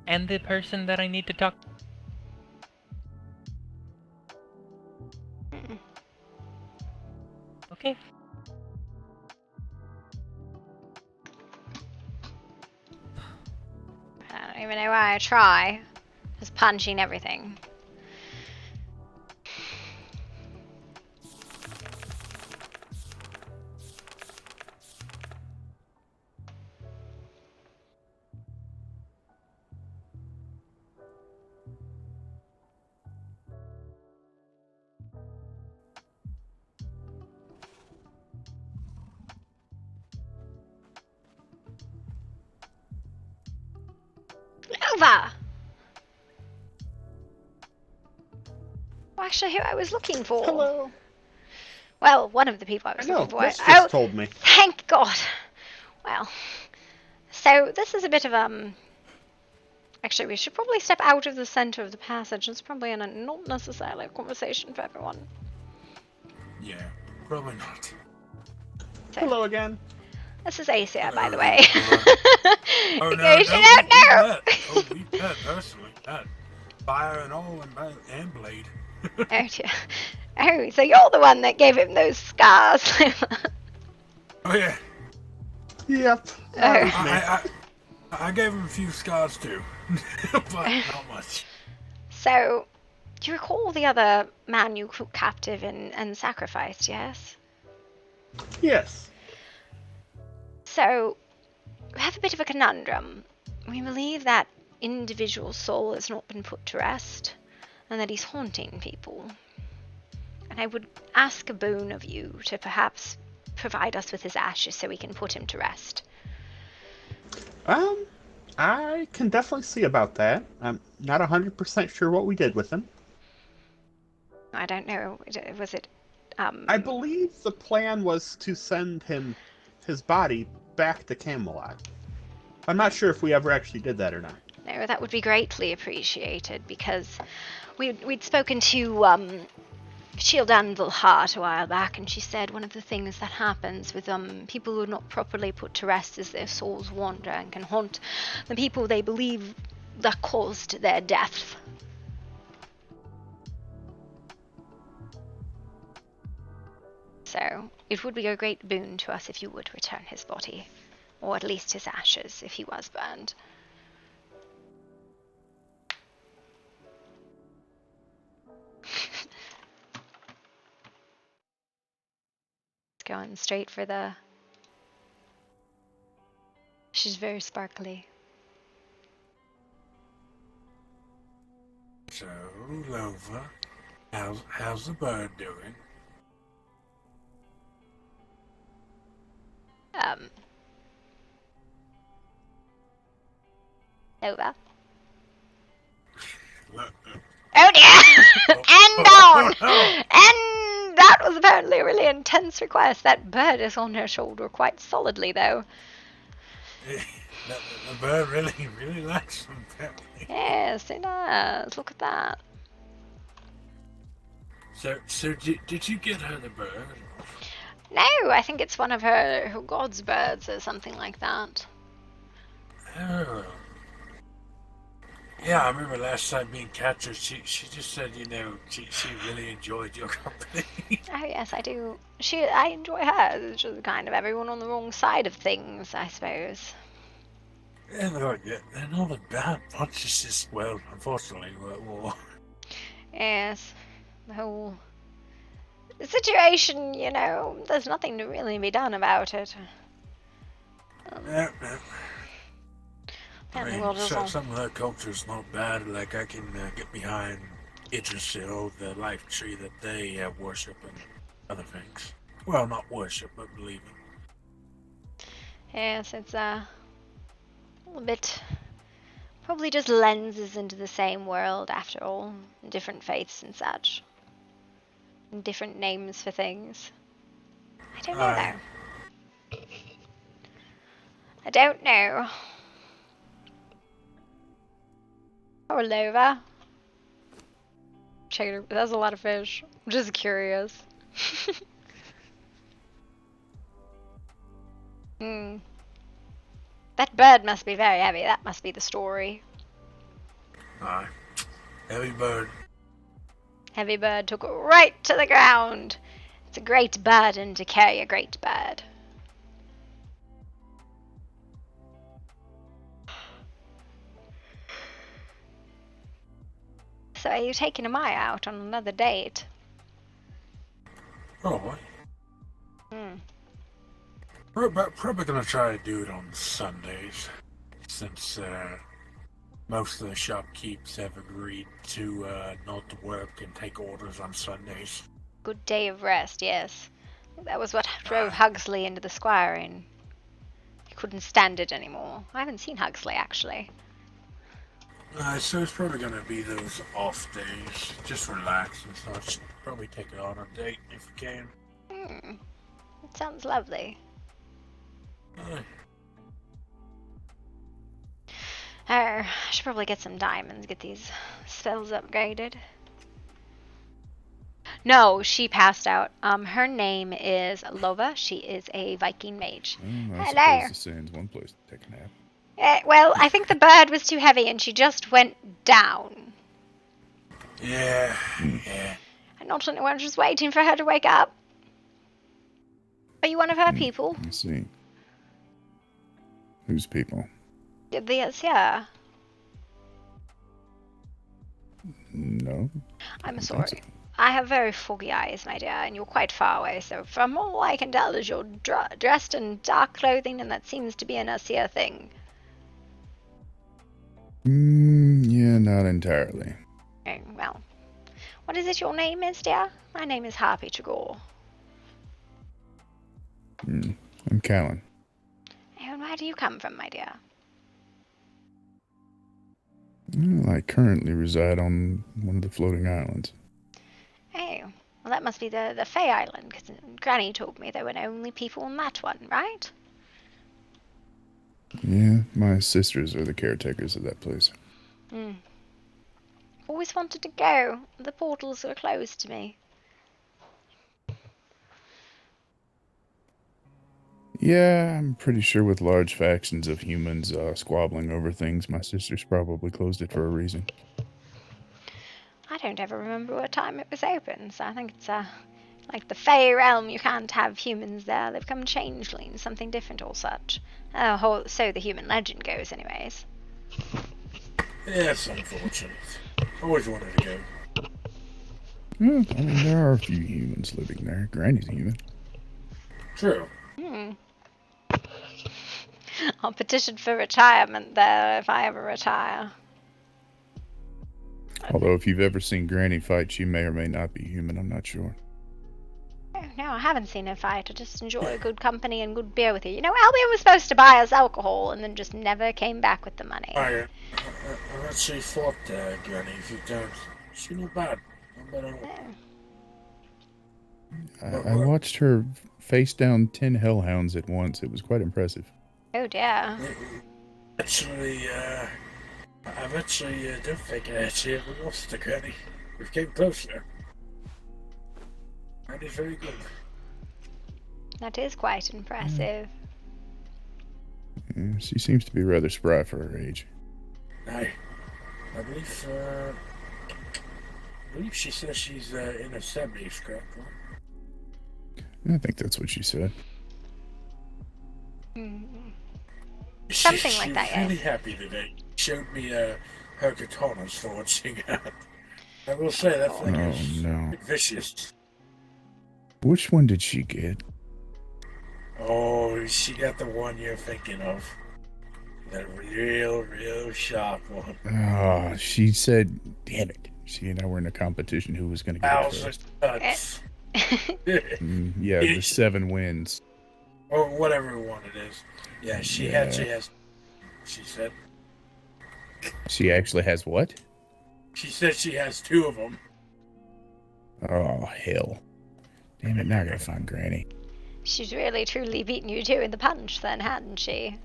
And the person that I need to talk to? Okay. I don't even know why I try. Just punching everything. Over! Well, actually, who I was looking for. Hello. Well, one of the people I was I know. looking for. Miss just told me. Thank God. Well, so this is a bit of Actually, we should probably step out of the center of the passage. It's probably not necessarily a conversation for everyone. Yeah, probably not. So, hello again. This is Asia, by the way. Oh, in no, case no, you don't know. we met personally. Fire and all, and blade. Oh dear. Oh, so you're the one that gave him those scars. Oh, yeah. Yep. I gave him a few scars too, but not much. So, do you recall the other man you took captive and sacrificed, yes? Yes. So, we have a bit of a conundrum. We believe that individual soul has not been put to rest, and that he's haunting people. And I would ask a boon of you to perhaps provide us with his ashes so we can put him to rest. I can definitely see about that. I'm not 100% sure what we did with him. I don't know. Was it, I believe the plan was to send his body back to Camelot. I'm not sure if we ever actually did that or not. No, that would be greatly appreciated, because we'd spoken to Shield Anvil Heart a while back, and she said one of the things that happens with people who are not properly put to rest is their souls wander and can haunt the people they believe that caused their death. So it would be a great boon to us if you would return his body, or at least his ashes if he was burned. Going straight for the... She's very sparkly. So, Lova, how's the bird doing? Nova. Oh dear! And down! And that was apparently a really intense request. That bird is on her shoulder quite solidly, though. The bird really likes some family. Yes, it does. Look at that. So did you get her the bird? No, I think it's one of her god's birds or something like that. Oh. Yeah, I remember last time being captured, she just said, she really enjoyed your company. Oh yes, I do. I enjoy her. It's just kind of everyone on the wrong side of things, I suppose. Yeah, and all the bad bunches just, well, unfortunately, were war. Yes, the whole situation, there's nothing to really be done about it. Yeah. I mean, some of that culture's not bad. Like, I can get behind Idrisil, the life tree that they worship, and other things. Well, not worship, but believe in. Yes, it's a little bit... Probably just lenses into the same world, after all. Different faiths and such. And different names for things. I don't know, though. I don't know. Or Lova. Check it. That's a lot of fish. I'm just curious. That bird must be very heavy. That must be the story. Aye. Heavy bird. Heavy bird took it right to the ground. It's a great burden to carry a great bird. So are you taking Amaya out on another date? Probably. Probably gonna try to do it on Sundays, since most of the shopkeepers have agreed to not to work and take orders on Sundays. Good day of rest, yes. That was what drove Hugsley into the squiring. He couldn't stand it anymore. I haven't seen Hugsley, actually. So it's probably gonna be those off days. Just relax and such. Probably take it on a date if you can. It sounds lovely. I should probably get some diamonds, get these spells upgraded. No, she passed out. Her name is Lova. She is a Viking mage. I Hello. suppose the sand's one place to take a nap. Well, I think the bird was too heavy and she just went down. Yeah. And not anyone just waiting for her to wake up. Are you one of her people? Let's see. Whose people? Yes, yeah. No. I'm sorry. I have very foggy eyes, my dear, and you're quite far away, so from all I can tell is you're dressed in dark clothing, and that seems to be an Asir thing. Yeah, not entirely. Oh, well. What is it your name is, dear? My name is Harpy Tregor. I'm Callan. And where do you come from, my dear? I currently reside on one of the floating islands. Oh, well that must be the Fey Island, because Granny told me there were only people on that one, right? Yeah, my sisters are the caretakers of that place. Always wanted to go. The portals were closed to me. Yeah, I'm pretty sure with large factions of humans squabbling over things, my sisters probably closed it for a reason. I don't ever remember what time it was open, so I think it's like the Fey realm. You can't have humans there. They've become changelings, something different or such. So the human legend goes, anyways. Yeah, it's unfortunate. Always wanted to go. Yeah, I mean, there are a few humans living there. Granny's a human. True. I'll petition for retirement there if I ever retire. Although, if you've ever seen Granny fight, she may or may not be human. I'm not sure. Oh, no, I haven't seen her fight. I just enjoy good company and good beer with her. You know, Albion was supposed to buy us alcohol and then just never came back with the money. I've actually fought Granny a few times. She's not bad. Not bad at all. I watched her face down 10 hellhounds at once. It was quite impressive. Oh, dear. Actually, I've actually don't think I actually ever lost to Granny. We came closer. Granny's very good. That is quite impressive. Yeah, she seems to be rather spry for her age. I believe she says she's in her 70s, correct? I think that's what she said. Something like that, She's really happy today. Showed me her katana sword she got. I will say that thing is vicious. Which one did she get? Oh, she got the one you're thinking of. That real sharp one. Oh, she said, damn it. She and I were in a competition who was going to get it first. Yeah, the 7 wins. Or whatever one it is. Yeah, she actually has. She said. She actually has what? She said she has 2 of them. Oh, hell. Damn it, now I gotta find Granny. She's really truly beaten you two in the punch then, hadn't she?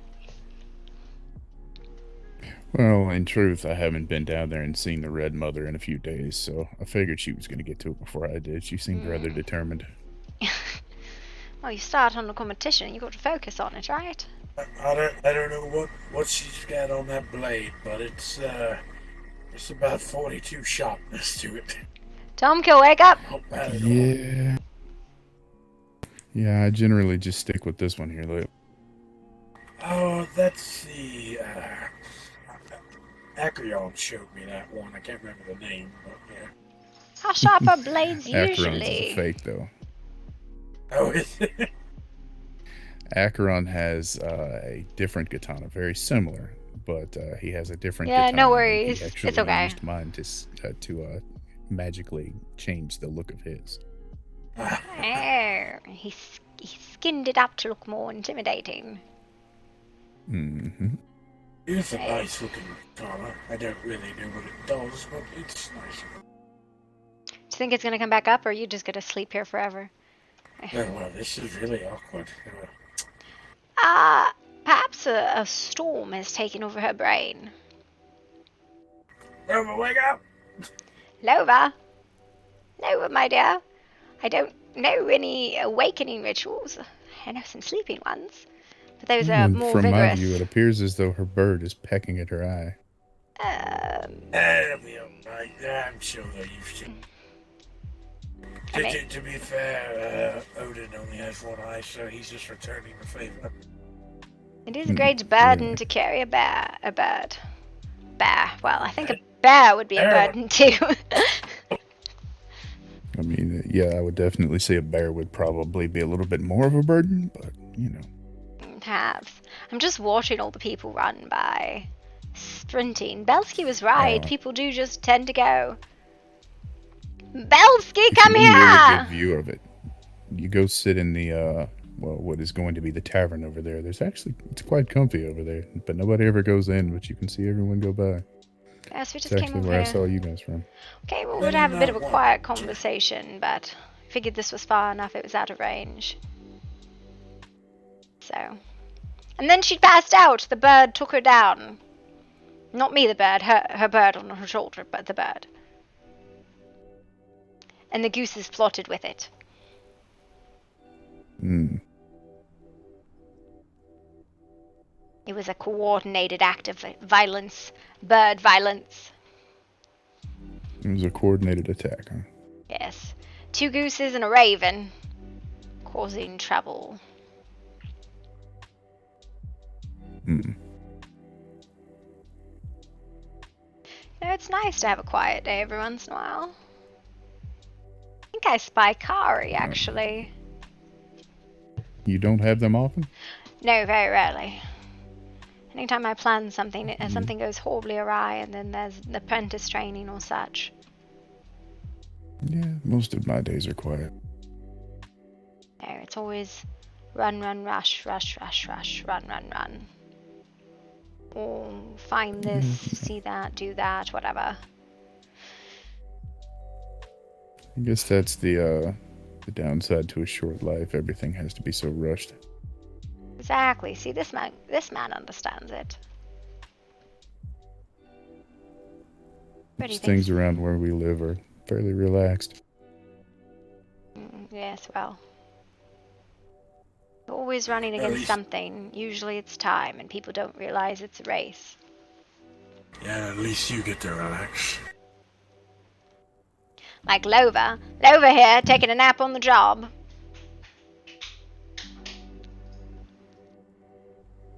Well, in truth, I haven't been down there and seen the Red Mother in a few days, so I figured she was gonna get to it before I did. She seemed rather determined. Well, you start on a competition, you got to focus on it, right? I don't know what she's got on that blade, but it's about 42 sharpness to it. Tomkill, wake up! Yeah. Yeah, I generally just stick with this one here, Lil. Oh, that's the Acreon showed me that one. I can't remember the name, but yeah. How sharp are blades Acheron's usually? is a fake, though. Oh, is it? Acheron has a different katana, very similar, but he has a different Yeah, katana. no worries. He actually It's okay. used mine to magically change the look of his. Oh, he skinned it up to look more intimidating. Mm-hmm. It's a nice looking collar. I don't really know what it does, but it's nice. Do you think it's gonna come back up, or are you just gonna sleep here forever? Oh, well, this is really awkward. Perhaps a storm has taken over her brain. Lova, wake up! Lova? Lova, my dear. I don't know any awakening rituals. I know some sleeping ones, but those are more From my vigorous. view, it appears as though her bird is pecking at her eye. It'll be alright. I'm sure they're used to it. To be fair, Odin only has one eye, so he's just returning the favor. It is a great burden to carry a bird. Bear. Well, I think a bear would be a burden too. I mean, yeah, I would definitely say a bear would probably be a little bit more of a burden, but, you know. Perhaps. I'm just watching all the people run by. Sprinting. Belsky was right. People do just tend to go. Belsky, come You have a really here! good view of it. You go sit in the, what is going to be the tavern over there. It's quite comfy over there, but nobody ever goes in, but you can see everyone go by. Yes, we just It's came actually over where I here. saw you guys from. Okay, well, we'd have a bit of a quiet conversation, but figured this was far enough it was out of range. So. And then she passed out. The bird took her down. Not me, the bird. Her bird on her shoulder, but the bird. And the gooses plotted with it. It was a coordinated act of violence. Bird violence. It was a coordinated attack, huh? Yes. 2 gooses and a raven. Causing trouble. You know, it's nice to have a quiet day every once in a while. I think I spy Kari, actually. You don't have them often? No, very rarely. Anytime I plan something, something goes horribly awry, and then there's the apprentice training or such. Yeah, most of my days are quiet. No, it's always run, run, rush, rush, rush, rush, run, run, run. Or find this, see that, do that, whatever. I guess that's the downside to a short life. Everything has to be so rushed. Exactly. See, this man understands it. Most things around where we live are fairly relaxed. Yes, well. You're always running against something. Usually it's time, and people don't realize it's a race. Yeah, at least you get to relax. Like Lova. Lova here, taking a nap on the job.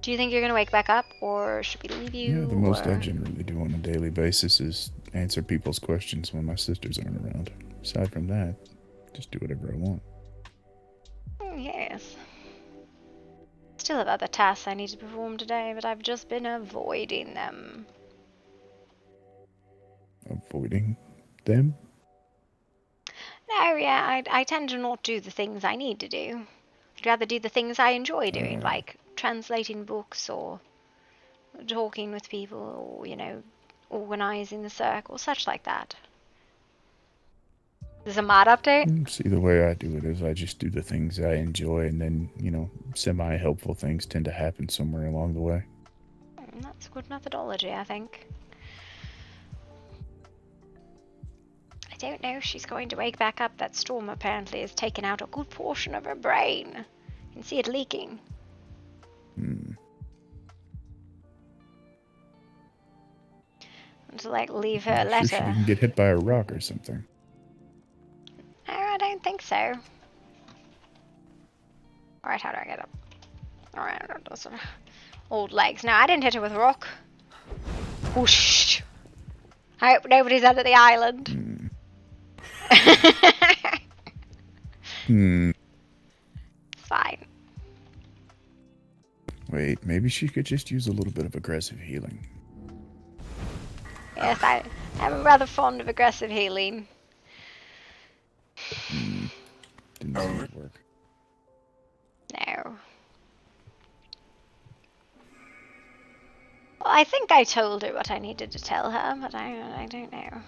Do you think you're gonna wake back up, or should we leave you? Yeah, the most I generally do on a daily basis is answer people's questions when my sisters aren't around. Aside from that, just do whatever I want. Yes. Still have other tasks I need to perform today, but I've just been avoiding them. Avoiding them? No, yeah, I tend to not do the things I need to do. I'd rather do the things I enjoy doing, like translating books or talking with people or, you know, organizing the circle, such like that. There's a mod update? See, the way I do it is I just do the things I enjoy, and then, you know, semi-helpful things tend to happen somewhere along the way. That's good methodology, I think. I don't know if she's going to wake back up. That storm apparently has taken out a good portion of her brain. You can see it leaking. To like leave her a Sure letter. she didn't get hit by a rock or something. No, I don't think so. Alright, how do I get up? Alright, those are old legs. No, I didn't hit her with a rock. Whoosh! I hope nobody's under the island. Fine. Wait, maybe she could just use a little bit of aggressive healing. Yes, I'm rather fond of aggressive healing. Didn't seem to work. No. Well, I think I told her what I needed to tell her, but I don't know.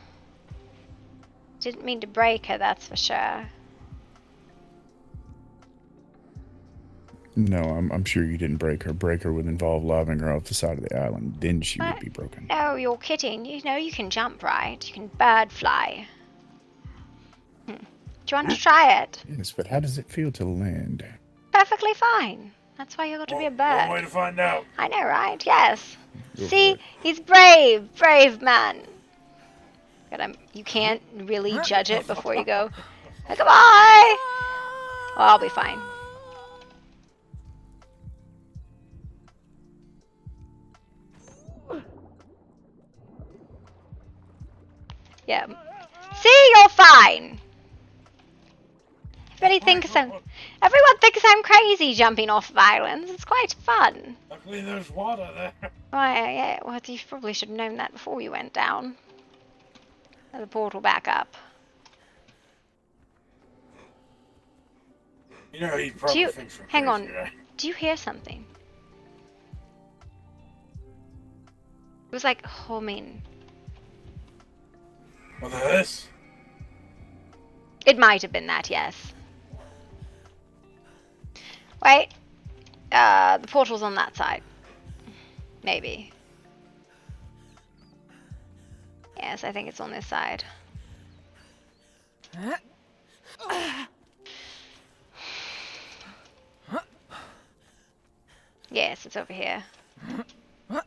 Didn't mean to break her, that's for sure. No, I'm sure you didn't break her. Break her would involve lobbing her off the side of the island. Then she would be broken. No, you're kidding. You know you can jump, right? You can bird fly. Do you want to try it? Yes, but how does it feel to land? Perfectly fine. That's why you got to be a bird. One way to find out. I know, right? Yes. Go See, he's brave, brave man. But you can't really judge it before you go. Goodbye. Well, I'll be fine. Yeah. See, you're fine. Everyone thinks I'm crazy jumping off of islands. It's quite fun. Luckily, there's water there. Why, yeah, well, you probably should have known that before you went down. The portal back up. You know, he probably thinks we're hang crazy, on. right? Do you hear something? It was like humming. Well, this? It might have been that, yes. Wait. The portal's on that side. Maybe. Yes, I think it's on this side. Yes, it's over here. I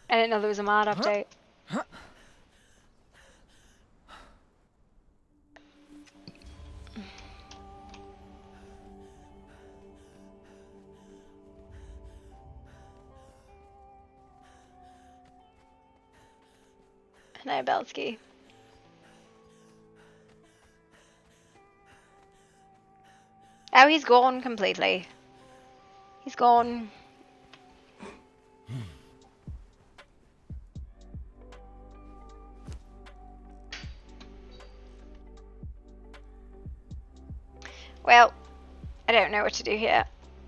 didn't know there was a mod update. Hi, Belsky. Oh, he's gone completely. He's gone. Well, I don't know what to do here.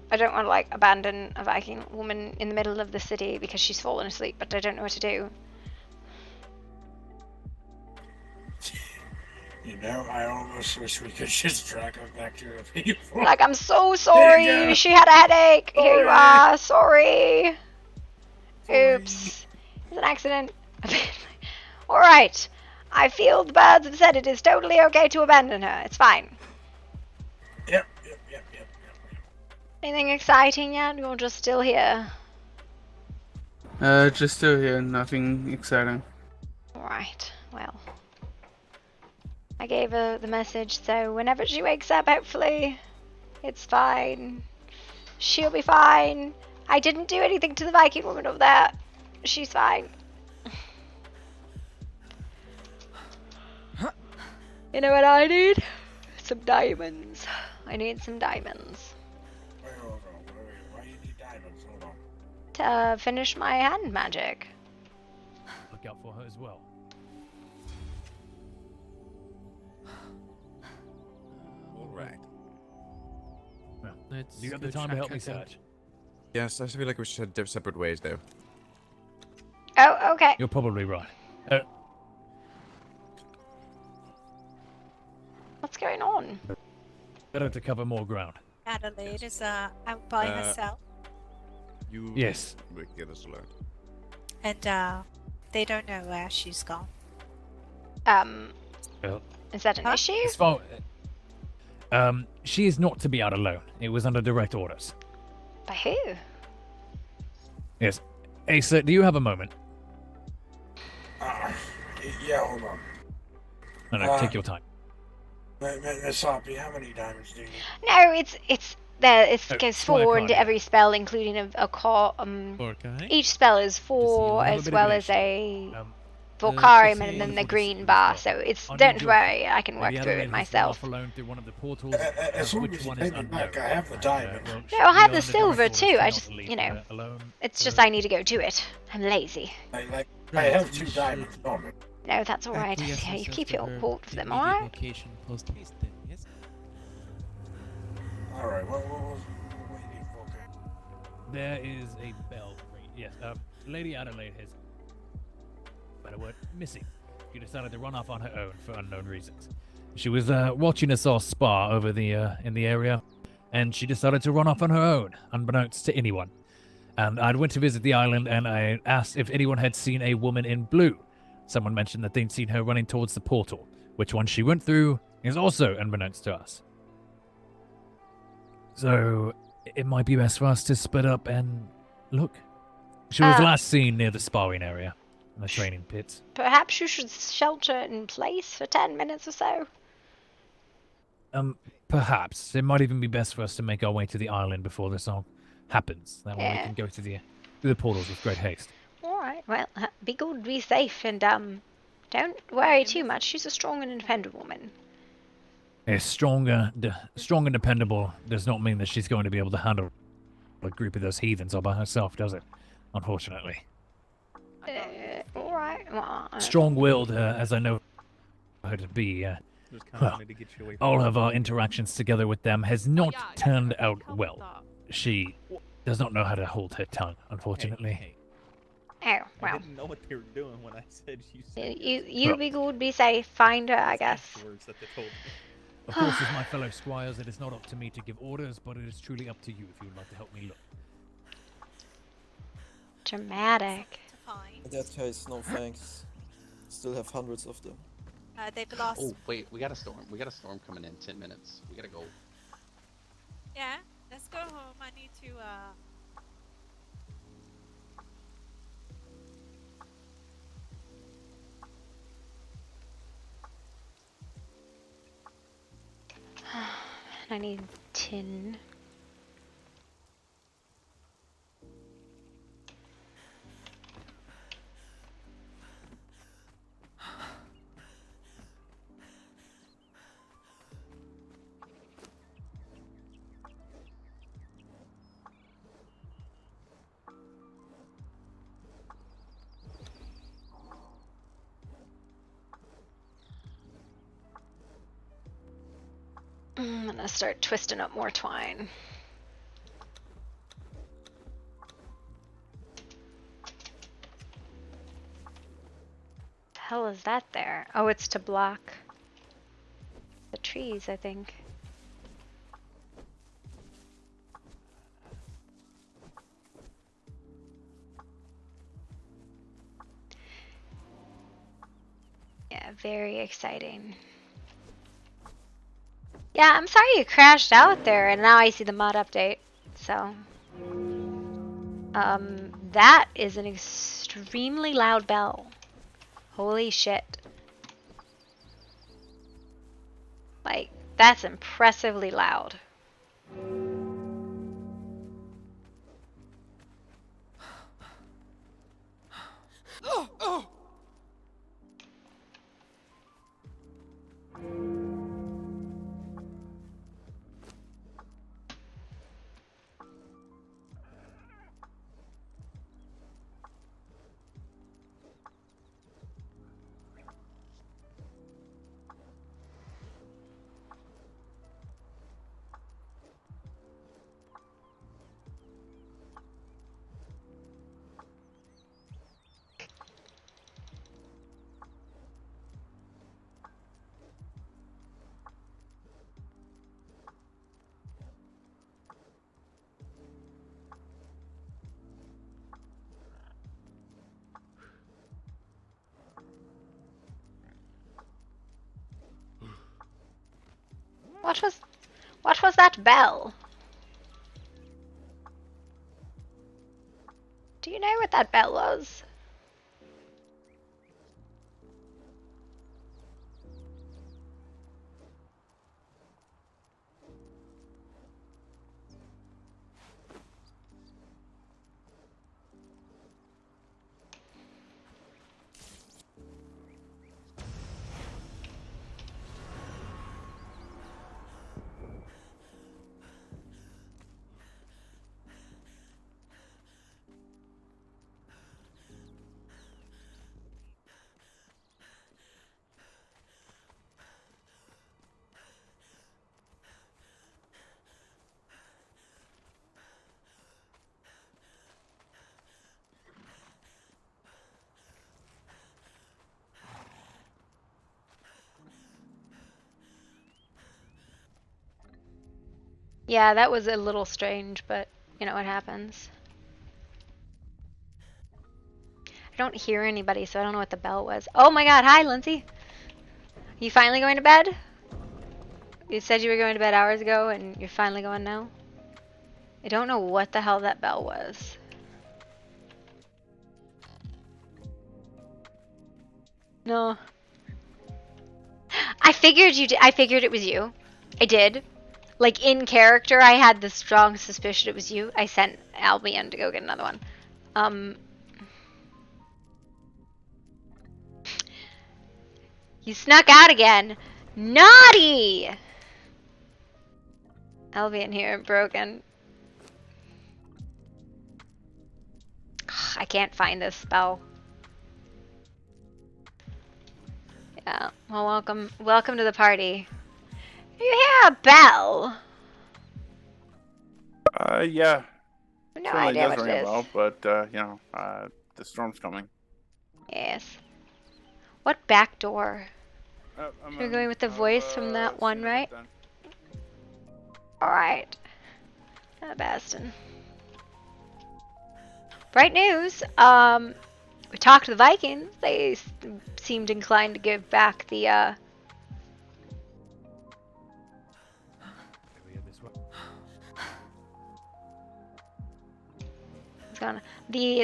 I don't want to, like, abandon a Viking woman in the middle of the city because she's fallen asleep, but I don't know what to do. You know, I almost wish we could just drag her back to her people. Like, I'm so sorry. She had a headache. Sorry. Here you are. Sorry. Oops. It's an accident. Alright. I feel the birds have said it is totally okay to abandon her. It's fine. Yep. Anything exciting yet? You're just still here. Just still here. Nothing exciting. Alright. Well. I gave her the message, so whenever she wakes up, hopefully, it's fine. She'll be fine. I didn't do anything to the Viking woman over there. She's fine. You know what I need? Some diamonds. I need some diamonds. Wait, hold on. Why do you need diamonds? Hold on. To finish my hand magic. Look out for her as well. Alright. Well, you got the time to help me search? Yes, I feel like we should head separate ways, though. Oh, okay. You're probably right. What's going on? Better to cover more ground. Adelaide is out by herself. Yes. Get us alone. And they don't know where she's gone. Well, Is that an issue? as far, she is not to be out alone. It was under direct orders. By who? Yes. Hey, sir, do you have a moment? Yeah, hold on. No, take your time. Miss Harpy, how many diamonds do you need? No, it's there. It goes Squire 4 into card. every spell, including a core. Each spell is 4 have a as bit of well an as a issue. Volcarium proceed and then with the the green bar. So it's On don't your worry, I can Have work you had through a it lady who's run myself. off alone through one of the portals? As long Which as you one pay is me unknown? back, I have the diamonds. No, I have we the are silver underground too. orders I not just, to leave you know, her alone. it's just I need to go do it. I'm lazy. I have 2 diamonds on me. No, that's all right. Acquiesce Yeah, you yourself keep to your her hold for them, immediate all right? location post haste then, yes? Alright, what was waiting there is a bell ring. Yes, Lady Adelaide has, better word, missing. She decided to run off on her own for unknown reasons. She was watching us all spar over the in the area, and she decided to run off on her own, unbeknownst to anyone. And I went to visit the island, and I asked if anyone had seen a woman in blue. Someone mentioned that they'd seen her running towards the portal, which one she went through is also unbeknownst to us. So it might be best for us to split up and look. She was last seen near the sparring area, in the training pits. Perhaps you should shelter in place for 10 minutes or so. Perhaps. It might even be best for us to make our way to the island before this all happens. That way we can go through the portals with great haste. Alright, well, be good, be safe, and don't worry too much. She's a strong and independent woman. Strong and dependable does not mean that she's going to be able to handle a group of those heathens all by herself, does it? Unfortunately. Alright, well... Strong-willed, as I know her to be, well, all of our interactions together with them has not turned out well. She does not know how to hold her tongue, unfortunately. Oh, well. I didn't know what they were doing when I said you said You be good, be safe, find her, I guess. words that they told me. Of course, as my fellow squires, it is not up to me to give orders, but it is truly up to you if you would like to help me look. Dramatic. In that case, no thanks. Still have hundreds of them. They've lost. Oh wait, we got a storm. We got a storm coming in 10 minutes. We gotta go. Yeah, let's go home. I need to. I need tin. I'm gonna start twisting up more twine. The hell is that there? Oh, it's to block the trees, I think. Yeah, very exciting. Yeah, I'm sorry you crashed out there, and now I see the mod update. So, that is an extremely loud bell. Holy shit. Like, that's impressively loud. What was that bell? Do you know what that bell was? Yeah, that was a little strange, but you know what happens. I don't hear anybody, so I don't know what the bell was. Oh my god, hi, Lindsay. You finally going to bed? You said you were going to bed hours ago, and you're finally going now? I don't know what the hell that bell was. No. I figured I figured it was you. I did. Like, in character, I had the strong suspicion it was you. I sent Albion to go get another one. You snuck out again. Naughty! Albion here, broken. I can't find this spell. Yeah, well, welcome to the party. You hear a bell? Yeah. No Certainly idea does what ring it a is. bell, but, you know, the storm's coming. Yes. What back door? You're going with the voice from that one, right? Alright. Bastin. Bright news. We talked to the Vikings. They seemed inclined to give back the, it's gone. The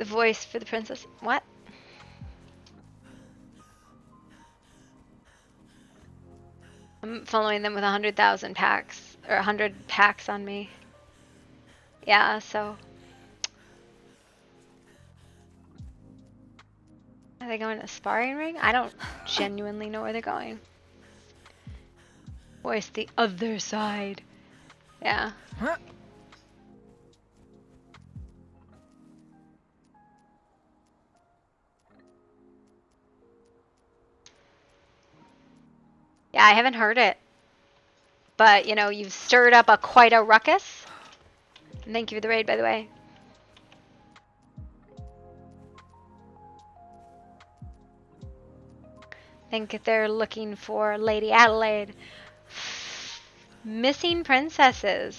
voice for the princess. What? I'm following them with 100,000 packs, or 100 packs on me. Yeah, so. Are they going to the sparring ring? I don't genuinely know where they're going. Voice the other side. Yeah. Yeah, I haven't heard it. But, you know, you've stirred up quite a ruckus. And thank you for the raid, by the way. Think they're looking for Lady Adelaide. Missing princesses.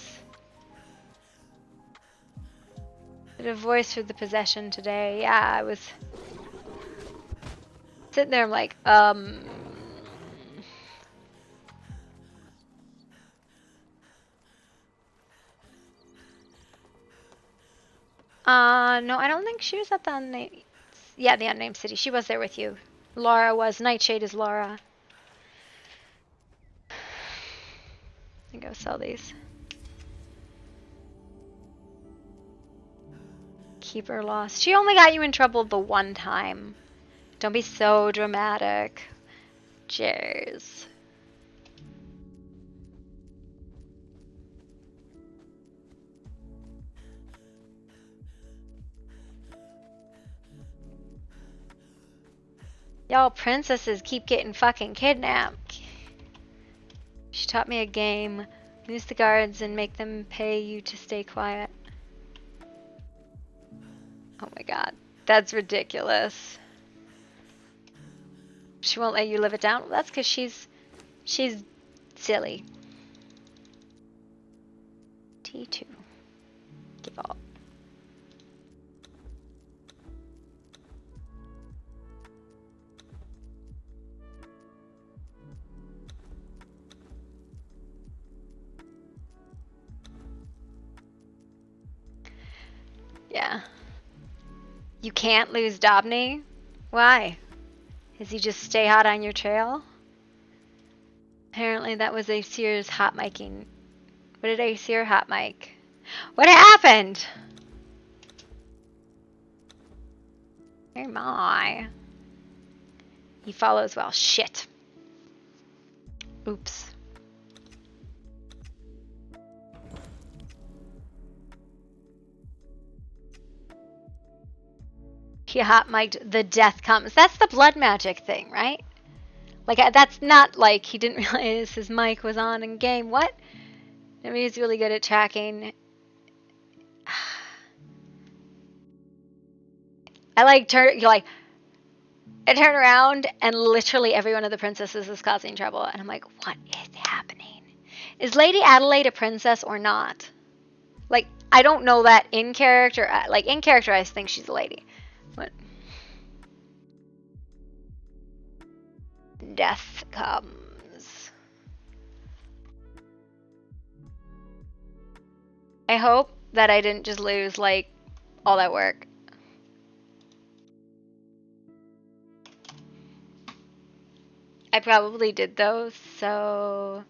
Bit of voice for the possession today. Yeah, I was sitting there, I'm like, no, I don't think she was at the unnamed... Yeah, the unnamed city. She was there with you. Laura was. Nightshade is Laura. I go sell these. Keep her lost. She only got you in trouble the one time. Don't be so dramatic. Cheers. Y'all princesses keep getting fucking kidnapped. She taught me a game. Use the guards and make them pay you to stay quiet. Oh my god. That's ridiculous. She won't let you live it down? Well, that's because she's silly. T2. Give up. Yeah. You can't lose Dobney? Why? Does he just stay hot on your trail? Apparently that was Aesir's hot miking. What did Aesir hot mic? What happened? Oh my. He follows well. Shit. Oops. He hot mic'd the death comes. That's the blood magic thing, right? Like, that's not like he didn't realize his mic was on in game. What? I mean, he's really good at tracking. I turn around and literally every one of the princesses is causing trouble. And I'm like, what is happening? Is Lady Adelaide a princess or not? Like, I don't know that in character. Like, in character, I think she's a lady. But death comes. I hope that I didn't just lose, like, all that work. I probably did though, so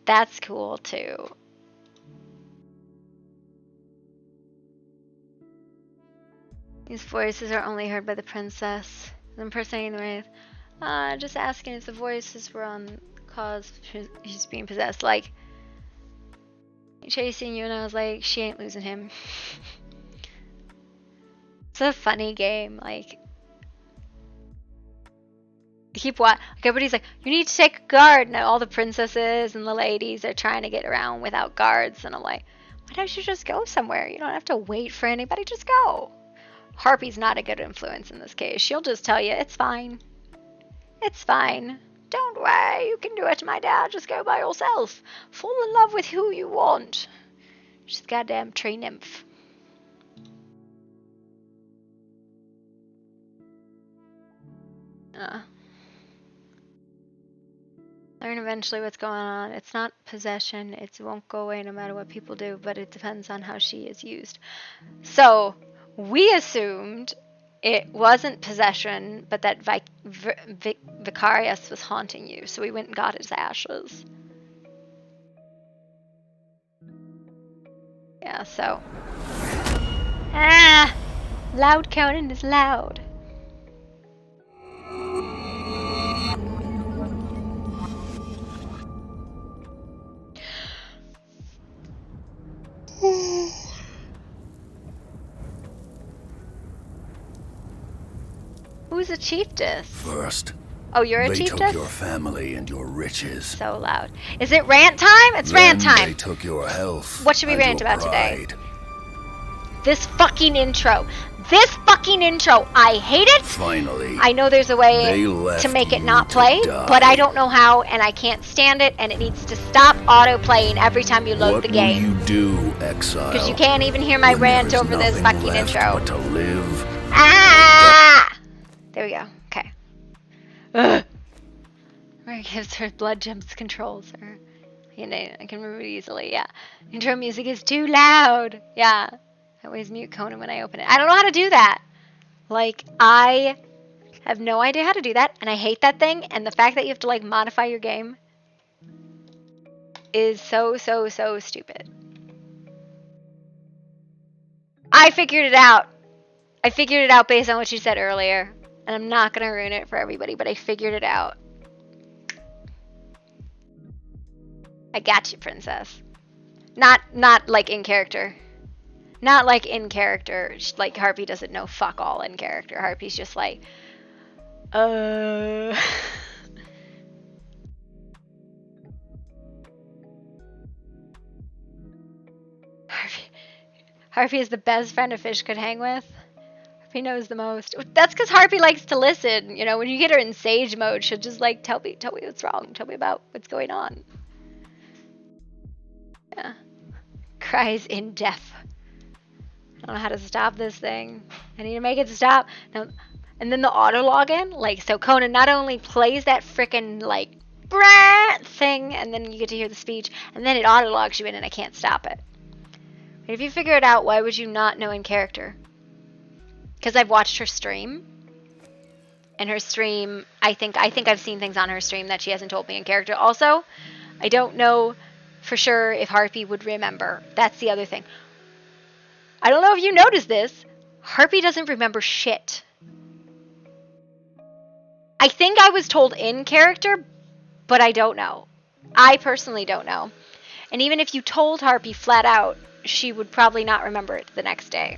that's cool too. These voices are only heard by the princess. The impersonating the wraith. Just asking if the voices were on cause she's being possessed. Like, chasing you, and I was like, she ain't losing him. It's a funny game. Like, like everybody's like, you need to take a guard. And all the princesses and the ladies are trying to get around without guards. And I'm like, why don't you just go somewhere? You don't have to wait for anybody. Just go. Harpy's not a good influence in this case. She'll just tell you, it's fine. It's fine. Don't worry. You can do it, my dad. Just go by yourself. Fall in love with who you want. She's a goddamn tree nymph. Learn eventually what's going on. It's not possession. It won't go away no matter what people do, but it depends on how she is used. So, we assumed it wasn't possession, but that Vicarius was haunting you. So we went and got his ashes. Yeah, so. Loud Conan is loud. Who's a chiefess? First, oh, you're a they chiefess? took your family and your riches. So loud. Is it rant time? It's Then rant time. They took your health. What should we and rant your about pride. today? This fucking intro. This fucking intro. I hate it. Finally, I know there's a way they to left make it you not to play, die. but I don't know how, and I can't stand it, and it needs to stop auto-playing every time you load What the game. will you do, exile? Because you can't even hear my when rant there is over this nothing fucking left intro. But to live. Ah! There we go. Okay. Ugh. Where it gives her blood jumps controls. Or, you know, I can remember it easily. Yeah. Intro music is too loud. Yeah. I always mute Conan when I open it. I don't know how to do that. Like, I have no idea how to do that, and I hate that thing. And the fact that you have to like modify your game is so stupid. I figured it out. I figured it out based on what you said earlier. And I'm not going to ruin it for everybody, but I figured it out. I got you, princess. Not like in character. Not like in character. Like Harpy doesn't know fuck all in character. Harpy's just like, Harpy is the best friend a fish could hang with. Harpy knows the most. That's because Harpy likes to listen. You know, when you get her in sage mode, she'll just like, tell me what's wrong. Tell me about what's going on. Yeah. Cries in death. I don't know how to stop this thing. I need to make it stop. Now, and then the auto login, like, so Conan not only plays that frickin' like brrrr thing, and then you get to hear the speech, and then it auto logs you in, and I can't stop it. But if you figure it out, why would you not know in character? Because I've watched her stream, and her stream, I think I've seen things on her stream that she hasn't told me in character. Also, I don't know for sure if Harpy would remember. That's the other thing. I don't know if you noticed this. Harpy doesn't remember shit. I think I was told in character, but I don't know. I personally don't know. And even if you told Harpy flat out, she would probably not remember it the next day.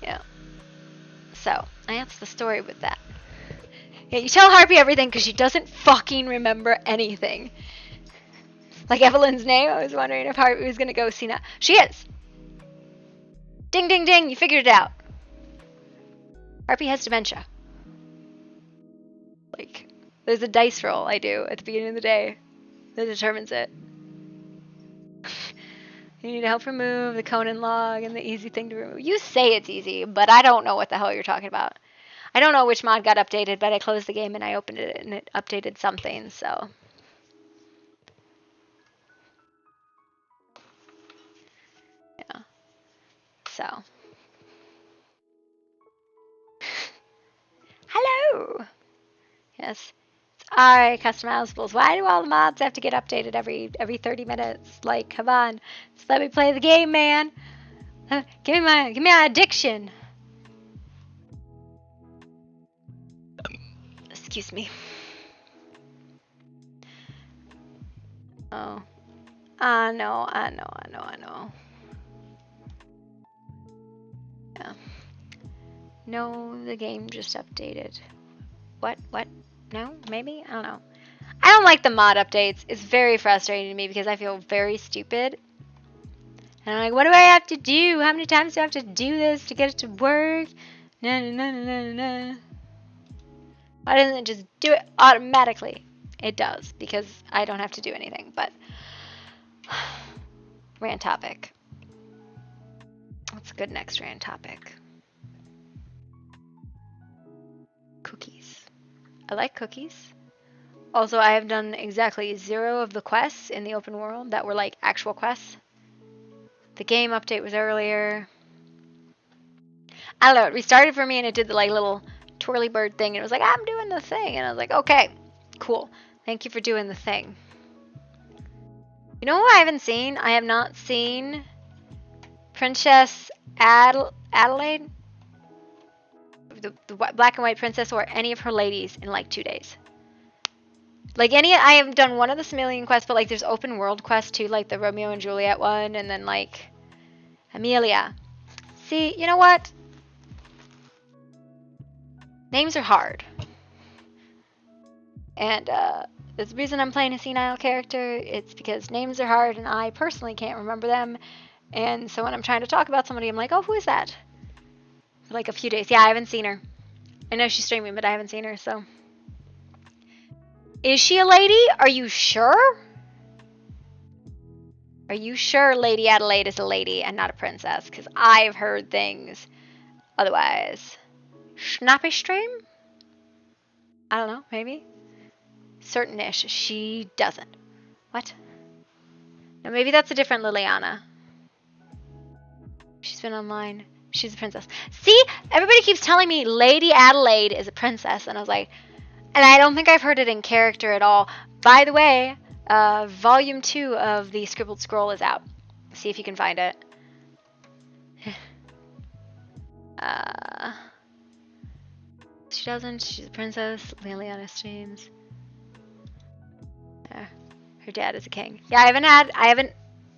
Yeah. So, that's the story with that. Yeah, you tell Harpy everything because she doesn't fucking remember anything. Like Evelyn's name, I was wondering if Harpy was going to go see now. She is. Ding, ding, ding, you figured it out. Harpy has dementia. Like, There's a dice roll I do at the beginning of the day that determines it. You need to help remove the Conan log and the easy thing to remove. You say it's easy, but I don't know what the hell you're talking about. I don't know which mod got updated, but I closed the game and I opened it and it updated something, so. Yeah. So. Hello! Yes. Alright, customizables. Why do all the mods have to get updated every 30 minutes? Like, come on. Just let me play the game, man. Give me my addiction. Excuse me. Oh. I know. Yeah. No, the game just updated. What? No? Maybe? I don't know. I don't like the mod updates. It's very frustrating to me because I feel very stupid. And I'm like, what do I have to do? How many times do I have to do this to get it to work? No. Why doesn't it just do it automatically? It does, because I don't have to do anything, but... Rant topic. What's a good next rant topic? Cookies. I like cookies. Also, I have done exactly 0 of the quests in the open world that were like actual quests. The game update was earlier. I don't know, it restarted for me and it did the like little twirly bird thing and it was like, I'm doing the thing. And I was like, okay, cool. Thank you for doing the thing. You know who I haven't seen? I have not seen Princess Adelaide, the black and white princess, or any of her ladies in like 2 days. Like I have done one of the Similian quests, but like there's open world quests too, like the Romeo and Juliet one, and then like Amelia. See, you know what? Names are hard. And the reason I'm playing a senile character, it's because names are hard and I personally can't remember them. And so when I'm trying to talk about somebody, I'm like, oh, who is that? For like a few days. Yeah, I haven't seen her. I know she's streaming, but I haven't seen her, so. Is she a lady? Are you sure? Are you sure Lady Adelaide is a lady and not a princess? Because I've heard things otherwise. Snappy stream? I don't know, maybe? Certain-ish. She doesn't. What? No, maybe that's a different Liliana. She's been online. She's a princess. See? Everybody keeps telling me Lady Adelaide is a princess. And I was like... And I don't think I've heard it in character at all. By the way, Volume 2 of the Scribbled Scroll is out. See if you can find it. She doesn't. She's a princess. Liliana streams. Her dad is a king. Yeah, I haven't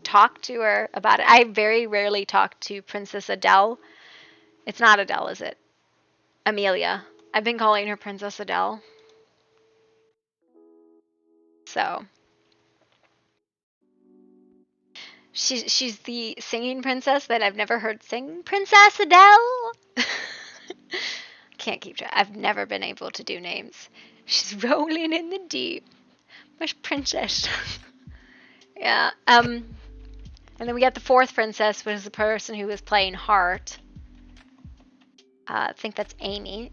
talked to her about it. I very rarely talk to Princess Adele. It's not Adele, is it? Amelia. I've been calling her Princess Adele. So. She's the singing princess that I've never heard sing. Princess Adele! Can't keep track. I've never been able to do names. She's rolling in the deep. Where's Princess? Yeah. And then we got the 4th princess, which is the person who was playing Heart. I think that's Amy.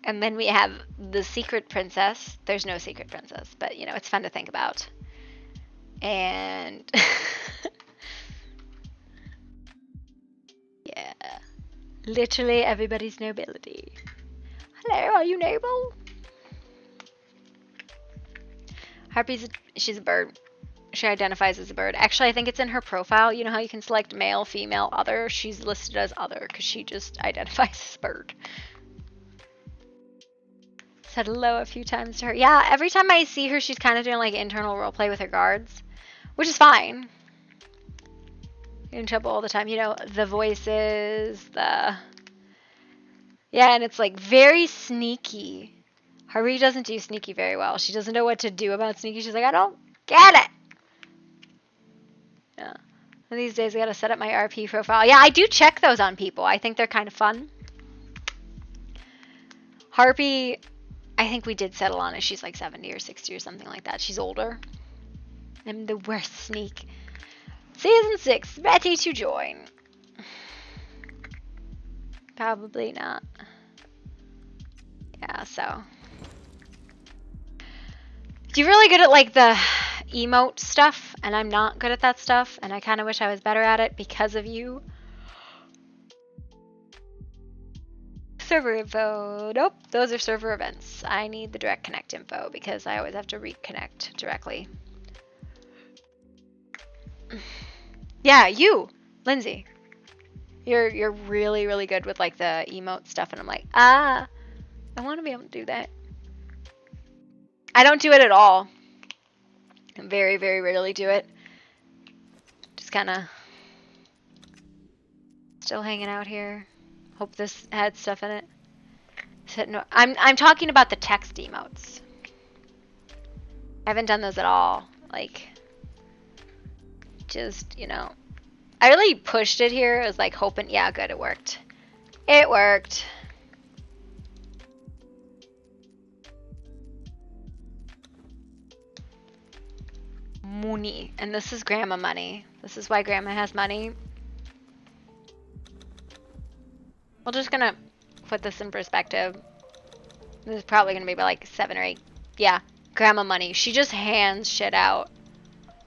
And then we have the secret princess. There's no secret princess, but you know, it's fun to think about. And yeah, literally everybody's nobility. Hello, are you noble? Harpy's she's a bird. She identifies as a bird. Actually, I think it's in her profile. You know how you can select male, female, other? She's listed as other because she just identifies as a bird. Said hello a few times to her. Yeah, every time I see her, she's kind of doing like internal roleplay with her guards, which is fine. You're in trouble all the time. You know, the voices, the... Yeah, and it's like very sneaky. Harpy doesn't do sneaky very well. She doesn't know what to do about sneaky. She's like, I don't get it. Yeah. And these days I gotta set up my RP profile. Yeah, I do check those on people. I think they're kind of fun. Harpy I think we did settle on it. She's like 70 or 60 or something like that. She's older. I'm the worst sneak. Season 6, ready to join. Probably not. Yeah, so. You're really good at like the emote stuff, and I'm not good at that stuff, and I kind of wish I was better at it because of you. Server info. Nope, those are server events. I need the direct connect info because I always have to reconnect directly. Yeah, you, Lindsay. You're really, really good with like the emote stuff, and I'm like, I want to be able to do that. I don't do it at all. I very, very rarely do it. Just kind of still hanging out here. Hope this had stuff in it. No, I'm talking about the text emotes. I haven't done those at all. Like, just, you know. I really pushed it here. I was like hoping, yeah, good, it worked. It worked. Money. And this is grandma money. This is why grandma has money. We're just gonna put this in perspective. This is probably gonna be about like 7 or 8. Yeah, grandma money. She just hands shit out.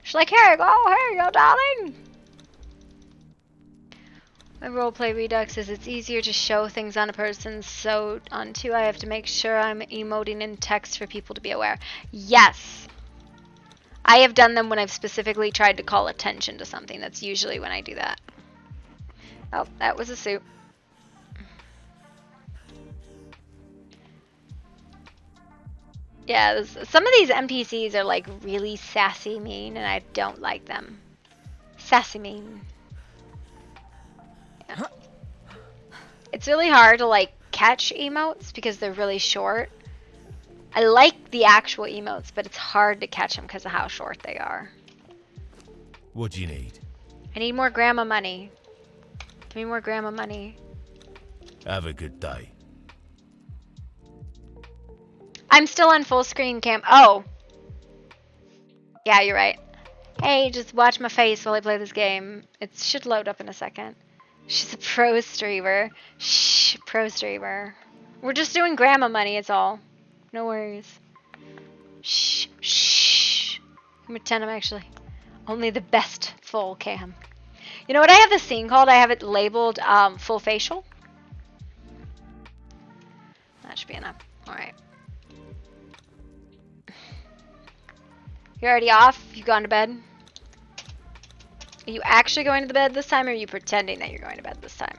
She's like, here you go, darling. My roleplay redux is it's easier to show things on a person, so on ToO I have to make sure I'm emoting in text for people to be aware. Yes. I have done them when I've specifically tried to call attention to something. That's usually when I do that. Oh, that was a soup. Yeah, some of these NPCs are like really sassy mean, and I don't like them. Sassy mean. Yeah. It's really hard to like catch emotes because they're really short. I like the actual emotes, but it's hard to catch them because of how short they are. What do you need? I need more grandma money. Give me more grandma money. Have a good day. I'm still on full screen cam. Oh. Yeah, you're right. Hey, just watch my face while I play this game. It should load up in a second. She's a pro streamer. Shh, pro streamer. We're just doing grandma money, it's all. No worries. Shh, shh. I'm a 10, I'm actually only the best full cam. You know what I have this scene called? I have it labeled full facial. That should be enough. Alright. You're already off? You gone to bed? Are you actually going to bed this time, or are you pretending that you're going to bed this time?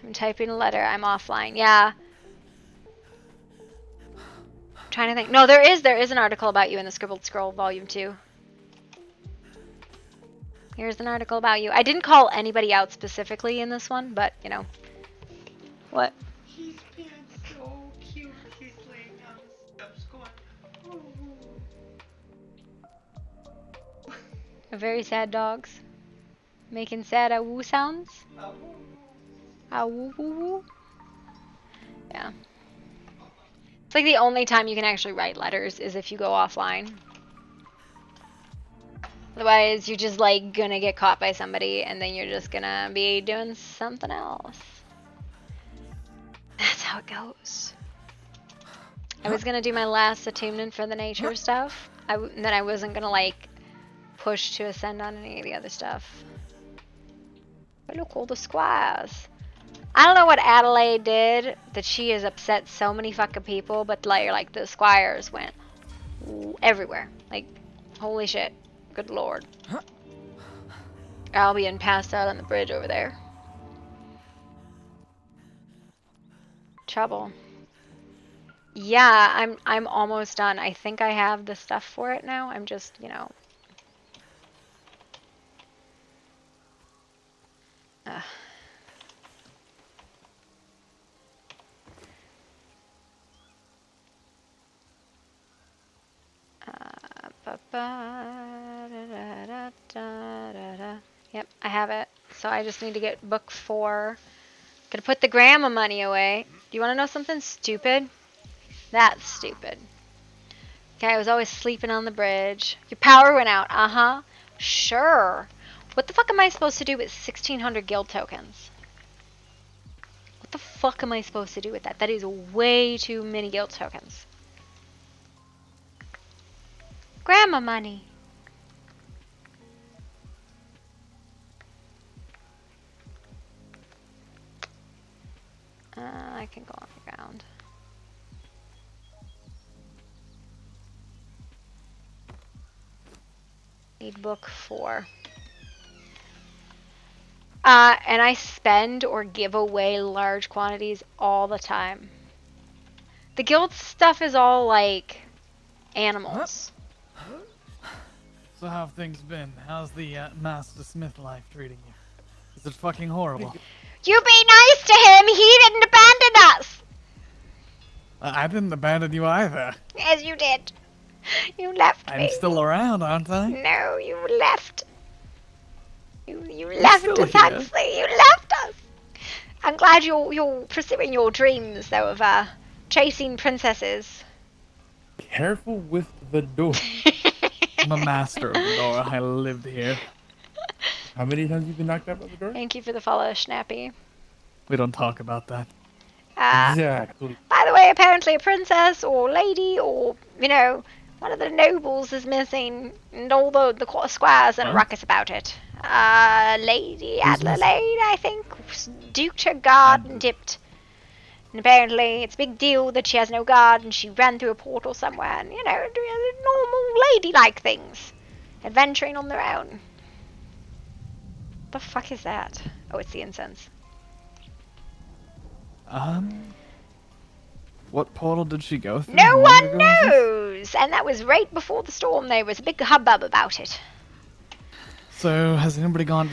I'm typing a letter. I'm offline. Yeah. I'm trying to think. No, there is an article about you in the Scribbled Scroll Volume 2. Here's an article about you. I didn't call anybody out specifically in this one, but, you know. What? He's being so cute. He's laying on the steps going, oh. Very sad dogs. Making sad awoo sounds. Awoo woo woo. Yeah. It's like the only time you can actually write letters is if you go offline. Otherwise, you're just like gonna get caught by somebody and then you're just gonna be doing something else. That's how it goes. I was gonna do my last attunement for the nature stuff. Then I wasn't gonna like push to ascend on any of the other stuff. But look, all the squires. I don't know what Adelaide did that she has upset so many fucking people, but like the squires went everywhere. Like, holy shit. Good lord. Albion passed out on the bridge over there. Trouble. Yeah, I'm almost done. I think I have the stuff for it now. I'm just, you know. I have it. So I just need to get book 4. Gonna put the grandma money away. Do you want to know something stupid? That's stupid. Okay, I was always sleeping on the bridge. Your power went out. Uh-huh. Sure. What the fuck am I supposed to do with 1,600 guild tokens? What the fuck am I supposed to do with that? That is way too many guild tokens. Grandma money. I can go on the ground. Need book 4. And I spend or give away large quantities all the time. The guild stuff is all like animals. So how have things been? How's the Master Smith life treating you? Is it fucking horrible? You be nice to him! He didn't abandon us! I didn't abandon you either. Yes, you did. You left me. I'm still around, aren't I? No, you left. You left still us, here. Huxley. You left us. I'm glad you're pursuing your dreams, though, of chasing princesses. Careful with the door. I'm a master of the door. I lived here. How many times have you been knocked out by the door? Thank you for the follow, Snappy. We don't talk about that. Exactly. By the way, apparently a princess or lady or, one of the nobles is missing, and all the squires in a ruckus about it. Lady Adelaide, I think, duked her guard and dipped. And apparently it's a big deal that she has no guard and she ran through a portal somewhere and, normal ladylike things. Adventuring on their own. What the fuck is that? Oh, it's the incense. What portal did she go through? No How long one ago was this? knows! And that was right before the storm. There was a big hubbub about it. So, did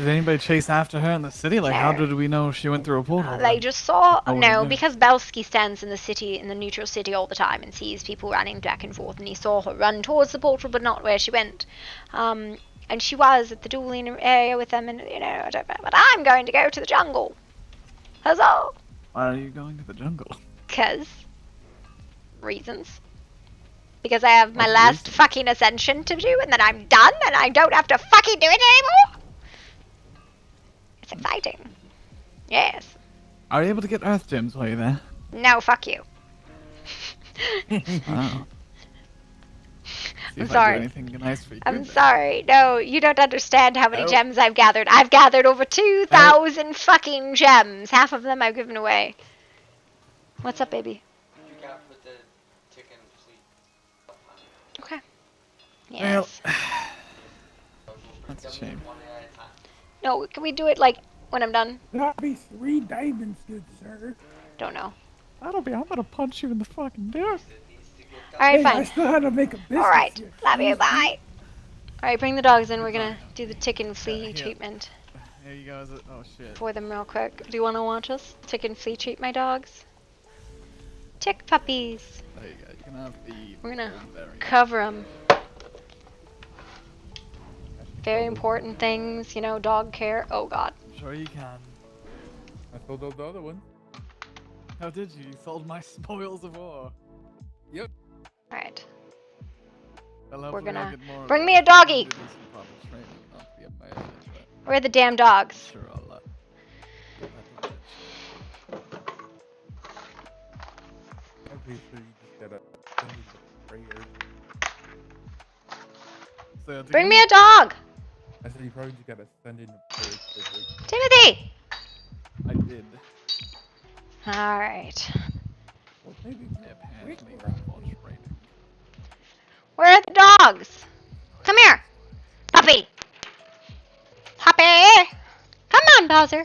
anybody chase after her in the city? Like, how did we know she went through a portal? They just saw, Oh, no, yeah. because Belsky stands in the city, in the neutral city all the time and sees people running back and forth, and he saw her run towards the portal but not where she went. And she was at the dueling area with them, and, I don't know. But I'm going to go to the jungle. Huzzah! Why are you going to the jungle? 'Cause reasons. Because I have my last fucking ascension to do, and then I'm done, and I don't have to fucking do it anymore. It's exciting. Yes. Are you able to get earth gems while you're there? No, fuck you. Wow. See I'm if I sorry. do anything nice for you. I'm sorry. No, you don't understand how many Oh. gems I've gathered. I've gathered over 2,000 fucking gems. Half of them I've given away. What's up, baby? Okay. Yes. Well, that's a shame. No, can we do it like when I'm done? That'll be 3 diamonds, good sir. Don't know. I'm gonna punch you in the fucking dick. Alright, Hey, fine. I still had to make a business. Alright, here. love you, bye. Alright, bring the dogs in. We're gonna do the tick and flea treatment Here you go. Oh shit. for them real quick. Do you wanna watch us? Tick and flea treat my dogs? Tick puppies. There you go. You can have the. We're gonna berry. cover them. Very important things, dog care. Oh god. Sure you can. I sold out the other one. How did you? You sold my spoils of war. Yep. Alright. Well, We're hopefully I'll gonna get more of bring that. me a doggy. Do some proper training, not be a man, but Where are the damn dogs? sure I'll Okay, so you just gotta send me the prayer. So, Bring me a dog! I said you probably just gotta send in the prayer. Timothy! I did. Alright. Well, maybe Apparently, proper training. Where are the dogs? Come here! Puppy! Puppy! Come on, Bowser!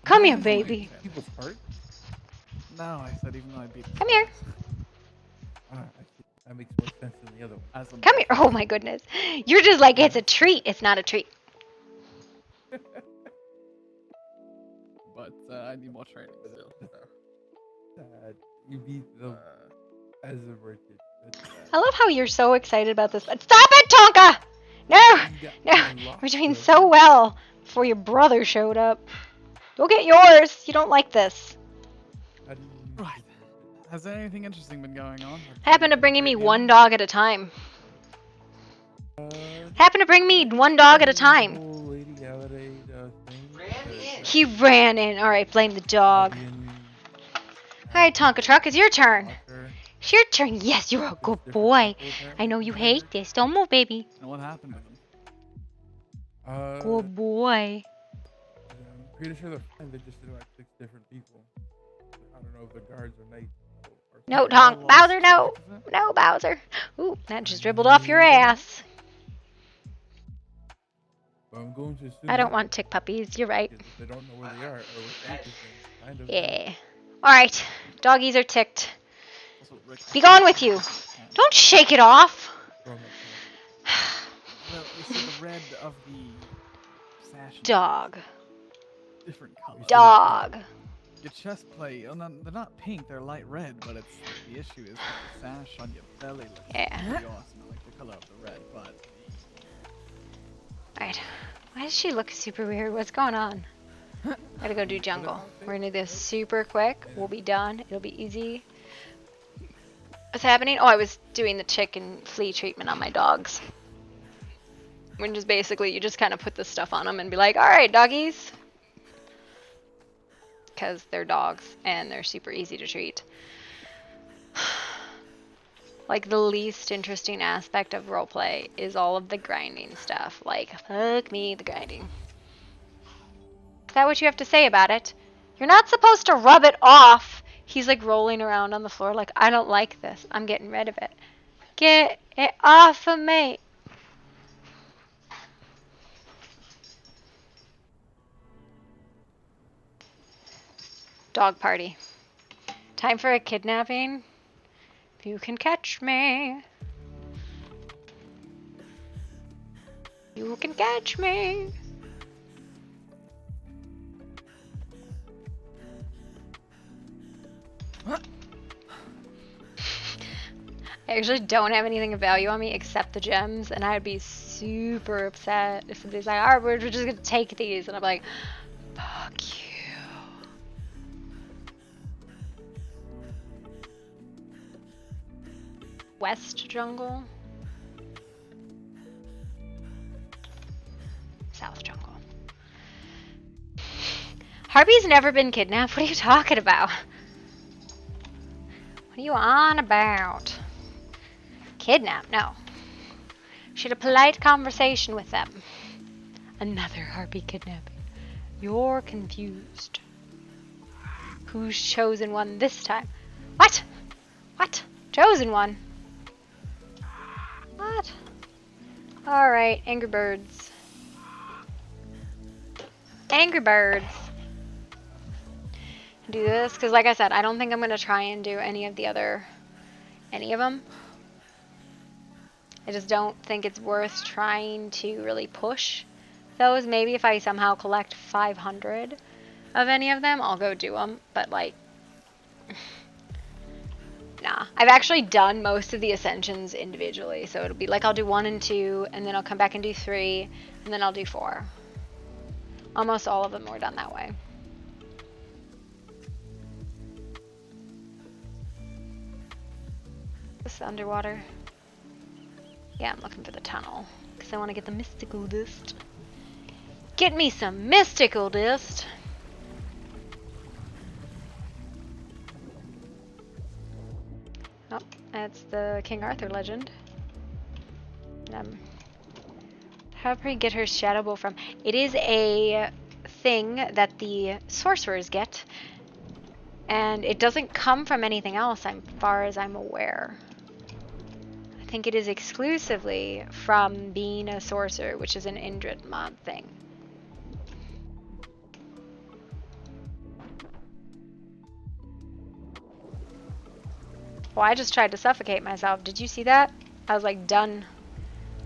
Come here, baby. People's heart? No, I said even though I beat. Come here. I see. That makes more sense than the other one. Come here. Oh my goodness. You're just like, it's a treat. It's not a treat. But I need more training still. You beat them as a merchant. I love how you're so excited about this. But stop it, Tonka! No! No! We're doing so well before your brother showed up. Go get yours! You don't like this. Right. Has anything interesting been going on? Happen to bringing me one dog at a time. Happen to bring me one dog at a time. He ran in. Alright, blame the dog. Alright, Tonka Truck, it's your turn. It's your turn. Yes, you're a good boy. I know you hate this. Don't move, baby. And what happened to them? Good boy. I'm pretty sure they're fine. They just did like 6 different people. I don't know if the guards are nice. No, Tonk. Bowser, no. No, Bowser. Ooh, that just dribbled off your ass. I'm going to assume I don't want tick puppies. You're right. they don't know where they are or where Frank is in, kind of. Yeah. Alright. Doggies are ticked. Be gone with you. Don't shake it off. Well, you see the red of the sash. Dog. Different color. Dog. Your chest plate, oh, no, they're not pink, they're light red, but it's the issue is the sash on your belly looks pretty awesome. I like the color of the red, but... Alright. Why does she look super weird? What's going on? Gotta go do jungle. We're gonna do this super quick. We'll be done. It'll be easy. What's happening? Oh, I was doing the tick and flea treatment on my dogs. Which is basically, you just kind of put this stuff on them and be like, alright, doggies. Because they're dogs and they're super easy to treat. Like, the least interesting aspect of roleplay is all of the grinding stuff. Like, fuck me, the grinding. Is that what you have to say about it? You're not supposed to rub it off. He's like rolling around on the floor like, I don't like this. I'm getting rid of it. Get it off of me. Dog party. Time for a kidnapping. If you can catch me. You can catch me. I actually don't have anything of value on me except the gems, and I'd be super upset if somebody's like, alright, we're just gonna take these, and I'm like, fuck you. West jungle. South jungle. Harpy's never been kidnapped. What are you talking about? What are you on about? Kidnap? No. She had a polite conversation with them. Another Harpy kidnapping. You're confused. Who's chosen one this time? What? What? Chosen one? What? Alright, Angry Birds. Angry Birds. Do this, because like I said, I don't think I'm going to try and do any of them. I just don't think it's worth trying to really push those. Maybe if I somehow collect 500 of any of them, I'll go do them, but like... Nah. I've actually done most of the ascensions individually, so it'll be like I'll do 1 and 2, and then I'll come back and do 3, and then I'll do 4. Almost all of them were done that way. This underwater. Yeah, I'm looking for the tunnel, because I want to get the mystical dust. Get me some mystical dust! Oh, that's the King Arthur legend. How do I get her Shadow Bow from? It is a thing that the sorcerers get, and it doesn't come from anything else, as far as I'm aware. I think it is exclusively from being a sorcerer, which is an Indrid mod thing. Well, I just tried to suffocate myself. Did you see that? I was like, done.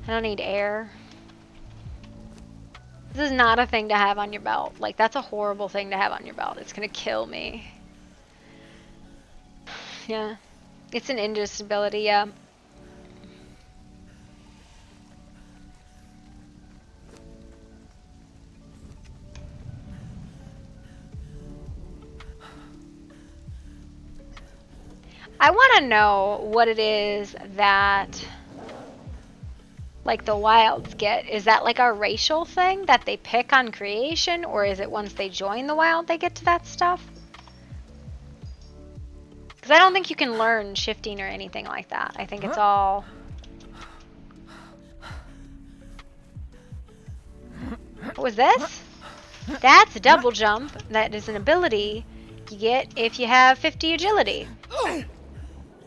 I don't need air. This is not a thing to have on your belt. Like, that's a horrible thing to have on your belt. It's gonna kill me. Yeah. It's an indisability, yeah. I want to know what it is that, like, the wilds get. Is that like a racial thing that they pick on creation, or is it once they join the wild they get to that stuff? Because I don't think you can learn shifting or anything like that. I think it's all... What was this? That's a double jump. That is an ability you get if you have 50 agility.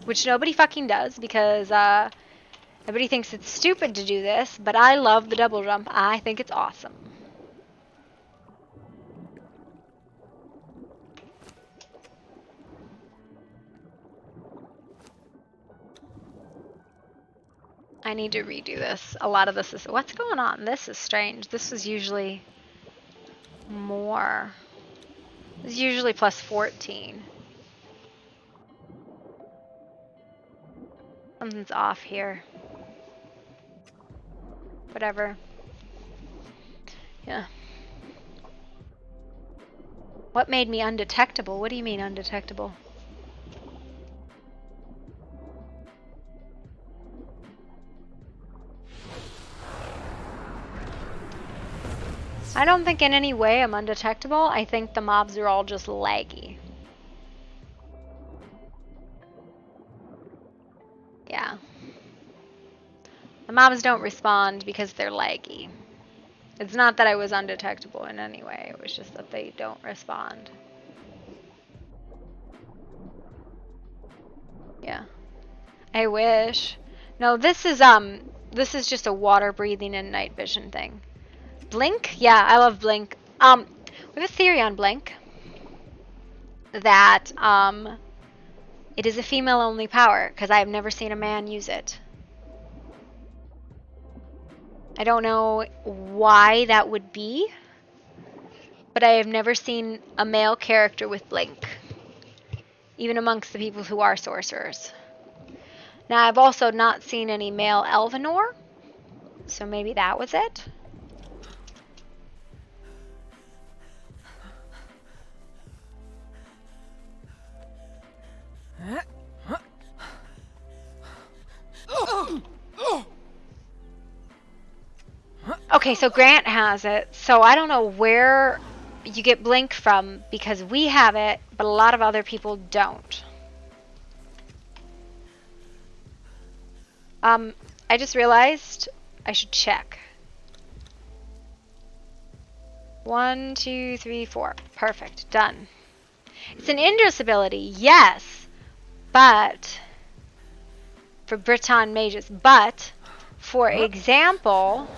Which nobody fucking does because everybody thinks it's stupid to do this, but I love the double jump. I think it's awesome. I need to redo this. A lot of this is... What's going on? This is strange. This was usually more. This is usually plus 14. Something's off here. Whatever. Yeah. What made me undetectable? What do you mean undetectable? I don't think in any way I'm undetectable. I think the mobs are all just laggy. Yeah. The mobs don't respond because they're laggy. It's not that I was undetectable in any way. It was just that they don't respond. Yeah. I wish. No, this is just a water breathing and night vision thing. Blink? Yeah, I love Blink. We have a theory on Blink that it is a female only power because I have never seen a man use it. I don't know why that would be, but I have never seen a male character with Blink, even amongst the people who are sorcerers. Now, I've also not seen any male Elvenor, so maybe that was it. Okay, so Grant has it, so I don't know where you get Blink from because we have it, but a lot of other people don't. I just realized I should check. 1, 2, 3, 4. Perfect. Done. It's an Indris ability, yes, but for Breton mages. But, for example,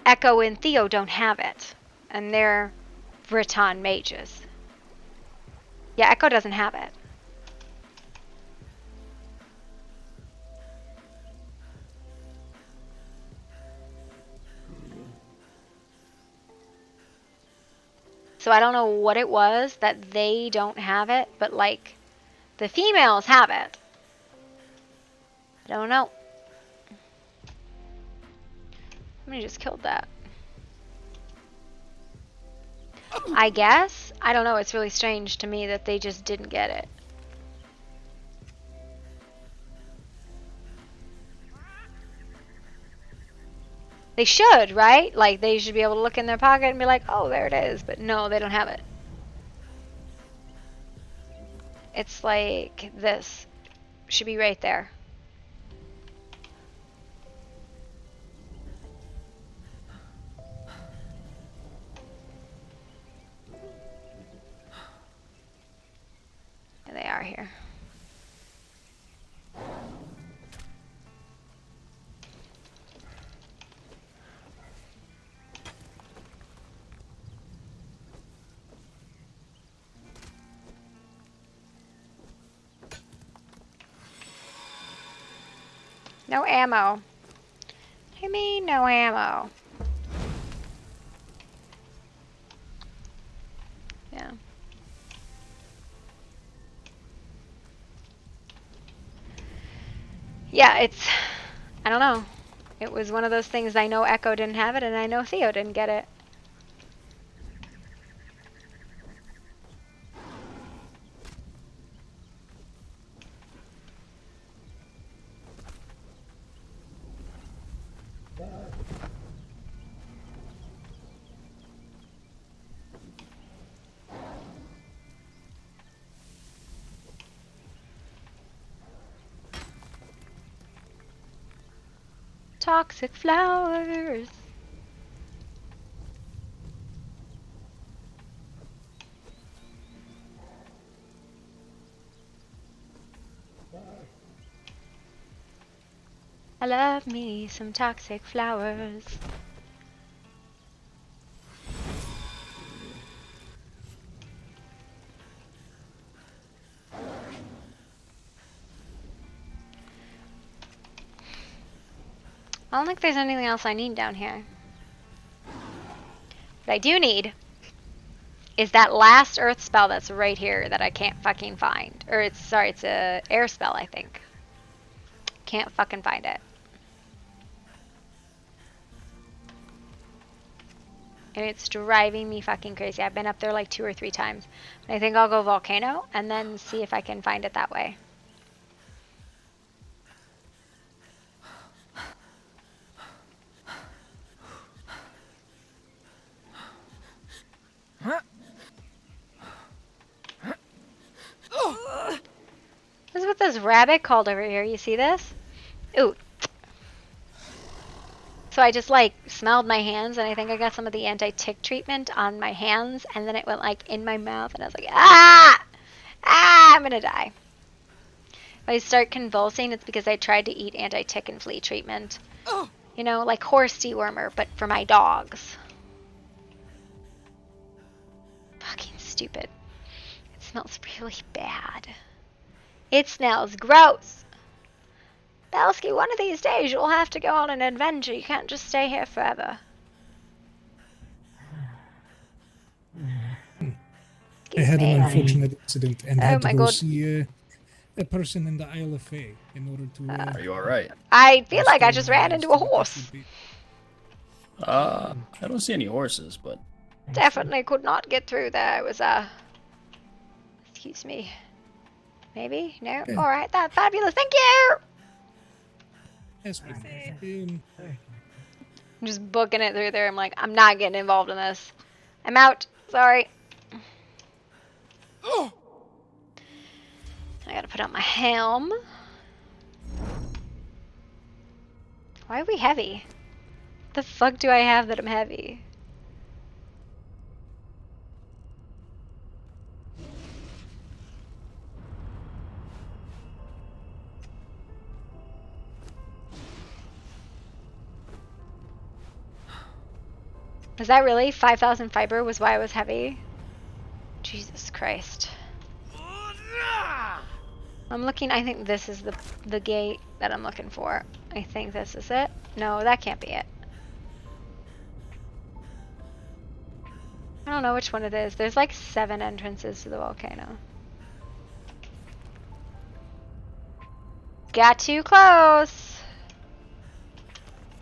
Echo and Theo don't have it, and they're Breton mages. Yeah, Echo doesn't have it. So I don't know what it was that they don't have it, but like the females have it. I don't know. Somebody just killed that. I guess? I don't know, it's really strange to me that they just didn't get it. They should, right? Like, they should be able to look in their pocket and be like, oh, there it is. But no, they don't have it. It's like this. Should be right there. And they are here. No ammo. I mean, no ammo. Yeah. Yeah, it's... I don't know. It was one of those things I know Echo didn't have it, and I know Theo didn't get it. toxic flowers. I love me some toxic flowers. I don't think there's anything else I need down here. What I do need is that last earth spell that's right here that I can't fucking find. Or it's a air spell, I think. Can't fucking find it. And it's driving me fucking crazy. I've been up there like 2 or 3 times. I think I'll go volcano and then see if I can find it that way. This is what this rabbit called over here. You see this? Ooh. So I just like smelled my hands and I think I got some of the anti-tick treatment on my hands and then it went like in my mouth and I was like, ah! Ah! I'm gonna die. If I start convulsing, it's because I tried to eat anti-tick and flea treatment. You know, like horse dewormer, but for my dogs. Fucking stupid. It smells really bad. It smells gross. Belsky, one of these days you'll have to go on an adventure. You can't just stay here forever. I had me. an unfortunate incident and Oh had my to go God. see a person in the Isle of Fae in order to. Are you alright? I feel like I just ran into a horse. I don't see any horses, but Definitely could not get through there. It was excuse me. Maybe? No? Yeah. Alright, that's fabulous. Thank you! Yes, I'm just booking it through there. I'm like, I'm not getting involved in this. I'm out. Sorry. I gotta put on my helm. Why are we heavy? The fuck do I have that I'm heavy? Is that really 5,000 fiber was why I was heavy? Jesus Christ. I'm looking, I think this is the gate that I'm looking for. I think this is it. No, that can't be it. I don't know which one it is. There's like 7 entrances to the volcano. Got too close.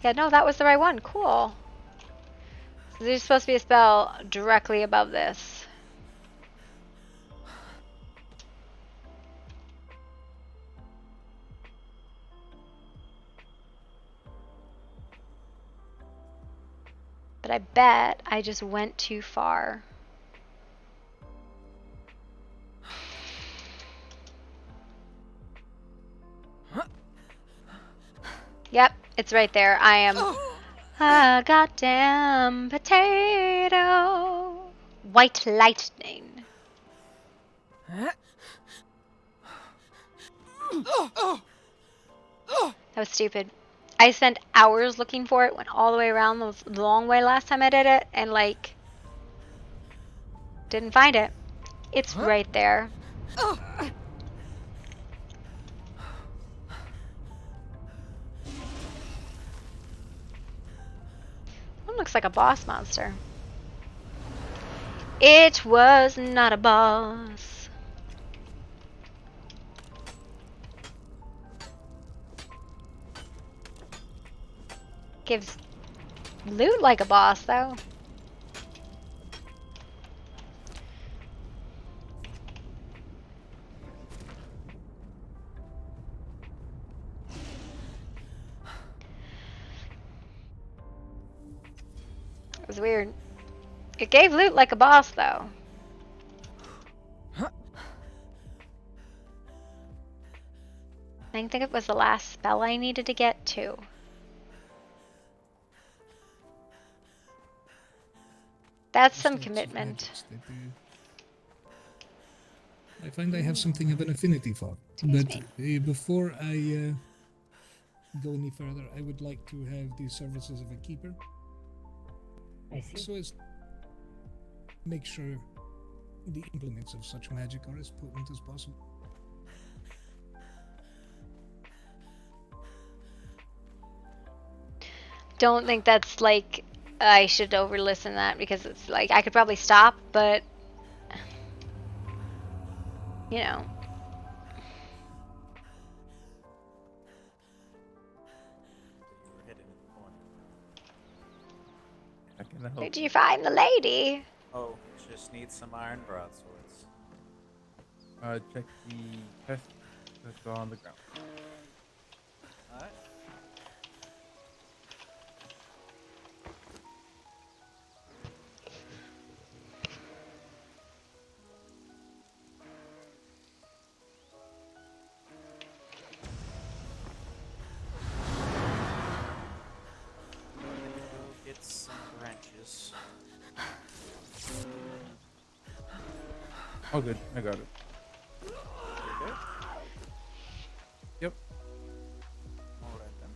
Yeah, no, that was the right one. Cool. So there's supposed to be a spell directly above this. But I bet I just went too far. Yep, it's right there. I am a goddamn potato. White lightning. That was stupid. I spent hours looking for it, went all the way around the long way last time I did it, and like, didn't find it. It's right there. That looks like a boss monster. It was not a boss. Gives loot like a boss, though. It was weird. It gave loot like a boss, though. I think it was the last spell I needed to get to. That's just some lots of commitment. magics that, I find I have something of an affinity for. But before I go any further, I would like to have the services of a keeper. I see. So as make sure the implements of such magic are as potent as possible. Don't think that's like I should over listen that because it's like I could probably stop, but you know. Where'd you find the lady? Oh, just need some iron broadswords. Check the chest that's on the ground. Alright. Get some branches. Oh, good. I got it. Okay. Yep. Alright then.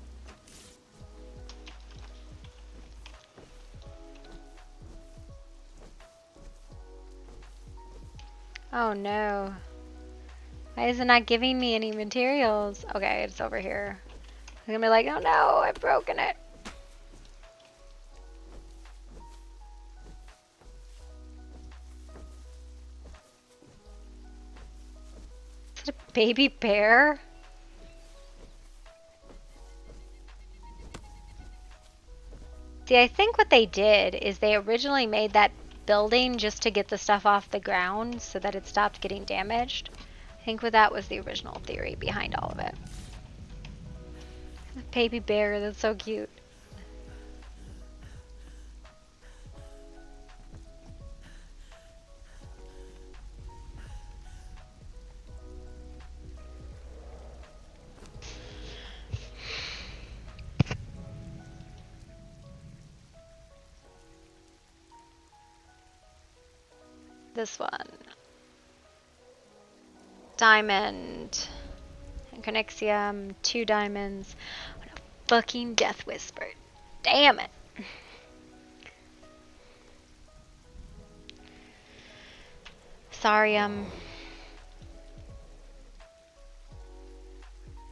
Oh no. Why is it not giving me any materials? Okay, it's over here. I'm gonna be like, oh no, I've broken it. Is it a baby bear? See, I think what they did is they originally made that building just to get the stuff off the ground so that it stopped getting damaged. I think that was the original theory behind all of it. The baby bear, that's so cute. This one. Diamond. And Connexium, 2 diamonds. What a fucking death whisper. Damn it. Tharium.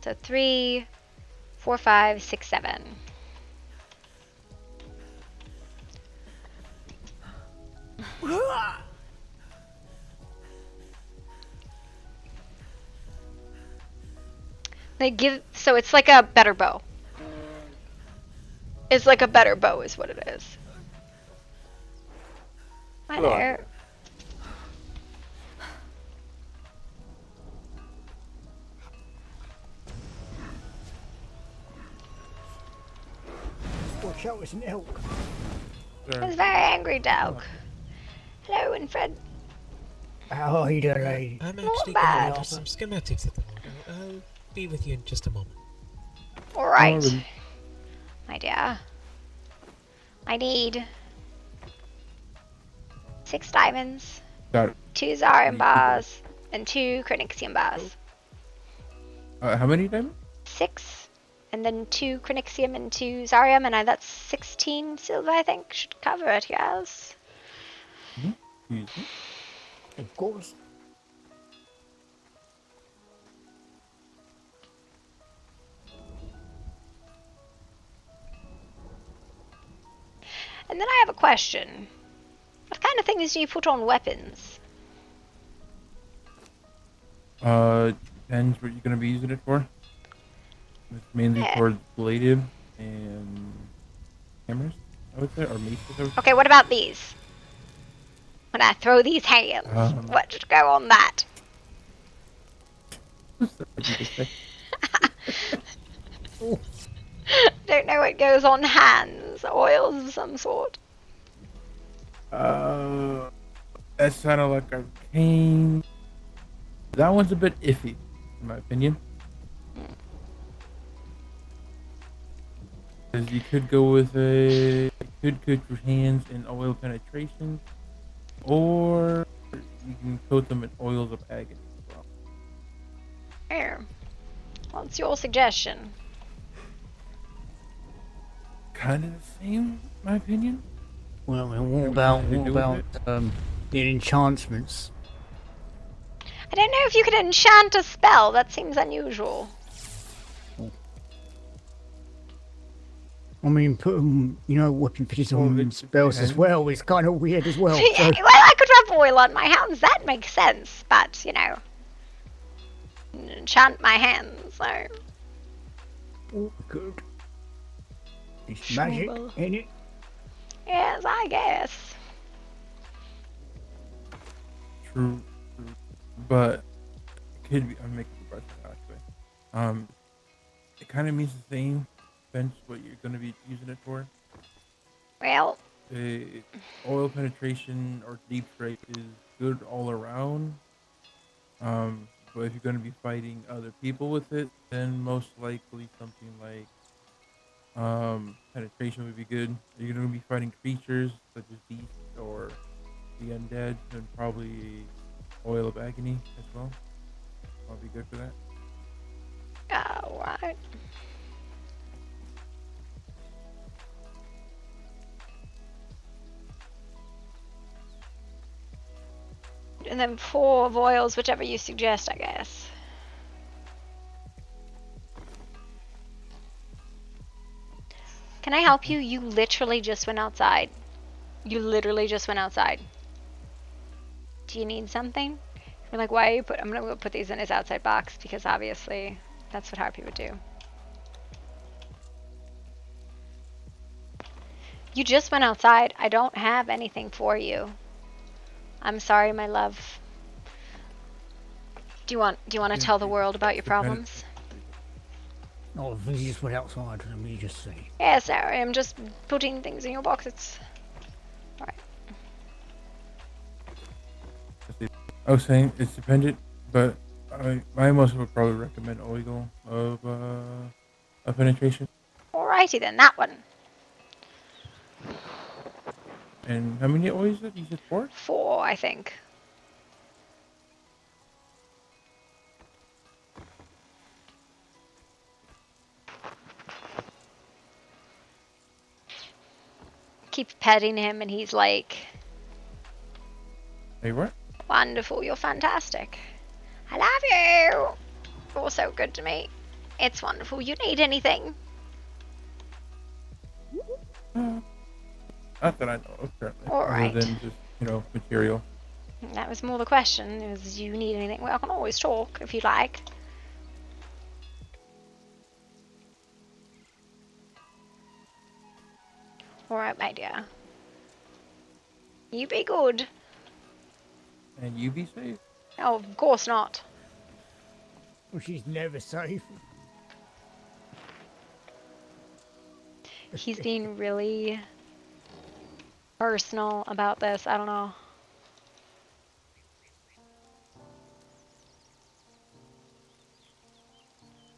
So 3, 4, 5, 6, 7. They give, so it's like a better bow. It's like a better bow is what it is. Hi there. Watch out, it's an elk. It's a very angry dog. Hello, Infred. How are you doing, lady? I'm Not actually bad. going over some schematics at the moment. I'll be with you in just a moment. Alright. My dear. I need 6 diamonds, Got it. 2 Zarian bars, and 2 Cranixium bars. How many diamonds? 6, and then 2 Cranixium and 2 Zarium, and that's 16 silver, I think. Should cover it, yes. Of course. And then I have a question. What kind of things do you put on weapons? Depends what you're gonna be using it for. It's mainly for bladed and hammers, I would say, or maces. Okay, what about these? When I throw these hands, what should go on that? Don't know what goes on hands. Oils of some sort. That's kind of like arcane. That one's a bit iffy, in my opinion. Because you could go with a could coat your hands in oil penetration, or you can coat them in oils of agony as well. Here. What's your suggestion? Kind of the same, in my opinion. Well, and what Everything to do with about the enchantments? I don't know if you could enchant a spell. That seems unusual. I mean, put 'em, you know, weapon fitters on spells as depends. well. It's kind of weird as well. Yeah, So, well, I could rub oil on my hands. That makes sense. But, you know, enchant my hands. So. oh, good. It's magic, Trouble. ain't it? Yes, I guess. True, but it could be. I'm making a question actually. It kind of means the same. Depends what you're going to be using it for. Well, oil penetration or deep strike is good all around. But if you're going to be fighting other people with it, then most likely something like penetration would be good. If you're going to be fighting creatures such as beasts or the undead, then probably oil of agony as well. I'll be good for that. alright. And then 4 of oils, whichever you suggest, I guess. Can I help you? You literally just went outside. You literally just went outside. Do you need something? You're like, why are you I'm gonna go put these in his outside box because obviously that's what Harpy would do. You just went outside. I don't have anything for you. I'm sorry, my love. Do you want to tell the world about your problems? Oh, you just went outside. Let me just see. Yeah, sorry. I'm just putting things in your boxes. Alright. I was saying it's dependent, but I most would probably recommend oil of penetration. Alrighty then, that one. And how many oils did you said 4? 4, I think. Keep petting him and he's like, Hey, what? wonderful, you're fantastic. I love you. You're so good to me. It's wonderful. You need anything? Not that I know of currently. Alright. Other than just, material. That was more the question. Is you need anything? Well, I can always talk if you like. Alright, my dear. You be good. And you be safe. Oh, of course not. Well, she's never safe. He's being really personal about this. I don't know.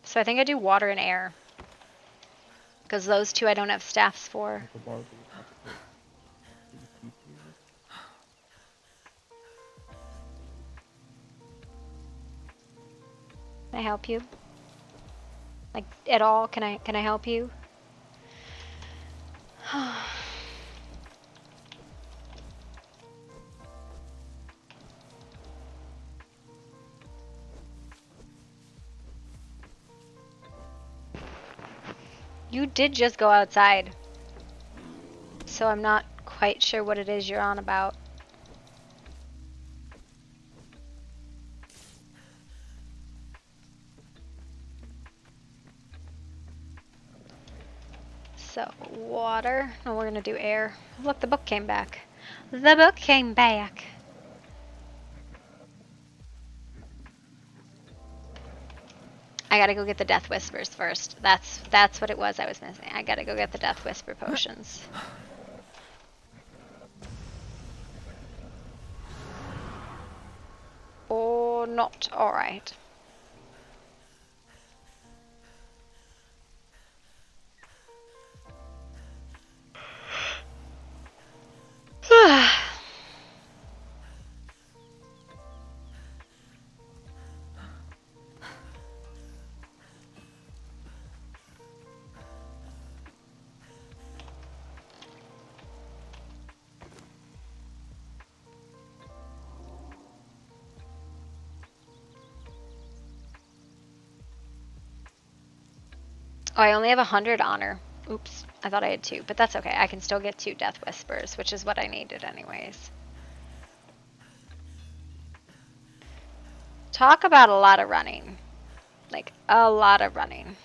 So I think I do water and air. Because those two I don't have staffs for. Can I help you? Like, at all? Can I help you? You did just go outside. So I'm not quite sure what it is you're on about. So, water. Oh, we're gonna do air. Look, the book came back. The book came back. I gotta go get the Death Whispers first. That's what it was I was missing. I gotta go get the Death Whisper potions. Or not. Alright. Oh, I only have 100 honor. Oops, I thought I had 2, but that's okay. I can still get 2 death whispers, which is what I needed anyways. Talk about a lot of running. Like, a lot of running.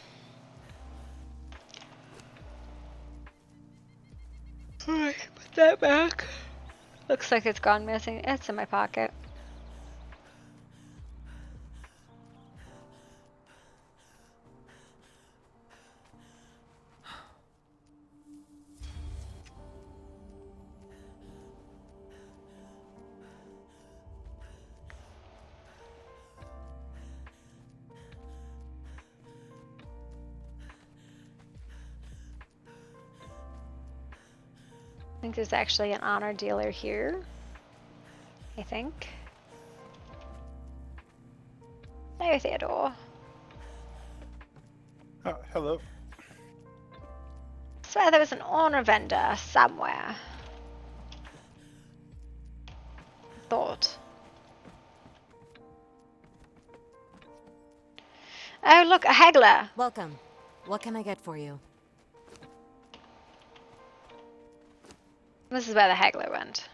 Alright, put that back. Looks like it's gone missing. It's in my pocket. I think there's actually an honor dealer here. I think. There, Theodore. Hello. I swear there was an honor vendor somewhere. Thought. Oh, look, a haggler. Welcome. What can I get for you? This is where the haggler went.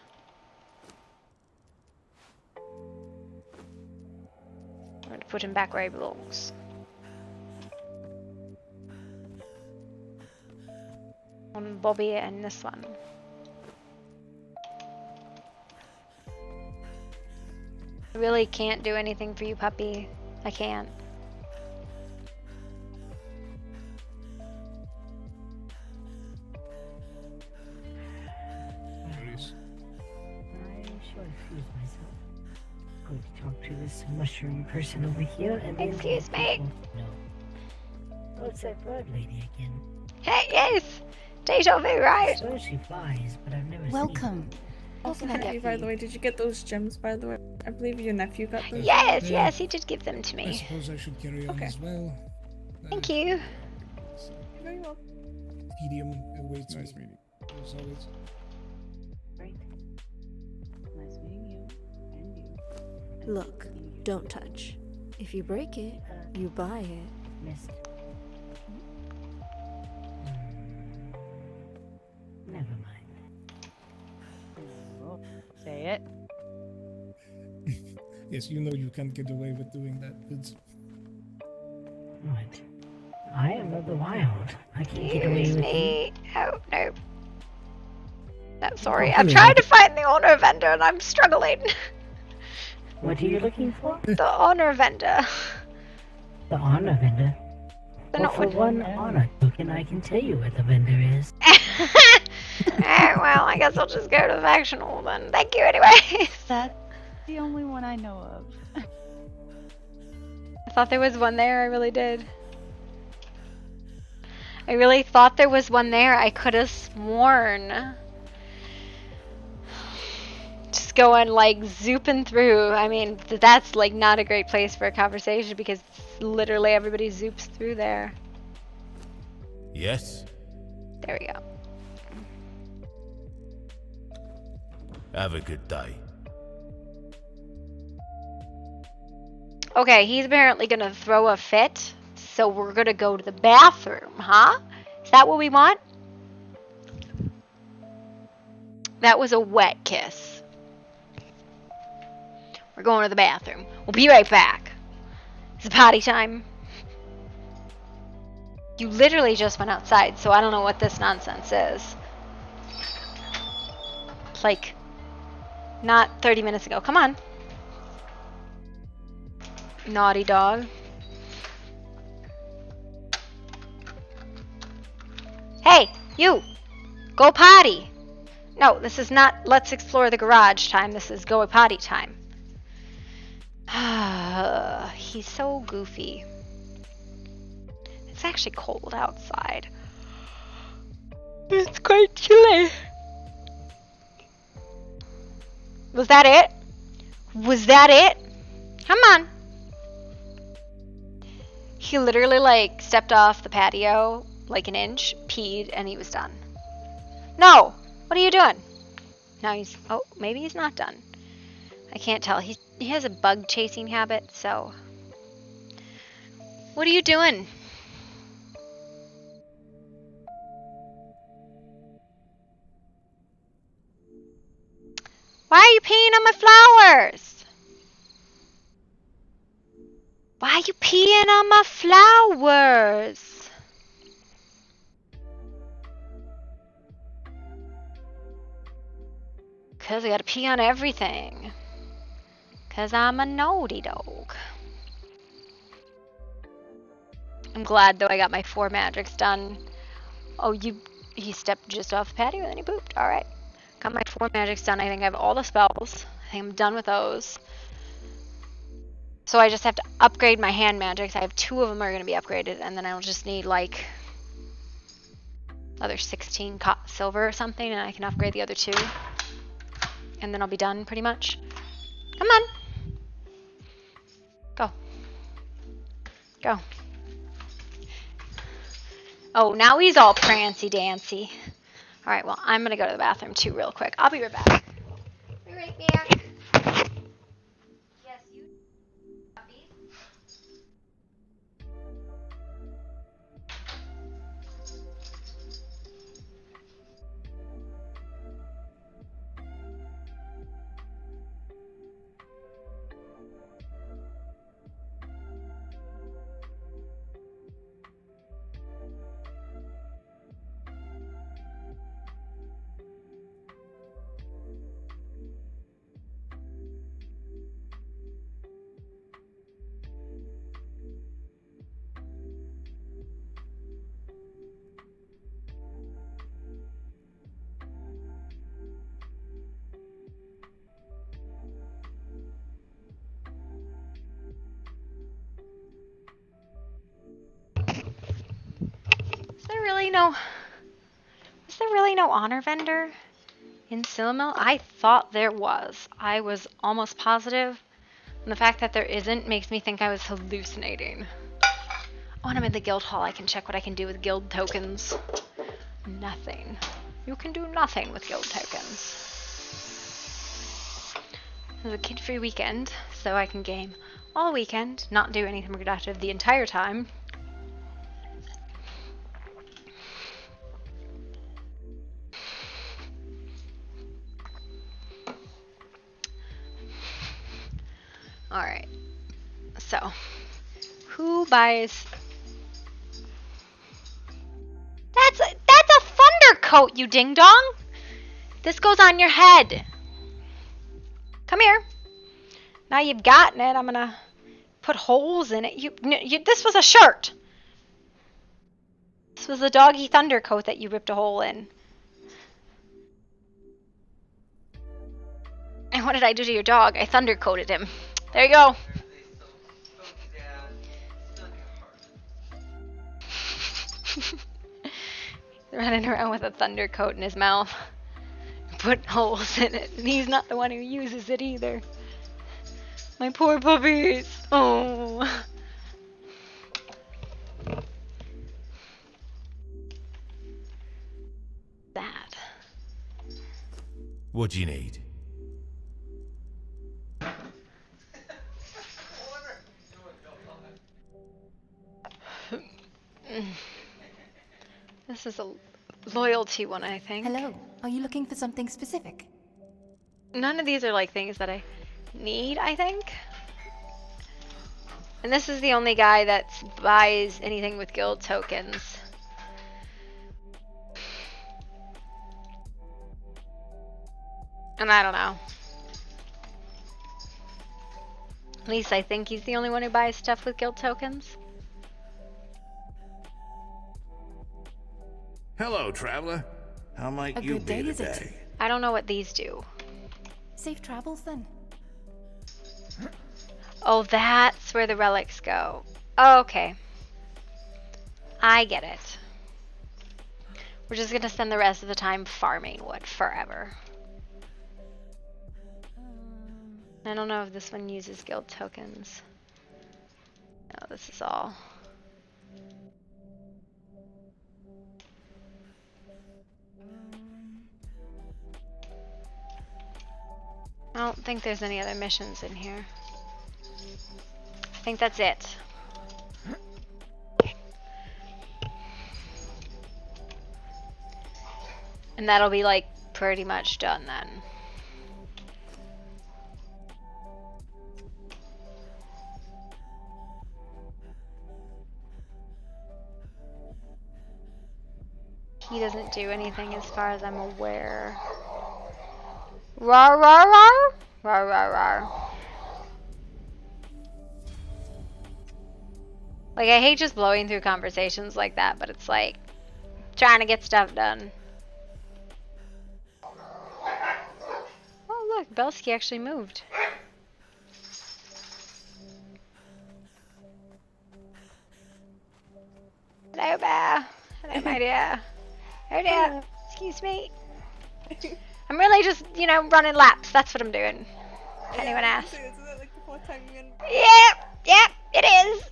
I'm going to put him back where he belongs. On Bobby and this one. I really can't do anything for you, puppy. I can't. Going to talk to this mushroom person over here and then... Excuse me. No. Oh, it's that bird lady again. Hey, yes! Deja vu, right? I swear she flies, but I've never Welcome. Also, Happy, by the way, did you get those gems, by the way? I believe your nephew got them. Yes, yes, he did give them to I me. suppose I should carry on as well. Thank you. Very well. Tedium awaits Nice me. meeting. As always. Right. Nice meeting you. And you. Look, don't touch. If you break it, you buy it. Missed. Never mind. Oh, say it. Yes, you know you can't get away with doing that. It's... What? I am of the wild. I can't get away Excuse with me. it. Oh, no. No, sorry. Oh, I'm hello. trying to find the honor vendor and I'm struggling. What are you looking for? The honor vendor. The honor vendor? They're Well, not for one honor token, I can tell you where the vendor is. Well, I guess I'll just go to factional then. Thank you anyways. That's the only one I know of. I thought there was one there. I really did. I really thought there was one there. I could have sworn. Just going like zooping through. I mean, that's like not a great place for a conversation because literally everybody zoops through there. Yes? There we go. Have a good day. Okay, he's apparently gonna throw a fit, so we're gonna go to the bathroom, huh? Is that what we want? That was a wet kiss. We're going to the bathroom. We'll be right back. It's potty time. You literally just went outside, so I don't know what this nonsense is. Like, not 30 minutes ago. Come on. Naughty dog. Hey, you! Go potty! No, this is not let's explore the garage time. This is go potty time. He's so goofy. It's actually cold outside. It's quite chilly. Was that it? Was that it? Come on. He literally like stepped off the patio like an inch, peed, and he was done. No! What are you doing? Now he's, oh, maybe he's not done. I can't tell. He has a bug chasing habit, so. What are you doing? on my flowers? Why are you peeing on my flowers? Cause I gotta pee on everything. Cause I'm a naughty dog. I'm glad though I got my 4 magics done. Oh, he stepped just off the patio and then he pooped. Alright. Got my 4 magics done. I think I have all the spells. I think I'm done with those. So I just have to upgrade my hand magics. I have 2 of them are going to be upgraded, and then I'll just need like another 16 silver or something, and I can upgrade the other 2. And then I'll be done pretty much. Come on. Go. Go. Oh, now he's all prancy dancy. Alright, well, I'm going to go to the bathroom too real quick. I'll be right back. Be right back. Yes, you puppies. Is there really no honor vendor in Sillamil? I thought there was. I was almost positive. And the fact that there isn't makes me think I was hallucinating. Oh, and I'm in the guild hall. I can check what I can do with guild tokens. Nothing. You can do nothing with guild tokens. It's a kid-free weekend, so I can game all weekend, not do anything productive the entire time. Alright, so, who buys... That's a thunder coat, you ding-dong! This goes on your head. Come here. Now you've gotten it, I'm gonna put holes in it. This was a shirt! This was a doggy thunder coat that you ripped a hole in. And what did I do to your dog? I thunder coated him. There you go. Running around with a thunder coat in his mouth. Put holes in it. And he's not the one who uses it either. My poor puppies. Oh. That. What do you need? This is a loyalty one, I think. Hello. Are you looking for something specific? None of these are like things that I need, I think. And this is the only guy that buys anything with guild tokens. And I don't know. At least I think he's the only one who buys stuff with guild tokens. Hello, traveler. How might you be today? I don't know what these do. Safe travels then. Oh, that's where the relics go. Oh, okay. I get it. We're just gonna spend the rest of the time farming wood forever. I don't know if this one uses guild tokens. No, this is all. I don't think there's any other missions in here. I think that's it. And that'll be like pretty much done then. He doesn't do anything as far as I'm aware. Rar rar rar? Rar rar rar. Like, I hate just blowing through conversations like that, but it's like, trying to get stuff done. Oh look, Belsky actually moved. Hello, Bear. Hello, my dear. Oh dear. Excuse me. I'm really just, you know, running laps. That's what I'm doing. If anyone asks. Yep, it is.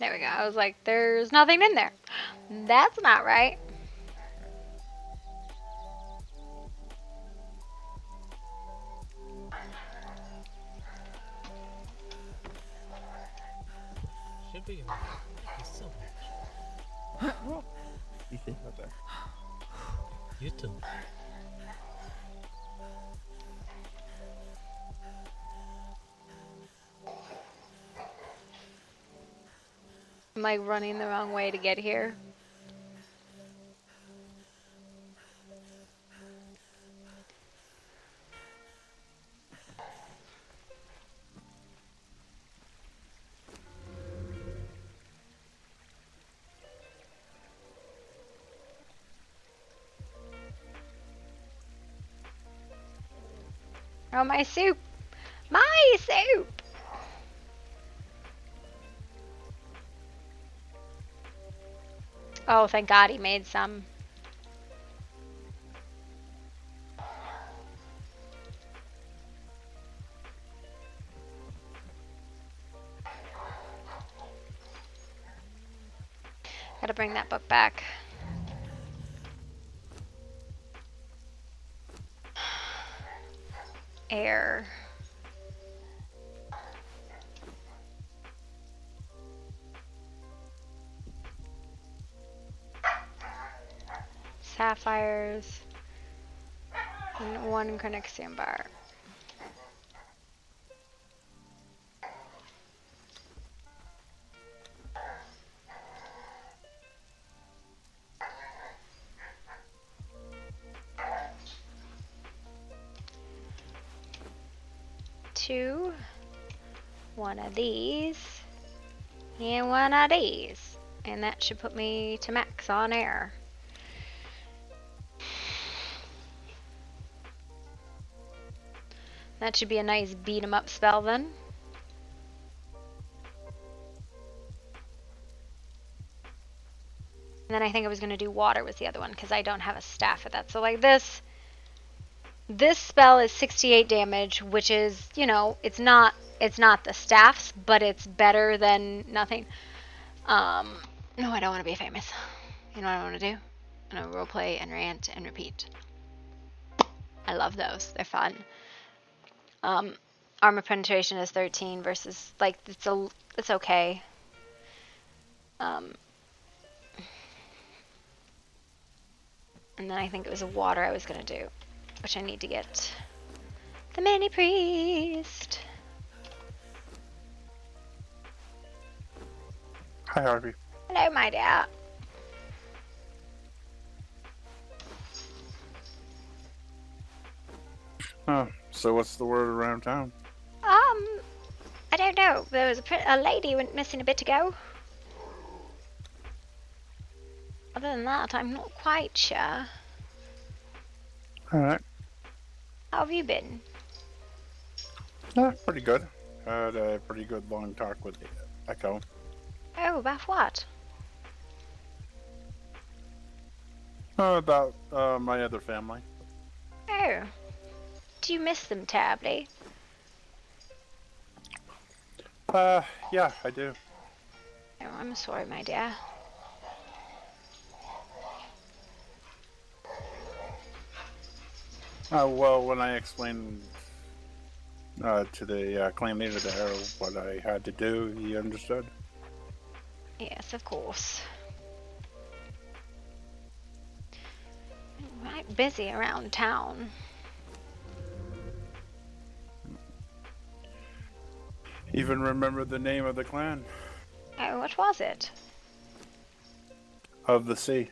There we go. I was like, there's nothing in there. That's not right. Should be enough. Thank you so much. Be safe out there. You too. Am I running the wrong way to get here? Oh, my soup! My soup! Oh, thank God he made some. Gotta bring that book back. Air. Sapphires. And 1 Chronoxium bar. Two. 1 of these. And 1 of these. And that should put me to max on air. That should be a nice beat 'em up spell then. And then I think I was going to do water was the other one because I don't have a staff for that. So like this spell is 68 damage, which is, you know, it's not the staff's, but it's better than nothing. No, I don't want to be famous. You know what I want to do? I want to roleplay and rant and repeat. I love those. They're fun. Armor penetration is 13 versus like it's okay. And then I think it was a water I was gonna do, which I need to get the mini priest. Hi, Harpy. Hello, my dear. Oh, so what's the word around town? I don't know. There was a lady went missing a bit ago. Other than that, I'm not quite sure. Alright. How have you been? Pretty good. Had a pretty good long talk with Echo. Oh, about what? About my other family. Oh. Do you miss them terribly? Yeah, I do. Oh, I'm sorry, my dear. Well, when I explained to the clan leader there what I had to do, he understood. Yes, of course. Right busy around town. Even remember the name of the clan? Oh, what was it? Of the Sea.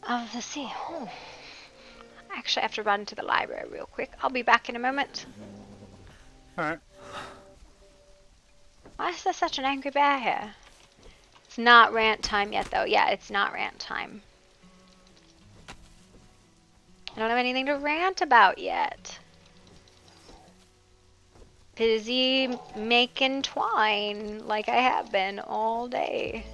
Of the Sea. Oh. I actually have to run to the library real quick. I'll be back in a moment. Alright. Why is there such an angry bear here? It's not rant time yet, though. Yeah, it's not rant time. I don't have anything to rant about yet. Busy making twine like I have been all day.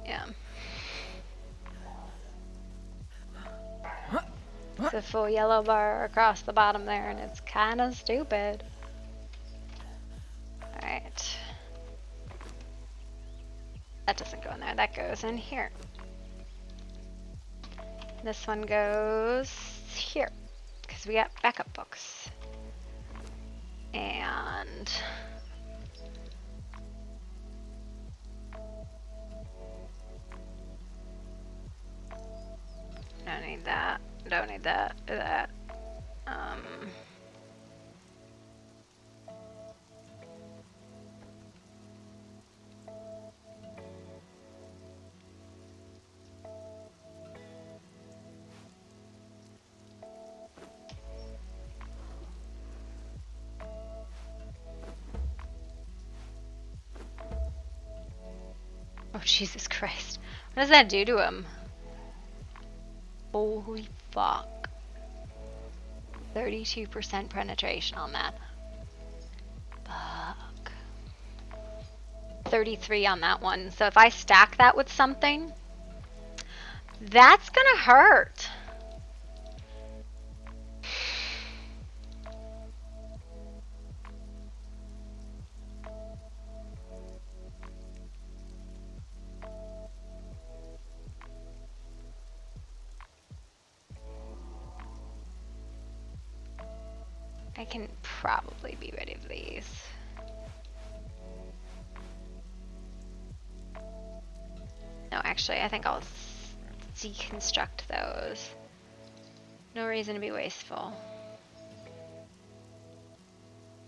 Yeah. It's a full yellow bar across the bottom there, and it's kind of stupid. Alright. That doesn't go in there. That goes in here. This one goes here, because we got backup books. And... don't need that. Don't need that. That. Oh, Jesus Christ. What does that do to him? Holy fuck. 32% penetration on that. Fuck. 33 on that one. So if I stack that with something, that's gonna hurt. I can probably be rid of these. No, actually, I think I'll deconstruct those. No reason to be wasteful.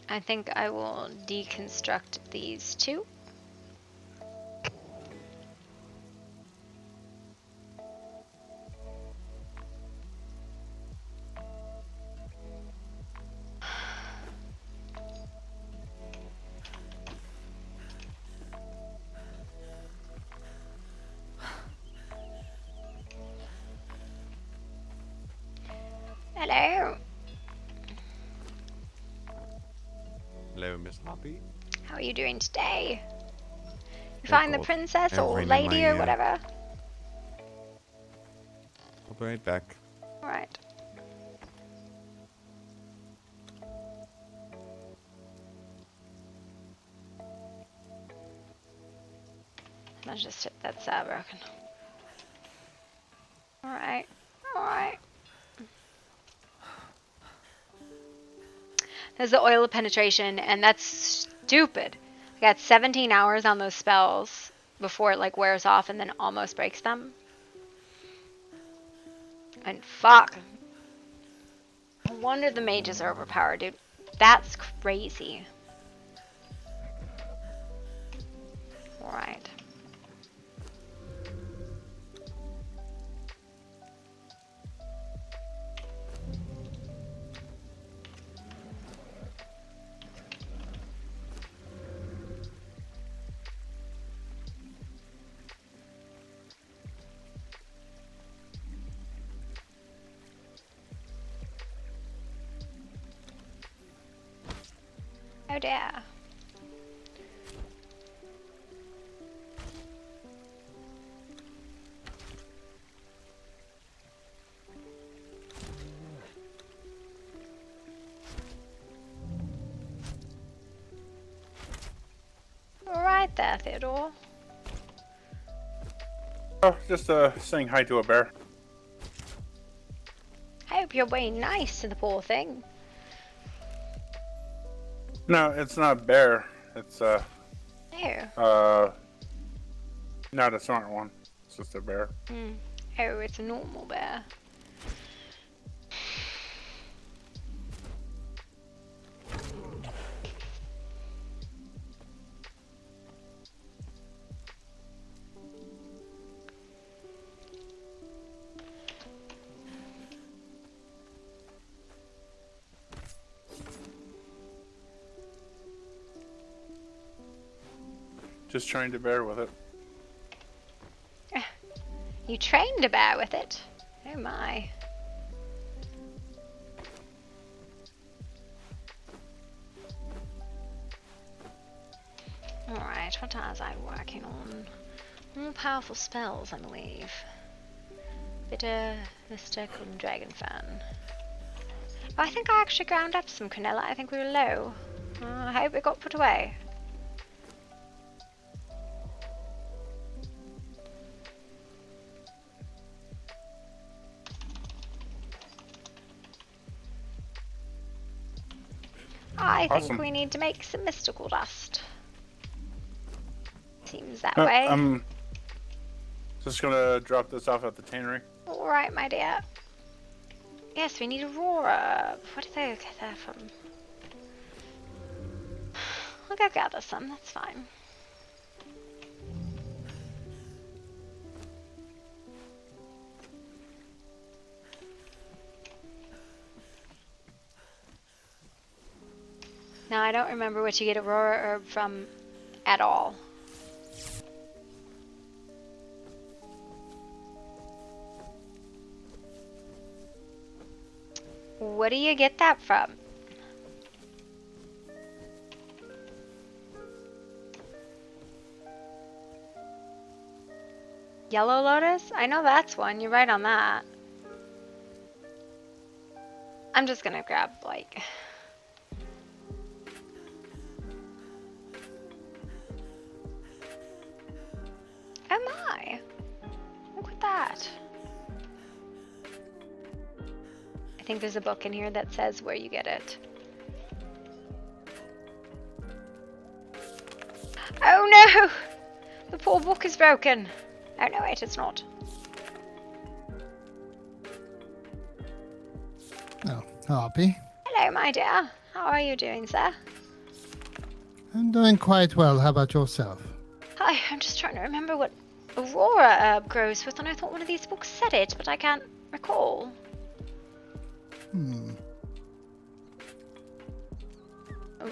I think I will deconstruct these two. Hello. Hello, Miss Harpy. How are you doing today? You find the princess or Everything in lady my, or whatever? I'll be right back. Alright. Let's just hit that side broken. Alright. Alright. There's the oil of penetration, and that's stupid. I got 17 hours on those spells before it like wears off and then almost breaks them. And fuck. No wonder the mages are overpowered, dude. That's crazy. Alright. Oh dear. Alright there, Theodore. Oh, just saying hi to a bear. I hope you're being nice to the poor thing. No, it's not a bear. It's not a smart one. It's just a bear. Oh, it's a normal bear. Just trying to bear with it. You trained a bear with it? Oh my. Alright, what was I working on? More powerful spells, I believe. Bitter, Mystic, and Dragon Fan. Oh, I think I actually ground up some Quinella. I think we were low. I hope it got put away. I think we need to make some mystical dust. Seems that way. I'm just gonna drop this off at the tannery. Alright, my dear. Yes, we need Aurora. What did they get there from? I'll go gather some, that's fine. Now, I don't remember what you get Aurora herb from at all. What do you get that from? Yellow Lotus? I know that's one. You're right on that. I'm just gonna grab, like... Oh my! Look at that. I think there's a book in here that says where you get it. Oh no! The poor book is broken. Oh no, wait, it's not. Oh, Harpy. Hello, my dear. How are you doing, sir? I'm doing quite well. How about yourself? Hi, I'm just trying to remember what Aurora herb grows with, and I thought one of these books said it, but I can't recall. Oh,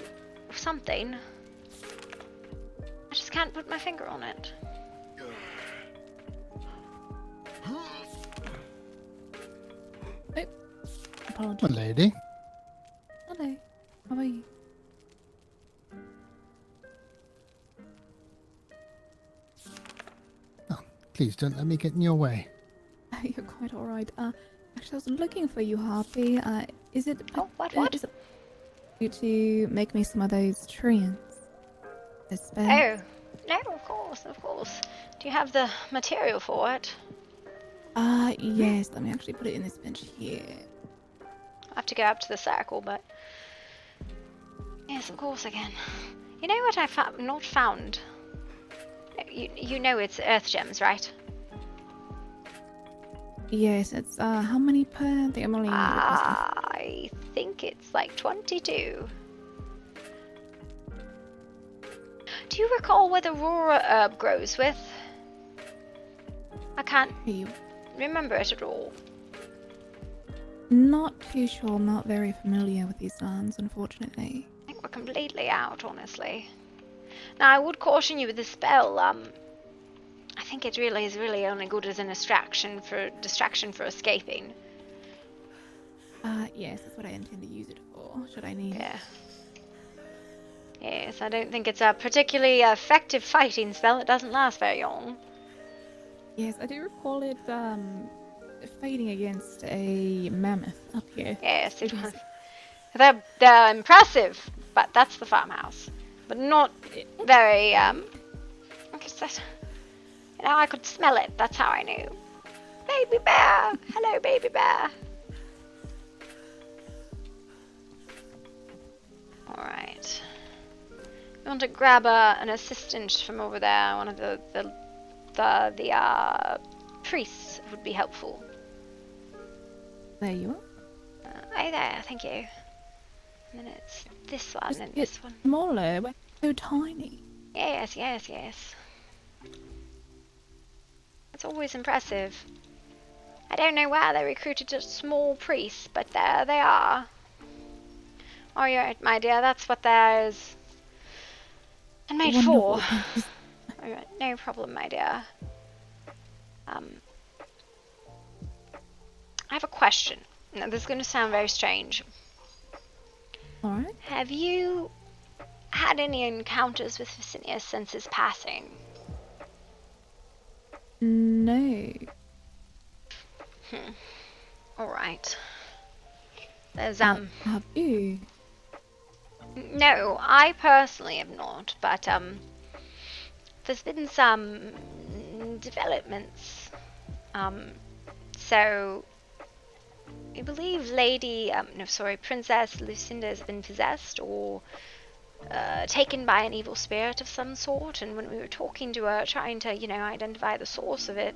something. I just can't put my finger on it. Oh, apologies. Well, lady. Hello. How are you? Please don't let me get in your way. You're quite alright. Actually, I was looking for you, Harpy. Is it... what? Is it you to make me some of those treants? The spell? Oh, no, of course, of course. Do you have the material for it? Yes. Let me actually put it in this bench here. I have to go up to the circle, but... Yes, of course I can. You know what I not found? You know it's earth gems, right? Yes, it's, how many per? I think I'm only... I think it's like 22. Do you recall where the Aurora herb grows with? I can't remember it at all. Not too sure. I'm not very familiar with these lands, unfortunately. I think we're completely out, honestly. Now, I would caution you with the spell. I think it really is only good as an distraction for escaping. Yes, that's what I intend to use it for, should I need it. Yeah. Yes, I don't think it's a particularly effective fighting spell. It doesn't last very long. Yes, I do recall it fighting against a mammoth up here. Yes, it was. They're impressive, but that's the farmhouse. But not very, I guess that, you know, I could smell it. That's how I knew. Baby bear! Hello, baby bear. Alright. We want to grab an assistant from over there. One of the priests would be helpful. There you are. Hi there, thank you. And then it's this one and this one. Smaller, we're so tiny. Yes, yes, yes. It's always impressive. I don't know where they recruited a small priest, but there they are. Oh, you're right, my dear, that's what there is. And made for. Alright, no problem, my dear. I have a question. Now, this is going to sound very strange. Alright. Have you had any encounters with Vicinius since his passing? No. Alright. There's, Have you? No, I personally have not, but, there's been some developments. So, I believe Princess Lucinda has been possessed or taken by an evil spirit of some sort, and when we were talking to her, trying to, identify the source of it,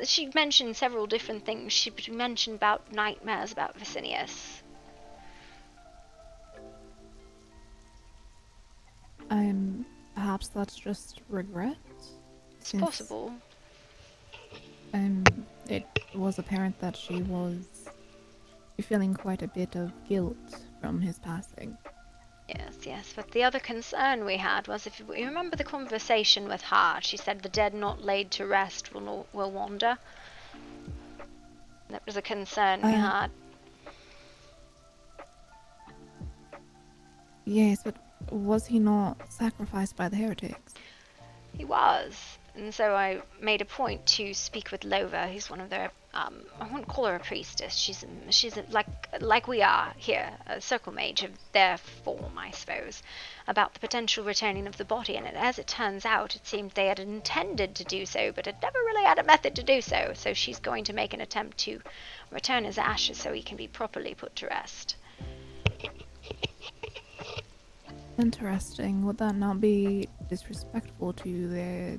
she mentioned several different things. She mentioned about nightmares about Vicinius. Perhaps that's just regret? It's possible. It was apparent that she was feeling quite a bit of guilt from his passing. Yes, but the other concern we had was, if you remember the conversation with her, she said the dead not laid to rest will wander. That was a concern we had. Yes, but was he not sacrificed by the heretics? He was, and so I made a point to speak with Lova, who's one of their, I wouldn't call her a priestess, she's like we are here, a circle mage of their form, I suppose, about the potential returning of the body, and as it turns out, it seemed they had intended to do so, but had never really had a method to do so, so she's going to make an attempt to return his ashes so he can be properly put to rest. Interesting. Would that not be disrespectful to their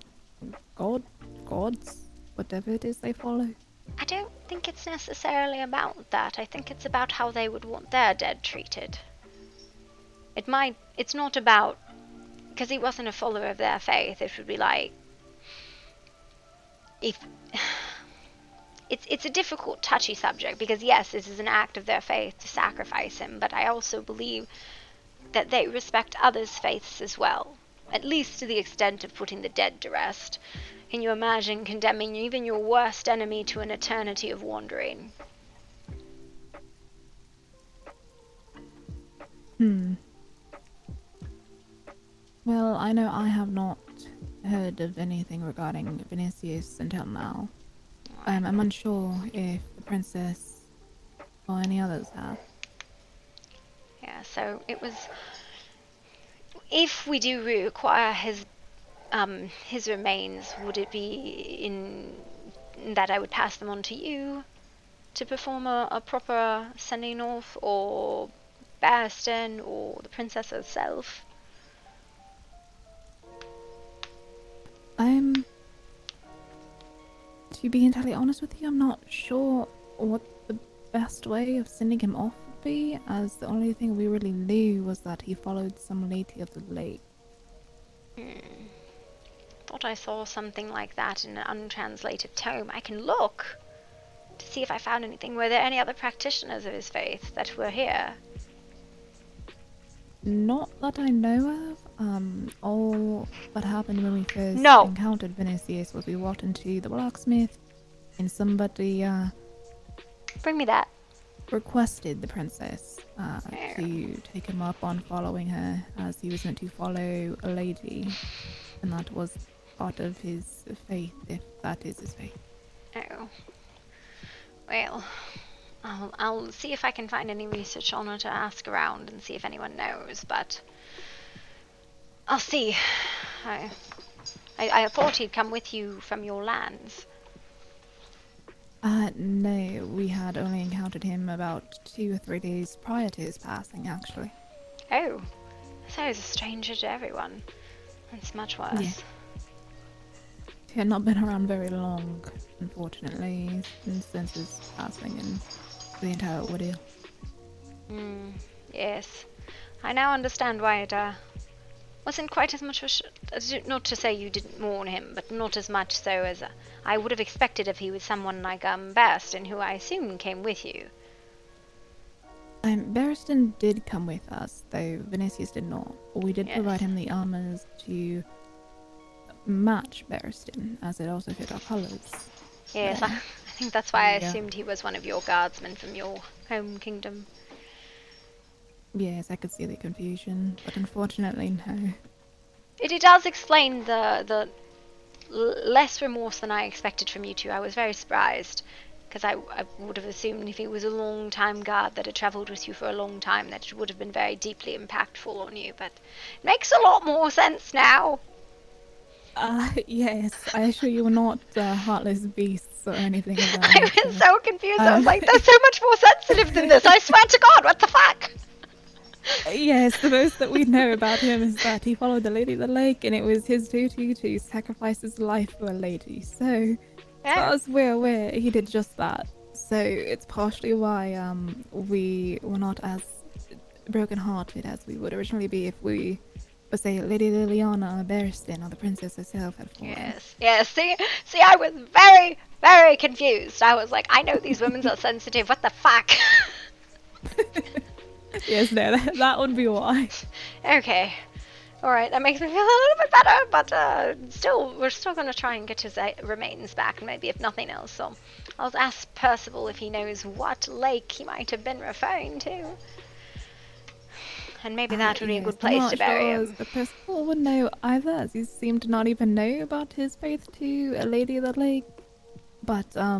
gods, whatever it is they follow? I don't think it's necessarily about that. I think it's about how they would want their dead treated. It's not about, because he wasn't a follower of their faith, it would be like, it's a difficult, touchy subject, because yes, this is an act of their faith to sacrifice him, but I also believe that they respect others' faiths as well, at least to the extent of putting the dead to rest. Can you imagine condemning even your worst enemy to an eternity of wandering? Well, I know I have not heard of anything regarding Vinicius until now. I'm unsure if the princess or any others have. Yeah, so it was, if we do require his remains, would it be in that I would pass them on to you to perform a proper sending off, or Barristan, or the princess herself? To be entirely honest with you, I'm not sure what the best way of sending him off would be, as the only thing we really knew was that he followed some lady of the lake. Thought I saw something like that in an untranslated tome. I can look to see if I found anything. Were there any other practitioners of his faith that were here? Not that I know of. All that happened when we first encountered Vinicius was we walked into the blacksmith and somebody, Bring me that. requested the princess to take him up on following her, as he was meant to follow a lady, and that was part of his faith, if that is his faith. Oh. Well, I'll see if I can find any research on it to ask around and see if anyone knows, but I'll see. I thought he'd come with you from your lands. No, we had only encountered him about 2 or 3 days prior to his passing, actually. Oh, so he's a stranger to everyone. That's much worse. Yeah. He had not been around very long, unfortunately, since his passing and the entire ordeal. Yes. I now understand why it wasn't quite as much not to say you didn't mourn him, but not as much so as I would have expected if he was someone like Barristan, who I assume came with you. Barristan did come with us, though Vinicius did not. We did provide him the armors to match Barristan, as it also fit our colours. Yes, I think that's why I assumed he was one of your guardsmen from your home kingdom. Yes, I could see the confusion, but unfortunately, no. It does explain the less remorse than I expected from you two. I was very surprised, because I would have assumed if he was a long-time guard that had travelled with you for a long time, that it would have been very deeply impactful on you, but it makes a lot more sense now. Yes, I assure you we're not heartless beasts or anything of that I was so confused. I was like, they're so much more sensitive than this. I swear to God, what the fuck? Yes, the most that we know about him is that he followed the Lady of the Lake, and it was his duty to sacrifice his life for a lady. So, as far as we're aware, he did just that. So it's partially why we were not as broken-hearted as we would originally be if we, but say, Lady Liliana or Barristan or the princess herself had fallen. Yes. See, I was very, very confused. I was like, I know these women are sensitive. What the fuck? Yes, no, that would be why. Okay. Alright, that makes me feel a little bit better, but we're still going to try and get his remains back, maybe if nothing else. So I'll ask Percival if he knows what lake he might have been referring to. And maybe that would be a good place to bury him. The Percival would know either, as he seemed to not even know about his faith to a Lady of the Lake. But, I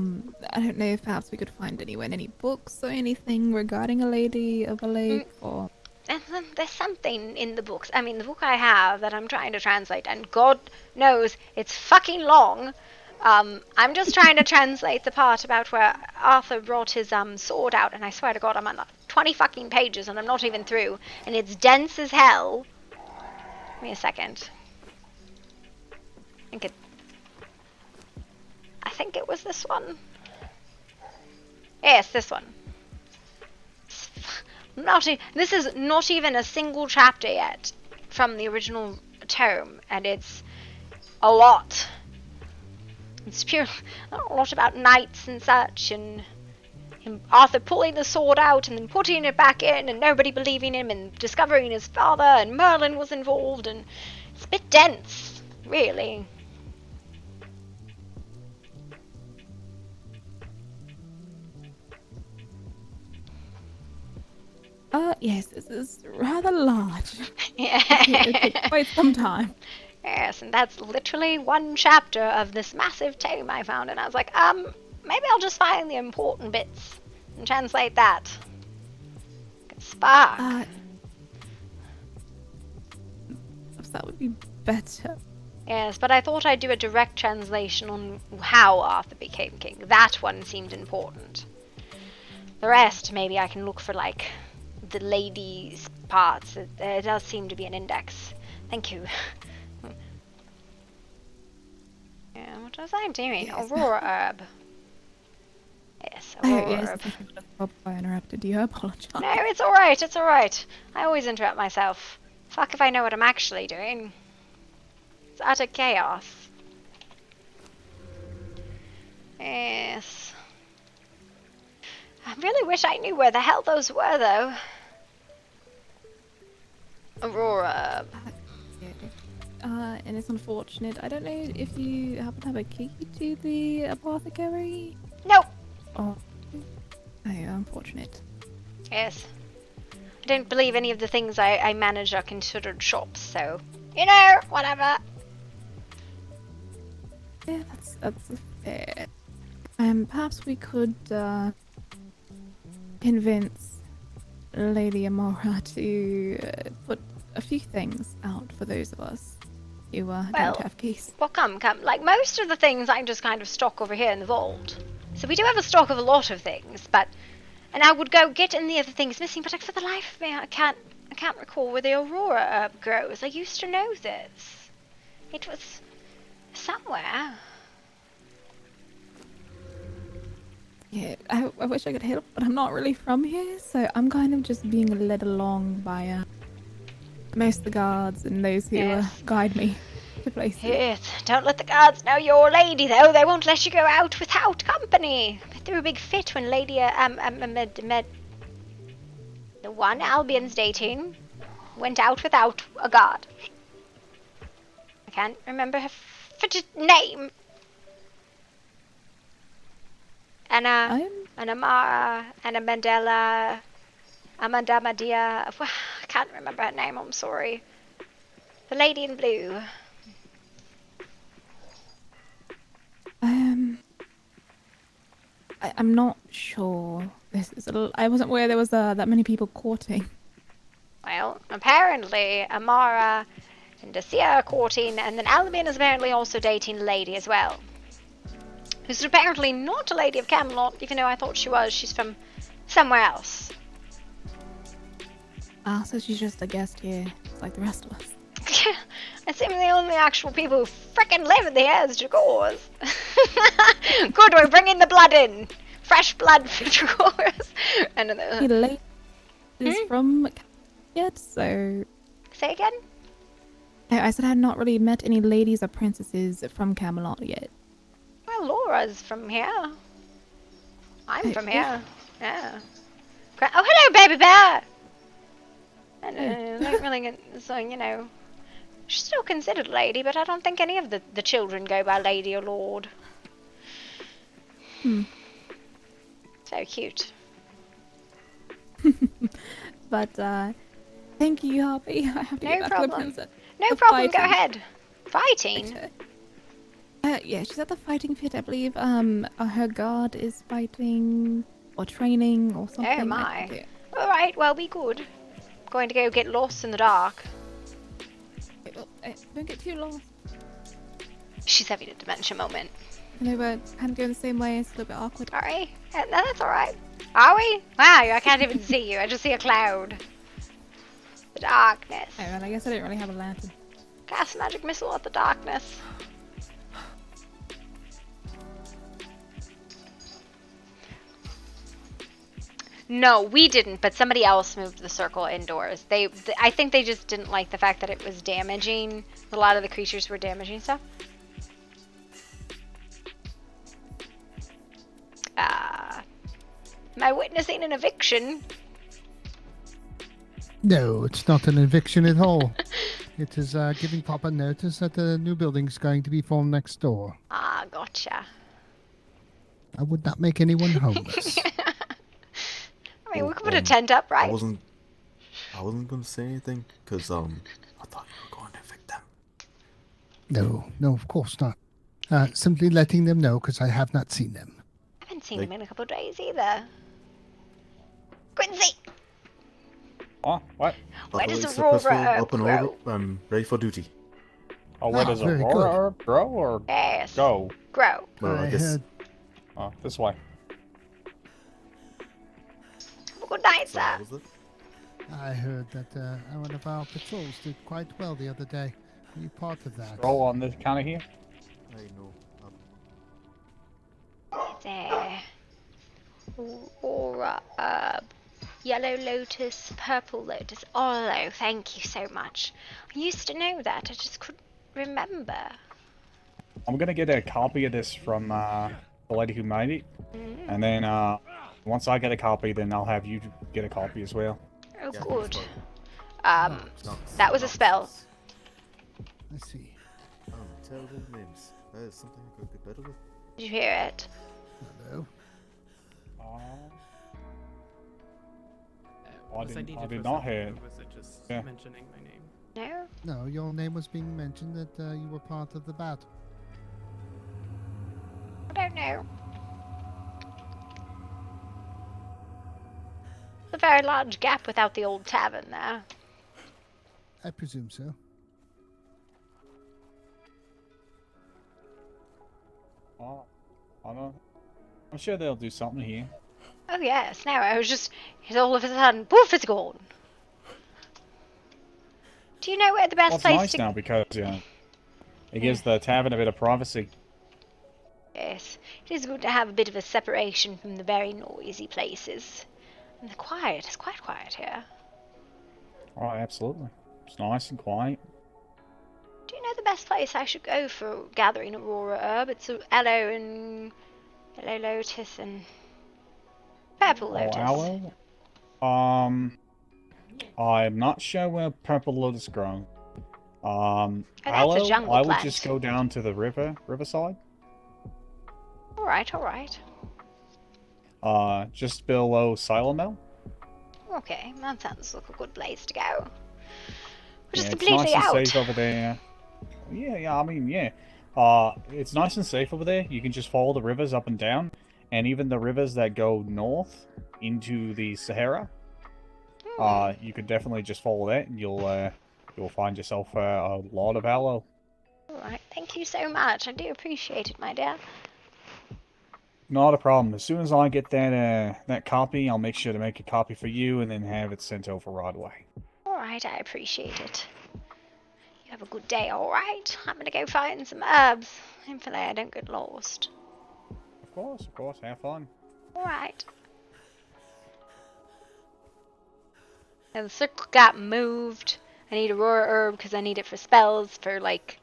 don't know if perhaps we could find anywhere, any books or anything regarding a Lady of the Lake, or... And then there's something in the books. I mean, the book I have that I'm trying to translate, and God knows it's fucking long. I'm just trying to translate the part about where Arthur brought his sword out, and I swear to God, I'm on 20 fucking pages, and I'm not even through, and it's dense as hell. Give me a second. I think it was this one. Yes, this one. This is not even a single chapter yet from the original tome, and it's a lot. It's pure a lot about knights and such, and Arthur pulling the sword out and then putting it back in, and nobody believing him, and discovering his father, and Merlin was involved, and it's a bit dense, really. Yes, this is rather large. Yeah. It took quite some time. Yes, and that's literally one chapter of this massive tome I found, and I was like, maybe I'll just find the important bits and translate that. Spark. Perhaps that would be better. Yes, but I thought I'd do a direct translation on how Arthur became king. That one seemed important. The rest, maybe I can look for, like, the ladies' parts. There does seem to be an index. Thank you. Yeah, what was I doing? Yes. Aurora herb. Yes, Aurora herb. Yes, I interrupted you. I apologize. No, it's alright, it's alright. I always interrupt myself. Fuck if I know what I'm actually doing. It's utter chaos. Yes. I really wish I knew where the hell those were, though. Aurora. And it's unfortunate. I don't know if you happen to have a key to the apothecary? Nope. Oh. Oh, unfortunate. Yes. I don't believe any of the things I manage are considered shops, so, you know, whatever. Yeah, that's fair. Perhaps we could convince Lady Amora to put a few things out for those of us who don't have keys. Well, come. Like, most of the things I just kind of stock over here in the vault. So we do have a stock of a lot of things, but... And I would go get any of the things missing, but for the life of me, I can't recall where the Aurora herb grows. I used to know this. It was... somewhere. Yeah, I wish I could help, but I'm not really from here, so I'm kind of just being led along by most of the guards and those who guide me to places. Yes, don't let the guards know you're a lady, though. They won't let you go out without company. They threw a big fit when Lady the one Albion's dating went out without a guard. I can't remember her name. Anna, Amara, Anna Mandela, Amanda Madia. I can't remember her name, I'm sorry. The lady in blue. I'm not sure. I wasn't aware there was that many people courting. Well, apparently Amara and Dacia are courting, and then Albion is apparently also dating a lady as well. Who's apparently not a lady of Camelot, even though I thought she was. She's from somewhere else. Ah, so she's just a guest here, like the rest of us. I seem the only actual people who frickin' live in the heirs Tregors. Good, we're bringing the blood in. Fresh blood for Tregors. And The lady is from yet, so... Say again? I said I had not really met any ladies or princesses from Camelot yet. Well, Laura's from here. I'm from here. Yeah. Oh, hello, baby bear! And don't really get, so, you know, she's still considered a lady, but I don't think any of the children go by lady or lord. So cute. But, thank you, Harpy. I have to get back to the princess. No problem, go ahead. Fighting? Yeah, she's at the fighting pit, I believe. Her guard is fighting, or training, or something. Oh my. Alright, well, be good. Going to go get lost in the dark. Don't get too lost. She's having a dementia moment. No, we're kind of going the same way. It's a little bit awkward. Alright. No, that's alright. Are we? Wow, I can't even see you. I just see a cloud. The darkness. Oh, well, I guess I don't really have a lantern. Cast magic missile at the darkness. No, we didn't, but somebody else moved the circle indoors. I think they just didn't like the fact that it was damaging. A lot of the creatures were damaging stuff. Am I witnessing an eviction? No, it's not an eviction at all. It is giving proper notice that a new building is going to be formed next door. Ah, gotcha. I would not make anyone homeless. I mean, we could put a tent up, right? I wasn't gonna say anything because I thought you were going to evict them. No, of course not. Simply letting them know because I have not seen them. I haven't seen them in a couple of days either. Quincy! Oh, what? Where does Aurora herb grow? I'm ready for duty. Oh, where does Aurora herb grow or go? Grow. Well, I guess. Oh, this way. Good night, sir. I heard that one of our patrols did quite well the other day. Are you part of that? Roll on this counter here? I know. There. Aura herb. Yellow lotus, purple lotus. Oh, thank you so much. I used to know that. I just couldn't remember. I'm gonna get a copy of this from the lady who made it, and then once I get a copy, then I'll have you get a copy as well. Oh, good. That was a spell. Let's see. Terrible names. That is something I could get better with. Did you hear it? Hello. I Was did for not something, hear. or was it just Yeah. mentioning my name? No. No, your name was being mentioned that you were part of the battle. I don't know. It's a very large gap without the old tavern there. I presume so. Oh, I don't. I'm sure they'll do something here. Oh yes, now I was just, all of a sudden, poof, it's gone. Do you know where the best Well, it's place nice to... now because it gives the tavern a bit of privacy. Yes, it is good to have a bit of a separation from the very noisy places. And the quiet, it's quite quiet here. Oh, absolutely. It's nice and quiet. Do you know the best place I should go for gathering Aurora herb? It's aloe and yellow lotus and purple lotus. Oh, aloe? I'm not sure where purple lotus grows. Oh, that's a Aloe, jungle I would plant. just go down to the riverside. Alright, alright. Just below Silomel. Okay, that sounds like a good place to go. We're just Yeah, it's completely nice and out. safe over there. Yeah, I mean, yeah. It's nice and safe over there. You can just follow the rivers up and down, and even the rivers that go north into the Sahara. You could definitely just follow that, and you'll find yourself a lot of aloe. Alright, thank you so much. I do appreciate it, my dear. Not a problem. As soon as I get that copy, I'll make sure to make a copy for you, and then have it sent over right away. Alright, I appreciate it. You have a good day, alright? I'm gonna go find some herbs. Hopefully I don't get lost. Of course. Have fun. Alright. And the circle got moved. I need Aurora herb because I need it for spells, for like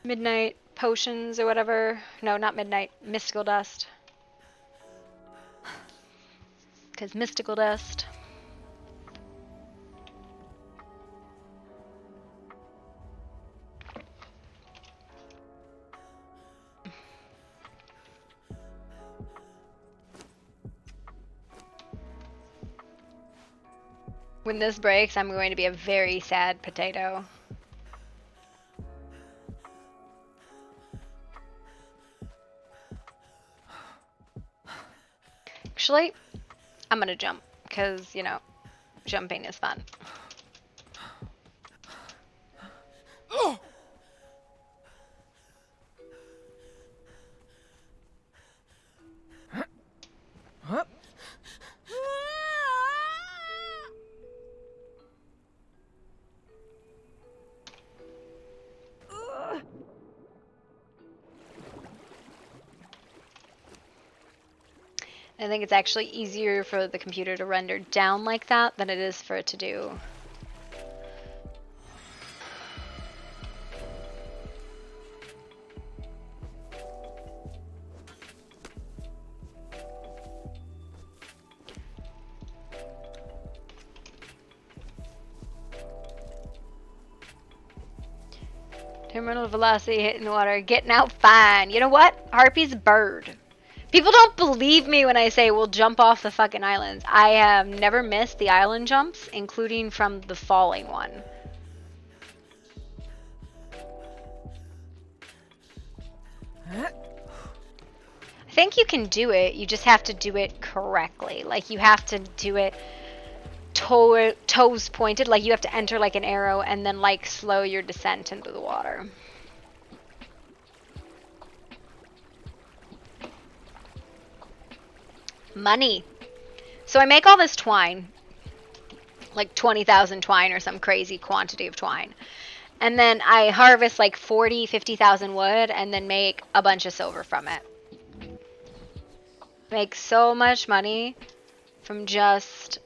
midnight potions or whatever. No, not midnight. Mystical dust. Because mystical dust. When this breaks, I'm going to be a very sad potato. Actually, I'm gonna jump, because, you know, jumping is fun. Oh! Huh? I think it's actually easier for the computer to render down like that than it is for it to do. Terminal velocity hitting the water, getting out fine. You know what? Harpy's a bird. People don't believe me when I say we'll jump off the fucking islands. I have never missed the island jumps, including from the falling one. I think you can do it, you just have to do it correctly. Like, you have to do it toes pointed, like you have to enter like an arrow and then like slow your descent into the water. Money. So I make all this twine, like 20,000 twine or some crazy quantity of twine. And then I harvest like 50,000 wood and then make a bunch of silver from it. Make so much money from just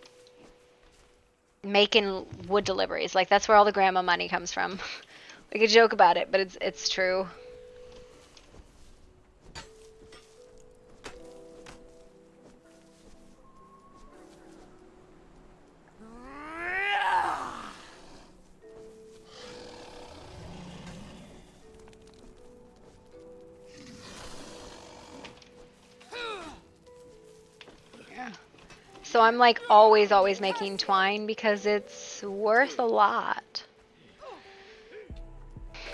making wood deliveries. Like, that's where all the grandma money comes from. We could joke about it, but it's true. So I'm like always making twine because it's worth a lot.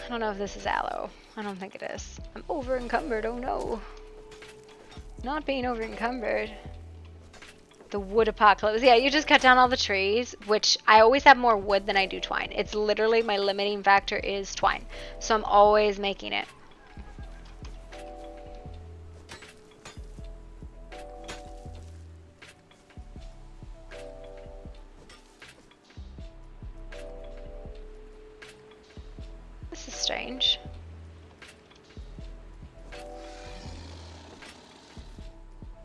I don't know if this is aloe. I don't think it is. I'm over encumbered. Oh no. Not being over encumbered. The wood apocalypse. Yeah, you just cut down all the trees, which I always have more wood than I do twine. It's literally my limiting factor is twine. So I'm always making it. This is strange.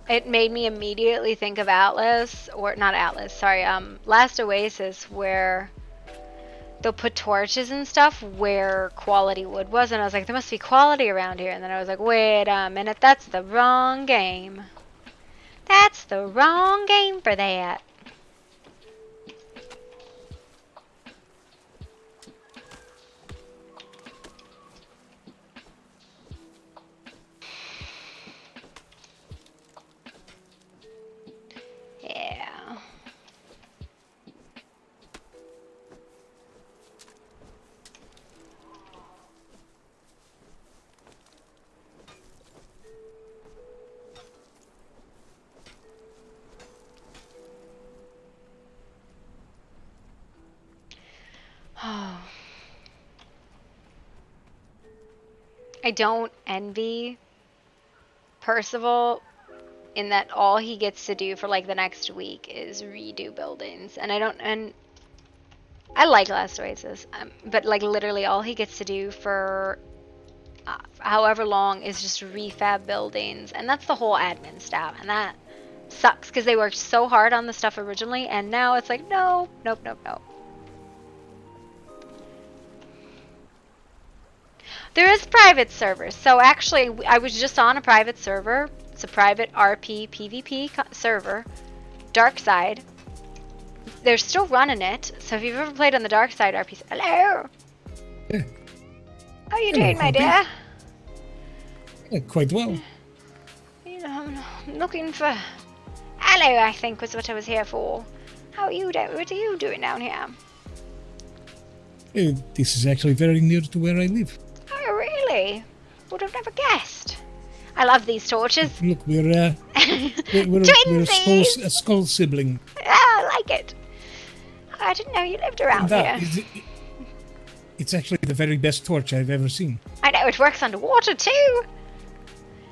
It made me immediately think of Atlas, or not Atlas, sorry, Last Oasis, where they'll put torches and stuff where quality wood was, and I was like, there must be quality around here, and then I was like, wait a minute, that's the wrong game. That's the wrong game for that. Yeah. Oh. I don't envy Percival in that all he gets to do for like the next week is redo buildings, and I like Last Oasis, but like literally all he gets to do for however long is just refab buildings, and that's the whole admin staff, and that sucks because they worked so hard on the stuff originally, and now it's like no, nope. There is private servers, so actually I was just on a private server. It's a private RP PvP server, Dark Side. They're still running it, so if you've ever played on the Dark Side RP, hello. Yeah. How are you doing, my dear? Yeah, quite well. You know, I'm looking for aloe, I think was what I was here for. How are you doing? What are you doing down here? This is actually very near to where I live. Oh, really? Would have never guessed. I love these torches. Look, we're a skull sibling. I like it. I didn't know you lived around here. It's actually the very best torch I've ever seen. I know, it works underwater too.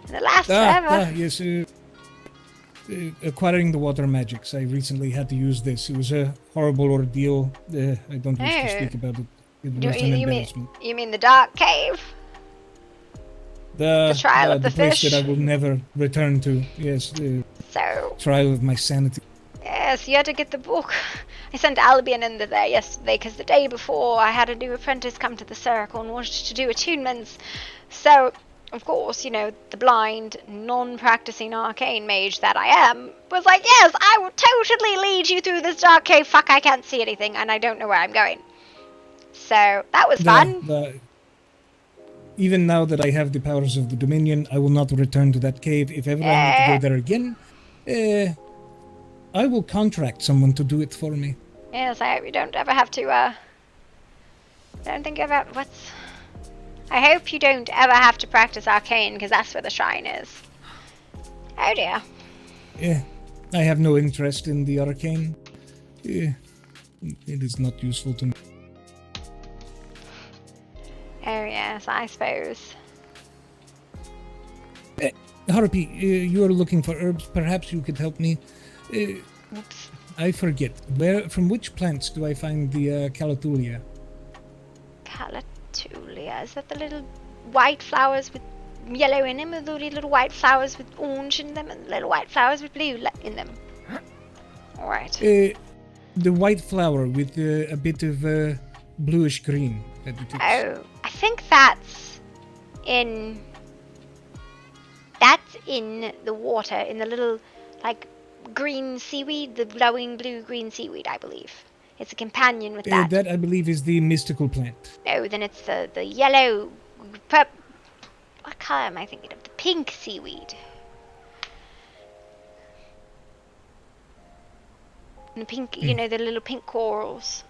And it lasts forever. Yes. Acquiring the water magics. I recently had to use this. It was a horrible ordeal. I don't wish to speak about it. It was an embarrassment. You mean the dark cave? The trial of the place fish? that I will never return to. Yes, the trial of my sanity. Yes, you had to get the book. I sent Albion in there yesterday because the day before I had a new apprentice come to the circle and wanted to do attunements. So, of course, you know, the blind, non-practicing arcane mage that I am was like, yes, I will totally lead you through this dark cave. Fuck, I can't see anything and I don't know where I'm going. So, that was fun. Even now that I have the powers of the Dominion, I will not return to that cave. If ever I need to go there again, I will contract someone to do it for me. Yes, I hope you don't ever have to, don't think about I hope you don't ever have to practice arcane, because that's where the shrine is. Oh dear. Yeah, I have no interest in the arcane. Yeah, it is not useful to me. Oh yes, I suppose. Harpy, you are looking for herbs. Perhaps you could help me. Oops. I forget. From which plants do I find the Calatulia? Calatulia, is that the little white flowers with yellow in them, or the little white flowers with orange in them, and the little white flowers with blue in them? Alright. The white flower with a bit of bluish green. Oh, I think that's in the water, in the little, like, green seaweed, the glowing blue-green seaweed, I believe. It's a companion with that. That, I believe, is the mystical plant. No, then it's the yellow, what color am I thinking of? The pink seaweed. And the pink, you know, the little pink corals.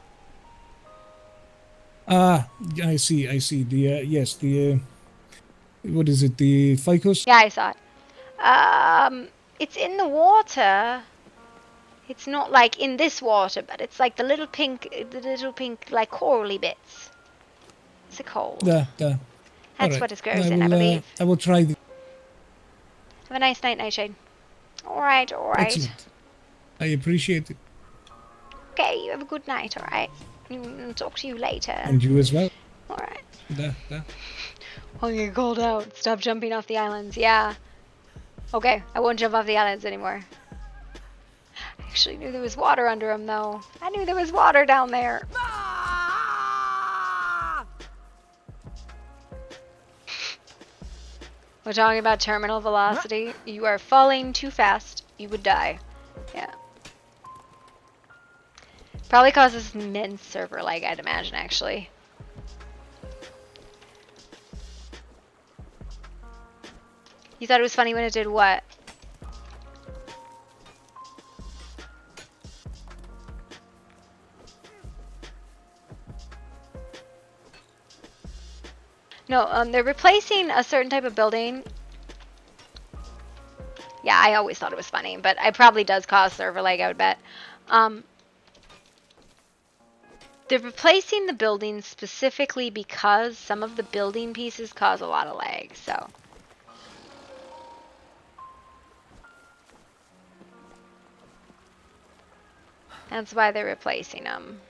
Ah, I see. The yes, the what is it? The ficus. Yeah, I saw it. It's in the water. It's not like in this water, but it's like the little pink like corally bits. What's it called? Da. That's All right. what it grows in, I believe. I will try. Have a nice night, Nightshade. Alright. Excellent. I appreciate it. Okay, you have a good night, alright? Talk to you later. And you as well. Alright. Da. I'll get called out. Stop jumping off the islands. Yeah. Okay, I won't jump off the islands anymore. I actually knew there was water under them, though. I knew there was water down there. We're talking about terminal velocity. You are falling too fast. You would die. Yeah. Probably causes immense server lag, I'd imagine, actually. You thought it was funny when it did what? No, they're replacing a certain type of building. Yeah, I always thought it was funny, but it probably does cause server lag, I would bet. They're replacing the buildings specifically because some of the building pieces cause a lot of lag, so. That's why they're replacing them.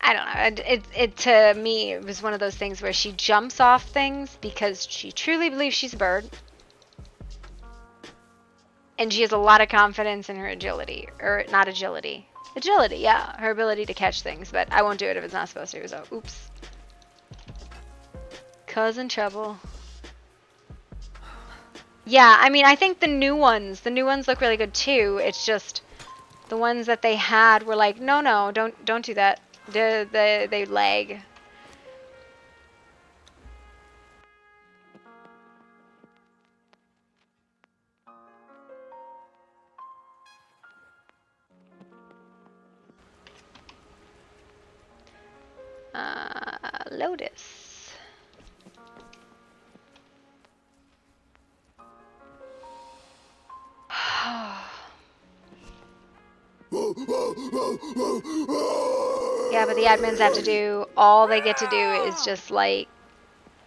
I don't know. It to me, it was one of those things where she jumps off things because she truly believes she's a bird. And she has a lot of confidence in her agility. Or not agility. Agility, yeah. Her ability to catch things. But I won't do it if it's not supposed to, so oops. Causing trouble. Yeah, I mean, I think the new ones look really good too. It's just the ones that they had were like, no, don't do that. They lag. Lotus. Yeah, but the admins have to do, all they get to do is just like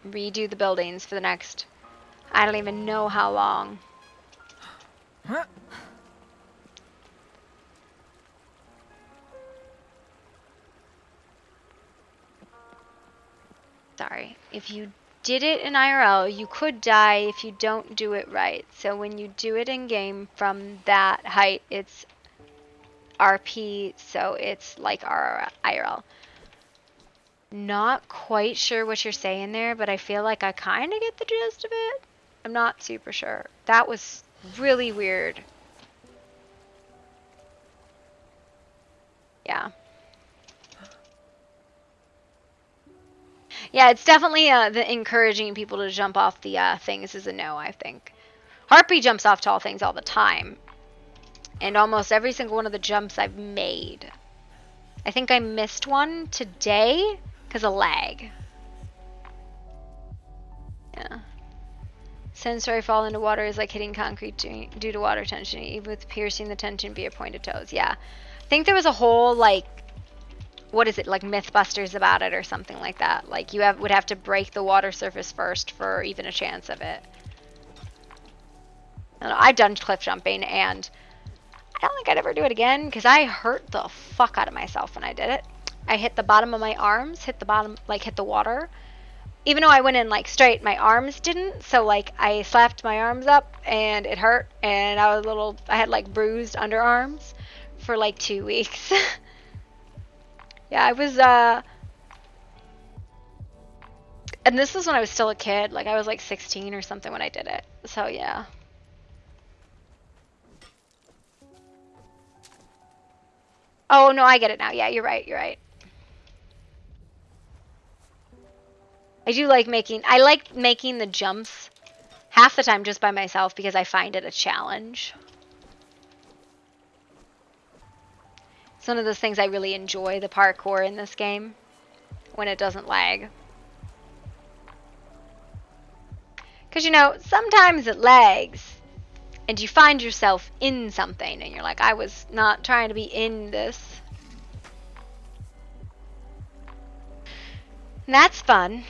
redo the buildings for the next, I don't even know how long. Sorry. If you did it in IRL, you could die if you don't do it right. So when you do it in game from that height, it's RP, so it's like IRL. Not quite sure what you're saying there, but I feel like I kind of get the gist of it. I'm not super sure. That was really weird. Yeah. Yeah, it's definitely the encouraging people to jump off the things is a no, I think. Harpy jumps off tall things all the time. And almost every single one of the jumps I've made. I think I missed one today because of lag. Yeah. Sensory fall into water is like hitting concrete due to water tension, even with piercing the tension via pointed toes. Yeah. I think there was a whole, like, what is it, like Mythbusters about it or something like that. Like, you would have to break the water surface first for even a chance of it. I don't know, I've done cliff jumping, and I don't think I'd ever do it again, because I hurt the fuck out of myself when I did it. I hit the bottom of my arms, hit the water. Even though I went in, like, straight, my arms didn't, so, like, I slapped my arms up, and it hurt, and I had, like, bruised underarms for, like, 2 weeks. Yeah, I was, and this was when I was still a kid, like, I was, like, 16 or something when I did it, so, yeah. Oh, no, I get it now, yeah, you're right. I like making the jumps half the time just by myself because I find it a challenge. It's one of those things I really enjoy, the parkour in this game, when it doesn't lag. Because, you know, sometimes it lags, and you find yourself in something, and you're like, I was not trying to be in this. And that's fun.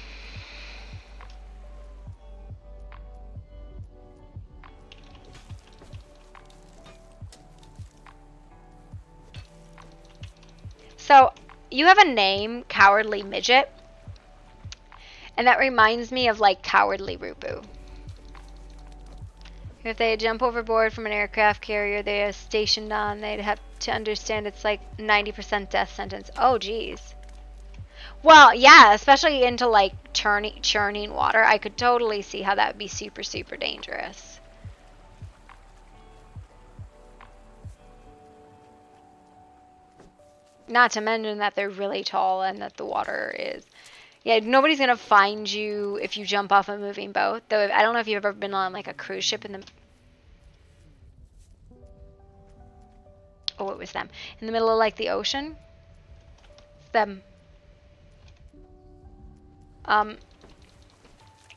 So, you have a name, Cowardly Midget, and that reminds me of, like, Cowardly Rupu. If they jump overboard from an aircraft carrier they are stationed on, they'd have to understand it's like 90% death sentence. Oh, geez. Well, yeah, especially into, like, churning water. I could totally see how that would be super, super dangerous. Not to mention that they're really tall and that the water is... Yeah, nobody's going to find you if you jump off a moving boat. Though, I don't know if you've ever been on, like, a cruise ship in the... Oh, it was them. In the middle of, like, the ocean. Them.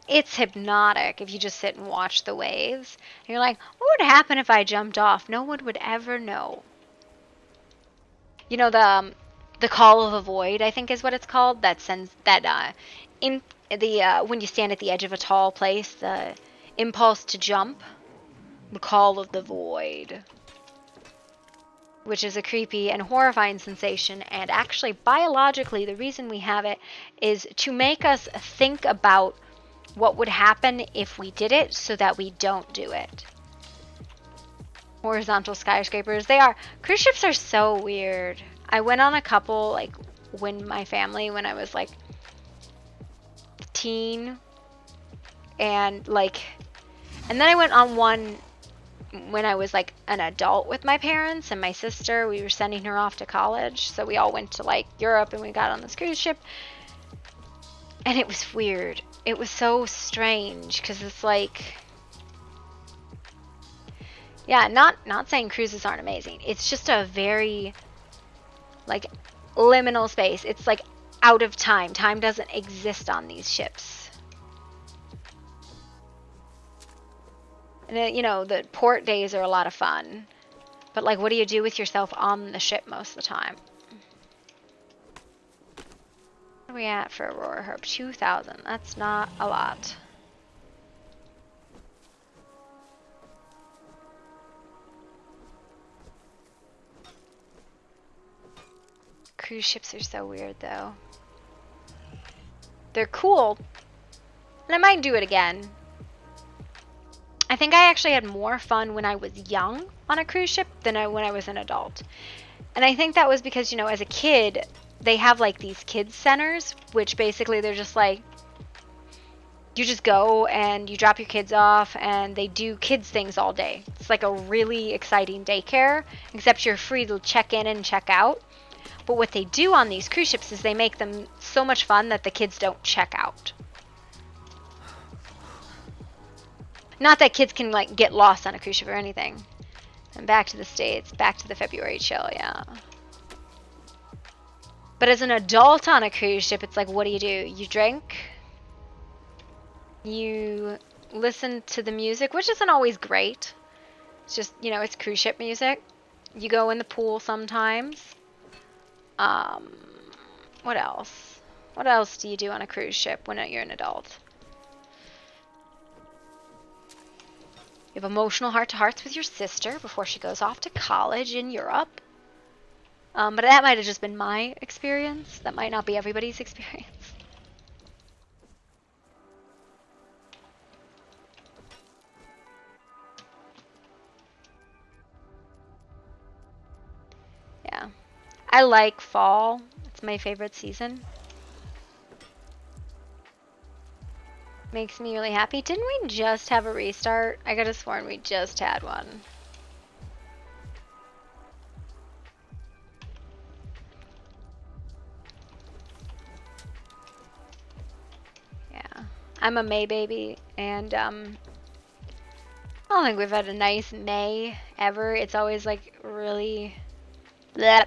It's hypnotic if you just sit and watch the waves. And you're like, what would happen if I jumped off? No one would ever know. You know, the call of a void, I think is what it's called. That sends that in the when you stand at the edge of a tall place, the impulse to jump, the call of the void, which is a creepy and horrifying sensation. And actually, biologically, the reason we have it is to make us think about what would happen if we did it so that we don't do it. Horizontal skyscrapers. Cruise ships are so weird. I went on a couple, like, when I was, like, teen. And then I went on one when I was, like, an adult with my parents and my sister. We were sending her off to college. So we all went to, like, Europe and we got on this cruise ship. And it was weird. It was so strange because it's like... Yeah, not saying cruises aren't amazing. It's just a very, like, liminal space. It's, like, out of time. Time doesn't exist on these ships. And, you know, the port days are a lot of fun. But, like, what do you do with yourself on the ship most of the time? What are we at for Aurora Herb? 2,000. That's not a lot. Cruise ships are so weird, though. They're cool. And I might do it again. I think I actually had more fun when I was young on a cruise ship than when I was an adult. And I think that was because, you know, as a kid, they have, like, these kids centers, which basically they're just like, you just go and you drop your kids off and they do kids things all day. It's like a really exciting daycare, except you're free to check in and check out. But what they do on these cruise ships is they make them so much fun that the kids don't check out. Not that kids can, like, get lost on a cruise ship or anything. And back to the States, back to the February chill, yeah. But as an adult on a cruise ship, it's like, what do? You drink. You listen to the music, which isn't always great. It's just, you know, it's cruise ship music. You go in the pool sometimes. What else? What else do you do on a cruise ship when you're an adult? You have emotional heart-to-hearts with your sister before she goes off to college in Europe. But that might have just been my experience. That might not be everybody's experience. Yeah. I like fall. It's my favorite season. Makes me really happy. Didn't we just have a restart? I could have sworn we just had one. I'm a May baby, and I don't think we've had a nice May ever. It's always like really bleh.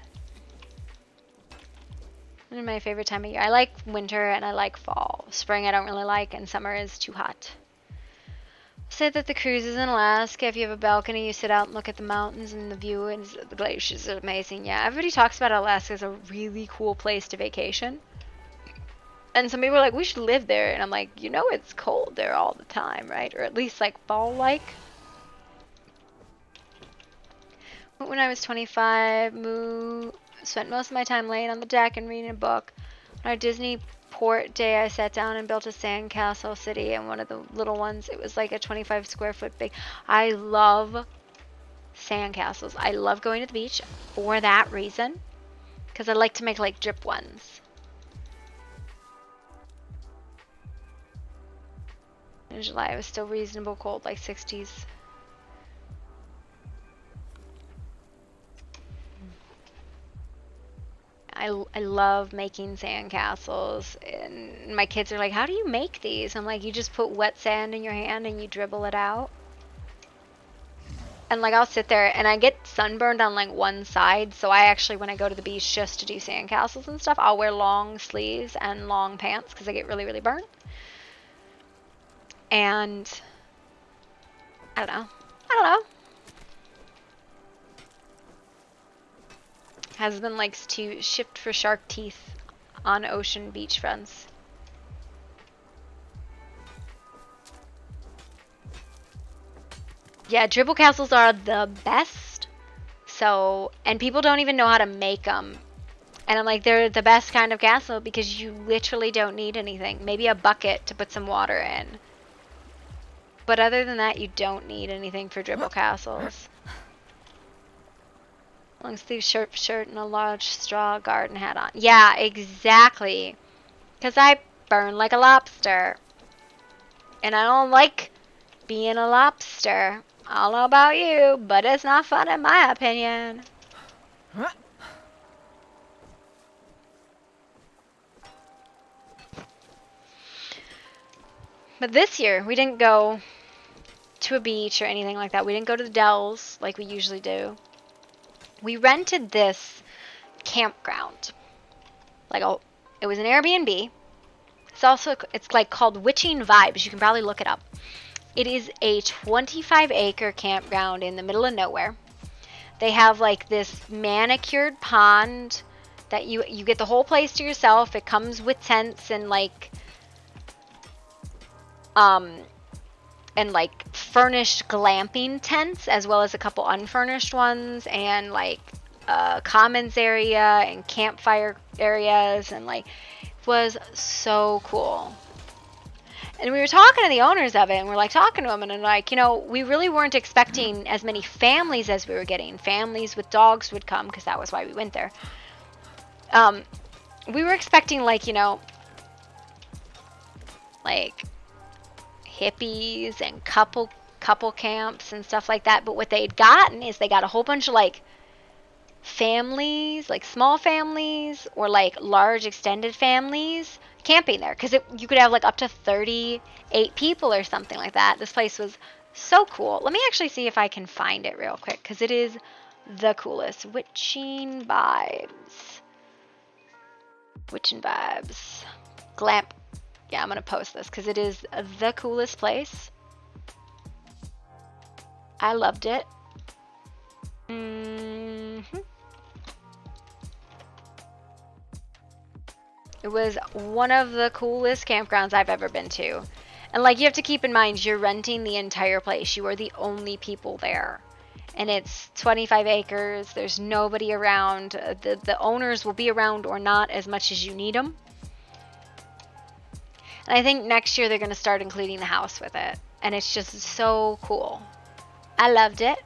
One of my favorite time of year. I like winter and I like fall. Spring I don't really like, and summer is too hot. Said that the cruise is in Alaska. If you have a balcony, you sit out and look at the mountains and the view, and the glaciers are amazing. Yeah, everybody talks about Alaska as a really cool place to vacation. And some people are like, we should live there. And I'm like, you know it's cold there all the time, right? Or at least like fall-like. When I was 25, spent most of my time laying on the deck and reading a book. On our Disney port day, I sat down and built a sandcastle city, and one of the little ones, it was like a 25 square foot big. I love sandcastles. I love going to the beach for that reason, because I like to make like drip ones. In July, it was still reasonable cold, like 60s. I love making sandcastles, and my kids are like, how do you make these? I'm like, you just put wet sand in your hand and you dribble it out. And like, I'll sit there and I get sunburned on like one side, so I actually, when I go to the beach just to do sandcastles and stuff, I'll wear long sleeves and long pants because I get really, really burnt. And I don't know. Husband likes to shift for shark teeth on ocean beach fronts. Yeah, dribble castles are the best. So, and people don't even know how to make them. And I'm like, they're the best kind of castle because you literally don't need anything. Maybe a bucket to put some water in. But other than that, you don't need anything for dribble castles. Long sleeve shirt and a large straw garden hat on. Yeah, exactly. Because I burn like a lobster. And I don't like being a lobster. I don't know about you, but it's not fun in my opinion. But this year, we didn't go to a beach or anything like that. We didn't go to the Dells like we usually do. We rented this campground. It was an Airbnb. It's like called Witching Vibes. You can probably look it up. It is a 25-acre campground in the middle of nowhere. They have like this manicured pond that you get the whole place to yourself. It comes with tents and like furnished glamping tents, as well as a couple unfurnished ones, and like a commons area and campfire areas, and like it was so cool. And we were talking to the owners of it, and we're like talking to them, and like, you know, we really weren't expecting as many families as we were getting. Families with dogs would come because that was why we went there. We were expecting like, you know, like hippies and couple camps and stuff like that. But what they'd gotten is they got a whole bunch of like families, like small families or like large extended families camping there, because you could have like up to 38 people or something like that. This place was so cool. Let me actually see if I can find it real quick, because it is the coolest. Witching Vibes. Glamp. Yeah, I'm gonna post this because it is the coolest place. I loved it. It was one of the coolest campgrounds I've ever been to. And like, you have to keep in mind, you're renting the entire place. You are the only people there. And it's 25 acres. There's nobody around. The owners will be around or not as much as you need them. And I think next year they're going to start including the house with it. And it's just so cool. I loved it.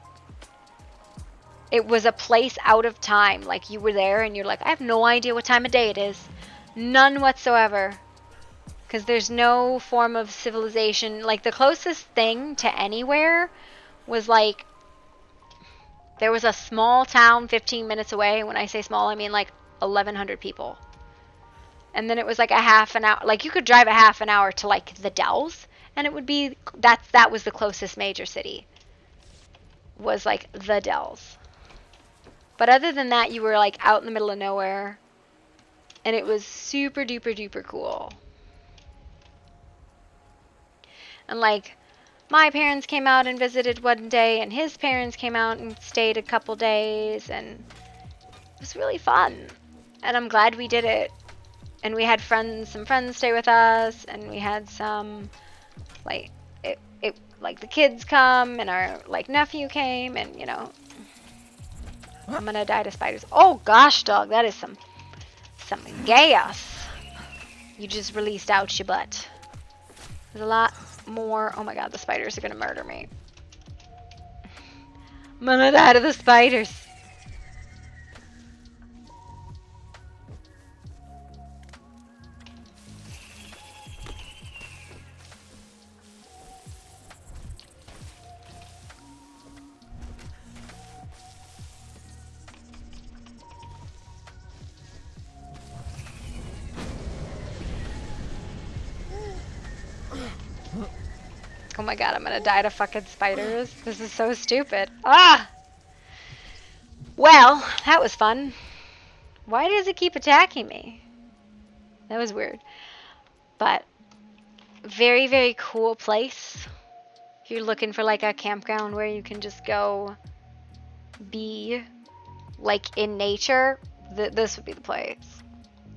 It was a place out of time. Like, you were there and you're like, I have no idea what time of day it is. None whatsoever. Because there's no form of civilization. Like, the closest thing to anywhere was like, there was a small town 15 minutes away. When I say small, I mean like 1,100 people. And then it was like a half an hour, like you could drive a half an hour to like the Dells, and it would be, that was the closest major city, was like the Dells. But other than that, you were like out in the middle of nowhere, and it was super duper duper cool. And like, my parents came out and visited one day, and his parents came out and stayed a couple days, and it was really fun. And I'm glad we did it. And we had some friends stay with us, and we had some, like, like the kids come, and our like nephew came, and you know, I'm gonna die to spiders. Oh gosh, dog, that is some gas you just released out your butt. There's a lot more. Oh my god, the spiders are gonna murder me. I'm gonna die to the spiders. Oh my god, I'm gonna die to fucking spiders. This is so stupid. Ah! Well, that was fun. Why does it keep attacking me? That was weird. But, very, very cool place. If you're looking for like a campground where you can just go be like in nature, this would be the place.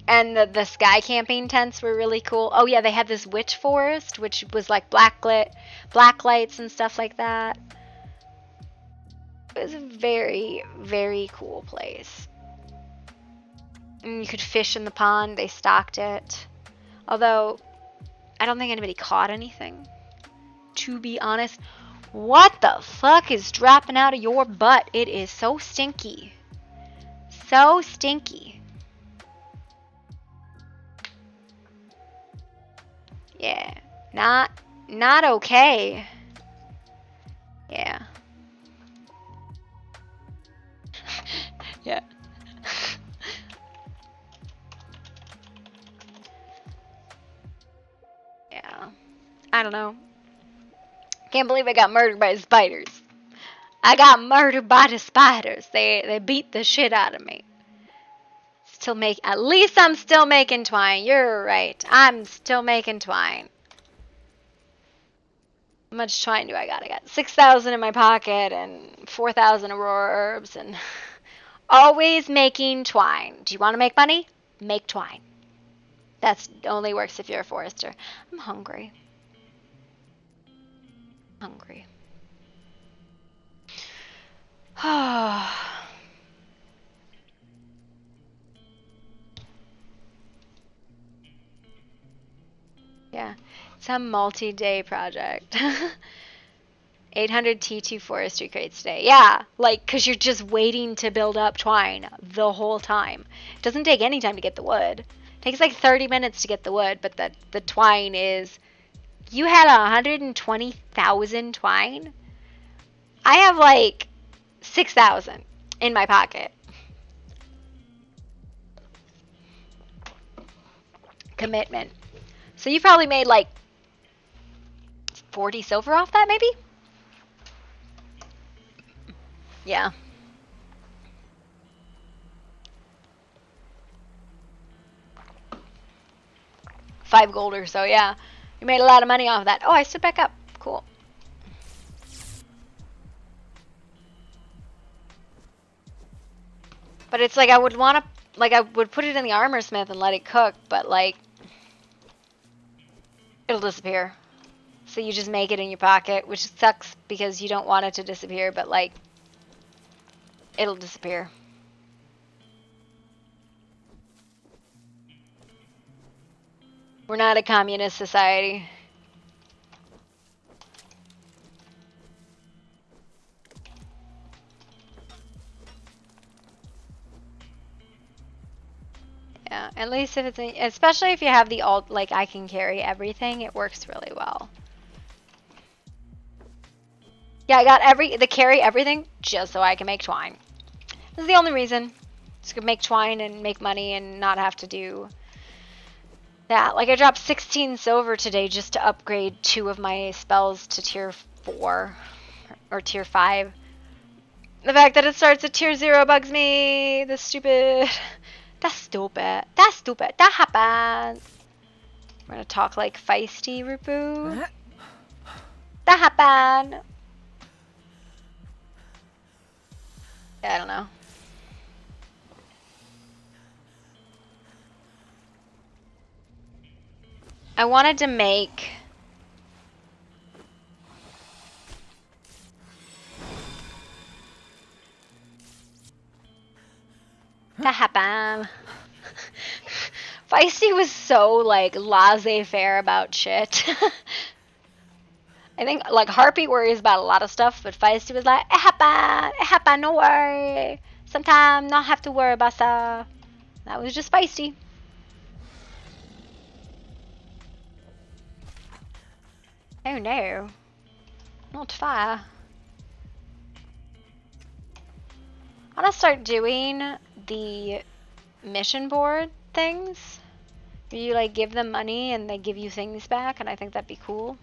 And the sky camping tents were really cool. Oh yeah, they had this witch forest, which was like black lights and stuff like that. It was a very, very cool place. And you could fish in the pond. They stocked it. Although, I don't think anybody caught anything. To be honest. What the fuck is dropping out of your butt? It is so stinky. So stinky. Yeah, not okay. Yeah. Yeah. Yeah. I don't know. Can't believe I got murdered by the spiders. I got murdered by the spiders. They beat the shit out of me. At least I'm still making twine. You're right. I'm still making twine. How much twine do I got? I got 6,000 in my pocket and 4,000 aurora herbs and always making twine. Do you want to make money? Make twine. That only works if you're a forester. I'm hungry. Hungry. Yeah, it's a multi-day project. 800 T2 forestry crates today. Yeah, like, because you're just waiting to build up twine the whole time. It doesn't take any time to get the wood. It takes like 30 minutes to get the wood, but the twine is... You had 120,000 twine? I have like 6,000 in my pocket. Commitment. So you probably made like 40 silver off that, maybe? Yeah. $5 gold or so, yeah. You made a lot of money off of that. Oh, I stood back up. Cool. But it's like I would want to, like I would put it in the armor smith and let it cook, but like it'll disappear. So you just make it in your pocket, which sucks because you don't want it to disappear, but like it'll disappear. We're not a communist society. Yeah, at least if it's, especially if you have the alt, like I can carry everything, it works really well. Yeah, I got the carry everything just so I can make twine. This is the only reason. Just to make twine and make money and not have to do Yeah, like I dropped 16 silver today just to upgrade 2 of my spells to tier 4 or tier 5. The fact that it starts at tier 0 bugs me. That's stupid. That's stupid. That's stupid. That happens. We're gonna talk like feisty, Rupu. That happened. Yeah, I don't know. I wanted to make that happened. Feisty was so like laissez-faire about shit. I think like Harpy worries about a lot of stuff, but Feisty was like, it happened, no worry. Sometimes not have to worry about stuff. That was just Feisty. Oh no. Not fire. I want to start doing the mission board things. Where you like give them money and they give you things back, and I think that'd be cool.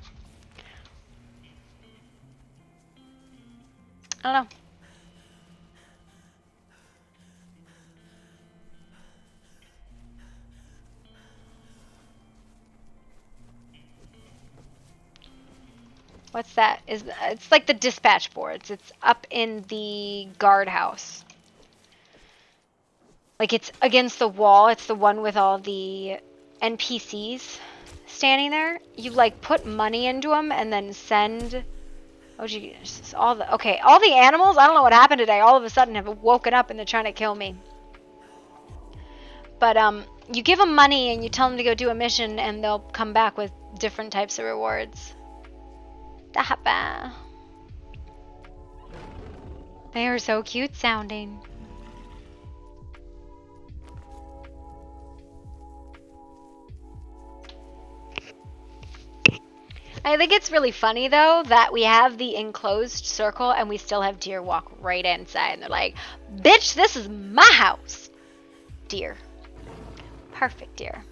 I don't know. What's that? It's like the dispatch boards. It's up in the guardhouse. Like it's against the wall. It's the one with all the NPCs standing there. You like put money into them and then send. Oh geez, all the animals. I don't know what happened today. All of a sudden have woken up and they're trying to kill me. But you give them money and you tell them to go do a mission and they'll come back with different types of rewards. They are so cute sounding. I think it's really funny though that we have the enclosed circle and we still have deer walk right inside and they're like, bitch, this is my house. Deer. Perfect deer.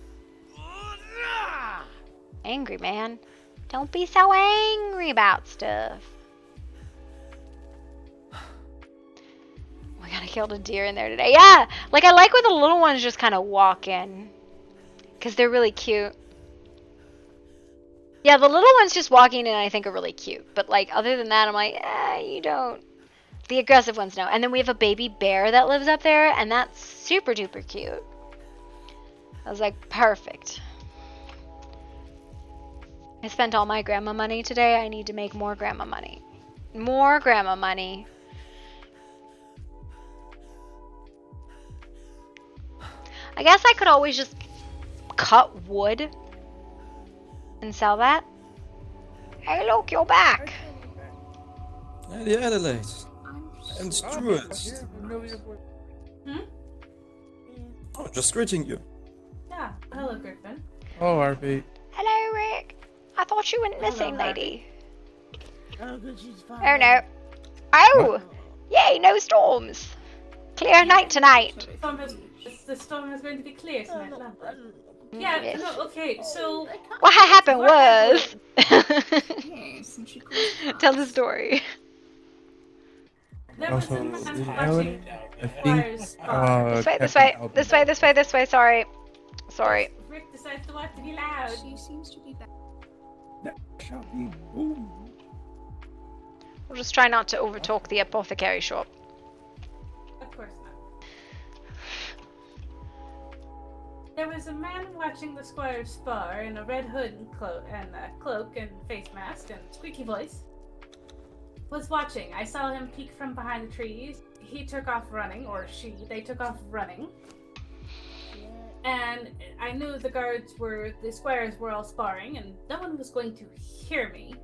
Angry man. Don't be so angry about stuff. We gotta kill a deer in there today. Yeah, like I like when the little ones just kind of walk in. Because they're really cute. Yeah, the little ones just walking in I think are really cute. But like other than that, I'm like, you don't. The aggressive ones no. And then we have a baby bear that lives up there and that's super duper cute. I was like, perfect. I spent all my grandma money today. I need to make more grandma money. More grandma money. I guess I could always just cut wood and sell that. Hey, look, you're back. Hey, Adelaide. And Stuart. Oh, just greeting you. Yeah, hello, Griffin. Oh, Harpy. Hello, Rick. I thought you went missing, Hello, lady. Oh, good, she's fine. Oh, no. Oh! Yay, no storms. Clear night tonight. The storm is going to be clear tonight. Yeah, Yes. no, okay, so... What happened was... Tell the story. Also, Melanie, I think, This way, sorry. Sorry. Rick decides to watch to be loud. She seems to be back. We'll just try not to overtalk the apothecary shop. Of course not. There was a man watching the squire spar in a red hood and cloak and face mask and squeaky voice. Was watching. I saw him peek from behind the trees. He took off running, or they took off running. And I knew the squires were all sparring, and no one was going to hear me.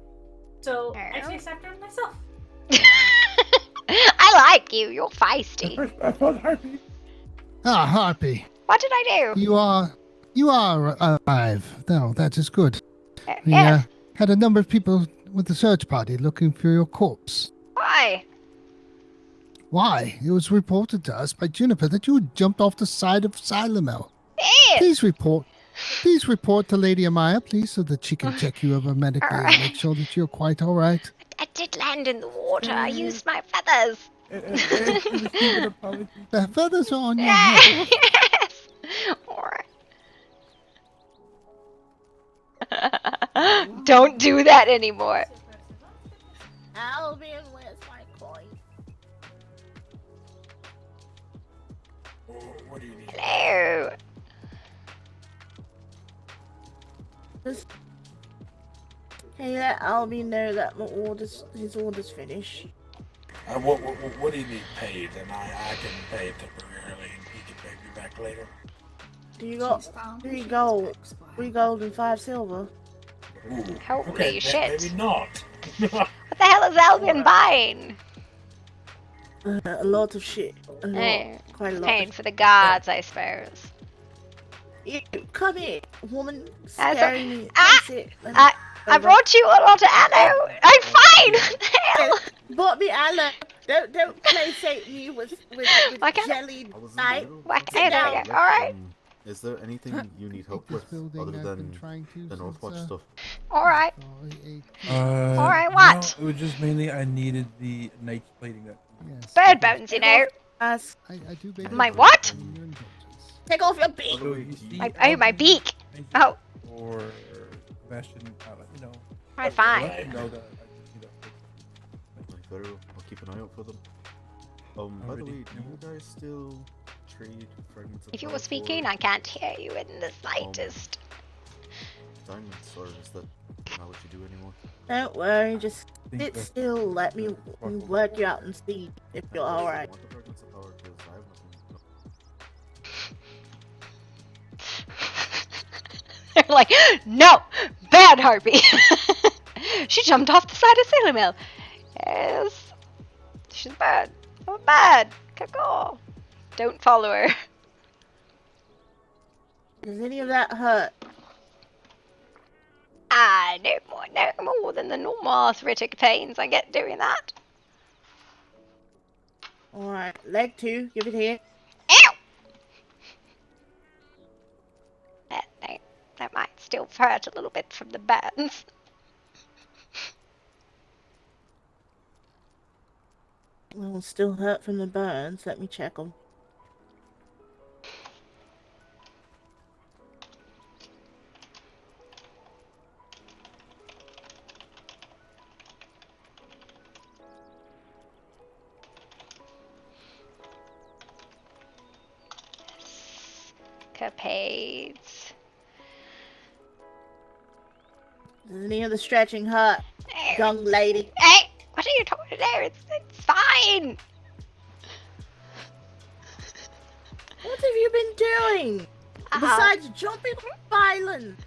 So I chased after him myself. I like you. You're feisty. I found Harpy. Ah, Harpy. What did I do? You are alive. No, that is good. We yes. Had a number of people with the search party looking for your corpse. Why? Why? It was reported to us by Juniper that you had jumped off the side of Silomel. Yes. Please report Please report to Lady Amaya, please, so that she can check you over medically and make sure that you're quite all right. I did land in the water. I used my feathers. The feathers are on your head. Yes. Alright. Don't do that anymore. Albion, where's my coin? What do you need? Hello. Can you let Albion know that his orders finished? What do you need paid? And I can pay it temporarily, and he can pay me back later. Do you got 3 gold and 5 silver? Ooh, Holy okay, shit. maybe not. What the hell is Albion buying? A lot of shit. A lot. Hey, Quite a lot. paying for the guards, I suppose. You, come here, woman. That's Scaring me. Ah! That's it. I brought you a lot of ammo. I'm fine. What the hell? Bought me ammo. Don't placate me with jellied night. Hey, there we go. Alright. Is there anything you need help with other than the Northwatch stuff? Alright. Alright, No, what? it was just mainly I needed the night's plating that. Bird bones, you know. I do My what? Take off your beak. My beak. Oh. Or Bastion, you know. Alright, fine. Let them know that I just need that. I'll keep an eye out for them. By the way, do you guys still trade fragments of If you power were speaking, I can't hear you in the slightest. for diamonds, or is that not what you do anymore? Don't worry, just sit still. Let me work you out and see if you're alright. They're like, no, bad Harpy. She jumped off the side of Sailor Mill. Yes, she's bad. So bad. Caw. Don't follow her. Does any of that hurt? No more than the normal arthritic pains I get doing that. Alright, leg 2, give it here. Ow! That might still hurt a little bit from the burns. Well, still hurt from the burns. Let me check them. Capades. Does any of the stretching hurt, young lady? Hey, what are you talking about? It's fine. What have you been doing? Besides jumping off island?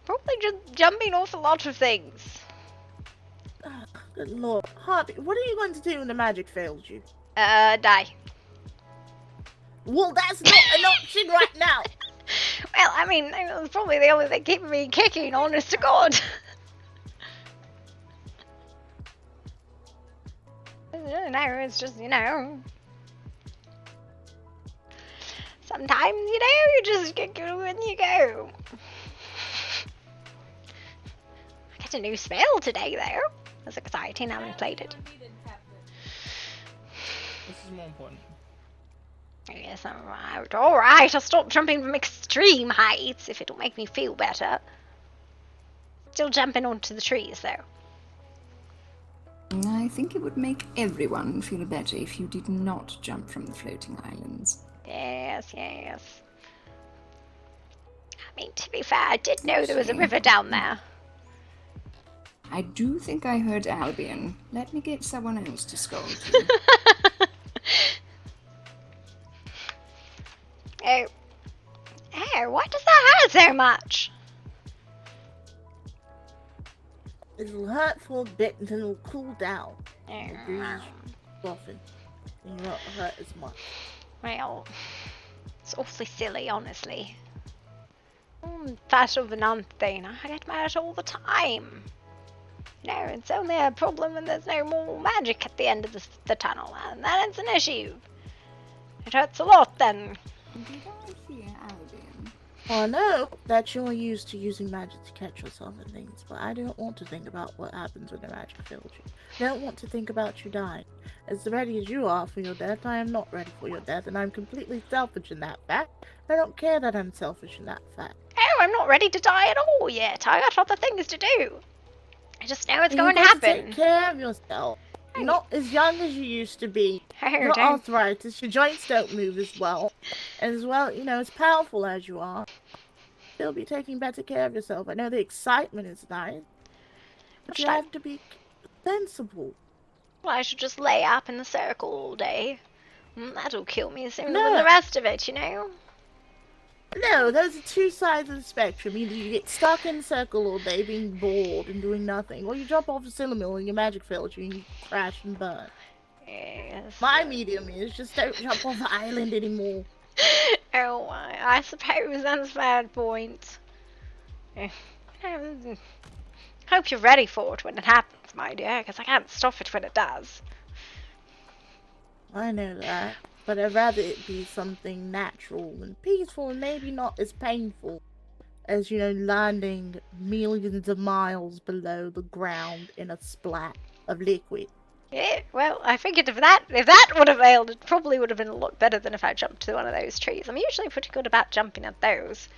Probably just jumping off a lot of things. Oh, good lord. Harpy, what are you going to do when the magic fails you? Die. Well, that's not an option right now. Well, I mean, it's probably the only thing keeping me kicking, honest to God. No, it's just, sometimes, you just get good when you go. I got a new spell today, though. That's exciting, I haven't played it. This is more important. Yes, alright. Alright, I'll stop jumping from extreme heights if it'll make me feel better. Still jumping onto the trees, though. I think it would make everyone feel better if you did not jump from the floating islands. Yes. I mean, to be fair, I did know there was a river down there. I do think I heard Albion. Let me get someone else to scold you. Oh, why does that hurt so much? It'll hurt for a bit and then it'll cool down. The bruise soften. And you won't hurt as much. Well, it's awfully silly, honestly. Fat of nothing. I get mad all the time. It's only a problem when there's no more magic at the end of the tunnel, and then it's an issue. It hurts a lot then. Did I hear Albion Albion. I know that you're used to using magic to catch yourself and things, but I don't want to think about what happens when the magic fills you. I don't want to think about you dying. As ready as you are for your death, I am not ready for your death, and I'm completely selfish in that fact. I don't care that I'm selfish in that fact. Oh, I'm not ready to die at all yet. I got other things to do. I just know it's You've going to got happen. take care of yourself. You're not as young as you used to be. You've got arthritis, your joints don't move as well. And as well, as powerful as you are, still be taking better care of yourself. I know the excitement is nice, but you have to be sensible. Well, I should just lay up in the circle all day. That'll kill me sooner than the rest of it, No, those are two sides of the spectrum. Either you get stuck in a circle all day being bored and doing nothing, or you jump off a cylinder and your magic fails you and you crash and burn. Yes. My medium is just don't jump off the island anymore. Oh, I suppose that's a fair point. Hope you're ready for it when it happens, my dear, because I can't stop it when it does. I know that, but I'd rather it be something natural and peaceful and maybe not as painful as, landing millions of miles below the ground in a splat of liquid. Yeah, well, I figured if that would have failed, it probably would have been a lot better than if I jumped to one of those trees. I'm usually pretty good about jumping at those.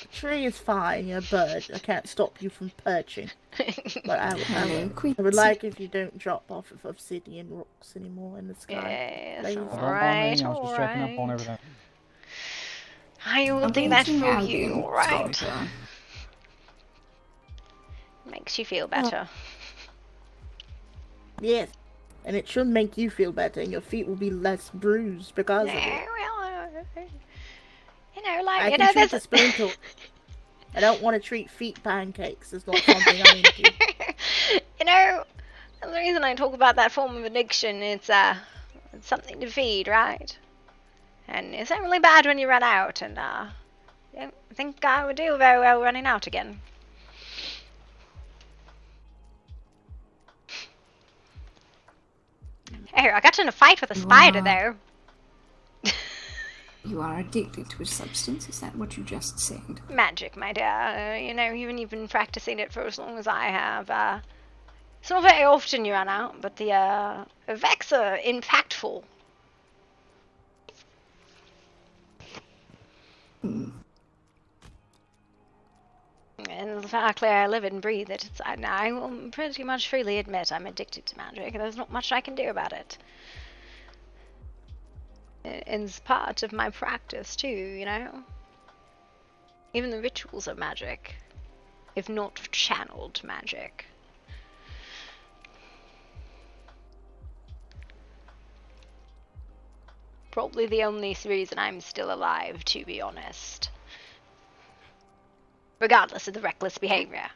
The tree is fine, you're a bird. I can't stop you from perching. But I would like if you don't drop off of obsidian rocks anymore in the sky. Yes, alright. I was just checking up on everything. I will do that for you, alright? Makes you feel better. Yes, and it should make you feel better, and your feet will be less bruised because of it. I can treat the splinter. I don't want to treat feet pancakes. It's not something I'm into. The reason I talk about that form of addiction, it's something to feed, right? And it's only bad when you run out, and I don't think I would do very well running out again. Oh, I got in a fight with a spider, though. You are addicted to a substance, is that what you just said? Magic, my dear. You've been practicing it for as long as I have. It's not very often you run out, but the effects are impactful. And the fact that I live and breathe it, I will pretty much freely admit I'm addicted to magic. There's not much I can do about it. It's part of my practice too, Even the rituals are magic, if not channeled magic. Probably the only reason I'm still alive, to be honest. Regardless of the reckless behavior.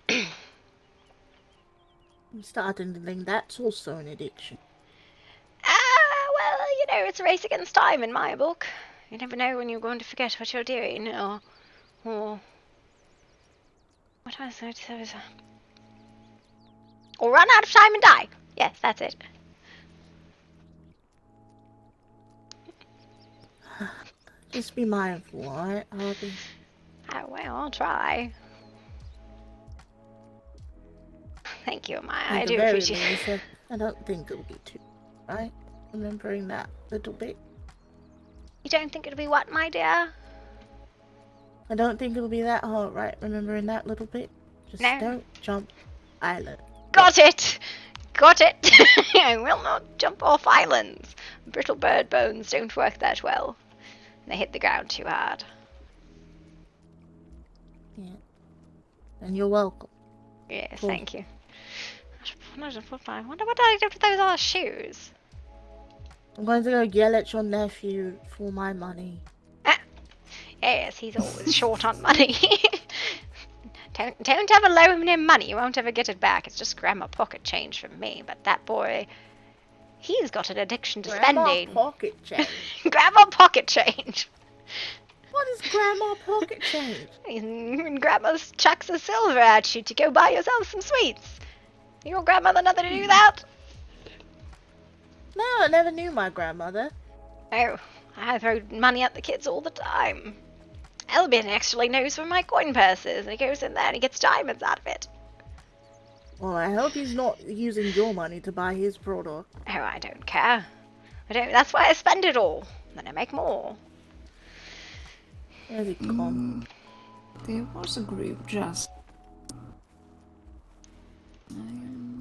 I'm starting to think that's also an addiction. Well, it's a race against time in my book. You never know when you're going to forget what you're doing, or what was it? Or run out of time and die. Yes, that's it. Just be mindful, alright, Harpy? Oh, well, I'll try. Thank you, Maya. I do appreciate it. I don't think it'll be too, right? Remembering that little bit. You don't think it'll be what, my dear? I don't think it'll be that hard, right? Remembering that little bit. Just don't jump island. Got it! Got it! I will not jump off islands. Brittle bird bones don't work that well. They hit the ground too hard. Yeah. And you're welcome. Yes, thank you. I wonder what I did with those other shoes. I'm going to go yell at your nephew for my money. Yes, he's always short on money. Don't ever loan him money. You won't ever get it back. It's just grandma pocket change from me. But that boy, he's got an addiction to spending. Grandma pocket change. Grandma pocket change. What is grandma pocket change? Grandma chucks a silver at you to go buy yourself some sweets. Your grandmother nothing to do that? No, I never knew my grandmother. Oh, I throw money at the kids all the time. Albion actually knows where my coin purse is, and he goes in there and he gets diamonds out of it. Well, I hope he's not using your money to buy his product. Oh, I don't care. That's why I spend it all. Then I make more. There There was a group just...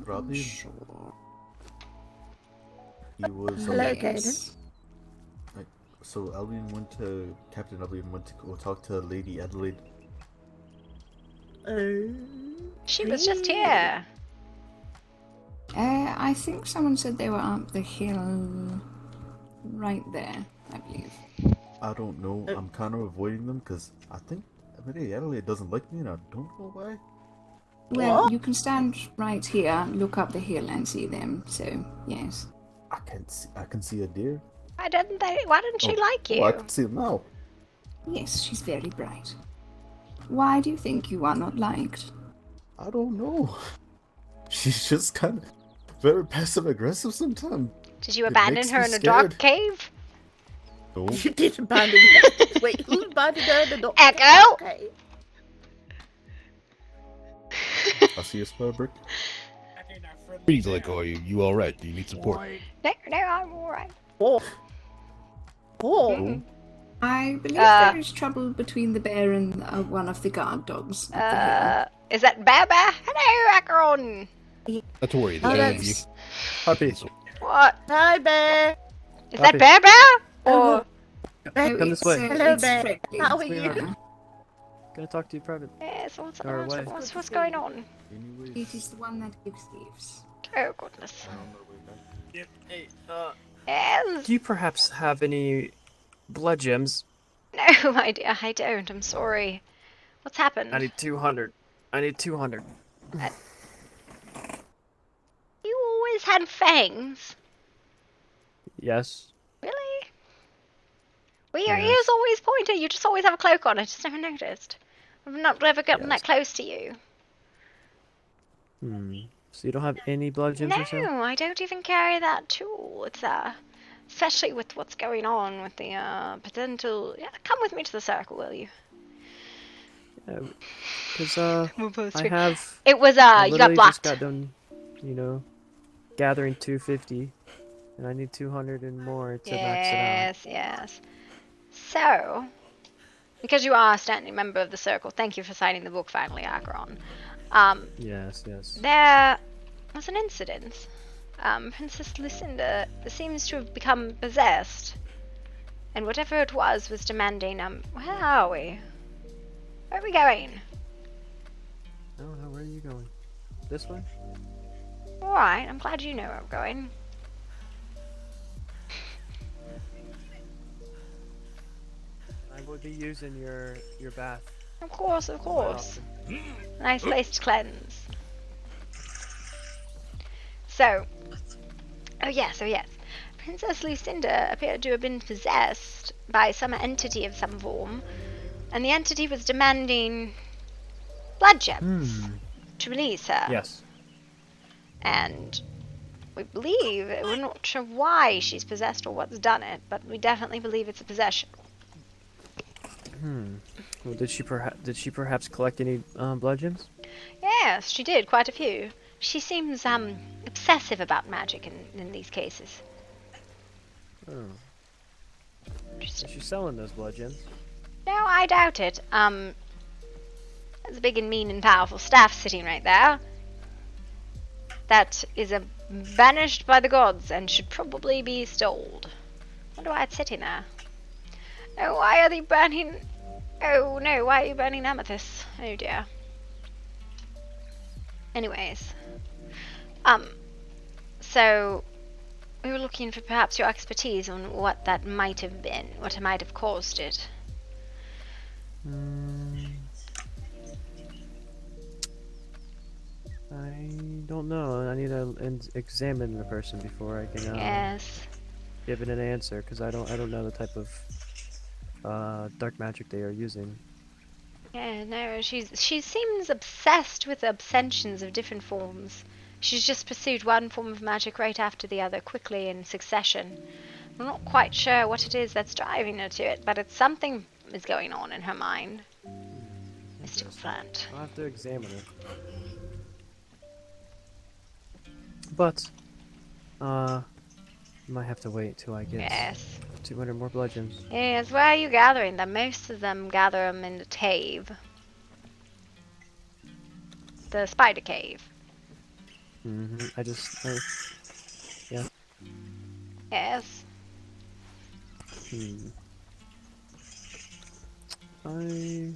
Robin? Sure. He was... Hello, Caden. So Captain Albion went to go talk to Lady Adelaide. She was just here. I think someone said they were up the hill right there, I believe. I don't know. I'm kind of avoiding them because I think Lady Adelaide doesn't like me and I don't know why. Well, you can stand right here, look up the hill and see them, so yes. I can see a deer. Why didn't she like you? Oh, I can see them now. Yes, she's very bright. Why do you think you are not liked? I don't know. She's just kind of very passive aggressive sometimes. Did you abandon her in a dark cave? No. You did abandon her. Wait, who abandoned her in the dark cave? Echo? Okay. I see a spell brick. Greetings, are you alright? Do you need support? No, I'm alright. I believe there is trouble between the bear and one of the guard dogs. Is that Bear? Hello, Acheron. Not to worry. Harpy. What? Hi, Bear. Is that Bear? Or Come this way. Hello, Bear. How are you? Gonna talk to you privately. yes, Go away. what's going on? It is the one that gives thieves. Oh goodness. Hey, Yes. do you perhaps have any blood gems? No, my dear, I don't. I'm sorry. What's happened? I need 200. I need 200. You always had fangs. Yes. Really? Well, your ears always pointed. You just always have a cloak on. I just never noticed. I've not ever gotten that close to you. So you don't have any blood gems No, yourself? I don't even carry that tool. It's especially with what's going on with the potential. Yeah, come with me to the circle, will you? Because I have. It was I you got literally blocked. just got done, gathering 250, and I need 200 and more to max it out. Yes. So, because you are a standing member of the circle, thank you for signing the book finally, Acheron. Yes. There was an incident. Princess Lucinda seems to have become possessed, and whatever it was demanding. Where are we? Where are we going? I don't know, where are you going? This way? Alright, I'm glad you know where I'm going. I will be using your bath. Of course. Nice place to cleanse. So, oh yes. Princess Lucinda appeared to have been possessed by some entity of some form, and the entity was demanding blood gems to release her. Yes. And we believe, we're not sure why she's possessed or what's done it, but we definitely believe it's a possession. Well, did she perhaps collect any blood gems? Yes, she did, quite a few. She seems obsessive about magic in these cases. Oh. Is she selling those blood gems? No, I doubt it. There's a big and mean and powerful staff sitting right there. That is banished by the gods and should probably be stoled. Wonder why it's sitting there. Oh, why are they burning? Oh no, why are you burning amethyst? Oh dear. Anyways, so we were looking for perhaps your expertise on what that might have been, what might have caused it. I don't know. I need to examine the person before I can give it an answer, because I don't know the type of dark magic they are using. Yeah, no, she seems obsessed with obsessions of different forms. She's just pursued one form of magic right after the other, quickly in succession. I'm not quite sure what it is that's driving her to it, but it's something is going on in her mind. Mystical plant. I'll have to examine it. But, might have to wait till I get 200 more blood gems. Yes, where are you gathering them? Most of them gather them in the cave. The spider cave. Yeah. Yes. I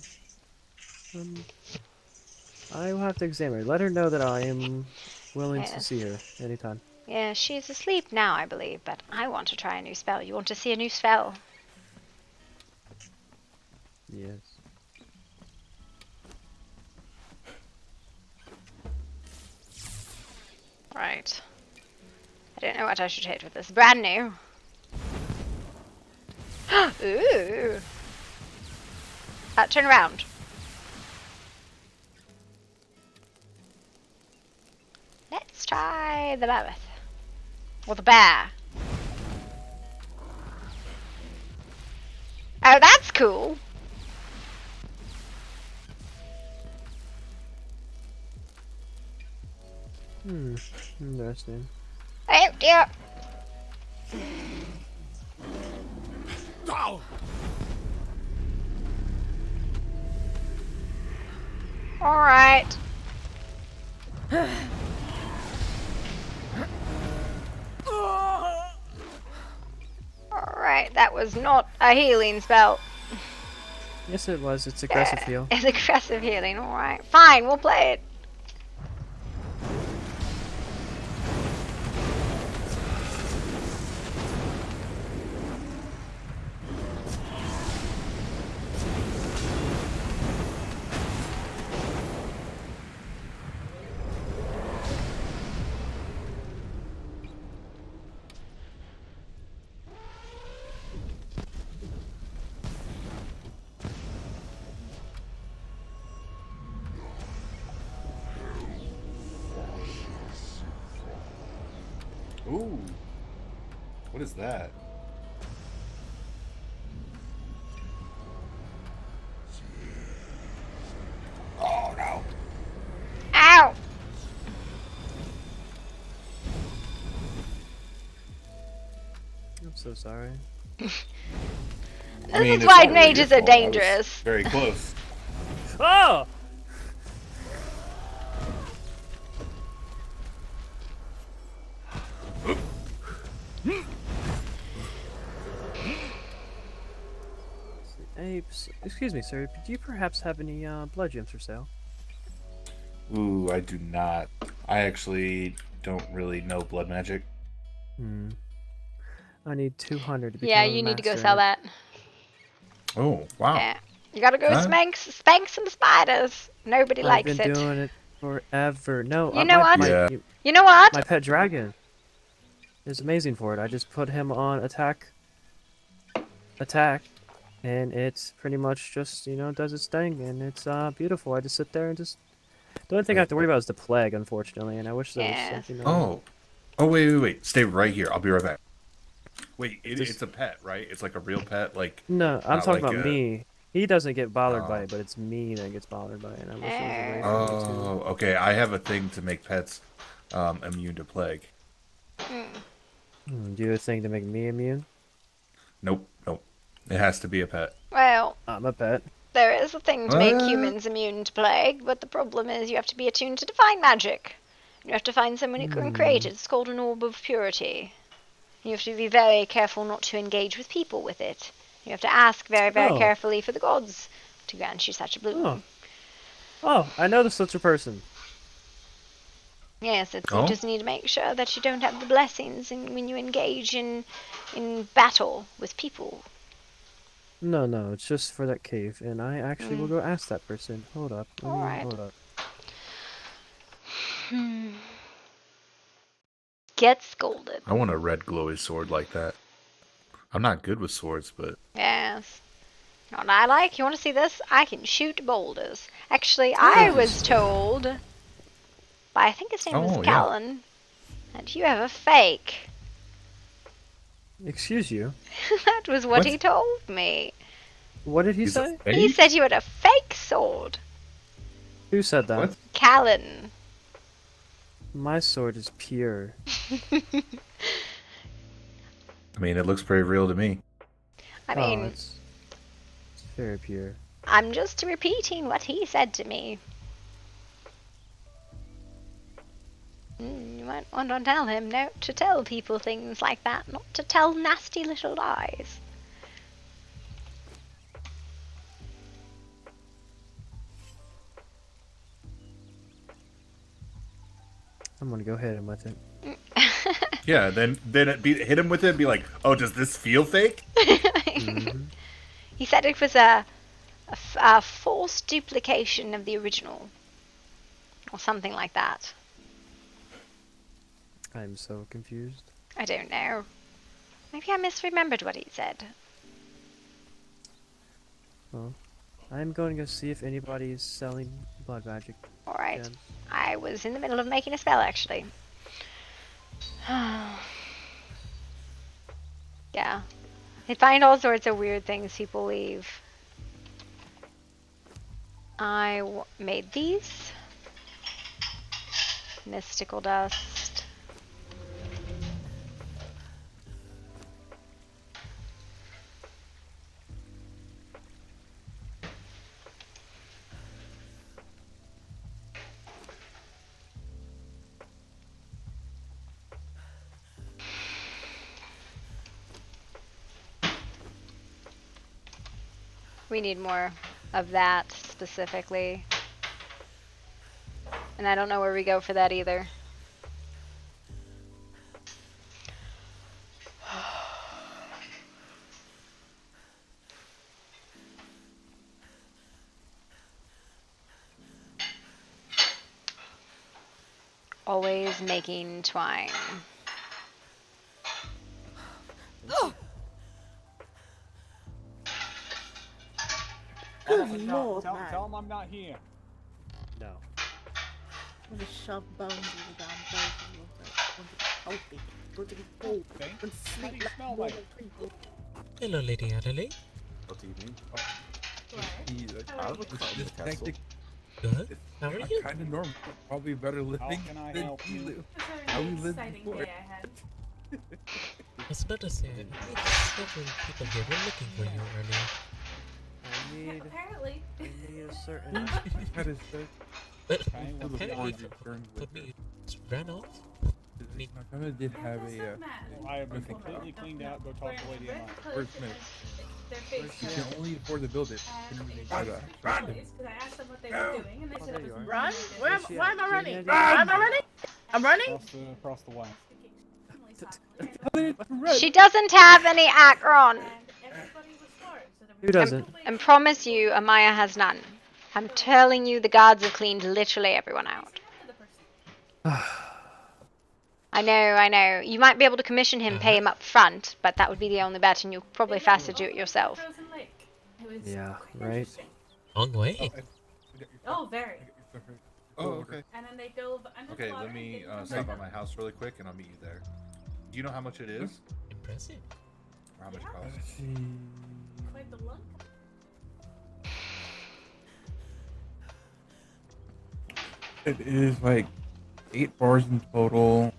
will have to examine her. Let her know that I am willing to see her anytime. Yeah, she's asleep now, I believe, but I want to try a new spell. You want to see a new spell? Yes. Right. I don't know what I should hit with this. Brand new. Ooh. Turn around. Let's try the mammoth. Or the bear. Oh, that's cool. Interesting. Oh dear. Alright. Alright, that was not a healing spell. Yes, it was. It's aggressive heal. It's aggressive healing, alright. Fine, we'll play it. Ooh. What is that? Oh no. Ow! I'm so sorry. This is why mages are dangerous. Very close. Oh! Apes. Excuse me, sir. Do you perhaps have any blood gems for sale? Ooh, I do not. I actually don't really know blood magic. I need 200 to become Yeah, a you need to go master sell in it. that. Oh, wow. Yeah. You gotta go spank some spiders. Nobody likes I've been doing it forever. No, You know what? You know what? My pet dragon is amazing for it. I just put him on attack, and it's pretty much just, does its thing, and it's beautiful. I just sit there and just... The only thing I have to worry about is the plague, unfortunately, and I wish there was something... Oh, wait. Stay right here. I'll be right back. Wait, it's a pet, right? It's like a real pet? No, I'm talking about me. He doesn't get bothered by it, but it's me that gets bothered by it, and I wish there was a way for me to... Oh, okay. I have a thing to make pets immune to plague. Do you have a thing to make me immune? Nope. It has to be a pet. Well, I'm a pet. there is a thing to make humans immune to plague, but the problem is you have to be attuned to divine magic. You have to find someone who can create it. It's called an orb of purity. You have to be very careful not to engage with people with it. You have to ask very, very carefully for the gods to grant you such a bloom. Oh, I know such a person. Yes, you just need to make sure that you don't have the blessings when you engage in battle with people. No, it's just for that cave, and I actually will go ask that person. Hold up. Hold up. Get scolded. I want a red glowy sword like that. I'm not good with swords, but... Yes. You know what I like? You want to see this? I can shoot boulders. Actually, I was told by, I think his name was Callan, that you have a fake. Excuse you? That was what he told me. What did he say? He said you had a fake sword. Who said that? What? Callan. My sword is pure. I mean, it looks pretty real to me. I mean, it's very pure. I'm just repeating what he said to me. You might want to tell him not to tell people things like that, not to tell nasty little lies. I'm gonna go hit him with it. Yeah, then hit him with it and be like, oh, does this feel fake? He said it was a forced duplication of the original. Or something like that. I'm so confused. I don't know. Maybe I misremembered what he said. Well, I'm going to go see if anybody is selling blood magic. Alright. I was in the middle of making a spell, actually. Yeah. I find all sorts of weird things people leave. I made these. Mystical dust. We need more of that specifically. And I don't know where we go for that either. Always making twine. Good lord, tell, man. tell him I'm not here. No. I'm gonna shove bones in the damn face and want to be healthy. Want to be cool. Want to sleep like normal people. Hello, Lady Adelaide. What do you mean? I have a question. Good. How are you? Kind of normal. Probably better living can I than help you you? live. That's How a we really lived exciting before. day I had. I was about to say, I think several people here were looking for you earlier. I need Apparently. a certain. That is so. But Kind of apparently, concerned with but we ran off. my family did have a. I have been completely cleaned out. Go talk to Lady Emma. First minute. Their face You can only afford to build it. You can really buy that. because I asked them what they were doing, and they said it was Run? moving. Why am I running? Why am I running? I'm running? Across the way. She doesn't have any Akron. Who doesn't? And promise you, Amaya has none. I'm telling you, the guards have cleaned literally everyone out. I know. You might be able to commission him, pay him up front, but that would be the only bet, and you'll probably faster do it yourself. Yeah, right. Long way. Oh, very. Oh, okay. And then they dove under the Okay, water let me and stop by my house really quick, and I'll meet you there. Do you know how much it is? Impressive. Or how much it costs? quite the look. It is like 8 bars in total.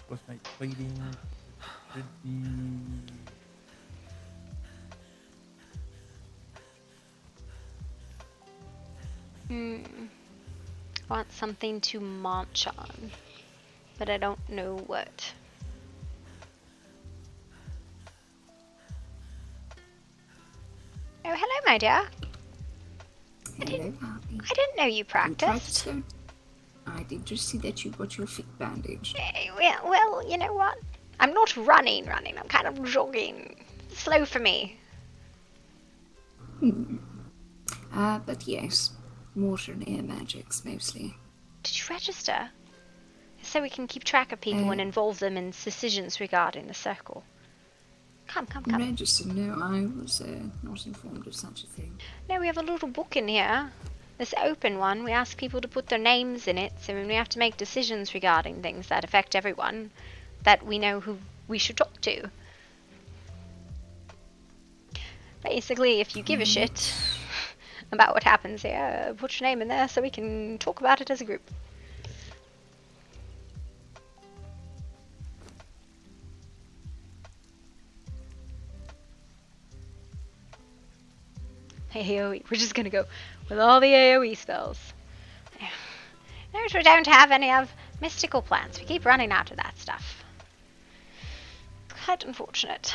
Plus my plating should be. I want something to march on, but I don't know what. Oh, hello, my dear. Hello, Harpy. I didn't know you practiced. I did just see that you got your feet bandaged. Well, you know what? I'm not running. I'm kind of jogging. Slow for me. But yes, water and air magics mostly. Did you register? So we can keep track of people and involve them in decisions regarding the circle. Come. Register? No, I was not informed of such a thing. No, we have a little book in here. This open one. We ask people to put their names in it, so when we have to make decisions regarding things that affect everyone, that we know who we should talk to. Basically, if you give a shit about what happens here, put your name in there so we can talk about it as a group. AoE. We're just gonna go with all the AoE spells. Note we don't have any of mystical plants. We keep running out of that stuff. Quite unfortunate.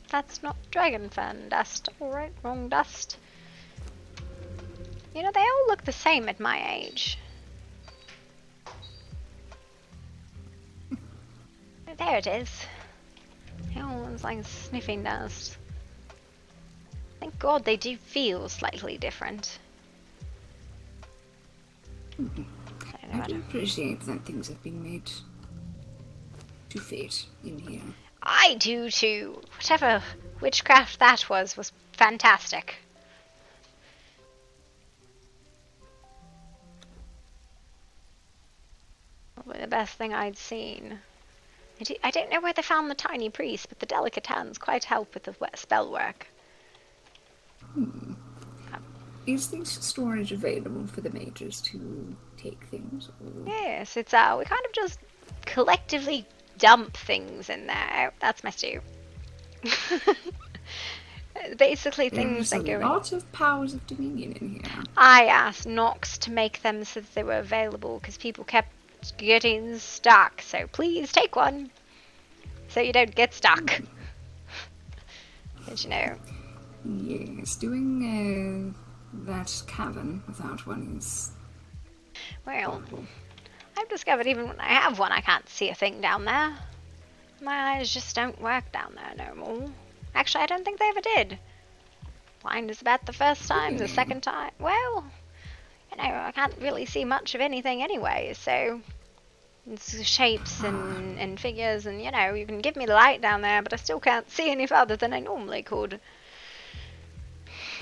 That's not dragon fan dust. Alright, wrong dust. You know, they all look the same at my age. There it is. They all look like sniffing dust. Thank God they do feel slightly different. I do appreciate that things have been made to fit in here. I do too. Whatever witchcraft that was fantastic. Probably the best thing I'd seen. I don't know where they found the tiny priest, but the delicate hands quite help with the spell work. Is this storage available for the mages to take things? Or... Yes, it's we kind of just collectively dump things in there. Oh, that's my stew. Basically things that go in. There's a lot of powers of dominion in here. I asked Nox to make them so that they were available because people kept getting stuck. So please take one so you don't get stuck. Did you know? Yes, doing that cavern without one is... Well, I've discovered even when I have one, I can't see a thing down there. My eyes just don't work down there no more. Actually, I don't think they ever did. Blind is about the first time, the second time. Well, you know, I can't really see much of anything anyway, so... It's shapes and figures, and you know, you can give me light down there, but I still can't see any further than I normally could.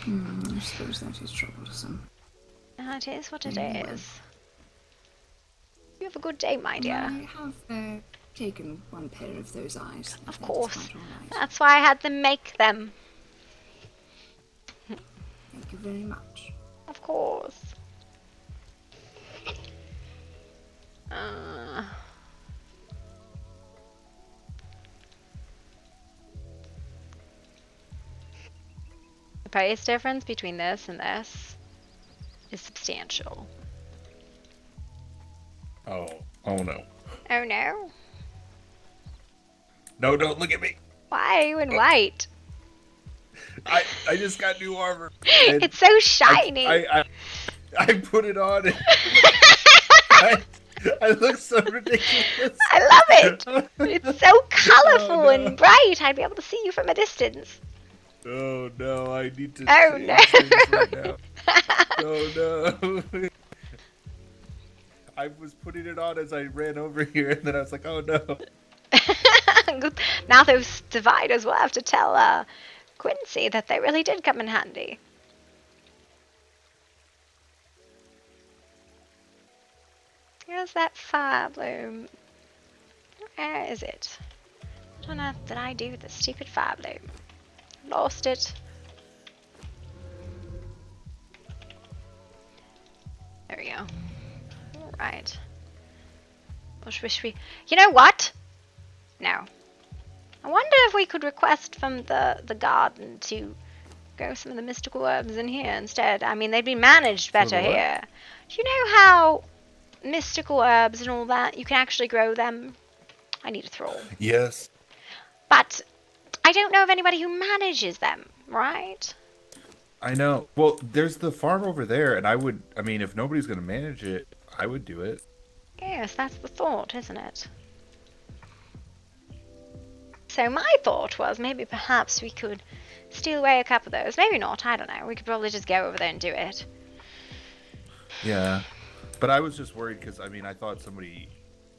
I suppose that is troublesome. It is what it is. You have a good day, my dear. I have taken one pair of those eyes. Of course. That's why I had them make them. Thank you very much. Of course. The price difference between this and this is substantial. Oh no. Oh no. No, don't look at me. Why are you in white? I just got new armor. It's so shiny. I put it on and I look so ridiculous. I love it. It's so colorful and bright. I'd be able to see you from a distance. Oh no, I need to change things right now. Oh no. I was putting it on as I ran over here and then I was like, oh no. Now those dividers will have to tell Quincy that they really did come in handy. Here's that fire bloom. Where is it? What on earth did I do with the stupid fire bloom? Lost it. There we go. Alright. Wish we... You know what? No. I wonder if we could request from the garden to grow some of the mystical herbs in here instead. I mean, they'd be managed better here. Do you know how mystical herbs and all that, you can actually grow them? I need a thrall. Yes. But I don't know of anybody who manages them, right? I know. Well, there's the farm over there, and I mean, if nobody's going to manage it, I would do it. Yes, that's the thought, isn't it? So my thought was maybe perhaps we could steal away a couple of those. Maybe not, I don't know. We could probably just go over there and do it. Yeah. But I was just worried because, I mean, I thought somebody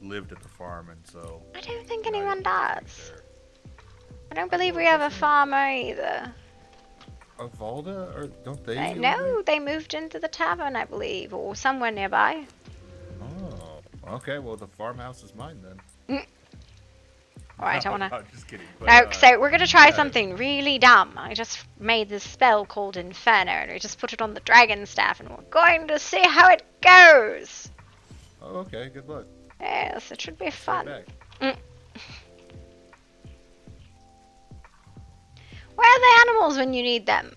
lived at the farm, and so... I don't think anyone does. I don't believe we have a farmer either. Valda? Or don't they? No, they moved into the tavern, I believe, or somewhere nearby. Oh, okay. Well, the farmhouse is mine then. Alright, I wanna... No, just kidding. But, no, so we're gonna try something really dumb. I just made this spell called Inferno, and we just put it on the dragon staff, and we're going to see how it goes. Oh, okay. Good luck. Yes, it should be fun. Where are the animals when you need them?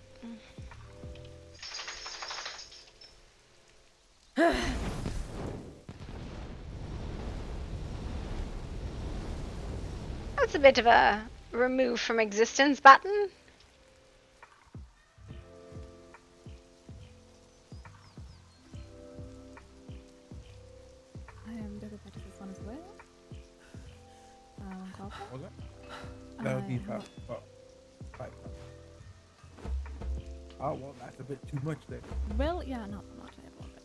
That's a bit of a remove from existence button. I am better that this one as well. What was that? That would be about 5. Oh, well, that's a bit too much there. Well, yeah, not so much. I apologize.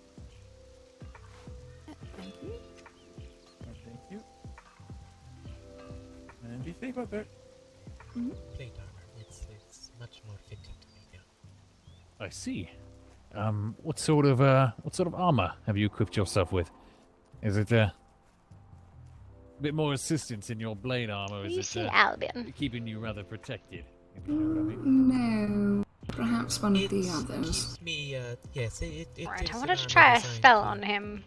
Thank you. Thank you. And be safe out there. Plate armor. It's much more fitting to me now. I see. What sort of armor have you equipped yourself with? Is it a bit more assistance in your blade armor? Is it Albion keeping you rather protected? If you know what I mean. No, perhaps one of the others. Keeps me, yes, it Right, I is wanted an to armor try a designed spell to on him.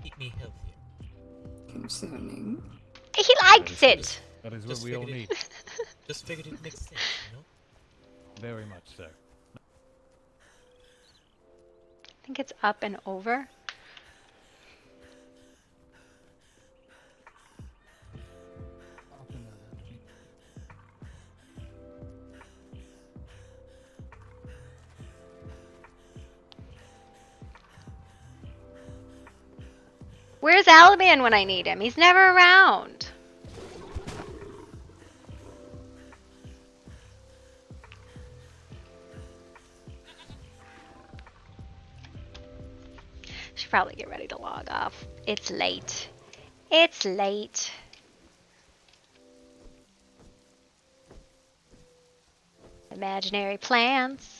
Keep me healthy. Concerning. He likes it! That is what we all need. Just figured it makes sense, you know? Very much so. I think it's up and over. Where's Albion when I need him? He's never around. Should probably get ready to log off. It's late. It's late. Imaginary plants.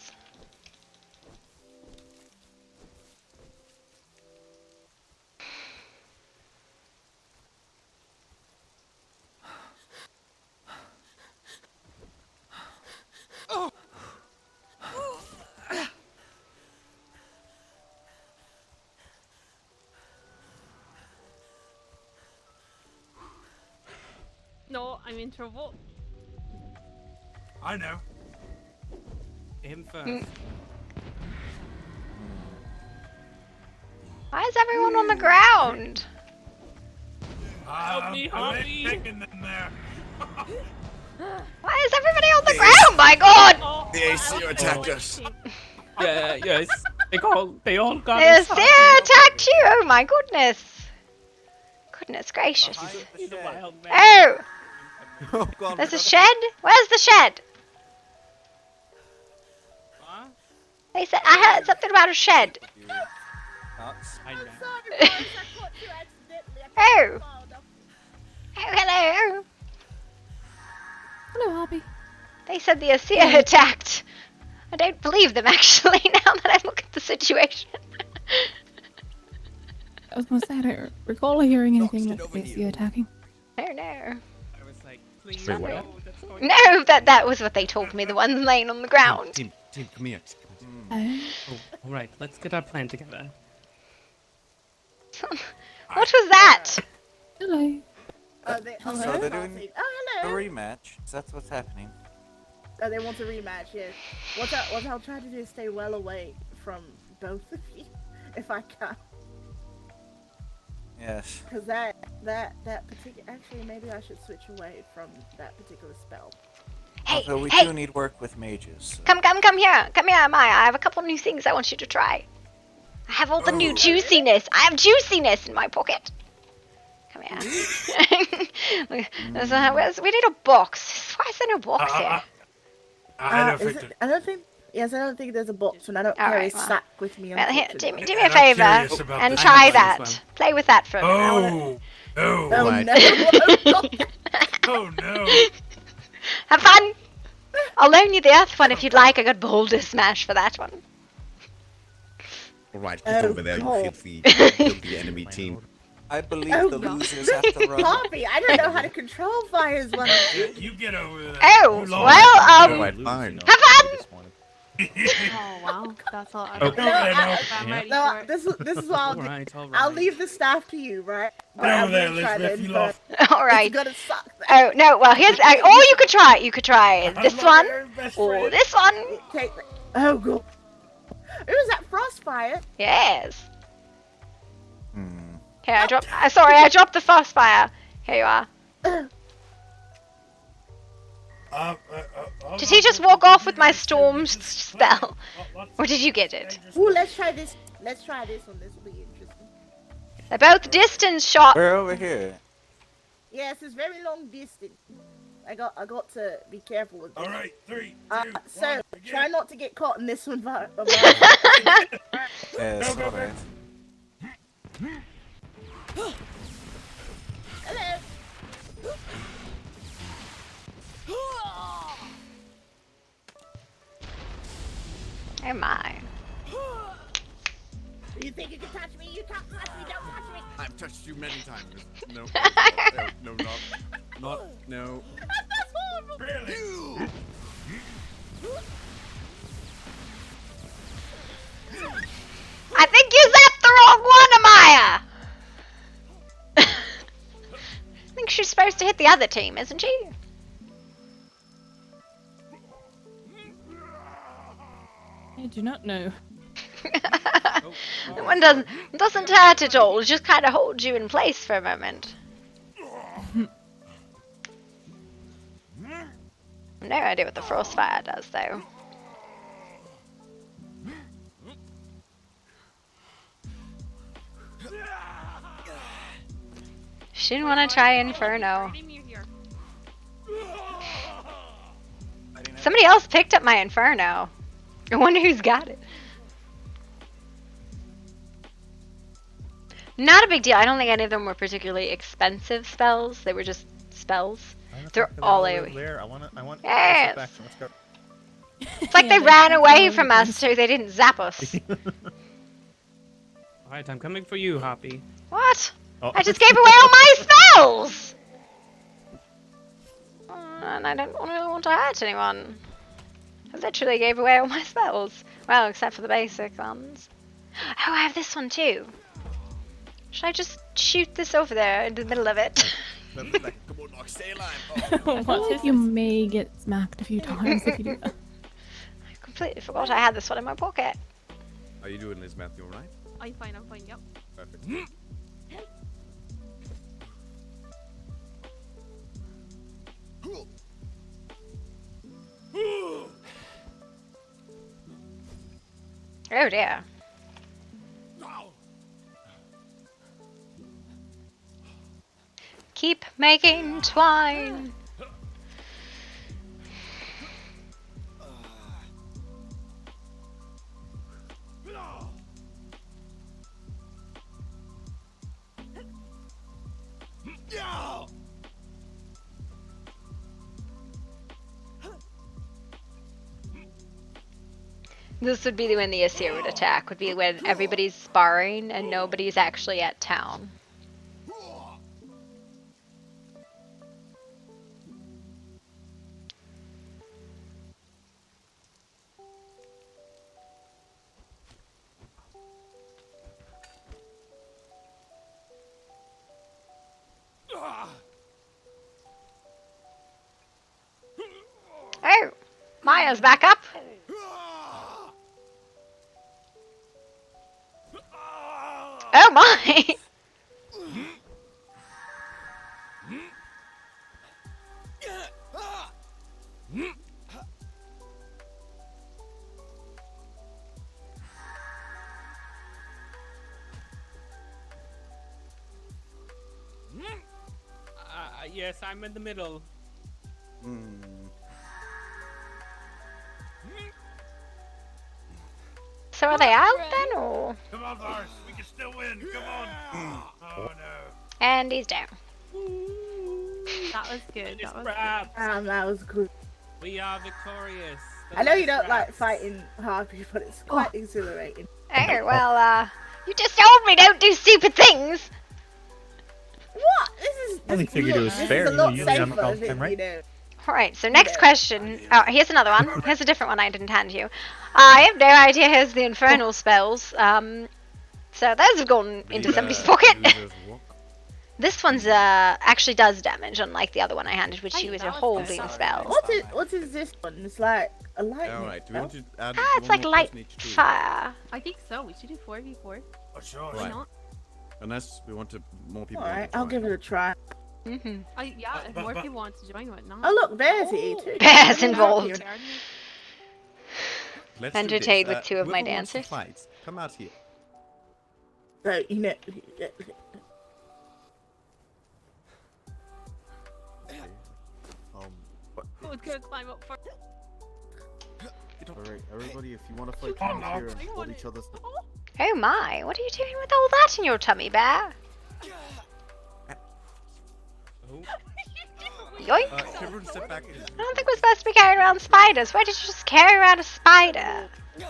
No, I'm in trouble. I know. Him first. Why is everyone on the ground? Help me, Harpy! Why is everybody on the ground? My God! The ACO attacked us. Yeah, yes. They all got The us. Sarah attacked you! Oh my goodness! Goodness gracious. Oh! There's a shed? Where's the shed? They said I heard something about a shed. Oh! Oh, hello! Hello, Harpy. They said the Asir attacked. I don't believe them actually, now that I look at the situation. I was gonna say, I don't recall hearing anything about the Asir attacking. Oh no. I was like, please Wait, no, what? that's going No, that was what they told me, the ones laying on the ground. Tim, come here. Oh, Alright, let's get our plan together. What was that? hello. Hello? So they're doing Oh, a hello. rematch. That's what's happening. Oh, they want a rematch, yes. What I'll try to do is stay well away from both of you, if I can. Yes. Because that particular... Actually, maybe I should switch away from that particular spell. Hey, So we hey. do need work with mages. So. Come here, Maya. I have a couple new things I want you to try. I have all the new juiciness. I have juiciness in my pocket. Come here. We need a box. Why is there no box here? I don't think. I don't think. Yes, I don't think there's a box, and I don't carry a sack with me. Well, here, do unfortunately. me a favour and try that. Play with that for a minute. No! Oh Right. no! Oh, God. Oh no! Have fun! I'll loan you the earth one if you'd like. I got boulder smash for that one. Alright, get Oh, over there, God. you filthy enemy team. I believe Oh, the God. losers have to run. Harpy, I don't know how to control fires when I'm. You get over there. Oh, You well, Alright, fine. have fun! Oh wow, that's all. Oh, No, this is what I'll do. Alright, I'll leave the staff to you, right? Get over there, Elizabeth. You lost. All right. It's gonna suck. Oh no! Well, here's. Or you could try. You could try this one or this one. Take the... Oh god. It was that frostfire. Yes. Here, I dropped. Sorry, I dropped the frostfire. Here you are. Did he just walk off with my storm spell, or did you get it? Ooh, let's try this. Let's try this one. This will be interesting. They're both distance shots. We're over here. Yes, it's very long distance. I got to be careful with this. All right, 3, 2, so 1, try not to get caught in this one. Yes, Go, alright. Hello. Oh my. You think you can touch me? You can't touch me. Don't touch me. I've touched you many times. No, no, no. That's horrible. Really? I think you zapped the wrong one, Amaya. I think she's supposed to hit the other team, isn't she? I do not know. That one doesn't hurt at all. It just kind of holds you in place for a moment. No idea what the frostfire does, though. She didn't want to try Inferno. Somebody else picked up my Inferno. I wonder who's got it. Not a big deal. I don't think any of them were particularly expensive spells. They were just spells. They're all AoE. There. I want Yes. back, so let's go. It's like they ran away from us so they didn't zap us. Alright, I'm coming for you, Harpy. What? Oh. I just gave away all my spells! And I don't really want to hurt anyone. I literally gave away all my spells. Well, except for the basic ones. Oh, I have this one too. Should I just shoot this over there in the middle of it? Come on, Nox, stay alive. I feel like you may get smacked a few times if you do that. I completely forgot I had this one in my pocket. How you doing, Liz Matthew? All right? I'm fine, yep. Perfect. Oh dear. Keep making twine. This would be when the Asir would attack, would be when everybody's sparring and nobody's actually at town. Oh, Maya's back up. Oh my! Yes, I'm in the middle. So are they out then, or? Come on, Lars. We can still win. Come on. Oh no. And he's down. That was good. That was That was good. We are victorious. I know you don't like fighting Harpy, but it's quite exhilarating. Oh, well, you just told me don't do stupid things! What? This is. I only figured it was fair. This is a lot Usually I'm safer about than, time, right? you know. Alright, so next question. Oh, here's another one. Here's a different one I didn't hand you. I have no idea. Here's the infernal spells. So those have gone into somebody's pocket. This one's actually does damage, unlike the other one I handed, which was a holding spell. What is this one? It's like a lightning. Alright, do we want to add It's like light fire. I think so. We should do 4v4. Oh, sure. Why not? Unless we want to more people. Alright, I'll give it a try. Yeah, if more people want to join, why not? Oh look, Bear's here too. Bear's involved. Let's Entertained do this. with two of my Whoever wants to dancers. fight, come out here. So, you know. Who's gonna climb up first? Alright, everybody, if you want to fight, come out here and hold each other's. Oh my, what are you doing with all that in your tummy, Bear? Yoink! Everyone step back. I don't think we're supposed to be carrying around spiders. Why did you just carry around a spider? Do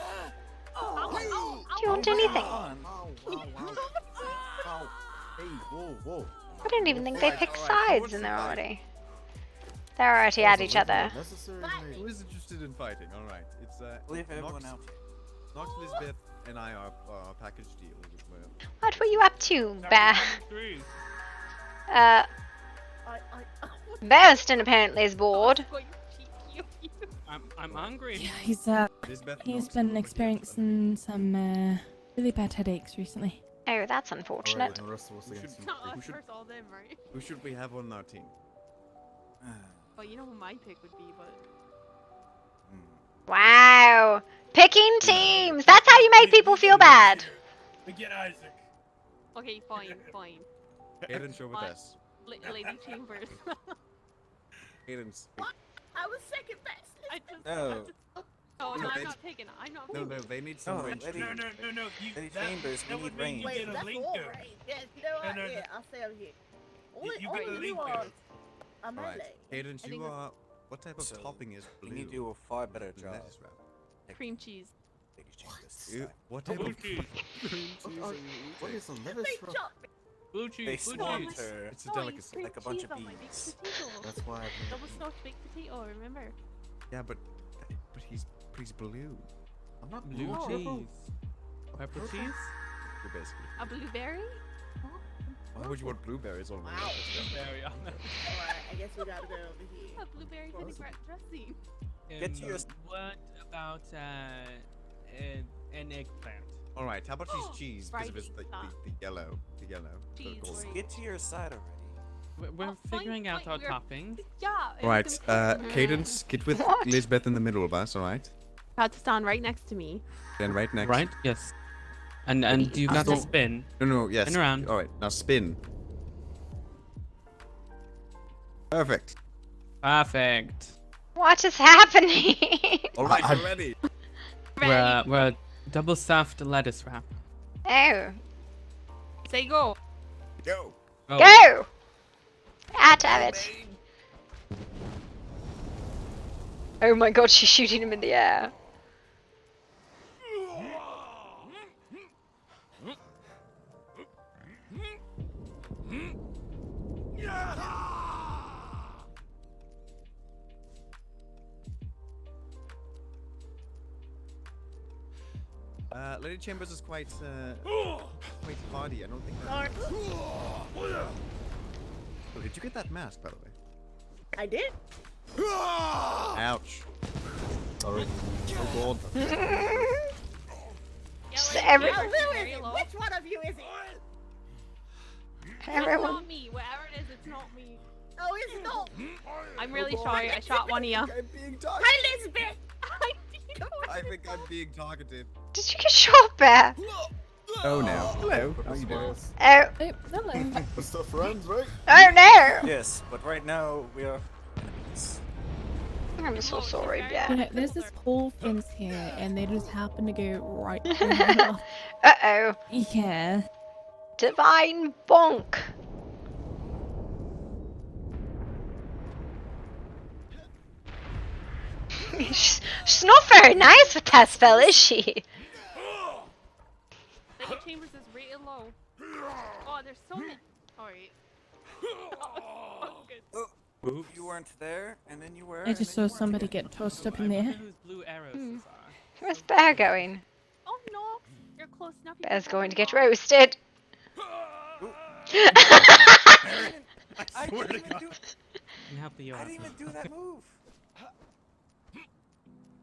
you want anything? Hey, whoa, whoa. I don't even think they picked sides and they're already at each other. Who is interested in fighting? Alright, it's Leave everyone out. Nox, Elizabeth, and I are package deal. What were you up to, Bear? Bearston apparently is bored. I'm hungry. Yeah, he's been experiencing some really bad headaches recently. Oh, that's unfortunate. Who should we have on our team? Well, you know who my pick would be, but... Wow! Picking teams! That's how you make people feel bad! We get Isaac. Okay, fine. Aiden, show with us. Lady Chambers. Aiden's. I was second best. No. Oh, no, No, I'm they- not picking. I'm not No, picking. they need some No, range. Lady- too. Lady Chambers, we need range. Wait, that's all right. Yes, you know what? Yeah, I'll stay over here. All you want a melee. Alright, Aiden, you are. What type of So, topping is blue? We need to do a far better job. Lettuce wrap. Cream cheese. Lady Chambers. Ew, what type of What is a lettuce wrap? Blue They cheese, blue swamped cheese. her It's a delicacy. Cream like a bunch cheese of on my baked bees. potato. That's why I've never Double smoked baked potato, remember? Yeah, but he's blue. I'm not Blue blue. cheese. Pepper cheese? You're basically. A blueberry? Why would you want blueberries on my Very on the- Alright, I guess we gotta go over here. A blueberry vinaigrette dressing. Get to your- What about an eggplant? Alright, how about these cheese? Because of Fried it's the pizza. yellow. The yellow. Cheese, Gold. right. Get to your side already. We're figuring out our we're- toppings. Yeah. Alright, Cadence, get with What? Elizabeth in the middle of us, alright? Got to stand right next to me. Then right next. Right? Yes. And you got to spin. No, yes. Spin around. Alright, now spin. Perfect. Perfect. What is happening? Alright, we're ready. We're a double stuffed lettuce wrap. Oh. Say go. Go. Oh. Go! Ah, damn it. Oh my god, she's shooting him in the air. Lady Chambers is quite hardy. I don't think Sorry. Oh, did you get that mask, by the way? I did. Ouch. Sorry. Oh god. Just every... Oh, who is it? Which one of you is it? It's Everyone. not me. Whatever it is, it's not me. Oh, it's not. I'm really sorry. I shot one of you. I'm being targeted. Hi, Elizabeth. I think I'm being targeted. Did you get shot, Bear? Oh no. Hello. How you doing? Oh. Hello. We're still friends, right? Oh no! Yes, but right now we are enemies. I'm so sorry, Ben. There's this whole fence here, and they just happen to go right in the middle. Uh-oh. Yeah. Divine bonk. She's not very nice with that spell, is she? Lady Chambers is rated low. Oh, there's so many. Alright. Oops. You weren't there, and then you were. I just saw somebody get tossed up in the air. Blue arrows Where's Bear going? Oh no, you're close enough. Bear's going to get roasted. I swear to God. Can help you I out. didn't even do that move.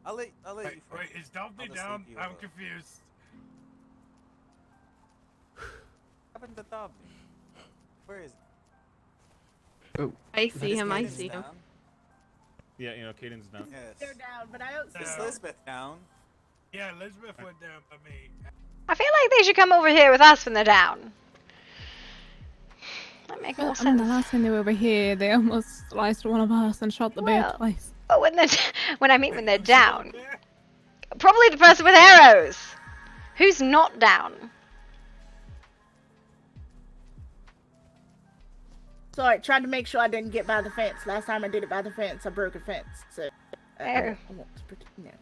I'll let you. Wait, is Dobby down? I'm confused. What happened to Dobby? Where is he? Oh. I see him. I see him. Yeah, Caden's down. Yes. They're down, but I don't see Is them. Elizabeth down? Yeah, Elizabeth went down for me. I feel like they should come over here with us when they're down. That makes more I mean, sense. the last time they were over here, they almost sliced one of us and shot the bear Well, twice. But when they're down, probably the person with arrows. Who's not down? Sorry, tried to make sure I didn't get by the fence. Last time I did it by the fence, I broke a fence. So I want to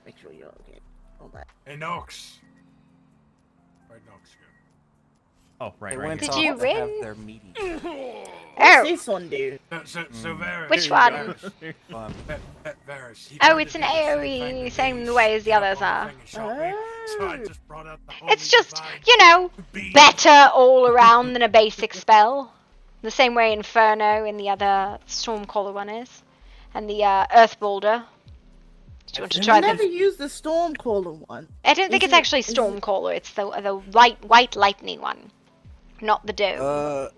make sure you're okay. All that. Hey, Nox. Where'd Nox go? Oh, right, They right. went Did off you to win? have their meeting. What's this one do? So Varus. Which one? Varus. Oh, it's an AoE, same way as the others are. So I just brought out the whole It's just, better all around than a basic spell. The same way Inferno in the other Stormcaller one is. And the Earth Boulder. Do you want to try I've never used the Stormcaller one. I don't think it's actually Stormcaller. It's the white lightning one, not the dome.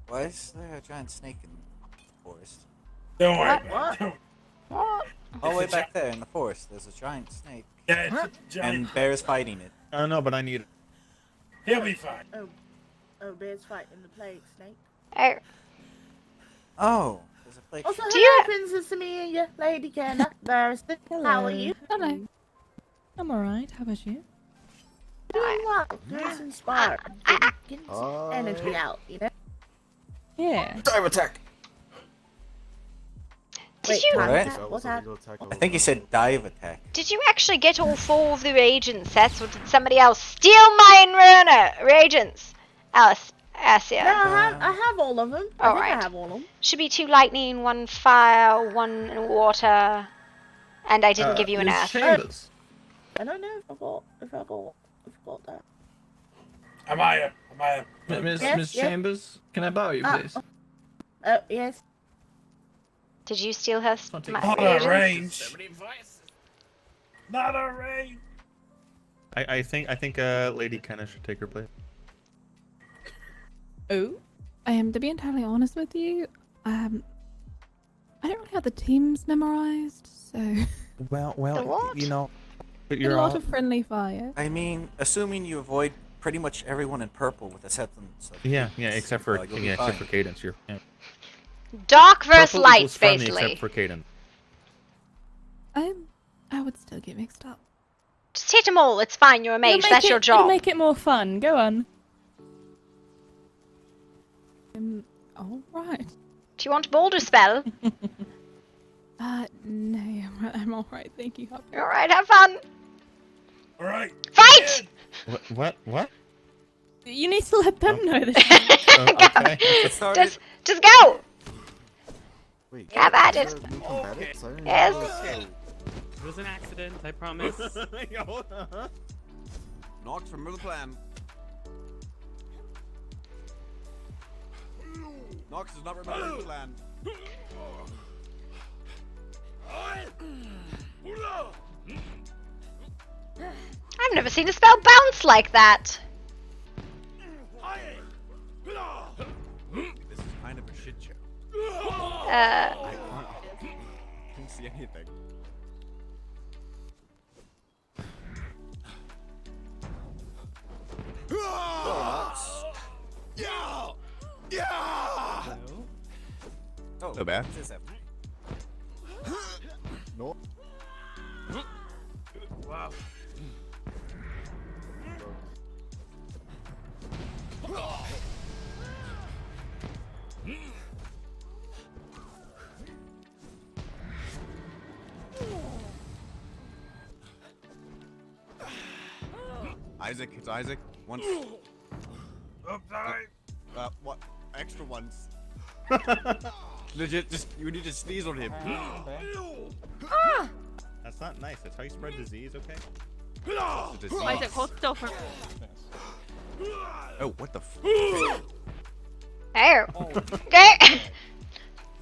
Why is there a giant snake in the forest? Don't worry about it. What? All the way back there in the forest, there's a giant snake. Yeah, it's a giant. And Bear's fighting it. I don't know, but I need it. He'll be fine. Oh, bear's fighting the plague snake. Oh, there's a plague. Also, Do hello, you- Princess Amelia, Lady Kenna, Varus. How are you? Hello. I'm alright. How about you? Doing well. Very inspired. Getting some energy out, you know? Yeah. Dive attack! Did you? What? What's happening? I think he said dive attack. Did you actually get all 4 of the reagent sets, or did somebody else steal my Inverna reagents? Asia. No, I have all of them. I think I have all of them. Should be 2 lightning, 1 fire, 1 water, and I didn't give you an earth. Chambers. I don't know if I got that. Amaya. Miss Chambers, can I borrow you, please? Oh, yes. Did you steal her Not a range. Not a range. I think Lady Kenna should take her place. Oh? To be entirely honest with you, I don't really have the teams memorized, so... Well, but a you're lot all... of friendly fire. I mean, assuming you avoid pretty much everyone in purple with acceptance of Yeah, except for you'll be except for fine. Cadence. You're Dark versus Purple light, equals friendly basically. except for Cadence. I would still get mixed up. Just hit them all. It's fine. You're a mage. That's your It'll job. make it more fun. Go on. Alright. Do you want Boulder spell? No, I'm alright, thank you. All right, have fun. All right. Fight! What? You need to let them know this. Okay. Just go. Wait, Have at it. Yes. It was an accident, I promise. Nox, remember the plan. Nox does not remember the plan. I've never seen a spell bounce like that. This is kind of a shit show. Uh. I can't see anything. Oh, No bad. what is that? Wow. Isaac, it's Isaac. One. Oh, sorry. What? Extra ones. Legit, just you need to sneeze on him. That's not nice. That's how you spread disease, okay? Isaac, hold still for. Oh, what the f? Oh. Okay.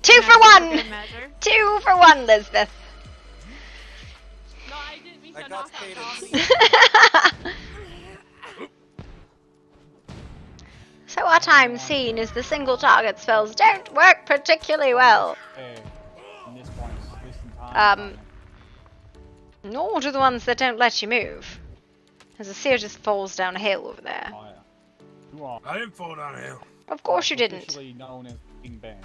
2 for 1. 2 for 1, Lisbeth. No, I didn't mean to I got knock Kaden. out Dobby. So what I'm seeing is the single target spells don't work particularly well. In this point, listen time. Nor do the ones that don't let you move. As the seer just falls down a hill over there. I didn't fall down a hill. Of course you didn't. Officially known as King Bear.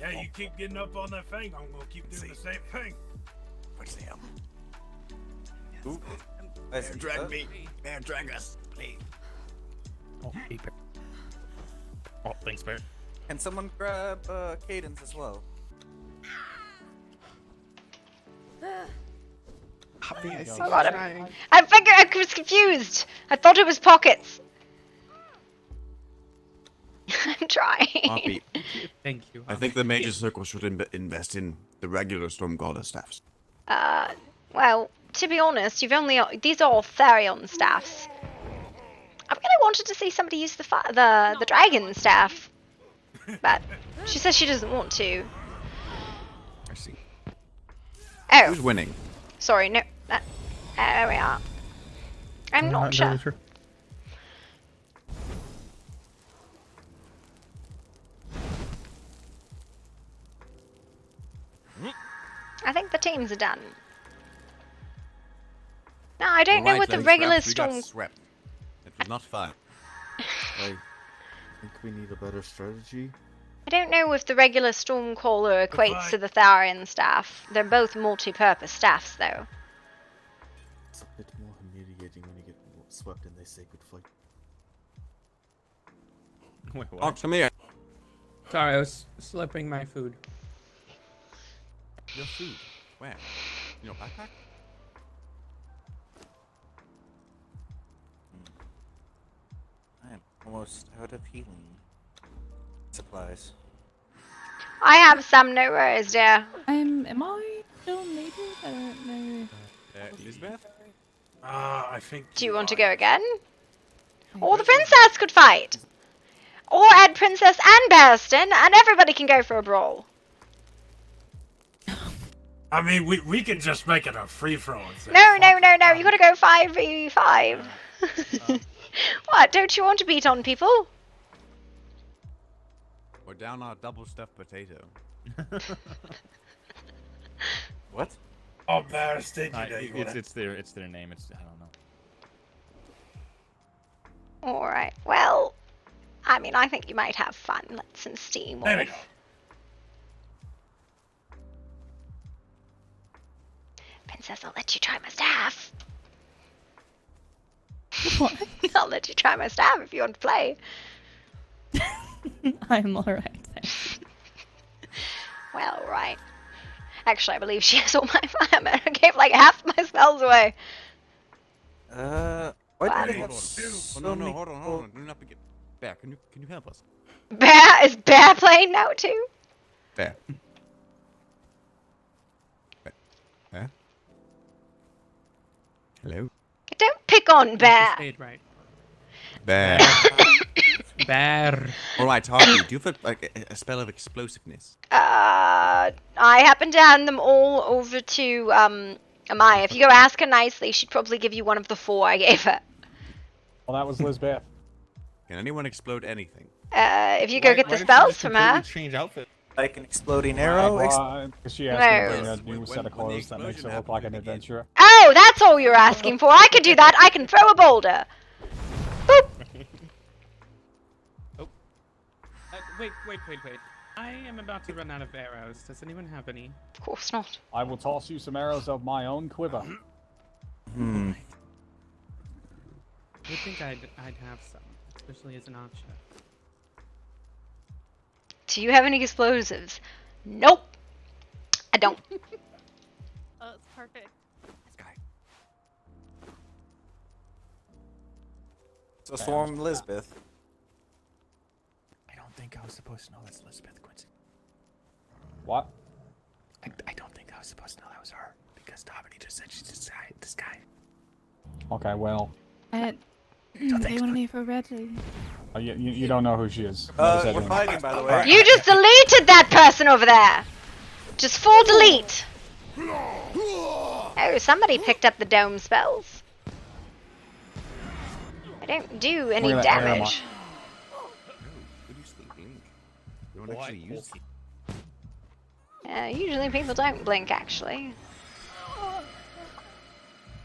Yeah, you keep getting up on that thing, I'm gonna keep doing the same thing. What's the hell? Ooh. Bear, drag me. Bear, drag us, please. Oh, hey, Bear. Oh, thanks, Bear. Can someone grab Cadence as well? I figured I was confused. I thought it was pockets. I'm trying. Harpy. Thank you. I think the major circle should invest in the regular storm goddess staffs. Well, to be honest, these are all Therion staffs. I really wanted to see somebody use the dragon staff, but she says she doesn't want to. I see. Oh. Who's winning? Sorry, no. There we are. I'm not sure. I think the teams are done. No, I don't know what the regular storm. We got swept. It was not fun. I think we need a better strategy. I don't know if the regular Stormcaller equates to the Tharian staff. They're both multi-purpose staffs, though. It's a bit more humiliating when you get swept and they say good fight. Wait, what? Talk to me. Sorry, I was slipping my food. Your food? Where? In your backpack? I am almost out of healing supplies. I have some, no worries, dear. Am I still needed? I don't know. Elizabeth? I think. Do you want to go again? Or the princess could fight. Or add Princess and Bearston, and everybody can go for a brawl. I mean, we can just make it a free-for-all. No, you gotta go 5v5. What, don't you want to beat on people? We're down our double stuffed potato. What? Oh, Bearston, It's their name. I don't know. Alright, well, I mean, I think you might have fun. Let some steam There we off. go. Princess, I'll let you try my staff. What? I'll let you try my staff if you want to play. I'm alright, thanks. Well, right. Actually, I believe she has all my fire. I gave like half my spells away. Why Wow. do we Hold have on. so No, many hold on. people? Do not begin. Bear, can you help us? Is Bear playing now too? Bear. Bear? Hello? Don't pick on Bear. Stayed right. Bear. Bear. Alright, Harpy, do you have a spell of explosiveness? I happen to hand them all over to Amaya. If you go ask her nicely, she'd probably give you one of the 4 I gave her. Well, that was Lisbeth. Can anyone explode anything? If you go get the spells from her. Change outfit. Like an exploding arrow? Because she asked me to bring a new When- set of when the clothes that makes her explosion look like an happened, it adventurer. Oh, that's all you're asking for. I can do that. I can throw a boulder. Boop. Oh. Wait. I am about to run out of arrows. Does anyone have any? Of course not. I will toss you some arrows of my own quiver. Hmm. I would think I'd have some, especially as an archer. Do you have any explosives? Nope. I don't. Oh, it's perfect. So Storm Lisbeth. I don't think I was supposed to know that's Elizabeth Quincy. What? I don't think I was supposed to know that was her because Dominique just said she's this guy. Okay, well. They want me for red. You don't know who she is. We're fighting, by the way. You just deleted that person over there. Just full delete. Oh, somebody picked up the dome spells. I don't do any Look at that arrow damage. Good use of the blink. You don't actually use it. Usually people don't blink, actually.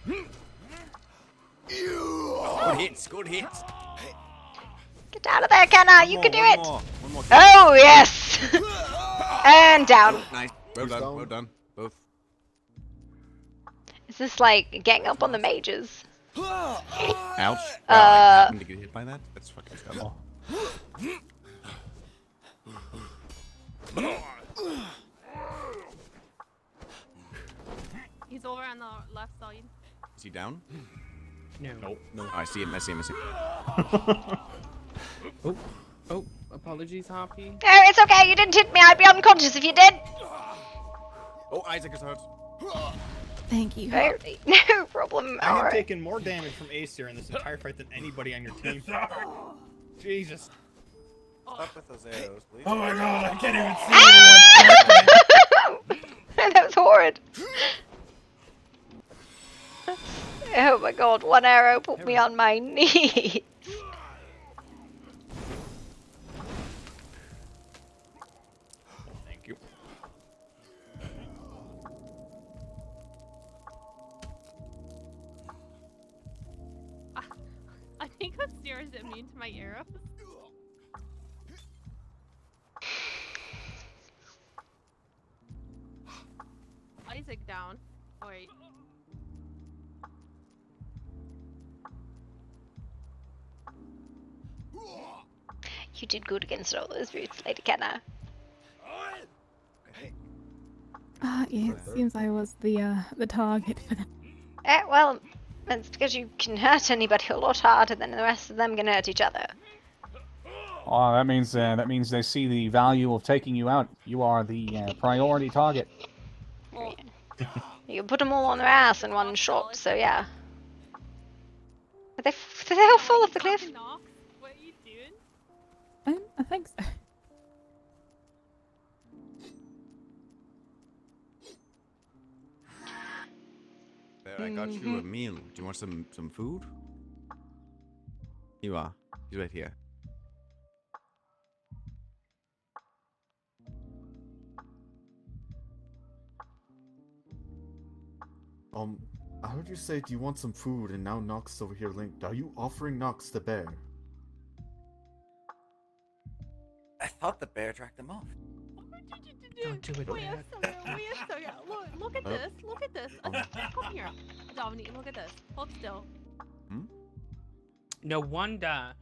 Good hits, good hits. Get out of there, Kenna! You can do it! One more. Oh, yes! And down. Oh, nice. Well done, well done. Both. Is this like getting up on the mages? Ouch. I happened to get hit by that. That's fucking scum. He's over on the left side. Is he down? No. Nope. No. Oh, I see him. I see him. Oh, apologies, Harpy. Oh, it's okay. You didn't hit me. I'd be unconscious if you did. Oh, Isaac is hurt. Thank you. No problem. I have Alright. taken more damage from Aesir in this entire fight than anybody on your team. Jesus. Stop with those arrows, please. Oh my god, I can't even see anyone. That was horrid. Oh my god, one arrow put me on my knees. Thank you. I think Aesir is immune to my arrows. Isaac down. Oh, wait. You did good against all those roots, Lady Kenna. Yeah, it seems I was the target for that. Well, that's because you can hurt anybody a lot harder than the rest of them can hurt each other. Oh, that means they see the value of taking you out. You are the priority target. You put them all on their ass in one shot, so yeah. Did they all fall off the cliff? What are you doing? I think so. There, I got you a meal. Do you want some food? You are. He's right here. I heard you say, do you want some food? And now Nox over here linked. Are you offering Nox the bear? I thought the bear tracked him off. Don't do it, man. Look at this. Look at this. Come here. Dominique, look at this. Hold still. No wonder.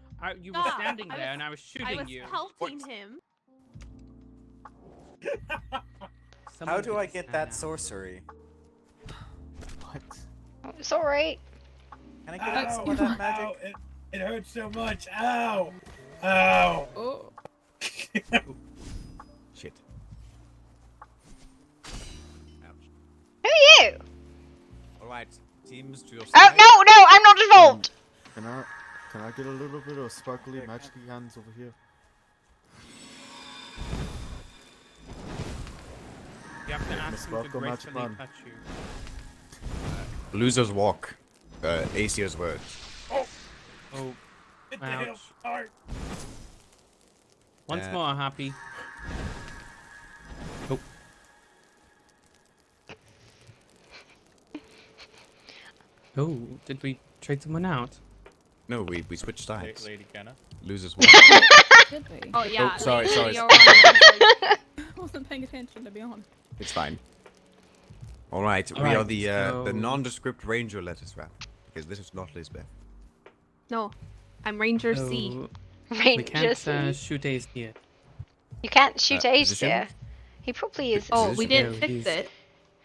You were standing there and I was shooting you. I was pelting him. How do I get that sorcery? What? Sorry. Can I get some of that magic? Ow, it hurts so much. Ow. Ow. Oh. Shit. Who are you? Alright, teams to your Oh, side. no, I'm not involved. Can I get a little bit of sparkly magic hands over here? You have to ask him to Sparkle magic gracefully man. touch you. Losers walk. Aesir's words. Oh. Hit the hill Ouch. hard. Once more, Happy. Oh. Oh, did we trade someone out? No, we switched sides. Lady Kenna. Losers walk. Should be. Oh yeah. Oh, sorry, sorry. You're right. I wasn't paying attention, to be honest. It's fine. All right, we are the nondescript ranger lettuce wrap. Because this is not Lisbeth. No, I'm Ranger C. We Ranger can't C. shoot Ace here. You can't shoot Ace position? there. He probably is. Oh, we didn't No, fix he's it.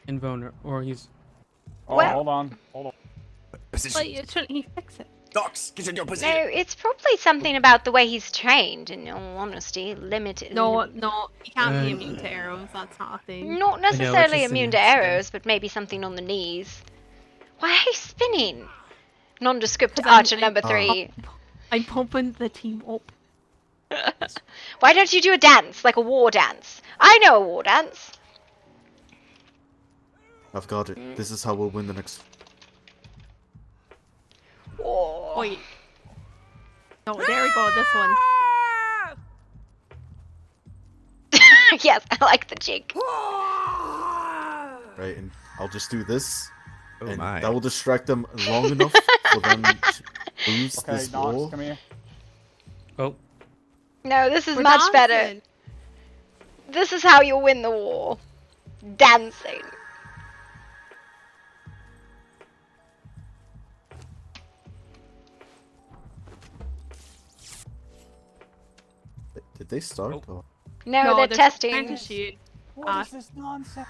Invulnerable, or he's. Oh, Well- hold on. Hold on. But shouldn't he fix it? Docs, get in your position. No, it's probably something about the way he's trained. In all honesty, limited. No, he can't be Uh, immune to arrows. That's not a thing. Not it's necessarily just an immune to accident. arrows, but maybe something on the knees. Why are you spinning? Nondescript 'Cause I'm- archer number 3. I'm pumping the team up. Why don't you do a dance, like a war dance? I know a war dance. I've got it. This is how we'll win the next. Oh. Wait. No, there we go. This one. Yes, I like the jig. Right, and I'll just do this. Oh and my. that will distract them long enough for them to lose Okay, this Nox, war. come here. Oh. No, this is We're much better. dancing. This is how you win the war. Dancing. Did they start? Oh. Or... No, they're testing. Trying to shoot. What is this nonsense?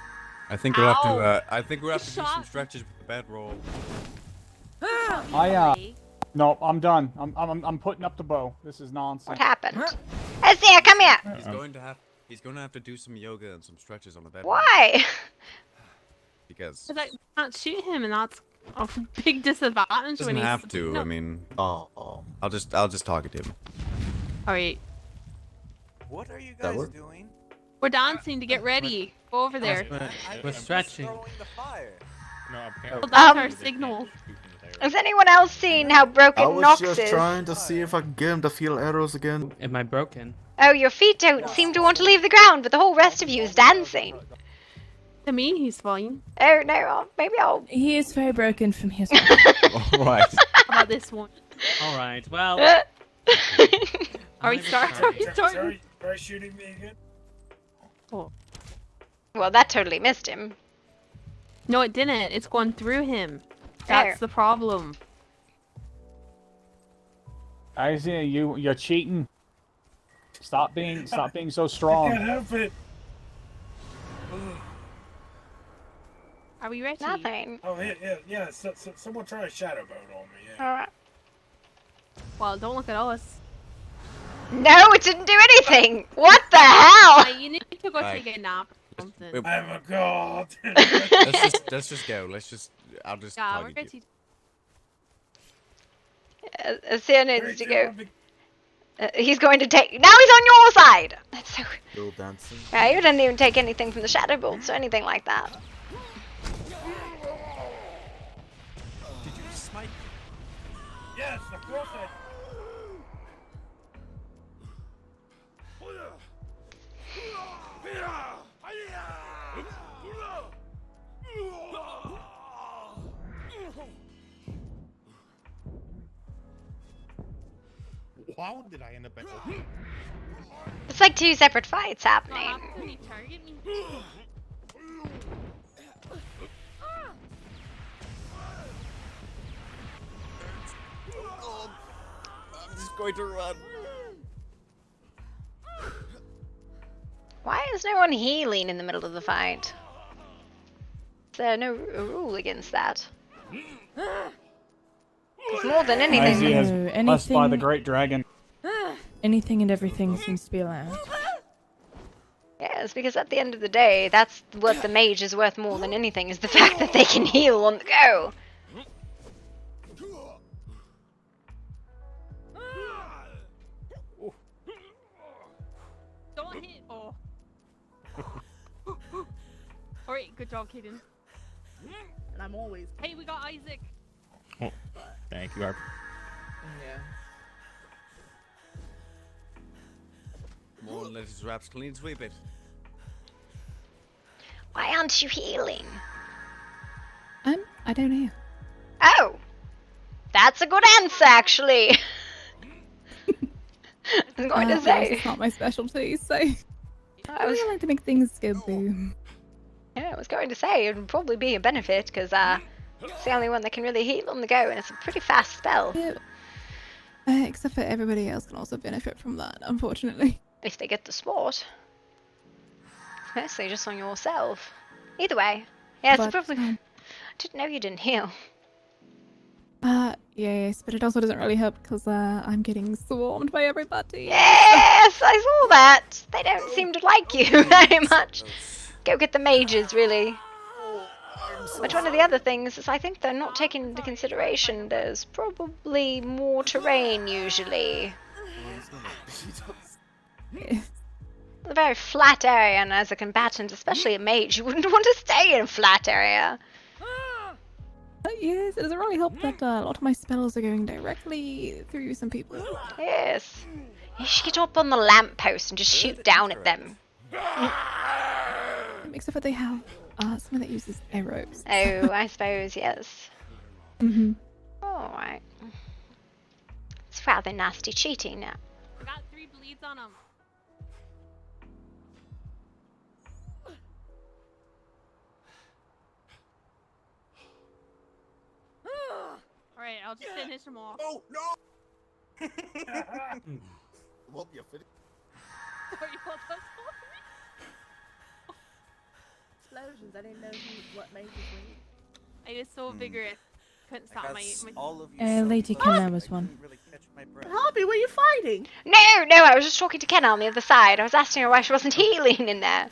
I think we'll have to. Ow. I think we'll have to do some Shot. stretches with the bedroll. No, I'm done. I'm putting up the bow. This is nonsense. What happened? Ezia, come here. He's going to have. He's going to have to do some yoga and some stretches on the bed. Why? Because Because I can't shoot him, and that's a big disadvantage doesn't when he's. have to. No. I mean, Oh. I'll just target him. Alright. What are you That guys work? doing? We're dancing to get ready. Go over there. We're stretching. Throwing the fire. No, Well, apparently. that's our signal. Has anyone else seen how I broken was Nox just is? trying to see if I can get him to feel arrows again. Am I broken? Oh, your feet don't seem to want to leave the ground, but the whole rest of you is dancing. To me, he's fine. Oh no, maybe I'll. He is very broken from his. All right. How about this one? Alright, well. Are we starting? Are we starting? Sorry, try shooting me again. Oh. Well, that totally missed him. No, it didn't. It's going through him. That's the problem. Isaiah, you're cheating. Stop being so I can't strong. help it. Are we ready? Nothing. Oh yeah. Someone try a shadow boat on me. Yeah. Alright. Well, don't look at us. No, it didn't do anything. What the hell? You need to go Right. take a nap or something. I'm a god. Let's just go. I'll just Yeah, we're target good. you. Ezia needs to go. He's going to take. Now he's on your side. That's so. Still dancing. Yeah, you didn't even take anything from the shadow bolts or anything like that. Did you smite? Yes, of course I. How did I end up at? It's like 2 separate fights happening. Can you target me? I'm just going to run. Why is no one healing in the middle of the fight? Is there no rule against that? 'Cause more than anything. Isaiah is No, blessed by the anything- great dragon. Anything and everything seems to be allowed. Yes, because at the end of the day, that's what the mage is worth more than anything, is the fact that they can heal on the go. Don't hit. Oh. Alright, good job, Kaden. And I'm always. Hey, we got Isaac. Oh, thank you, Harp. Yeah. Come on, let his wraps clean sweep it. Why aren't you healing? I don't know. Oh! That's a good answer, actually. I was going to Well, say. it's not my specialty, so I I was, really like to make things go boom. yeah, I was going to say it would probably be a benefit because it's the only one that can really heal on the go, and it's a pretty fast spell. Yeah. Except for everybody else can also benefit from that, unfortunately. If they get the sport. Mostly just on yourself. Either way. Yeah, it's probably. I didn't know you didn't heal. Yes, but it also doesn't really help because I'm getting swarmed by everybody. Yes, I saw that. They don't seem to like you very much. Go get the mages, really. But one of the other things is I think they're not taking into consideration there's probably more terrain usually. It's a very flat area, and as a combatant, especially a mage, you wouldn't want to stay in a flat area. Yes, it doesn't really help that a lot of my spells are going directly through some people. Yes. You should get up on the lamppost and just shoot down at them. Except for they have something that uses arrows. Oh, I suppose, yes. Mm-hmm. Alright. It's rather nasty cheating now. I got 3 bleeds on him. Alright, I'll just finish them off. Oh, no! Well, you finished. Sorry, what was Explosions. I didn't know what made you bleed. I was so vigorous. Couldn't stop my all of you Lady Kenna was one. Harpy, were you fighting? No, I was just talking to Kenna on the other side. I was asking her why she wasn't healing in there.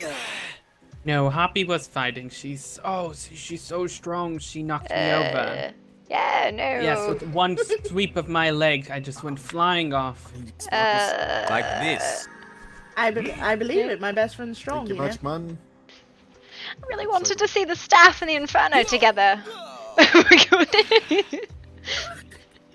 No, Harpy was fighting. She's so strong. She knocked me over. Yeah, no. Yes, with one sweep of my leg, I just went flying off. Like this. I believe it. My best friend's strong. Thank you much, man. I really wanted to see the staff and the Inferno together. Oh my god.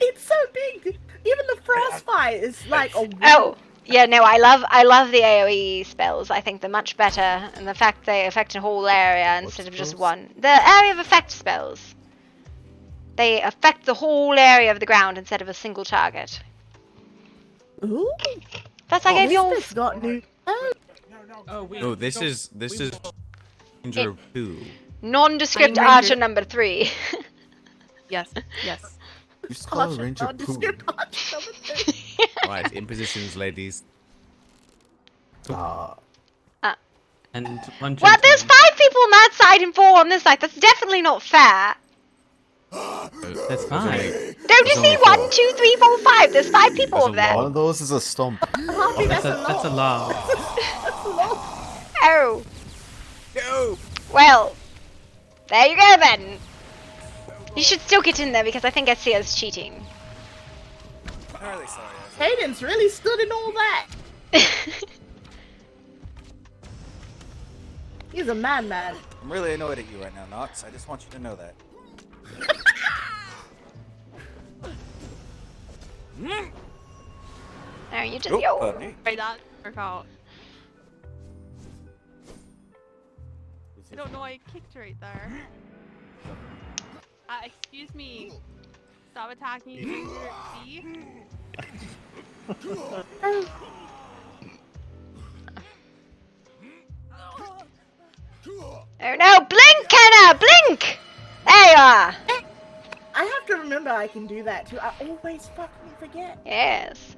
It's so big. Even the frostbite is like a. Oh, yeah, no, I love the AoE spells. I think they're much better, and the fact they affect a whole area instead of just one. The area of effect spells. They affect the whole area of the ground instead of a single target. Ooh. That's like if you're. Got new. No, this is Ranger of ToO. Nondescript archer number 3. Yes. You just call her Ranger Poo. Right, in positions, ladies. And one Well, there's 5 people on that side and 4 on this side. That's definitely not fair. That's fine. Don't you see? 1, 2, 3, 4, 5. There's 5 people over there. One of those is a stump. Harpy, That's a law. Oh. Well, there you go then. You should still get in there because I think I see us cheating. Cadence really stood in all that. He's a madman. I'm really annoyed at you right now, Nox. I just want you to know that. No, you just Nope, yo. buddy. Right, that work out. I don't know why I kicked right there. Excuse me. Stop attacking me. See? Oh no! Blink, Kenna! Blink! There you are! I have to remember I can do that too. I always fucking forget. Yes.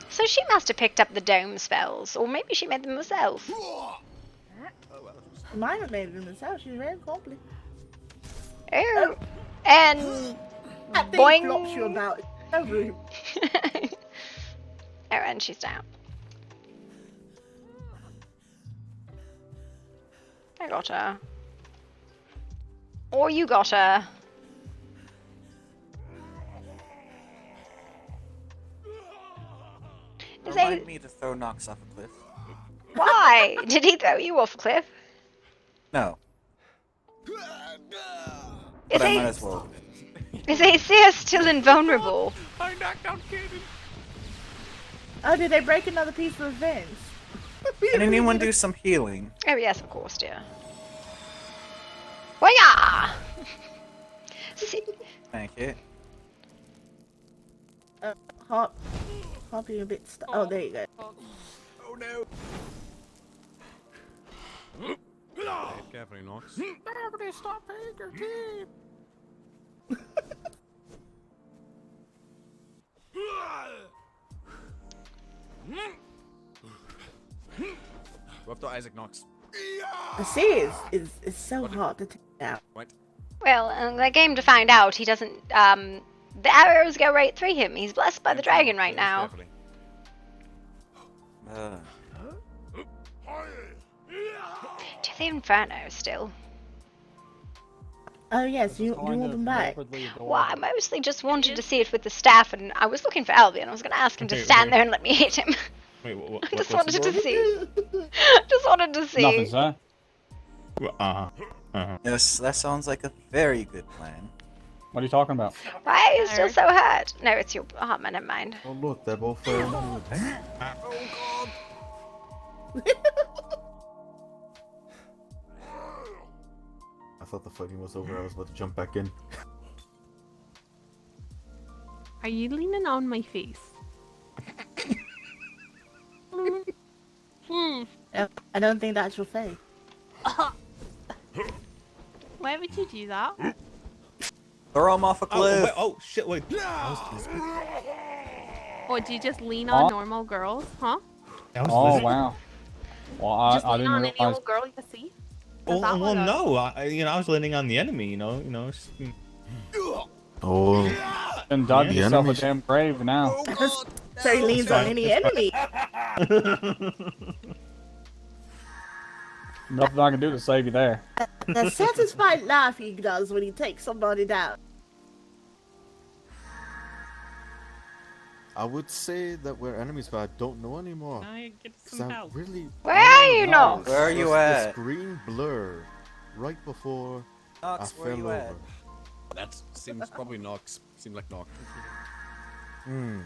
So she must have picked up the dome spells, or maybe she made them herself. She might have made it herself. She's very accomplished. Oh. And That thing boing. flops you about. It's so rude. Oh, and she's down. I got her. Or you got her. Remind me to throw Nox off a cliff. Why? Did he throw you off a cliff? No. Is But I he- might as well. Is Aesir still invulnerable? I knocked down Kaden. Oh, did they break another piece of the fence? Can anyone do some healing? Oh yes, of course, dear. Waya! Thank you. Harpy a bit. Oh, there you go. Oh no! Carefully, Nox. Everybody stop paying your team. Go up to Isaac Nox. The sea is so hard to take out. What? Well, they came to find out he doesn't. The arrows go right through him. He's blessed by the dragon right now. To the Inferno still. Oh yes, you want them back. Well, I mostly just wanted to see it with the staff, and I was looking for Albion. I was going to ask him to stand there and let me hit him. Wait, what? I just wanted to see. Just wanted to see. Nothing, sir. Yes, that sounds like a very good plan. What are you talking about? Why are you still so hurt? No, it's your heart, man. Never mind. Oh look, they're both. Oh god! I thought the fighting was over. I was about to jump back in. Are you leaning on my face? I don't think that's your face. Why would you do that? Throw him off a cliff. Oh shit! Wait. Or do you just lean on normal girls, huh? Oh wow. Well, I Lean didn't on any realize. old girl you see? Well, no. I was leaning on the enemy. You know. Oh. And dug The yourself a enemies. damn grave now. So he leans on any enemy. Nothing I can do to save you there. The satisfied laugh he does when he takes somebody down. I would say that we're enemies, but I don't know anymore. I get 'Cause some I help. really. Where are you, know. Nox? Where are you This at? green blur right before Nox, I where fell you at? over. That seems probably Nox. Seemed like Nox. Hmm.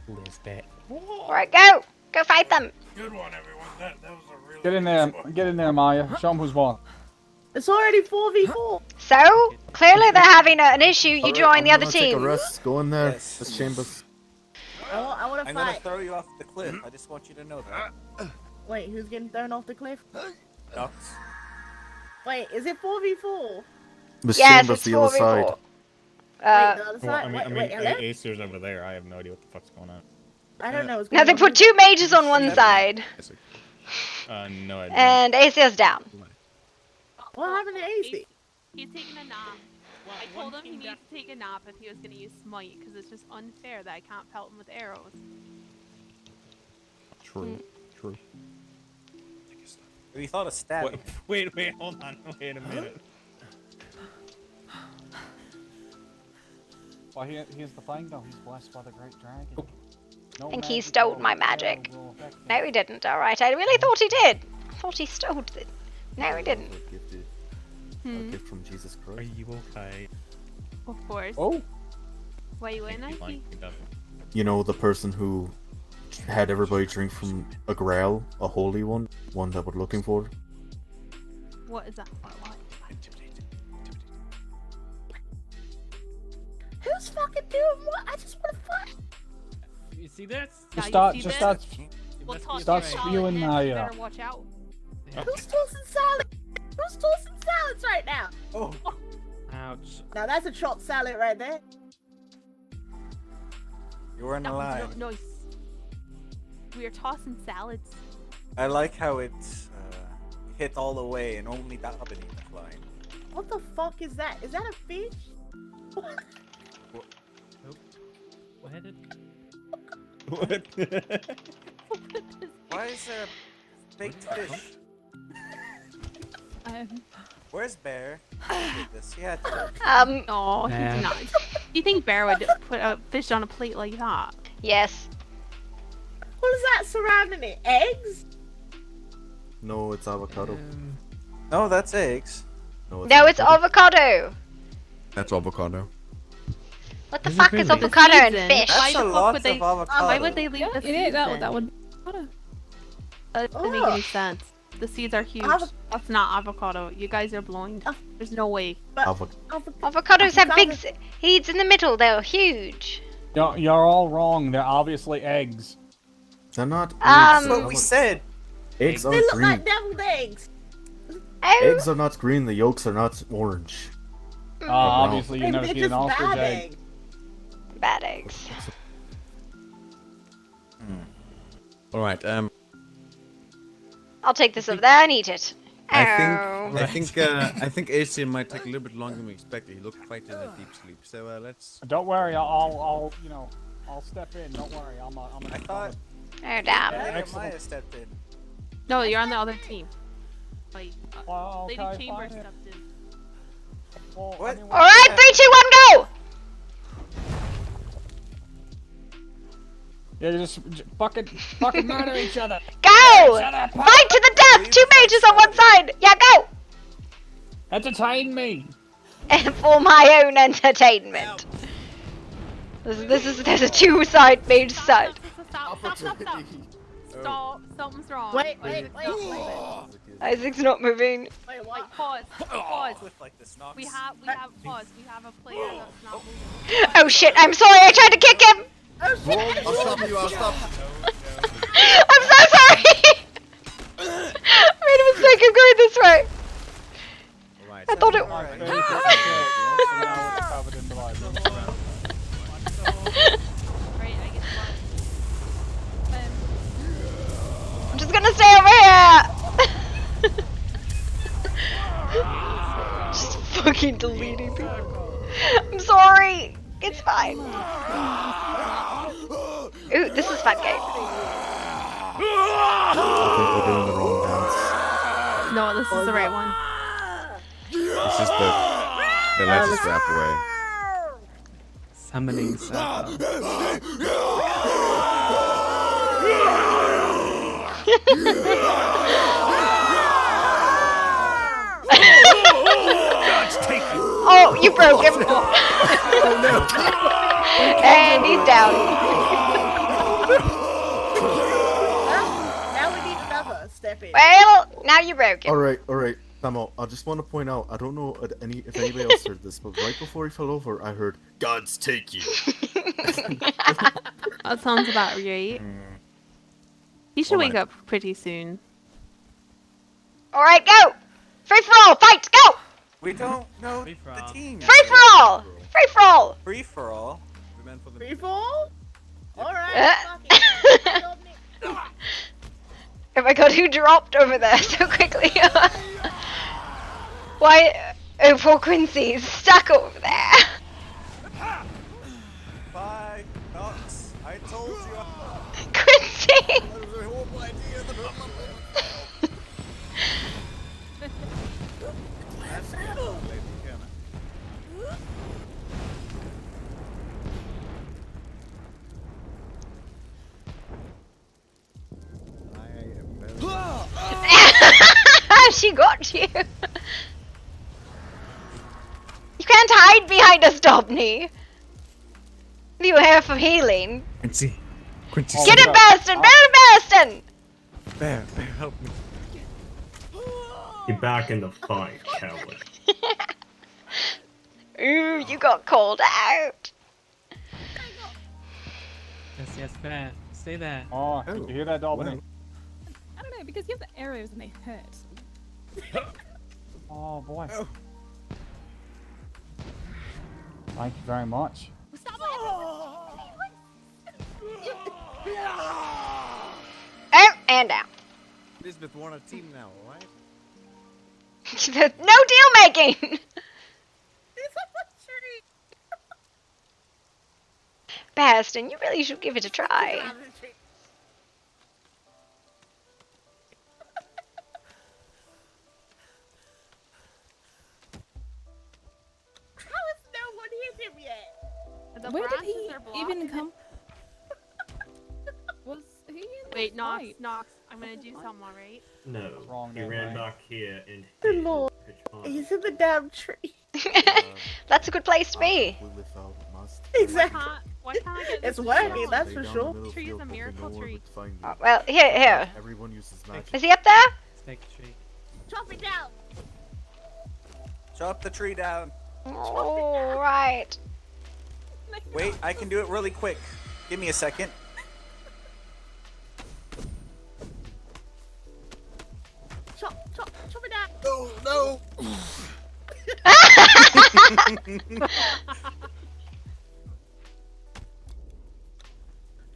Who is that? Alright, go! Go fight them! Good one, everyone. That was a really Get in good there, spot. get in there, Maya. Show them who's boss. It's already 4v4. So, clearly they're having an issue. You join the other Take a team. rest. Go in there. Yes. This chamber's. I want to I'm gonna fight. throw you off the cliff. I just want you to know that. Wait, who's getting thrown off the cliff? Nox. Wait, is it 4v4? This Yes, chamber's it's the other 4v4. side. Wait, the other Well, side? Wait, hello? Acer's over there. I have no idea what the fuck's going on. I don't know what's Now going they on. put two mages on one side, No, I don't. and Aesir's down. What happened to AC? He's taking a nap. I told him he needs to take a nap if he was going to use smite, because it's just unfair that I can't pelt him with arrows. True. True. We thought of stabbing. Wait, hold on. Wait a minute. Well, here's the thing, though. He's blessed by the great dragon. No I think he magic stole or my arrow magic. will affect him. No, he didn't. Alright, I really thought he did. I thought he stole it. No, he didn't. A gift from Jesus Christ. Are you okay? Of course. Oh. Why you in, Fine, Nike? he doesn't. You know the person who had everybody drink from a grail, a holy one that we're looking for. What is that? Who's fucking doing what? I just want to fight. You see this? Just Yeah, you start, see just this? start, We'll toss start your salad spewing next, my, you better watch out. Who's tossing salad? Who's tossing salads right now? Oh. Ouch. Now that's a chopped salad right there. You were in the line. Nice. We are tossing salads. I like how it hit all the way and only that up in the line. What the fuck is that? Is that a fish? What headed? What? Why is there a baked fish? Where's Bear? He did this. He had to. No, he did not. Do you think Bear would put a fish on a plate like that? Yes. What is that surrounding it? Eggs? No, it's avocado. No, that's eggs. No, It's avocado. That's avocado. What the Is it fuck is really? avocado and Season. fish? Why That's the a fuck lot would they? of avocado. Why would they leave the It is. seeds That in? would. That doesn't make any sense. The seeds are huge. That's not avocado. You guys are blind. There's no way. But Avocado. Avocados have big seeds in the middle. They're huge. You're all wrong. They're obviously eggs. They're not eggs. That's what we said. Eggs They aren't look green. like deviled eggs. Eggs are not green. The yolks are not orange. Obviously you've never They're seen an just ostrich bad egg. eggs. Bad eggs. All right. I'll take this over there and eat it. I Oh. think Asian might take a little bit longer than we expected. He looked quite in a deep sleep. So let's. Don't worry, I'll step in. Don't worry, I'm I thought. Oh damn. Maya stepped in. No, you're on the other team. Like, Lady okay, Chamber fine. stepped in. What? All right, 3, 2, 1, go! Yeah, just fucking murder each other. Go! Fight to the death! 2 mages on one side! Yeah, go! Entertain me! For my own entertainment. There's a 2-side mage side. Stop. Stop. Something's wrong. Wait. Isaac's not moving. Wait, what? Pause. Like We have pause. We have a player that's not moving. Oh shit, I'm sorry, I tried to kick him! Oh shit! I'll stop you. I'll stop. I'm so sorry! I made a mistake of going this way. I thought it was. I'm just gonna stay over here! Just fucking deleting people. I'm sorry! It's fine. Ooh, this is fun game. I think we're doing the wrong dance. No, this is the right one. It's just the let's just wrap away. Summoning Sapa. Oh, you broke him. Oh no. And he's down. Now we need another step in. Well, now you broke him. All right. Samo, I just want to point out. I don't know if anybody else heard this, but right before he fell over, I heard "Gods take you." That sounds about right. He should wake up pretty soon. Alright, go! Free for all, fight, go! We don't know the team. Free for all! Free for all! Free for all. Free fall? Alright, Oh my god, who dropped over there so quickly? Why? Oh, poor Quincy's stuck over there. Bye, Knox. I told you. Quincy! That was a horrible idea. She got you. You can't hide behind a Stopney. You were here for healing. Quincy. Get him, Baston! Get him, Baston! Bear, help me. Get back in the fight, coward. Ooh, you got called out. Yes, Bear. Stay there. Oh, did you hear that, Dominic? I don't know, because you have the arrows and they hurt. Oh boy. Thank you very much. Oh, and out. Elizabeth, we're on a team now, alright? No deal making! Baston, you really should give it a try. The Where did branches he are even blocking come? Was he in Wait, the Knox, fight? Knox, I'm gonna do something, alright? No, he ran back here and Good lord. He's in the damn tree. That's a good place to be. Exactly. Why can't I get It's this working, tree? that's for sure. This tree is a miracle tree. Oh, well, here. Everyone uses magic. Is he up there? Snake tree. Chop it down. Chop the tree down. Oh, right. Wait, I can do it really quick. Give me a second. Chop it down. No.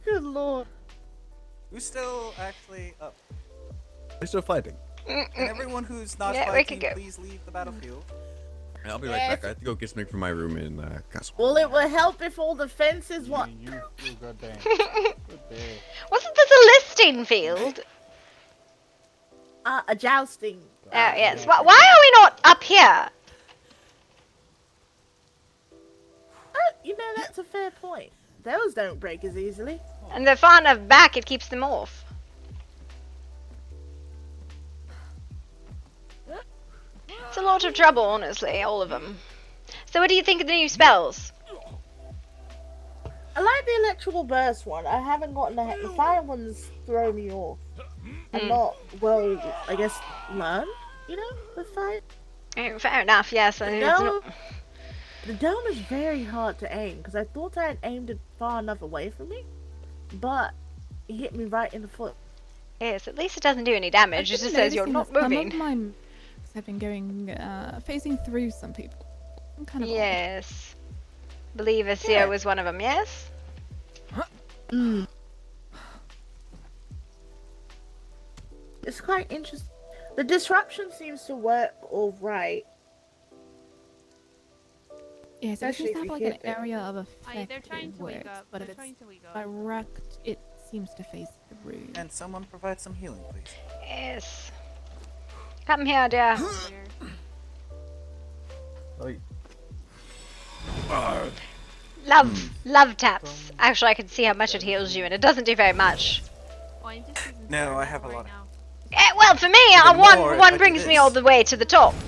Good lord. Who's still actually up? They're still fighting. And everyone who's not Yeah, we fighting, can go. please leave the battlefield. I'll be right back. I have to go get something from my room in Castle. Well, it will help if all the fences were. You good there. Good there. Wasn't this a listing field? A jousting. Oh, yes. Why are we not up here? You know, that's a fair point. Those don't break as easily. And they're far enough back, it keeps them off. It's a lot of trouble, honestly, all of them. So what do you think of the new spells? I like the electrical burst one. I haven't gotten the fire ones throw me off. I'm not well, I guess, learned, you know, the fight. Oh, fair enough, yes. The dome is very hard to aim, because I thought I had aimed it far enough away from me, but it hit me right in the foot. Yes, at least it doesn't do any damage, it just says you're not moving. Some of my have been going, facing through some people. I'm kind of Yes. Believe Asio was one of them, yes? It's quite interesting. The disruption seems to work all right. Yeah, so it Especially seems to have if like you an hit it. area of effect. They're trying to wake up. But if it's direct, it seems to face through. And someone provide some healing, please. Yes. Come here, dear. Love taps. Actually, I can see how much it heals you, and it doesn't do very much. No, I have a lot. Well, for me, Even more if I one do brings me this. all the way to the top. You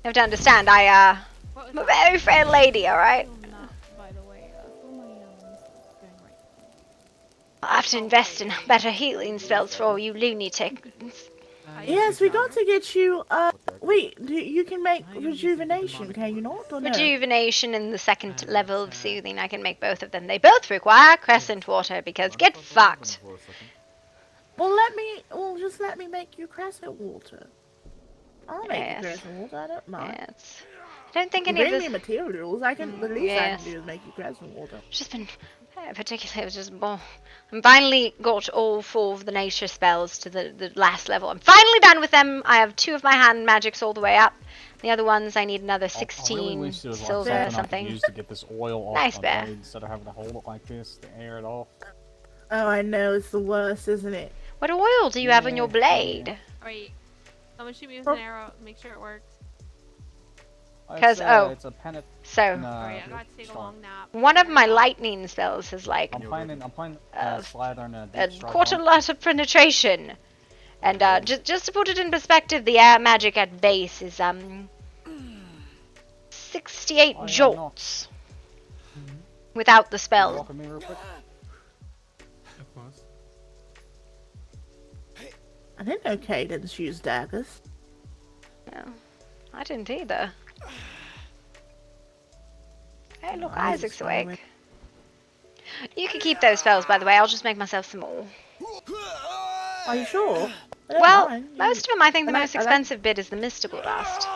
have to understand, I'm a very fair lady, alright? I'll have to invest in better healing spells for all you lunatics. Yes, we got to get you, wait, you can make rejuvenation, can you not? Or no? Rejuvenation and the second level of soothing, I can make both of them. They both require crescent water, because get fucked. Well, just let me make you crescent water. I'll make you crescent water, I don't mind. Yes. I don't think any Bring of me this... materials, the least I can do is make you crescent water. Just been... particularly, it was just more... I finally got all 4 of the nature spells to the last level. I'm finally done with them. I have 2 of my hand magics all the way up. The other ones, I need another 16 I really wish there was silver like or something I something. could use to get this oil off Nice my bear. blade instead of having to hold it like this to air it off. Oh, I know, it's the worst, isn't it? What oil do you have on your blade? Alright, someone shoot me with an arrow. Make sure it works. Because, it's a pennant. So, Alright, I gotta take a long nap. one of my lightning spells is like... I'm playing Slather a quarter lot of penetration. And just to put it in perspective, the air magic at base is 68 jolts without the spell. Walk with me real quick. Of course. I didn't know Cadence use daggers. No, I didn't either. Hey, look, Isaac's awake. You can keep those spells, by the way. I'll just make myself some more. Are you sure? Well, most of them, I think the most expensive bit is the mystical dust.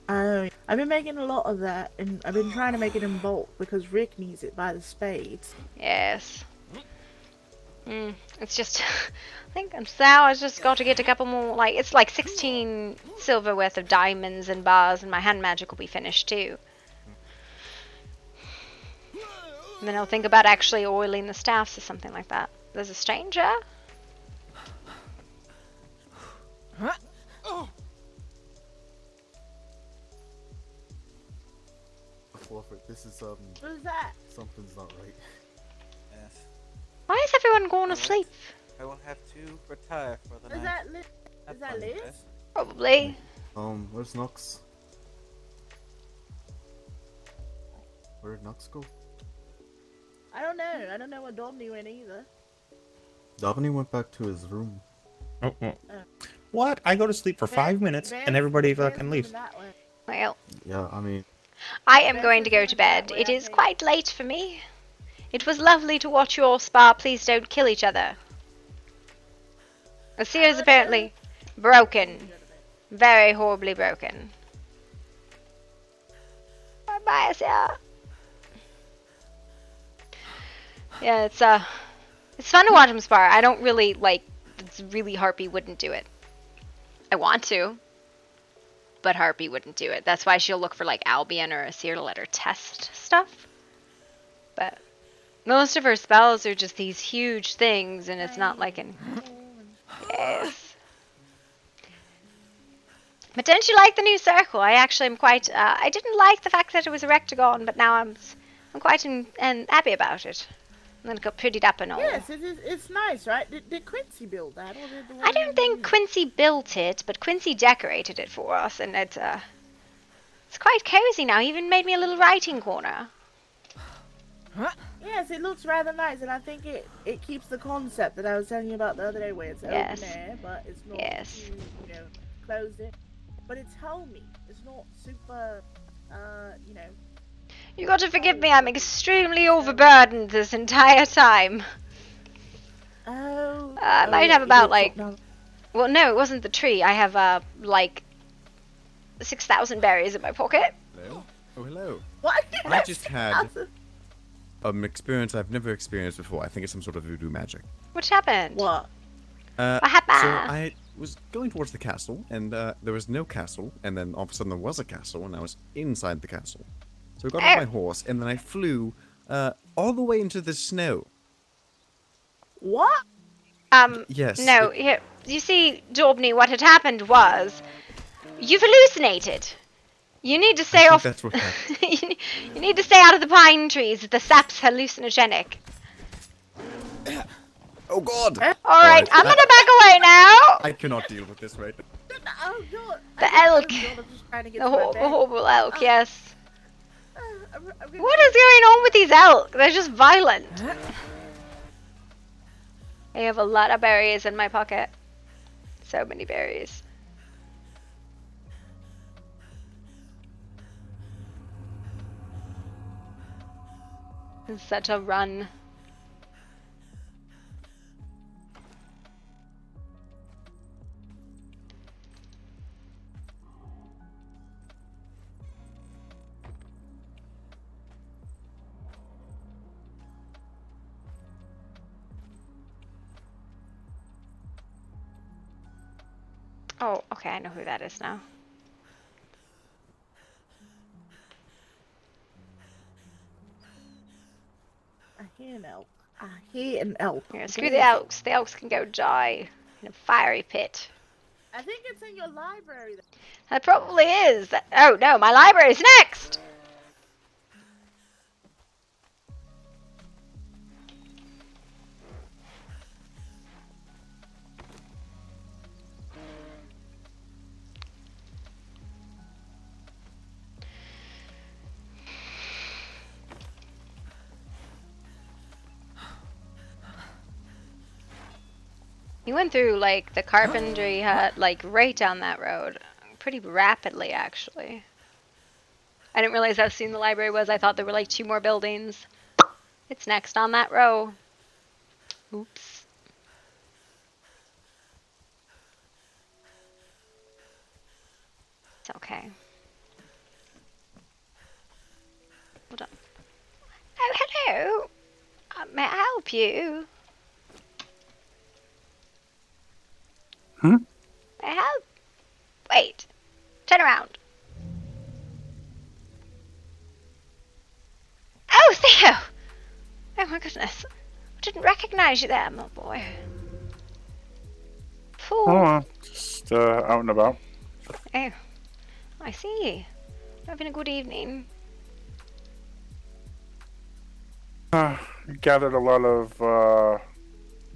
I've been making a lot of that, and I've been trying to make it in bulk because Rick needs it by the spades. Yes. It's just, I think now I just got to get a couple more, like, it's like 16 silver worth of diamonds and bars, and my hand magic will be finished too. And then I'll think about actually oiling the staffs or something like that. There's a stranger. This is What is that? something's not right. Yes. Why is everyone going to sleep? I will have to retire for the Is night. that Liz? Probably. Where's Nux? Where'd Nux go? I don't know. I don't know where Domini went either. Domini went back to his room. Oh. What? I go to sleep for 5 minutes and everybody fucking leaves. Well. Yeah, I mean... I am going to go to bed. It is quite late for me. It was lovely to watch you all spar. Please don't kill each other. Asir is apparently broken. Very horribly broken. Bye, Asir. Yeah, it's fun to watch him spar. I don't really like. It's really Harpy wouldn't do it. I want to, but Harpy wouldn't do it. That's why she'll look for like Albion or Asir to let her test stuff. But most of her spells are just these huge things, and it's not like an. Yes. But don't you like the new circle? I actually am quite. I didn't like the fact that it was a rectagon, but now I'm quite happy about it. And then it got prettied up and all. Yes, it's nice, right? Did Quincy build that? Or did the I don't think Quincy built it, but Quincy decorated it for us, and it's quite cozy now. He even made me a little writing corner. Yes, it looks rather nice, and I think it keeps the concept that I was telling you about the other day, where it's open air, but it's not too, closed in. But it's homey. It's not super, You got to forgive me. I'm extremely overburdened this entire time. Oh. I might have about like. Well, no, it wasn't the tree. I have like 6,000 berries in my pocket. Hello. Oh, hello. What? I just had experience I've never experienced before. I think it's some sort of voodoo magic. What happened? What? What happened? So I was going towards the castle, and there was no castle, and then all of a sudden there was a castle, and I was inside the castle. So I got off my horse, and then I flew all the way into the snow. What? Yes. No, you see, Daubney, what had happened was, you've hallucinated. You need to stay off. That's what happened. You need to stay out of the pine trees. The sap's hallucinogenic. Oh God! All right, I'm gonna back away now. I cannot deal with this right now. Oh God! The elk. The horrible elk. Yes. What is going on with these elk? They're just violent. I have a lot of berries in my pocket. So many berries. It's such a run. Oh, okay, I know who that is now. I hear an elk. I hear an elk. Yeah, screw the elks. The elks can go die in a fiery pit. I think it's in your library. That probably is. Oh no, my library's next! You went through, like, the carpentry hut, like, right down that road. Pretty rapidly, actually. I didn't realize how soon the library was. I thought there were, like, 2 more buildings. It's next on that row. Oops. It's okay. Hold on. Oh, hello. May I help you? Hmm? May I help? Wait. Turn around. Oh, Theo! Oh my goodness. I didn't recognize you there, my boy. Fool. Oh, just out and about. Oh, I see. Having a good evening. Gathered a lot of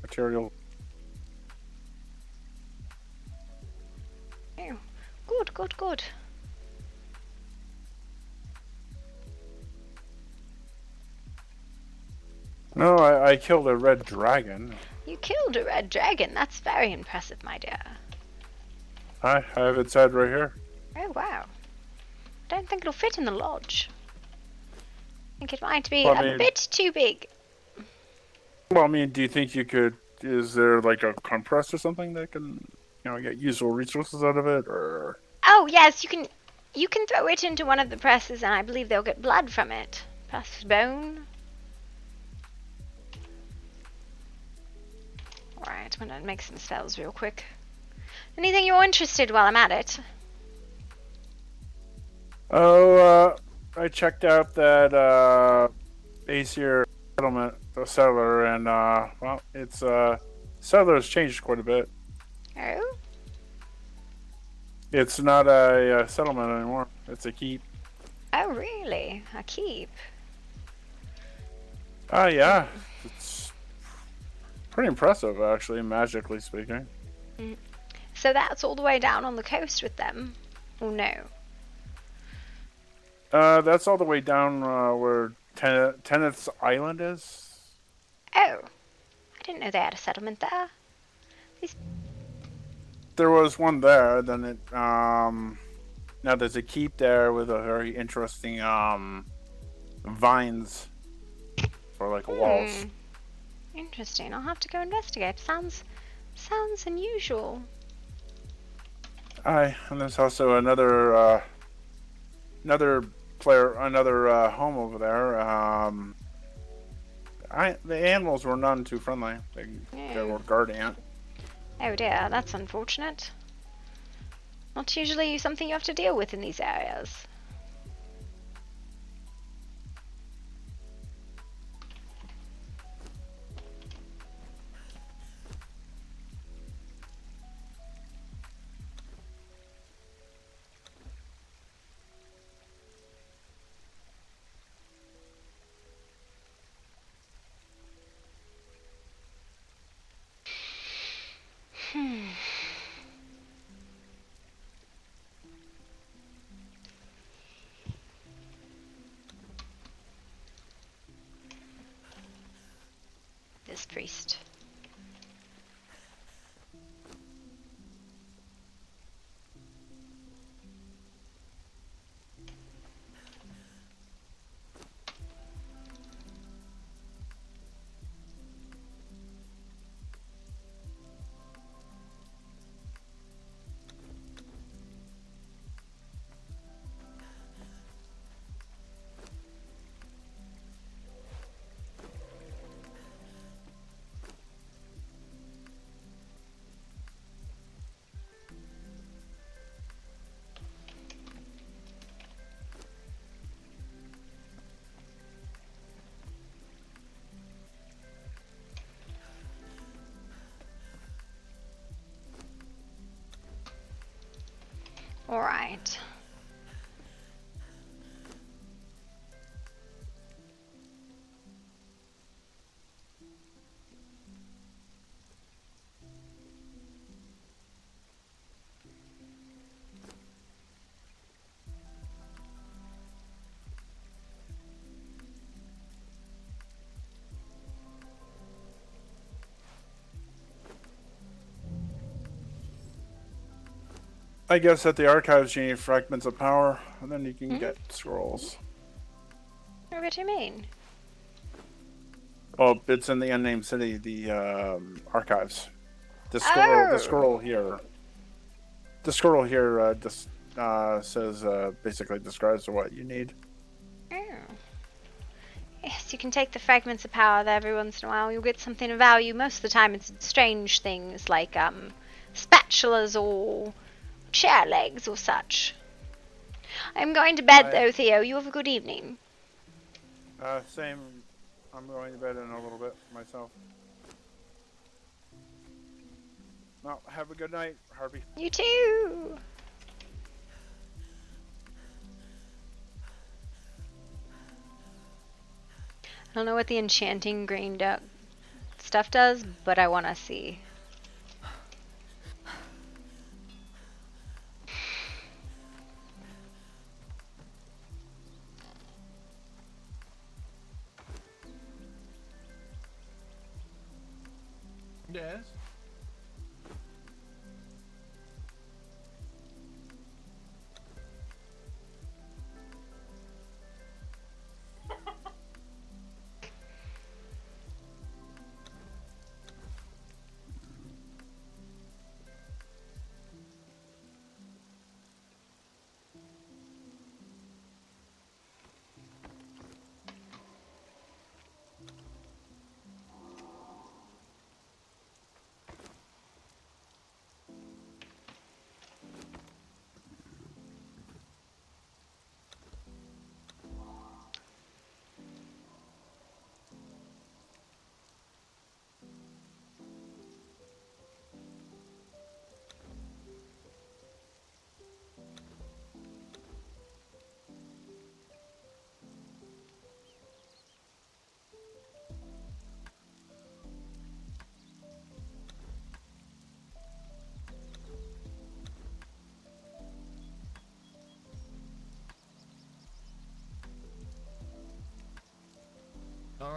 material. Oh, good, good, good. No, I killed a red dragon. You killed a red dragon. That's very impressive, my dear. I have its head right here. Oh, wow. I don't think it'll fit in the lodge. I think it might be Well, I a mean- bit too big. Well, I mean, do you think you could? Is there like a compress or something that can, get useful resources out of it, or? Oh yes, you can throw it into one of the presses, and I believe they'll get blood from it. Press bone. Alright, I'm gonna make some spells real quick. Anything you're interested while I'm at it? Oh, I checked out that Aesir settlement, the settler, and well, it's settler's changed quite a bit. Oh? It's not a settlement anymore. It's a keep. Oh really? A keep? Yeah, it's pretty impressive, actually, magically speaking. So that's all the way down on the coast with them? Oh no. That's all the way down where Tennant's Island is. Oh. I didn't know they had a settlement there. There was one there, then it now there's a keep there with a very interesting vines for like walls. Interesting. I'll have to go investigate. Sounds unusual. And there's also another home over there. The animals were none too friendly. They were guardian. Oh dear, that's unfortunate. Not usually something you have to deal with in these areas. This priest. All right. I guess at the archives you need fragments of power, and then you can get scrolls. What do you mean? Well, it's in the unnamed city, the archives. The scroll here. The scroll here says basically describes what you need. Oh. Yes, you can take the fragments of power there every once in a while. You'll get something of value. Most of the time it's strange things like spatulas or chair legs or such. I'm going to bed though, Theo. You have a good evening. Same. I'm going to bed in a little bit myself. Well, have a good night, Harpy. You too. I don't know what the enchanting green duck stuff does, but I want to see. Yes.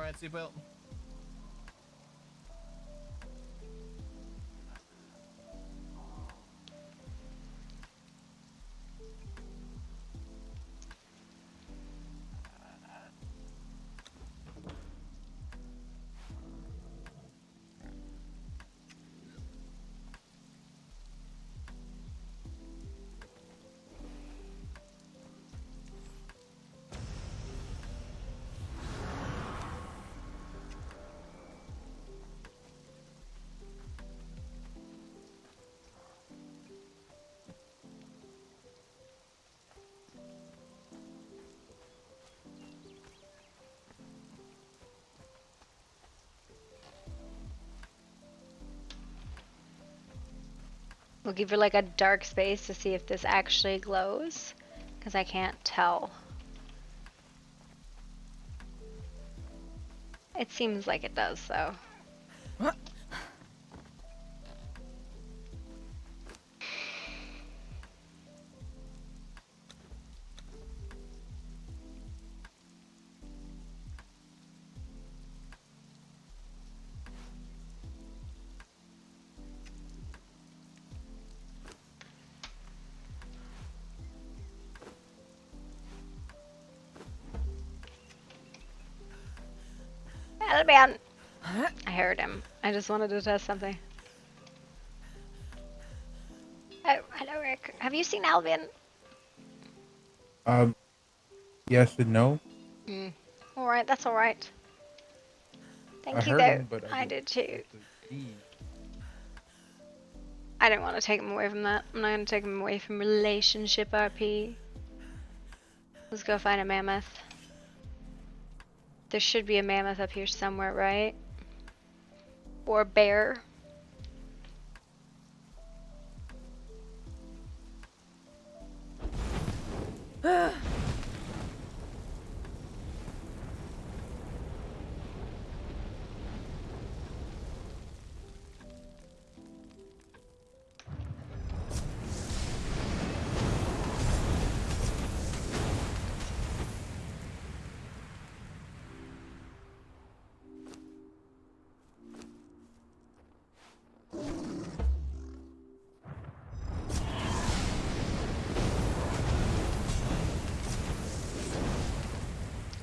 Alright, seatbelt. We'll give her like a dark space to see if this actually glows, because I can't tell. It seems like it does, though. Albion! I heard him. I just wanted to test something. Oh, hello, Rick. Have you seen Albion? Yes and no. Alright, that's alright. Thank I you, heard though. him, but I did too. leave. I don't want to take him away from that. I'm not going to take him away from relationship RP. Let's go find a mammoth. There should be a mammoth up here somewhere, right? Or a bear.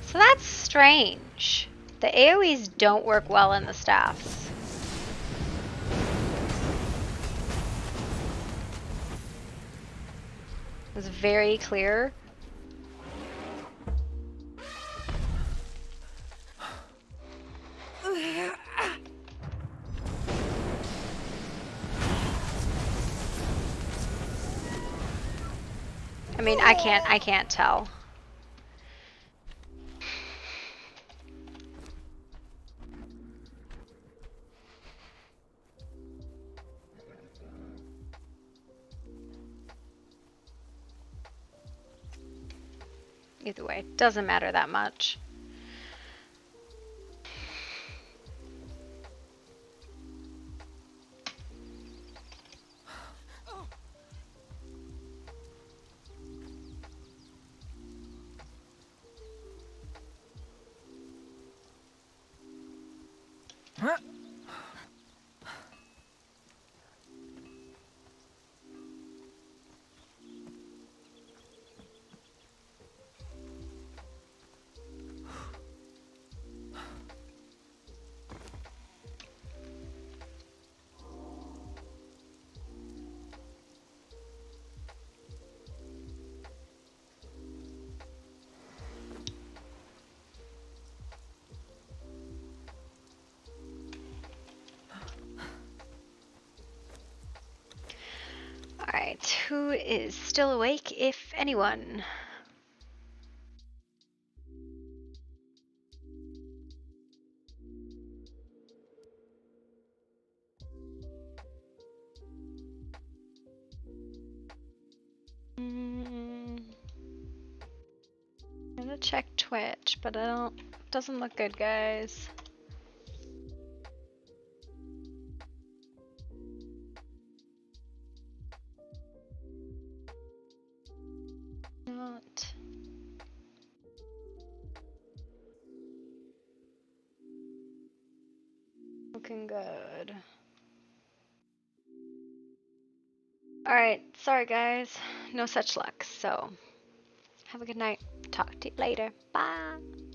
So that's strange. The AoEs don't work well in the staffs. It's very clear. I mean, I can't tell. Either way, doesn't matter that much. Alright, who is still awake, if anyone? I'm gonna check Twitch, but doesn't look good, guys. Not. looking good. Alright, sorry guys. No such luck, so have a good night. Talk to you later. Bye.